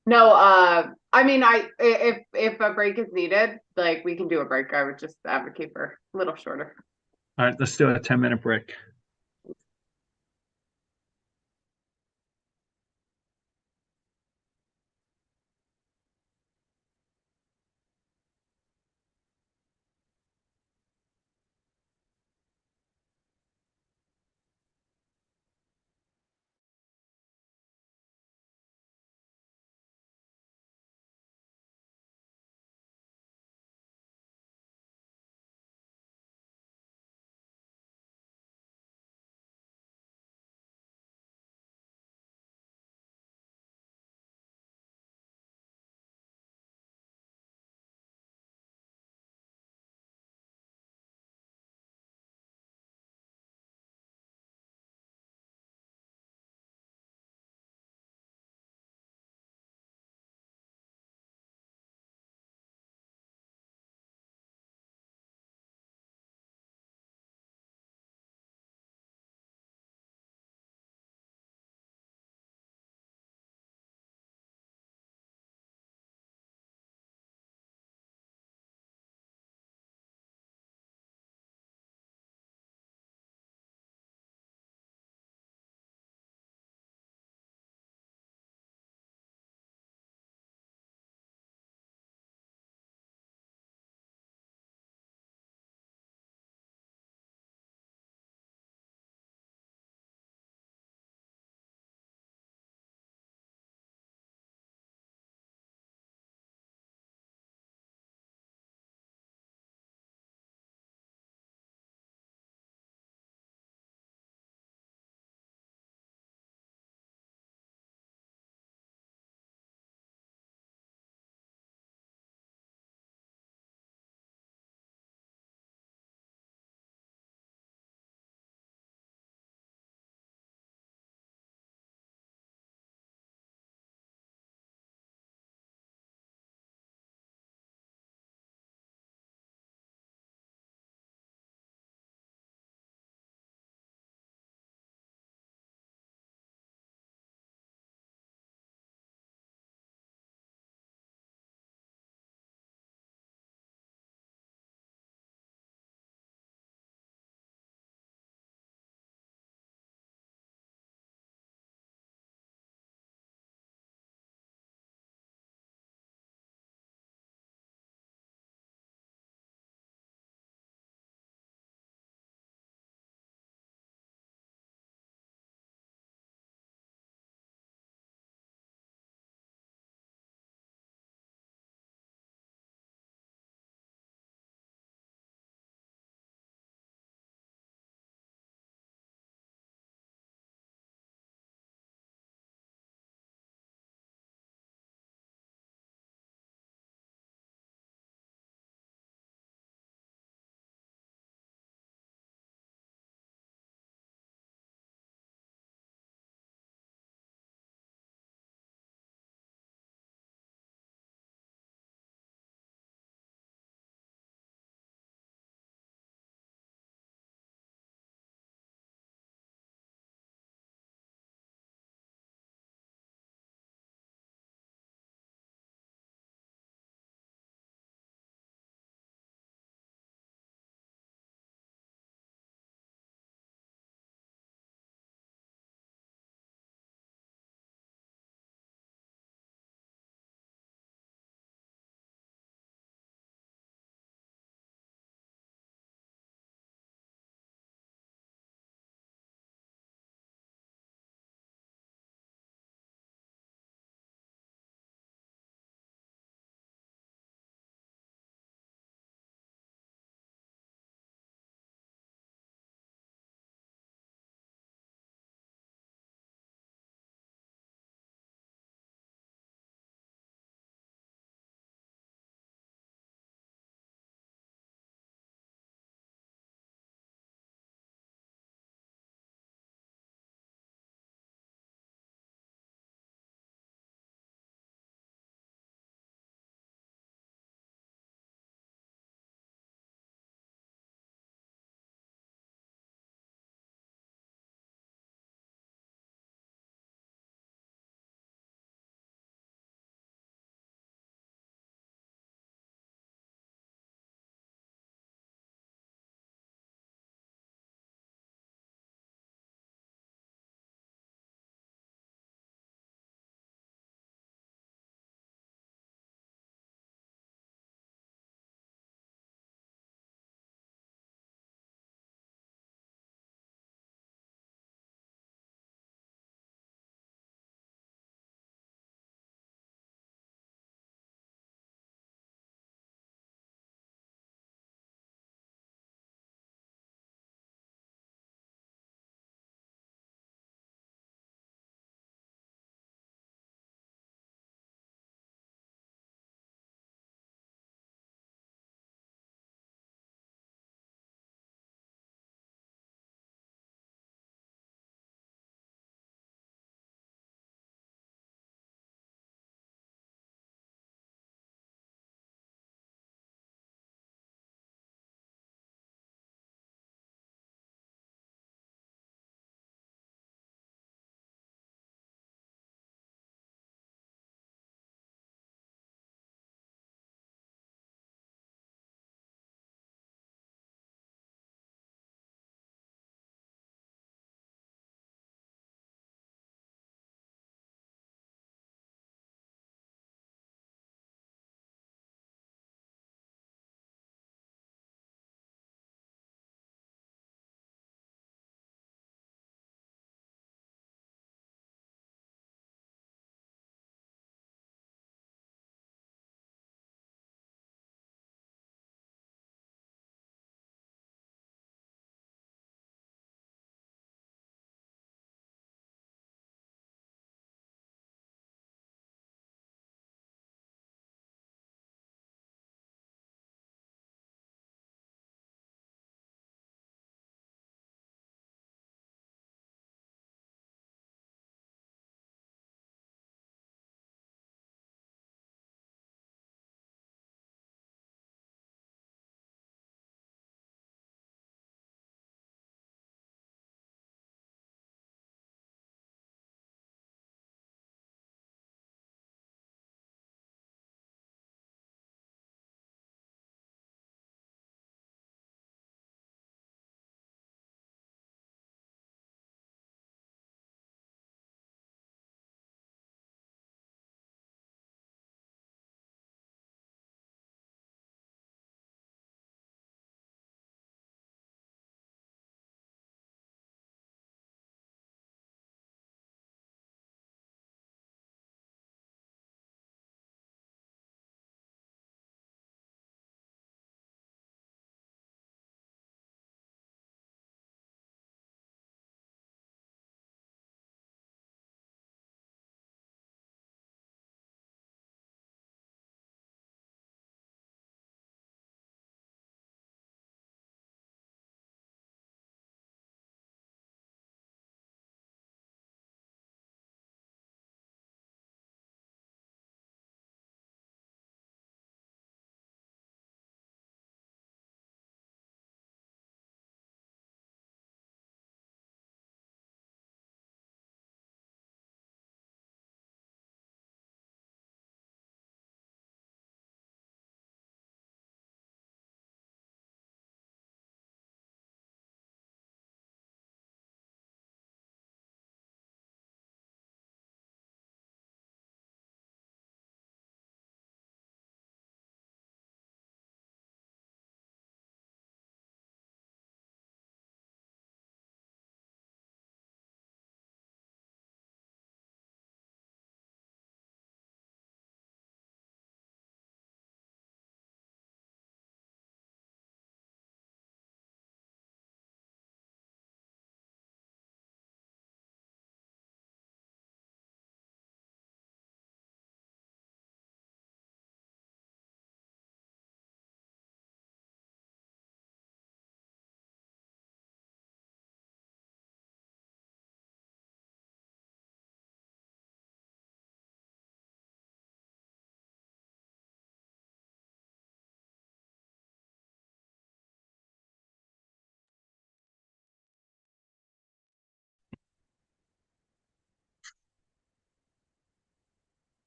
No, I mean, if a break is needed, like we can do a break. I would just advocate for a little shorter. All right, let's do a 10-minute break.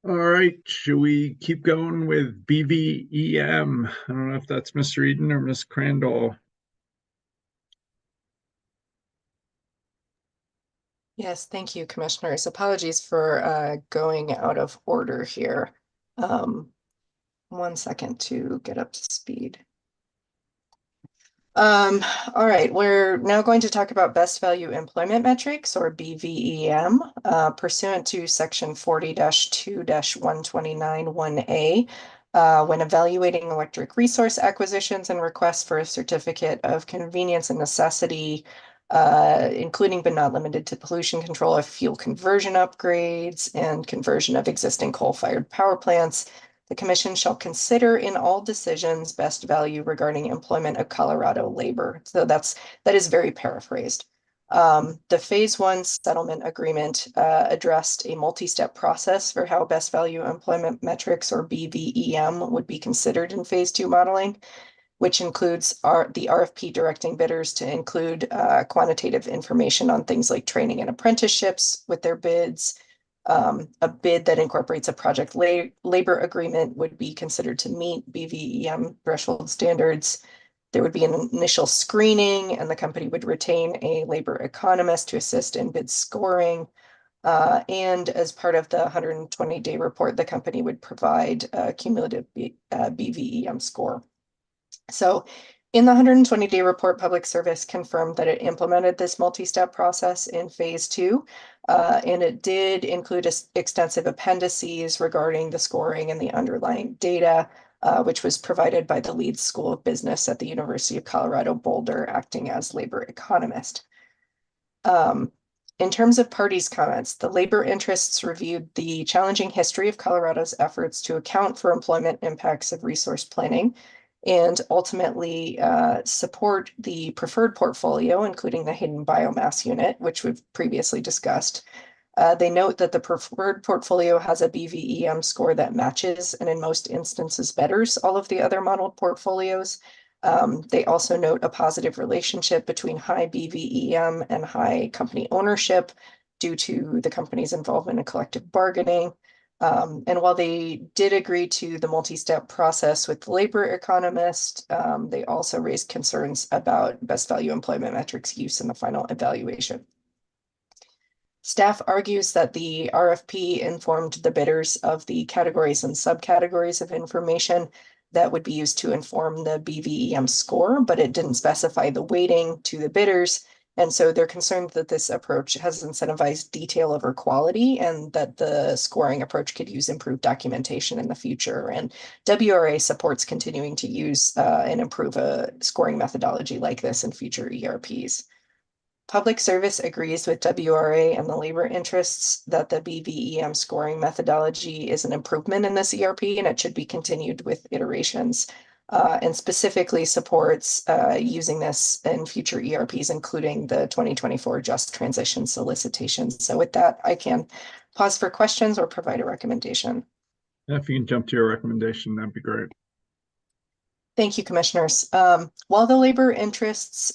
All right, should we keep going with BVEM? I don't know if that's Mr. Eden or Ms. Crandall. Yes, thank you, Commissioners. Apologies for going out of order here. 1 second to get up to speed. All right, we're now going to talk about best value employment metrics, or BVEM, pursuant to section 40-2-129-1A. When evaluating electric resource acquisitions and requests for a certificate of convenience and necessity, including but not limited to pollution control of fuel conversion upgrades and conversion of existing coal-fired power plants, the Commission shall consider in all decisions best value regarding employment of Colorado labor. So that is very paraphrased. The Phase 1 settlement agreement addressed a multi-step process for how best value employment metrics, or BVEM, would be considered in Phase 2 modeling, which includes the RFP directing bidders to include quantitative information on things like training and apprenticeships with their bids. A bid that incorporates a project labor agreement would be considered to meet BVEM threshold standards. There would be an initial screening, and the company would retain a labor economist to assist in bid scoring. And as part of the 120-day report, the company would provide a cumulative BVEM score. So in the 120-day report, Public Service confirmed that it implemented this multi-step process in Phase 2, and it did include extensive appendices regarding the scoring and the underlying data, which was provided by the Leeds School of Business at the University of Colorado Boulder, acting as labor economist. In terms of parties' comments, the labor interests reviewed the challenging history of Colorado's efforts to account for employment impacts of resource planning, and ultimately support the preferred portfolio, including the hidden biomass unit, which we've previously discussed. They note that the preferred portfolio has a BVEM score that matches, and in most instances betters, all of the other modeled portfolios. They also note a positive relationship between high BVEM and high company ownership due to the company's involvement in collective bargaining. And while they did agree to the multi-step process with the labor economist, they also raised concerns about best value employment metrics use in the final evaluation. Staff argues that the RFP informed the bidders of the categories and subcategories of information that would be used to inform the BVEM score, but it didn't specify the weighting to the bidders. And so they're concerned that this approach has incentivized detail over quality, and that the scoring approach could use improved documentation in the future. And WRA supports continuing to use and improve a scoring methodology like this in future ERPs. Public Service agrees with WRA and the labor interests that the BVEM scoring methodology is an improvement in this ERP, and it should be continued with iterations. And specifically supports using this in future ERPs, including the 2024 Just Transition solicitations. So with that, I can pause for questions or provide a recommendation. If you can jump to your recommendation, that'd be great. Thank you, Commissioners. While the labor interests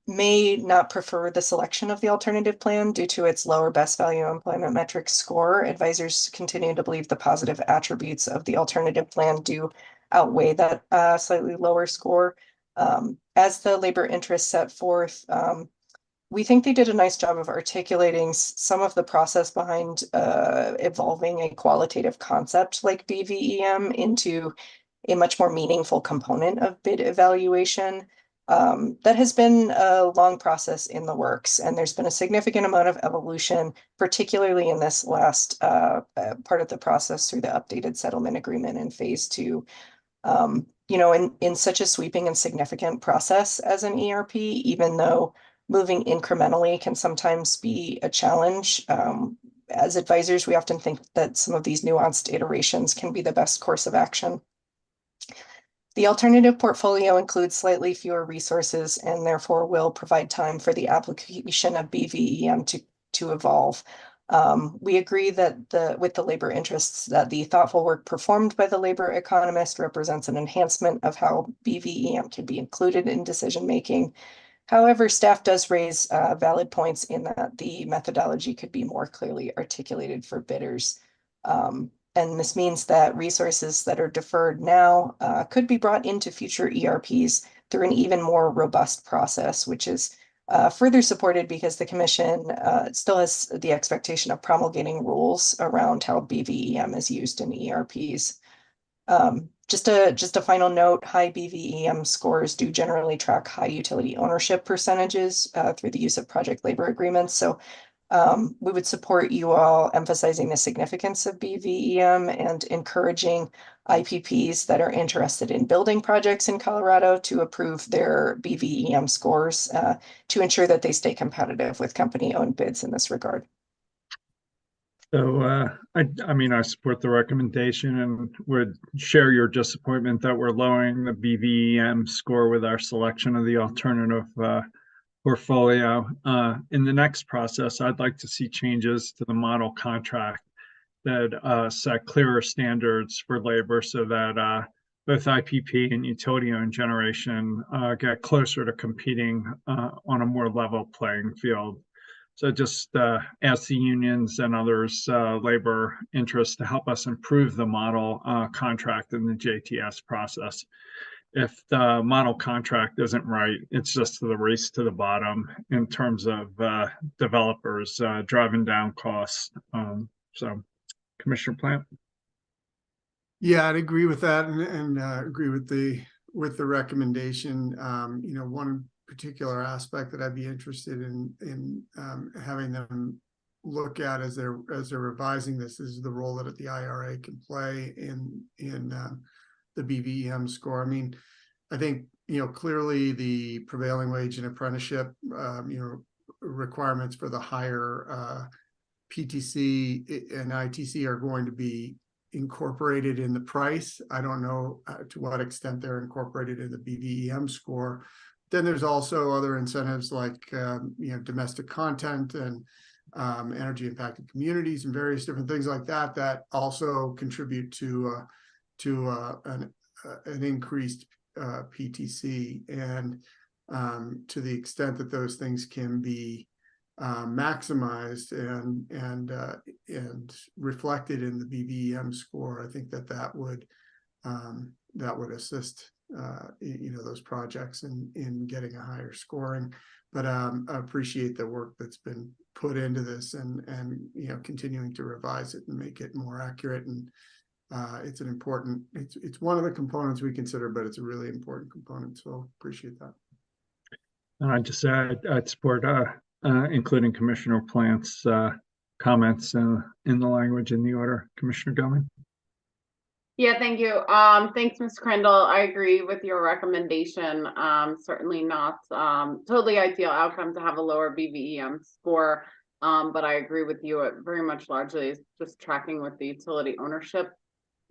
may not prefer the selection of the alternative plan due to its lower best value employment metrics score, advisors continue to believe the positive attributes of the alternative plan do outweigh that slightly lower score. As the labor interests set forth, we think they did a nice job of articulating some of the process behind evolving a qualitative concept like BVEM into a much more meaningful component of bid evaluation. That has been a long process in the works, and there's been a significant amount of evolution, particularly in this last part of the process through the updated settlement agreement in Phase 2. You know, in such a sweeping and significant process as an ERP, even though moving incrementally can sometimes be a challenge, as advisors, we often think that some of these nuanced iterations can be the best course of action. The alternative portfolio includes slightly fewer resources and therefore will provide time for the application of BVEM to evolve. We agree that with the labor interests that the thoughtful work performed by the labor economist represents an enhancement of how BVEM can be included in decision-making. However, staff does raise valid points in that the methodology could be more clearly articulated for bidders. And this means that resources that are deferred now could be brought into future ERPs through an even more robust process, which is further supported because the Commission still has the expectation of promulgating rules around how BVEM is used in ERPs. Just a final note, high BVEM scores do generally track high utility ownership percentages through the use of project labor agreements. So we would support you all emphasizing the significance of BVEM and encouraging IPPs that are interested in building projects in Colorado to approve their BVEM scores to ensure that they stay competitive with company-owned bids in this regard. So I mean, I support the recommendation and would share your disappointment that we're lowering the BVEM score with our selection of the alternative portfolio. In the next process, I'd like to see changes to the model contract that set clearer standards for labor so that both IPP and utility-owned generation get closer to competing on a more level playing field. So just ask the unions and others, labor interests, to help us improve the model contract in the JTS process. If the model contract isn't right, it's just the race to the bottom in terms of developers driving down costs. So, Commissioner Plant? Yeah, I'd agree with that, and agree with the recommendation. You know, one particular aspect that I'd be interested in having them look at as they're revising this is the role that the IRA can play in the BVEM score. I mean, I think, you know, clearly the prevailing wage and apprenticeship, you know, requirements for the higher PTC and ITC are going to be incorporated in the price. I don't know to what extent they're incorporated in the BVEM score. Then there's also other incentives like you know, domestic content and energy impacted communities and various different things like that that also contribute to an increased PTC. And to the extent that those things can be maximized and reflected in the BVEM score, I think that would assist you know, those projects in getting a higher scoring. But I appreciate the work that's been put into this and you know, continuing to revise it and make it more accurate. And it's an important, it's one of the components we consider, but it's a really important component. So appreciate that. I'd support including Commissioner Plant's comments in the language in the order. Commissioner Gilman? Yeah, thank you. Thanks, Ms. Crandall. I agree with your recommendation. Certainly not totally ideal outcome to have a lower BVEM score, but I agree with you. It very much largely is just tracking with the utility ownership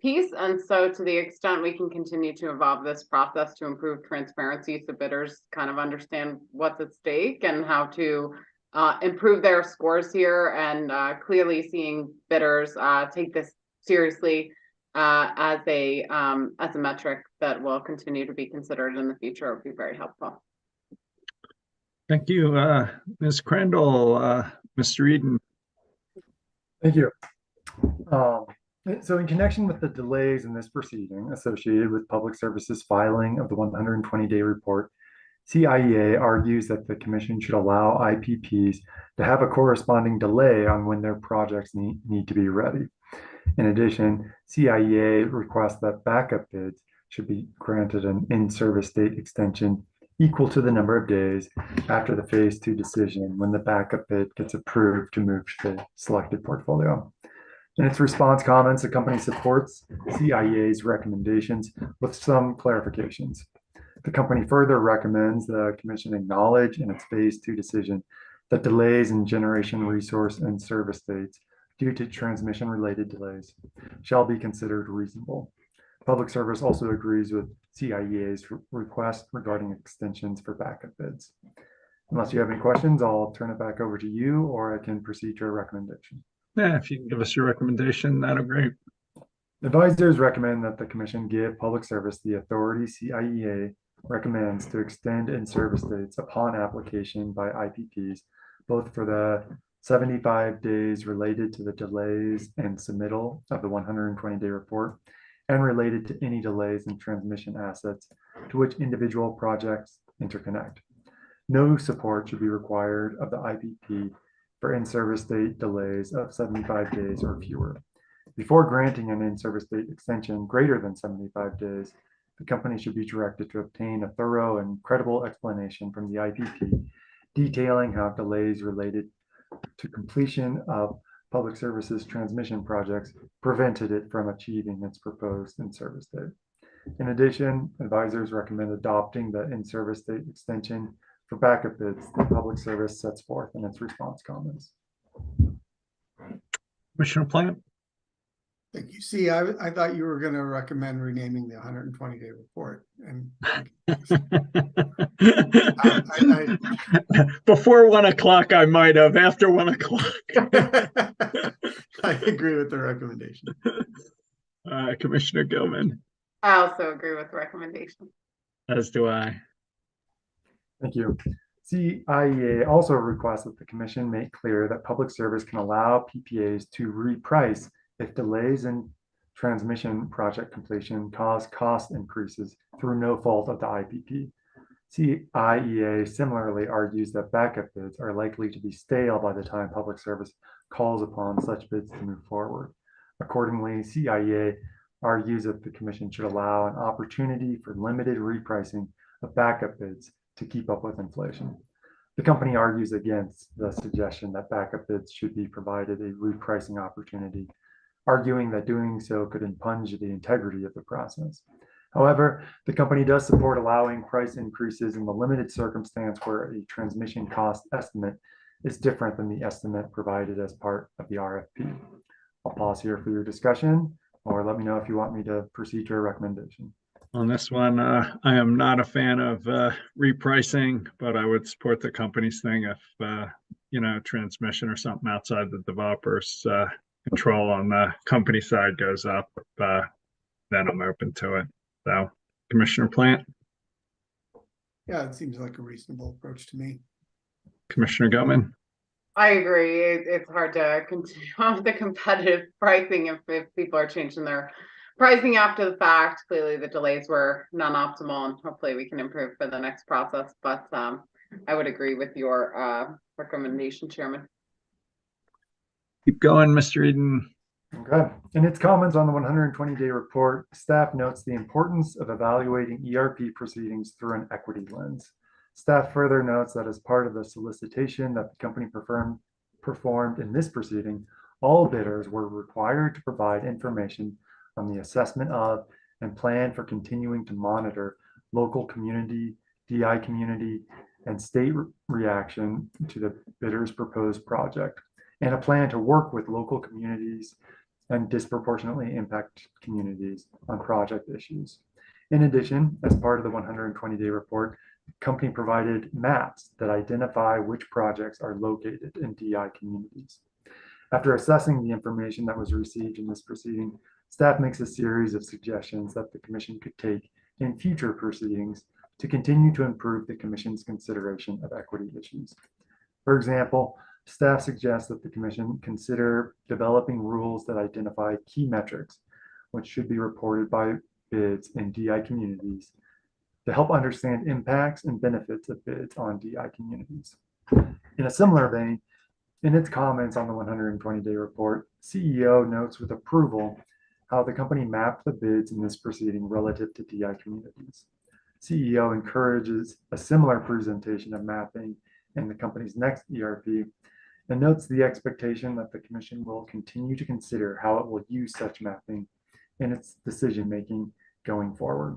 piece. And so to the extent we can continue to evolve this process to improve transparency so bidders kind of understand what's at stake and how to improve their scores here, and clearly seeing bidders take this seriously as a metric that will continue to be considered in the future would be very helpful. Thank you, Ms. Crandall. Mr. Eden. Thank you. So in connection with the delays in this proceeding associated with Public Service's filing of the 120-day report, CIEA argues that the Commission should allow IPPs to have a corresponding delay on when their projects need to be ready. In addition, CIEA requests that backup bids should be granted an in-service date extension equal to the number of days after the Phase 2 decision when the backup bid gets approved to move to the selected portfolio. In its response comments, the company supports CIEA's recommendations with some clarifications. The company further recommends the Commission acknowledge in its Phase 2 decision that delays in generation resource and service dates due to transmission-related delays shall be considered reasonable. Public Service also agrees with CIEA's request regarding extensions for backup bids. Unless you have any questions, I'll turn it back over to you, or I can proceed to a recommendation. Yeah, if you can give us your recommendation, that'll be great. Advisors recommend that the Commission give Public Service the authority CIEA recommends to extend in-service dates upon application by IPPs, both for the 75 days related to the delays and submittal of the 120-day report, and related to any delays in transmission assets to which individual projects interconnect. No support should be required of the IPP for in-service date delays of 75 days or fewer. Before granting an in-service date extension greater than 75 days, the company should be directed to obtain a thorough and credible explanation from the IPP detailing how delays related to completion of public services transmission projects prevented it from achieving its proposed in-service date. In addition, advisors recommend adopting the in-service date extension for backup bids that Public Service sets forth in its response comments. Commissioner Plant? Thank you. See, I thought you were going to recommend renaming the 120-day report. And Before 1 o'clock, I might have. After 1 o'clock. I agree with the recommendation. Commissioner Gilman. I also agree with the recommendation. As do I. Thank you. CIEA also requests that the Commission make clear that Public Service can allow PPAs to reprice if delays in transmission project completion cause cost increases through no fault of the IPP. CIEA similarly argues that backup bids are likely to be stale by the time Public Service calls upon such bids to move forward. Accordingly, CIEA argues that the Commission should allow an opportunity for limited repricing of backup bids to keep up with inflation. The company argues against the suggestion that backup bids should be provided a repricing opportunity, arguing that doing so could impinge the integrity of the process. However, the company does support allowing price increases in the limited circumstance where a transmission cost estimate is different than the estimate provided as part of the RFP. I'll pause here for your discussion, or let me know if you want me to proceed to a recommendation. On this one, I am not a fan of repricing, but I would support the company's thing if, transmission or something outside the developer's control on the company side goes up, then I'm open to it. So, Commissioner Plant? Yeah, it seems like a reasonable approach to me. Commissioner Gilman? I agree. It's hard to continue on the competitive pricing if people are changing their pricing after the fact. Clearly, the delays were non-optimal, and hopefully we can improve for the next process. But I would agree with your recommendation, Chairman. Keep going, Mr. Eden. Okay. In its comments on the 120-day report, staff notes the importance of evaluating ERP proceedings through an equity lens. Staff further notes that as part of the solicitation that the company performed in this proceeding, all bidders were required to provide information on the assessment of and plan for continuing to monitor local community, DI community, and state reaction to the bidder's proposed project, and a plan to work with local communities and disproportionately impact communities on project issues. In addition, as part of the 120-day report, the company provided maps that identify which projects are located in DI communities. After assessing the information that was received in this proceeding, staff makes a series of suggestions that the Commission could take in future proceedings to continue to improve the Commission's consideration of equity issues. For example, staff suggests that the Commission consider developing rules that identify key metrics, which should be reported by bids in DI communities to help understand impacts and benefits of bids on DI communities. In a similar vein, in its comments on the 120-day report, CEO notes with approval how the company mapped the bids in this proceeding relative to DI communities. CEO encourages a similar presentation of mapping in the company's next ERP and notes the expectation that the Commission will continue to consider how it will use such mapping in its decision-making going forward.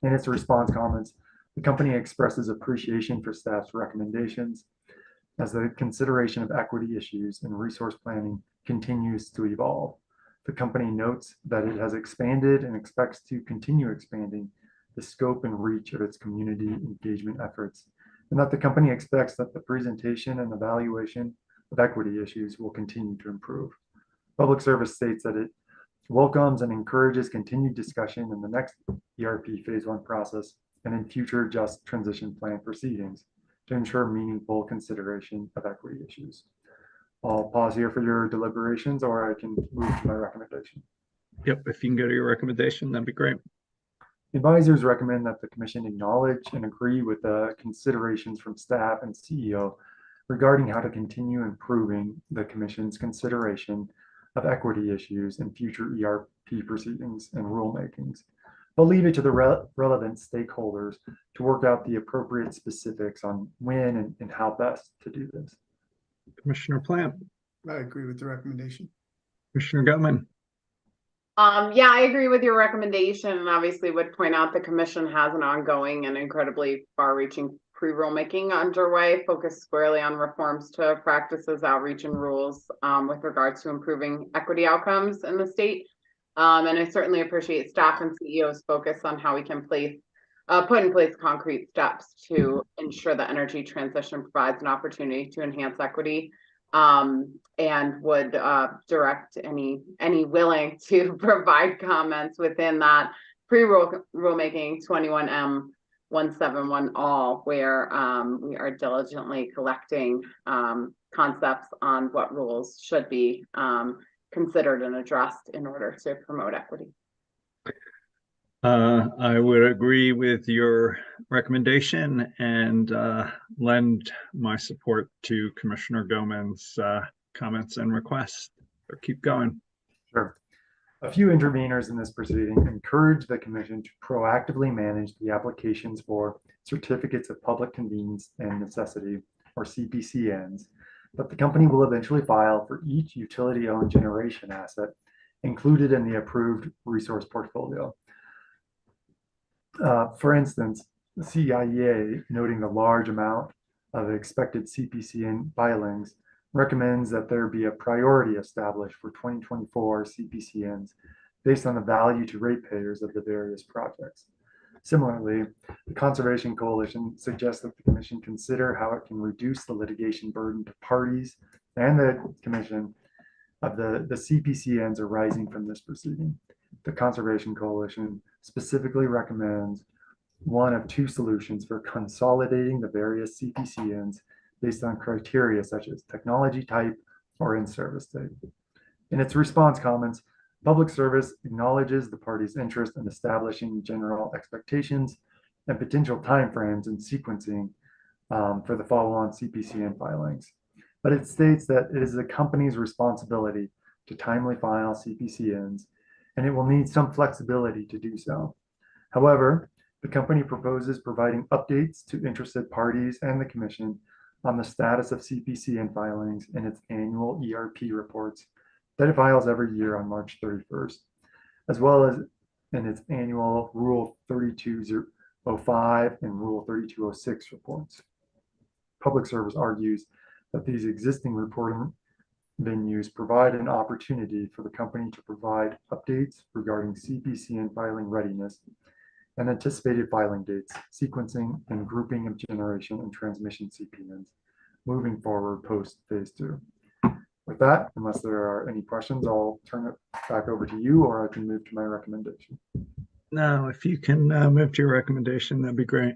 In its response comments, the company expresses appreciation for staff's recommendations as the consideration of equity issues and resource planning continues to evolve. The company notes that it has expanded and expects to continue expanding the scope and reach of its community engagement efforts, and that the company expects that the presentation and evaluation of equity issues will continue to improve. Public Service states that it welcomes and encourages continued discussion in the next ERP Phase 1 process and in future Just Transition Plan proceedings to ensure meaningful consideration of equity issues. I'll pause here for your deliberations, or I can move to my recommendation. Yep, if you can go to your recommendation, that'd be great. Advisors recommend that the commission acknowledge and agree with the considerations from staff and CEO regarding how to continue improving the commission's consideration of equity issues in future ERP proceedings and rulemakings. They'll leave it to the relevant stakeholders to work out the appropriate specifics on when and how best to do this. Commissioner Plant, I agree with the recommendation. Commissioner Gutman. Yeah, I agree with your recommendation, and obviously would point out the commission has an ongoing and incredibly far-reaching pre-rulemaking underway, focused squarely on reforms to practices, outreach, and rules with regards to improving equity outcomes in the state. And I certainly appreciate staff and CEO's focus on how we can put in place concrete steps to ensure the energy transition provides an opportunity to enhance equity. And would direct any willing to provide comments within that pre-rulemaking 21M 171 all, where we are diligently collecting concepts on what rules should be considered and addressed in order to promote equity. I would agree with your recommendation and lend my support to Commissioner Goman's comments and requests. So keep going. Sure. A few interveners in this proceeding encourage the commission to proactively manage the applications for certificates of public convenience and necessity, or CPCNs, that the company will eventually file for each utility-owned generation asset included in the approved resource portfolio. For instance, the CIEA, noting the large amount of expected CPCN filings, recommends that there be a priority established for 2024 CPCNs based on the value to ratepayers of the various projects. Similarly, the Conservation Coalition suggests that the commission consider how it can reduce the litigation burden to parties and the commission of the CPCNs arising from this proceeding. The Conservation Coalition specifically recommends one of two solutions for consolidating the various CPCNs based on criteria such as technology type or in-service type. In its response comments, Public Service acknowledges the party's interest in establishing general expectations and potential timeframes and sequencing for the follow-on CPCN filings. But it states that it is the company's responsibility to timely file CPCNs, and it will need some flexibility to do so. However, the company proposes providing updates to interested parties and the commission on the status of CPCN filings in its annual ERP reports that it files every year on March 31st, as well as in its annual Rule 3205 and Rule 3206 reports. Public Service argues that these existing reporting venues provide an opportunity for the company to provide updates regarding CPCN filing readiness and anticipated filing dates, sequencing and grouping of generation and transmission CPNs moving forward post phase 2. With that, unless there are any questions, I'll turn it back over to you, or I can move to my recommendation. No, if you can move to your recommendation, that'd be great.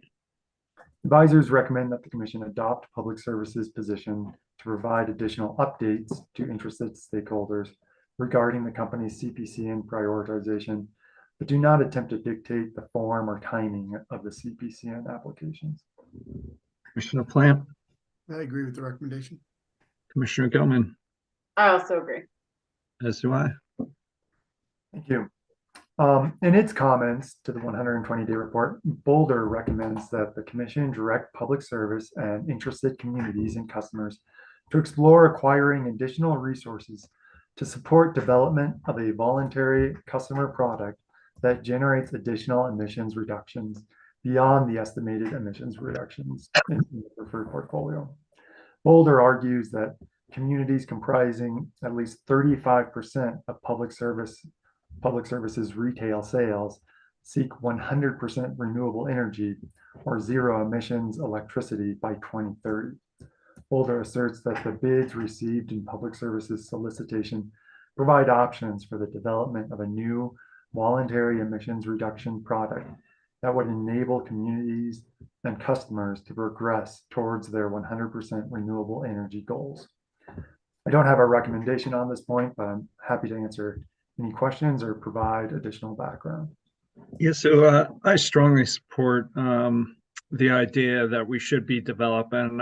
Advisors recommend that the commission adopt Public Service's position to provide additional updates to interested stakeholders regarding the company's CPCN prioritization, but do not attempt to dictate the form or timing of the CPCN applications. Commissioner Plant. I agree with the recommendation. Commissioner Gilman. I also agree. As do I. Thank you. In its comments to the 120-day report, Boulder recommends that the commission direct Public Service and interested communities and customers to explore acquiring additional resources to support development of a voluntary customer product that generates additional emissions reductions beyond the estimated emissions reductions in the preferred portfolio. Boulder argues that communities comprising at least 35% of Public Service's retail sales seek 100% renewable energy or zero emissions electricity by 2030. Boulder asserts that the bids received in Public Service's solicitation provide options for the development of a new voluntary emissions reduction product that would enable communities and customers to progress towards their 100% renewable energy goals. I don't have a recommendation on this point, but I'm happy to answer any questions or provide additional background. Yeah, so I strongly support the idea that we should be developing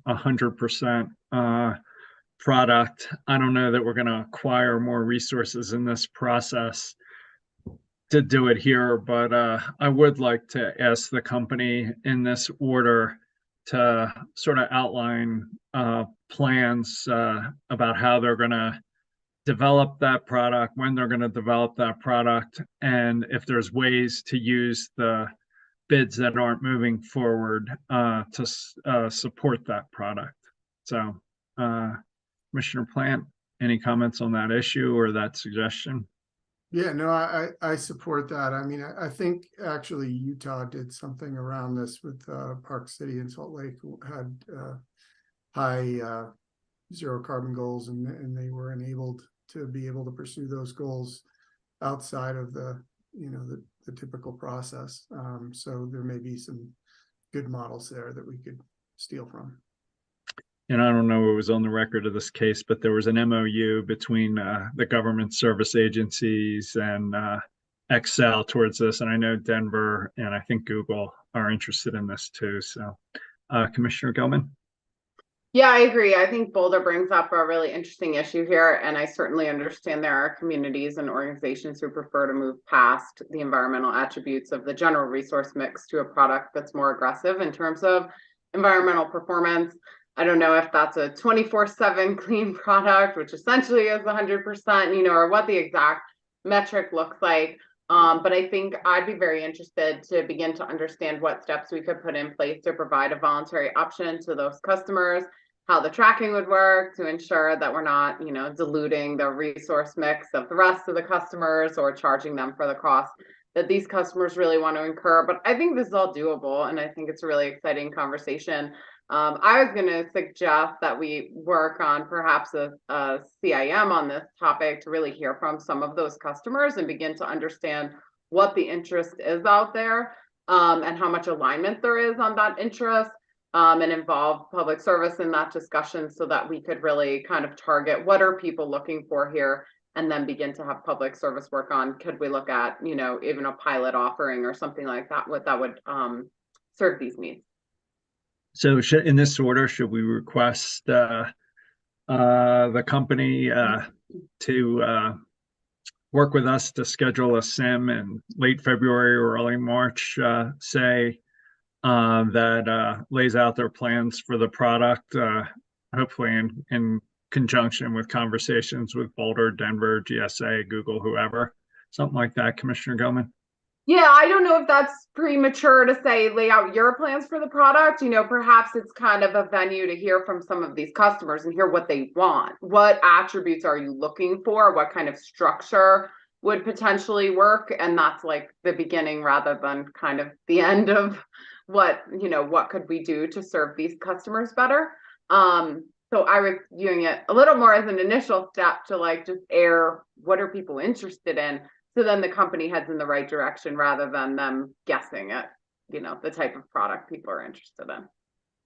100% product. I don't know that we're going to acquire more resources in this process to do it here, but I would like to ask the company in this order to sort of outline plans about how they're going to develop that product, when they're going to develop that product, and if there's ways to use the bids that aren't moving forward to support that product. So, Commissioner Plant, any comments on that issue or that suggestion? Yeah, no, I support that. I mean, I think actually Utah did something around this with Park City and Salt Lake, who had high zero carbon goals, and they were enabled to be able to pursue those goals outside of the typical process. So there may be some good models there that we could steal from. And I don't know what was on the record of this case, but there was an MOU between the government service agencies and Excel towards this. And I know Denver and I think Google are interested in this too. So Commissioner Gilman? Yeah, I agree. I think Boulder brings up a really interesting issue here, and I certainly understand there are communities and organizations who prefer to move past the environmental attributes of the general resource mix to a product that's more aggressive in terms of environmental performance. I don't know if that's a 24/7 clean product, which essentially is 100%, or what the exact metric looks like. But I think I'd be very interested to begin to understand what steps we could put in place to provide a voluntary option to those customers, how the tracking would work to ensure that we're not, diluting the resource mix of the rest of the customers or charging them for the cost that these customers really want to incur. But I think this is all doable, and I think it's a really exciting conversation. I was going to suggest that we work on perhaps a CIM on this topic to really hear from some of those customers and begin to understand what the interest is out there, and how much alignment there is on that interest, and involve public service in that discussion so that we could really kind of target what are people looking for here, and then begin to have public service work on, could we look at, even a pilot offering or something like that, that would serve these needs. So in this order, should we request the company to work with us to schedule a SIM in late February or early March, that lays out their plans for the product, hopefully in conjunction with conversations with Boulder, Denver, GSA, Google, whoever, something like that, Commissioner Gilman? Yeah, I don't know if that's premature to say lay out your plans for the product. Perhaps it's kind of a venue to hear from some of these customers and hear what they want. What attributes are you looking for? What kind of structure would potentially work? And that's like the beginning rather than kind of the end of what could we do to serve these customers better. So I was viewing it a little more as an initial step to just air what are people interested in. So then the company heads in the right direction rather than them guessing at, the type of product people are interested in.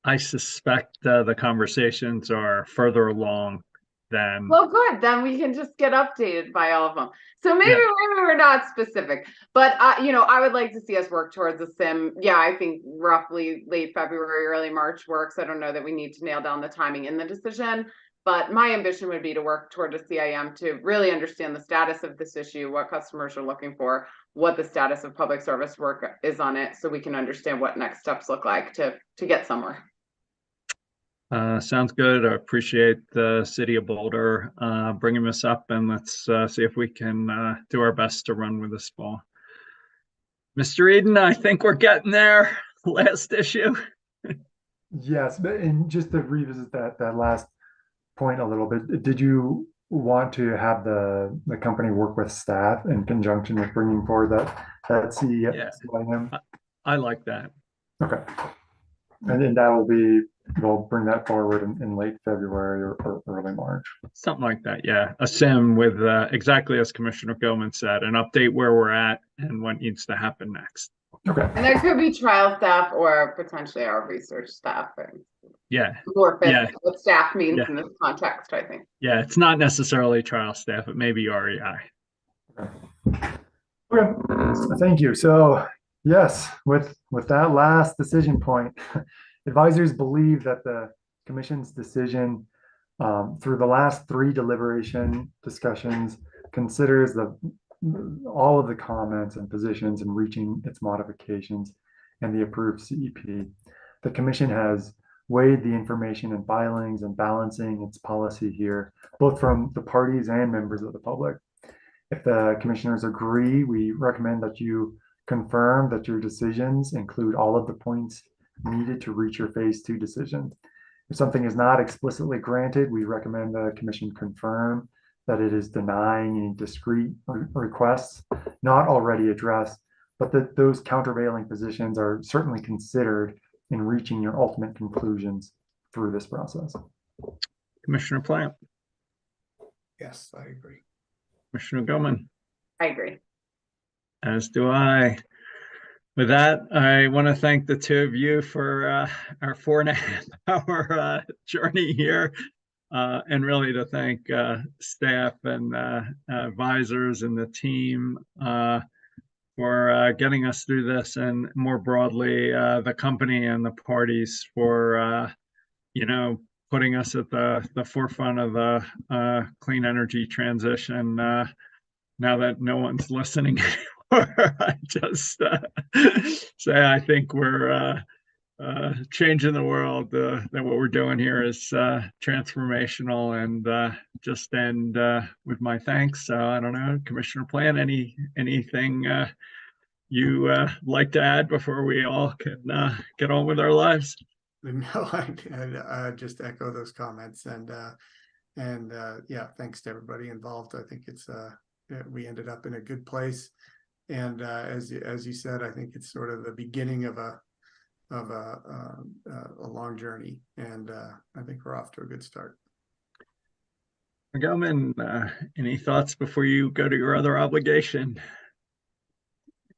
I suspect the conversations are further along than. Well, good. Then we can just get updated by all of them. So maybe we're not specific, but I would like to see us work towards a SIM. Yeah, I think roughly late February, early March works. I don't know that we need to nail down the timing in the decision. But my ambition would be to work toward a CIM to really understand the status of this issue, what customers are looking for, what the status of public service work is on it, so we can understand what next steps look like to get somewhere. Sounds good. I appreciate the City of Boulder bringing this up, and let's see if we can do our best to run with this ball. Mr. Eden, I think we're getting there. Last issue. Yes, and just to revisit that last point a little bit, did you want to have the company work with staff in conjunction with bringing forward that CWM? I like that. Okay, and then we'll bring that forward in late February or early March. Something like that, yeah. A SIM with exactly as Commissioner Gilman said, an update where we're at and what needs to happen next. Okay. And there could be trial staff or potentially our research staff. Yeah. More fit Yeah. what staff means Yeah. in this context, I think. Yeah, it's not necessarily trial staff, it may be REI. Okay, thank you. So yes, with that last decision point, advisors believe that the commission's decision through the last 3 deliberation discussions considers all of the comments and positions in reaching its modifications and the approved CEP. The commission has weighed the information and filings and balancing its policy here, both from the parties and members of the public. If the commissioners agree, we recommend that you confirm that your decisions include all of the points needed to reach your phase 2 decision. If something is not explicitly granted, we recommend the commission confirm that it is denying any discrete requests not already addressed, but that those countervailing positions are certainly considered in reaching your ultimate conclusions through this process. Commissioner Plant. Yes, I agree. Commissioner Gilman. I agree. As do I. With that, I want to thank the 2 of you for our 4.5-hour journey here, and really to thank staff and advisors and the team for getting us through this, and more broadly, the company and the parties for, putting us at the forefront of the clean energy transition. Now that no one's listening anymore, I just say I think we're changing the world. That what we're doing here is transformational, and just end with my thanks. So I don't know, Commissioner Plant, anything you like to add before we all can get on with our lives? No, I just echo those comments, and yeah, thanks to everybody involved. I think it's we ended up in a good place, and as you said, I think it's sort of the beginning of a long journey, and I think we're off to a good start. Gilman, any thoughts before you go to your other obligation?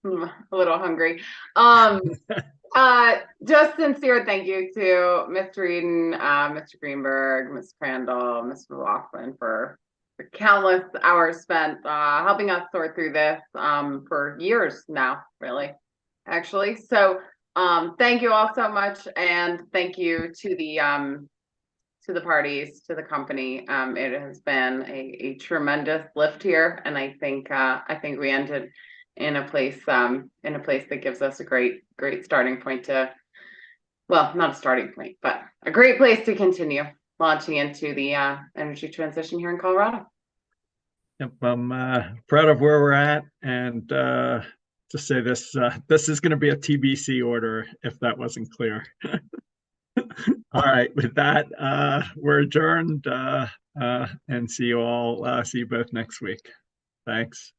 I'm a little hungry. Just sincere thank you to Mr. Eden, Mr. Greenberg, Ms. Crandall, Mr. McLaughlin for the countless hours spent helping us sort through this for years now, really, actually. So thank you all so much, and thank you to the parties, to the company. It has been a tremendous lift here, and I think we ended in a place that gives us a great starting point to, well, not a starting point, but a great place to continue launching into the energy transition here in Colorado. Yep, I'm proud of where we're at, and to say this is going to be a TBC order if that wasn't clear. All right, with that, we're adjourned, and see you both next week. Thanks.